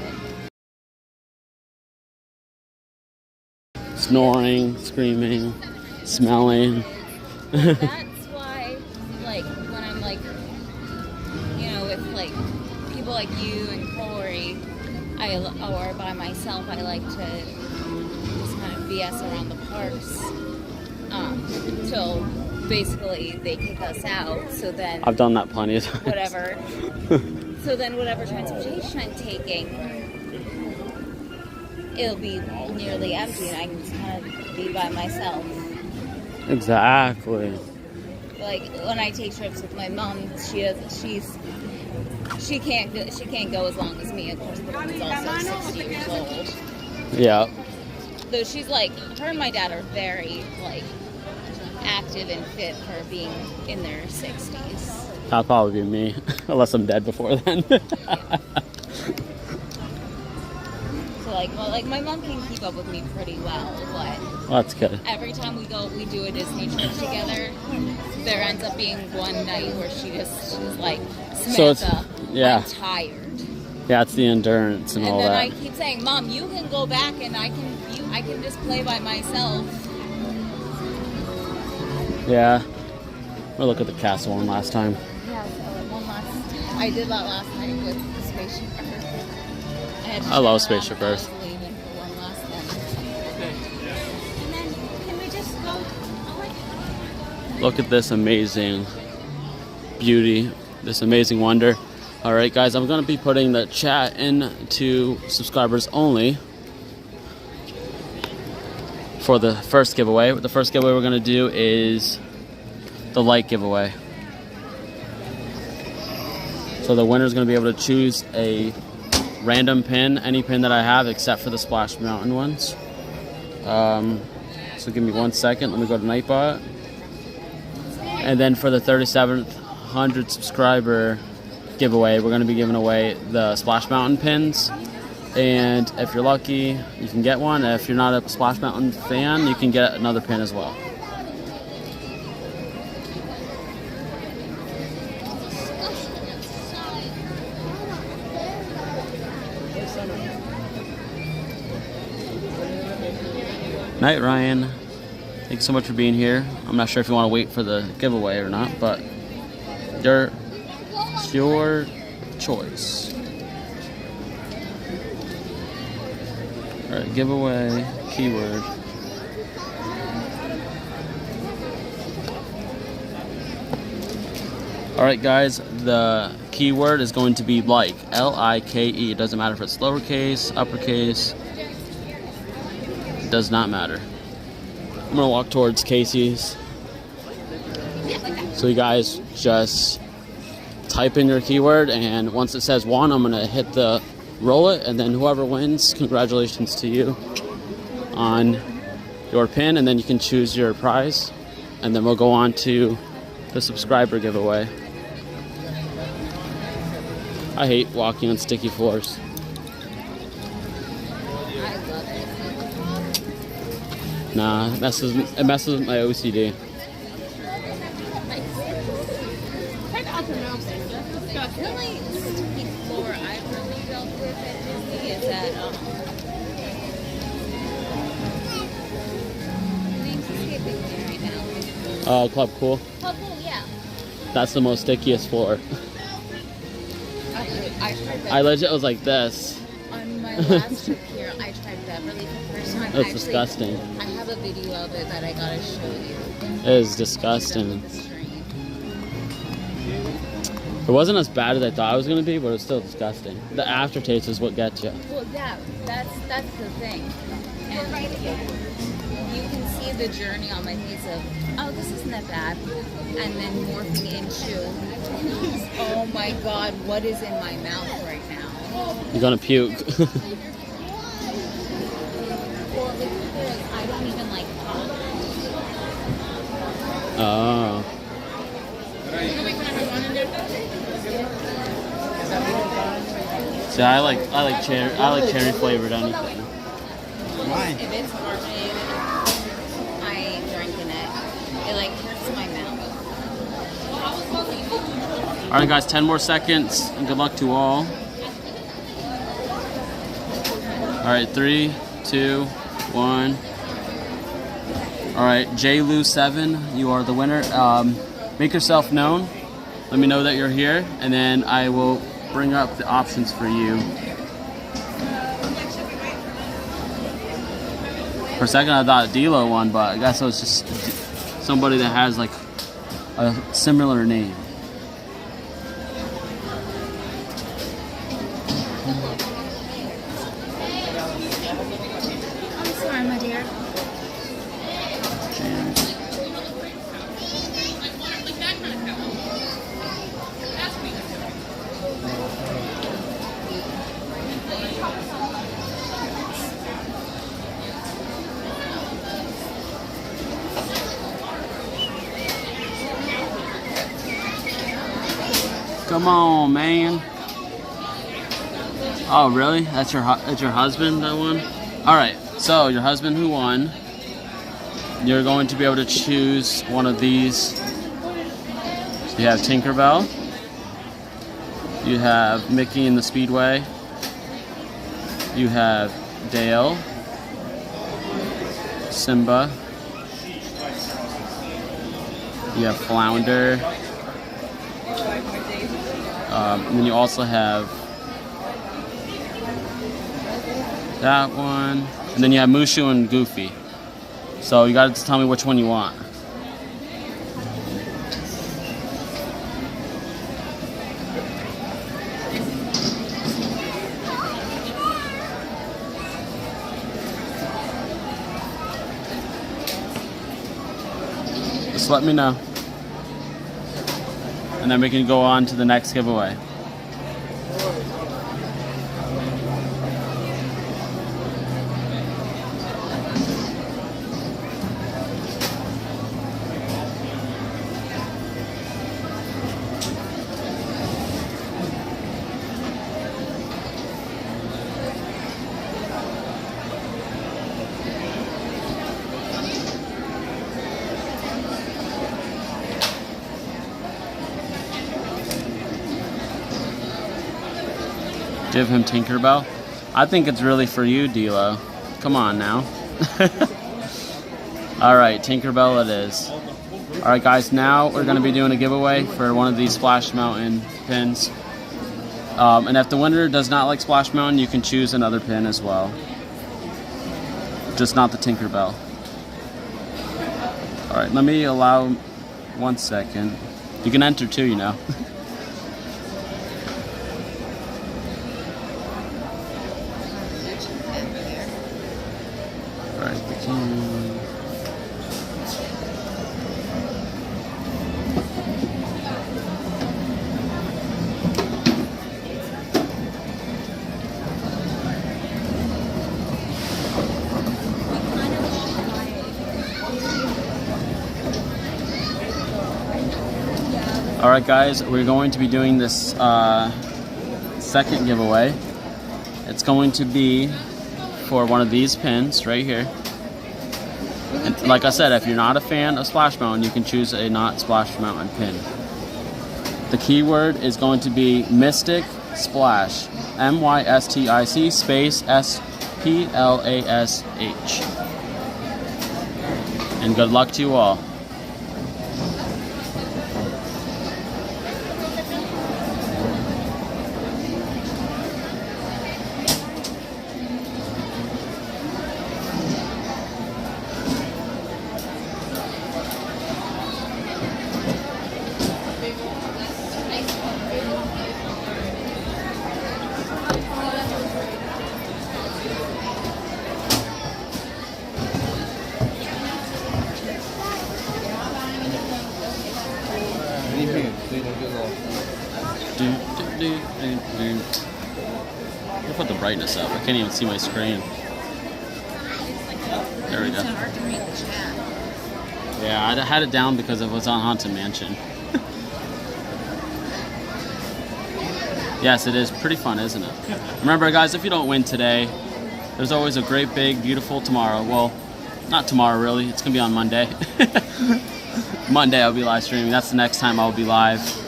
B: Snoring, screaming, smelling.
C: That's why, like, when I'm like, you know, with like people like you and Corey, or by myself, I like to just kind of BS around the parks. So basically they kick us out. So then
B: I've done that plenty of times.
C: Whatever. So then whatever transportation I'm taking, it'll be nearly empty, and I can just kind of be by myself.
B: Exactly.
C: Like when I take trips with my mom, she can't go as long as me. Of course, because she's also 60 years old.
B: Yeah.
C: Though she's like, her and my dad are very like active and fit for being in their 60s.
B: That'll probably be me, unless I'm dead before then.
C: So like my mom can keep up with me pretty well, but
B: That's good.
C: every time we do a Disney trip together, there ends up being one night where she's like, Samantha,
B: yeah.
C: I'm tired.
B: Yeah, it's the endurance and all
C: then
B: that.
C: I keep saying, Mom, you can go back and I can just play by myself.
B: Yeah. We'll look at the castle one last time.
C: Yeah, I did that last night with Spaceship Earth.
B: I love Spaceship Earth.
C: Leaving for one last thing. And then, can we just go?
B: Look at this amazing beauty, this amazing wonder. All right, guys, I'm going to be putting the chat into subscribers only for the first giveaway. The first giveaway we're going to do is the light giveaway. So the winner is going to be able to choose a random pin, any pin that I have except for the Splash Mountain ones. So give me 1 second. Let me go to Nightbot. And then for the 3,700 subscriber giveaway, we're going to be giving away the Splash Mountain pins. And if you're lucky, you can get one. If you're not a Splash Mountain fan, you can get another pin as well. Night, Ryan. Thanks so much for being here. I'm not sure if you want to wait for the giveaway or not, but it's your choice. Alright, giveaway, keyword. Alright guys, the keyword is going to be like, L-I-K-E. It doesn't matter if it's lowercase, uppercase. It does not matter. I'm gonna walk towards Casey's. So you guys just type in your keyword, and once it says 1, I'm gonna hit the roll it, and then whoever wins, congratulations to you on your pin, and then you can choose your prize, and then we'll go on to the subscriber giveaway. I hate walking on sticky floors. Nah, it messes with my OCD.
C: The only sticky floor I've really dealt with at Disney is at name's escaping me right now.
B: Club Cool.
C: Club Cool, yeah.
B: That's the most stickiest floor.
C: I tried that.
B: I legit was like this.
C: On my last trip here, I tried Beverly for the first time.
B: That's disgusting.
C: I have a video of it that I gotta show you.
B: It is disgusting. It wasn't as bad as I thought it was going to be, but it was still disgusting. The aftertaste is what gets you.
C: Well, yeah, that's the thing. And you can see the journey on my face of, oh, this isn't that bad. And then morphing into, oh my God, what is in my mouth right now?
B: You're going to puke.
C: Well, the truth is, I don't even like pop.
B: Oh. See, I like cherry flavored anything.
C: Why? If it's carbonated, I ain't drinking it. It like hurts my mouth.
B: All right, guys, 10 more seconds, and good luck to all. All right, 3, 2, 1. All right, JLou7, you are the winner. Make yourself known. Let me know that you're here, and then I will bring up the options for you. For a second, I thought D-Lo won, but I guess it was just somebody that has like a similar name.
C: I'm sorry, my dear.
B: Come on, man. Oh, really? That's your husband that won? All right. So your husband who won. You're going to be able to choose one of these. You have Tinkerbell. You have Mickey in the Speedway. You have Dale. Simba. You have Flounder. And then you also have that one. And then you have Mushu and Goofy. So you gotta tell me which one you want. Just let me know. And then we can go on to the next giveaway. Give him Tinkerbell. I think it's really for you, D'Lo. Come on now. Alright, Tinkerbell it is. Alright guys, now we're going to be doing a giveaway for one of these Splash Mountain pins. And if the winner does not like Splash Mountain, you can choose another pin as well. Just not the Tinkerbell. Alright, let me allow 1 second. You can enter too, you know. Alright, the king. Alright guys, we're going to be doing this second giveaway. It's going to be for one of these pins right here. And like I said, if you're not a fan of Splash Mountain, you can choose a not Splash Mountain pin. The keyword is going to be Mystic Splash. MYSTIC space SPLASH. And good luck to you all. I'll put the brightness up. I can't even see my screen. There we go. Yeah, I had it down because it was on Haunted Mansion. Yes, it is pretty fun, isn't it? Remember, guys, if you don't win today, there's always a great, big, beautiful tomorrow. Well, not tomorrow, really. It's going to be on Monday. Monday, I'll be live streaming. That's the next time I'll be live.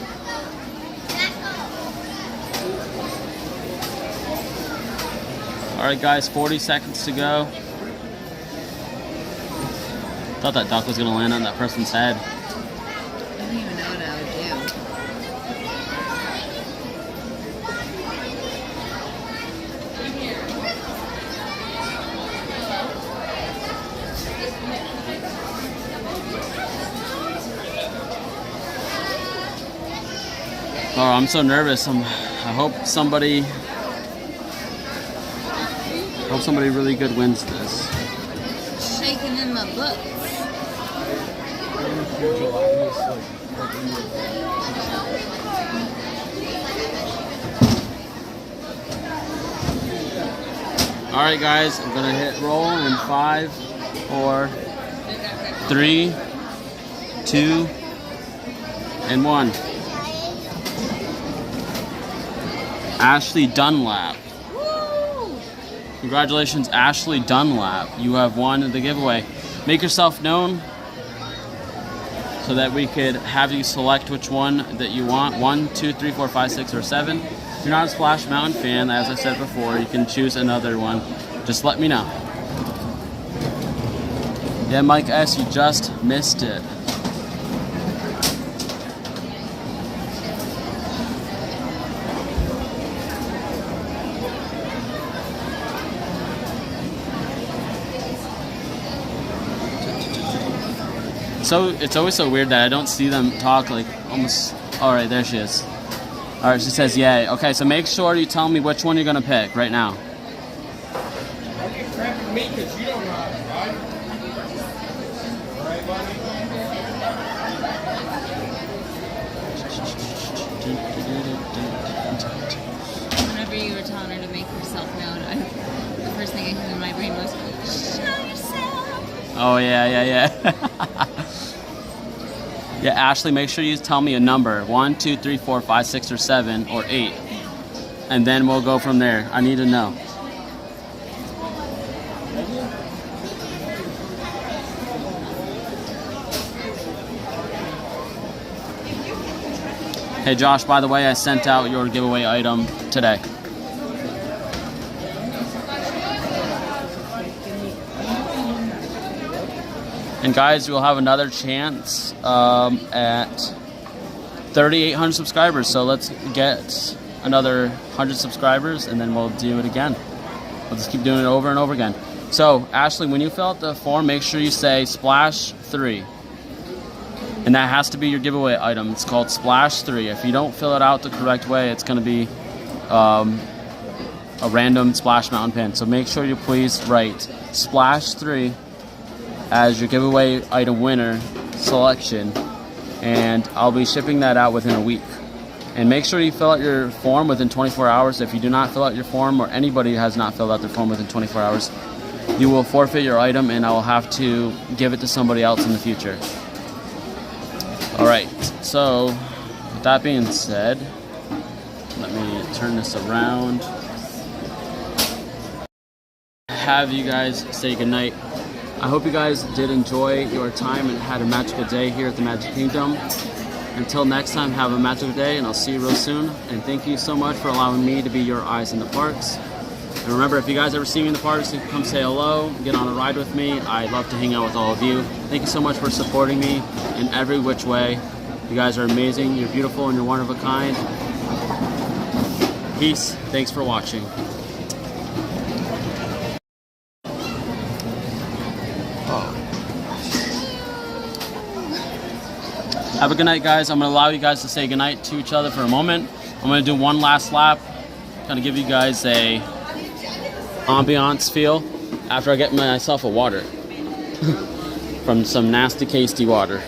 B: Alright guys, 40 seconds to go. Thought that duck was going to land on that person's head.
C: I don't even know what I would
B: Oh, I'm so nervous. I hope somebody really good wins this.
C: Shaking in my boots.
B: Alright guys, I'm gonna hit roll in 5, 4, 3, 2, and 1. Ashley Dunlap. Congratulations, Ashley Dunlap. You have won the giveaway. Make yourself known so that we could have you select which one that you want. 1, 2, 3, 4, 5, 6, or 7. If you're not a Splash Mountain fan, as I said before, you can choose another one. Just let me know. Yeah, Mike S., you just missed it. So it's always so weird that I don't see them talk like almost. All right, there she is. All right, she says yay. Okay, so make sure you tell me which one you're gonna pick right now.
R: Don't get crap with me because you don't know how to ride. All right, buddy?
C: Whenever you were telling her to make herself known, the first thing I came in my brain was, show yourself.
B: Oh yeah. Yeah, Ashley, make sure you tell me a number. 1, 2, 3, 4, 5, 6, or 7, or 8. And then we'll go from there. I need to know. Hey Josh, by the way, I sent out your giveaway item today. And guys, we'll have another chance at 3,800 subscribers. So let's get another 100 subscribers and then we'll do it again. We'll just keep doing it over and over again. So Ashley, when you fill out the form, make sure you say Splash 3. And that has to be your giveaway item. It's called Splash 3. If you don't fill it out the correct way, it's going to be a random Splash Mountain pin. So make sure you please write Splash 3 as your giveaway item winner selection. And I'll be shipping that out within a week. And make sure you fill out your form within 24 hours. If you do not fill out your form, or anybody has not filled out their form within 24 hours, you will forfeit your item and I will have to give it to somebody else in the future. Alright, so with that being said, let me turn this around. Have you guys say goodnight. I hope you guys did enjoy your time and had a magical day here at the Magic Kingdom. Until next time, have a magical day and I'll see you real soon. And thank you so much for allowing me to be your eyes in the parks. And remember, if you guys ever see me in the parks, you can come say hello, get on a ride with me. I'd love to hang out with all of you. Thank you so much for supporting me in every which way. You guys are amazing, you're beautiful, and you're one of a kind. Peace. Thanks for watching. Have a good night, guys. I'm going to allow you guys to say goodnight to each other for a moment. I'm going to do one last lap, kind of give you guys a ambiance feel after I get myself a water from some nasty, tasty water.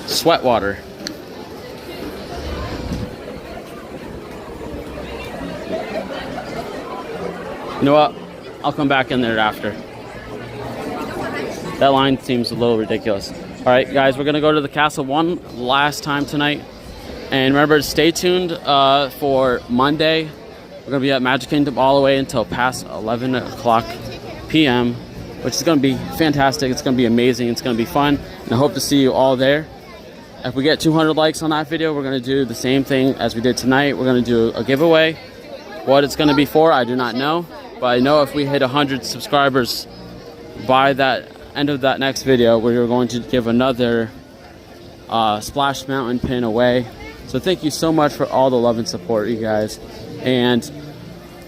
B: Sweat water. You know what? I'll come back in there after. That line seems a little ridiculous. Alright guys, we're going to go to the castle one last time tonight. And remember to stay tuned for Monday. We're going to be at Magic Kingdom all the way until past 11 o'clock p.m. which is going to be fantastic. It's going to be amazing. It's going to be fun. And I hope to see you all there. If we get 200 likes on that video, we're going to do the same thing as we did tonight. We're going to do a giveaway. What it's going to be for, I do not know. But I know if we hit 100 subscribers by that end of that next video, we're going to give another Splash Mountain pin away. So thank you so much for all the love and support, you guys. And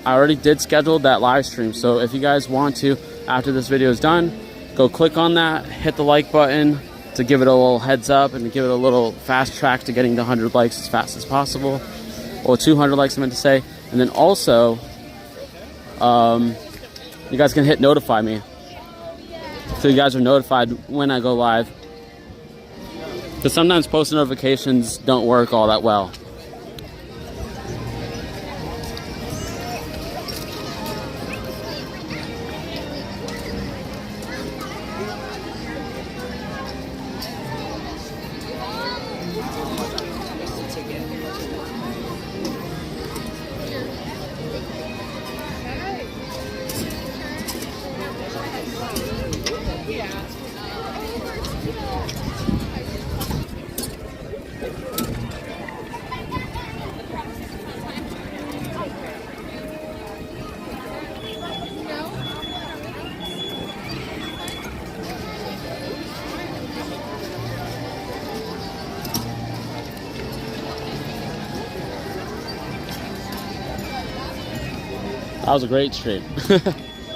B: I already did schedule that live stream. So if you guys want to, after this video is done, go click on that, hit the like button to give it a little heads up and give it a little fast track to getting the 100 likes as fast as possible. Or 200 likes I meant to say. And then also, you guys can hit notify me. So you guys are notified when I go live. Because sometimes post notifications don't work all that well. That was a great stream.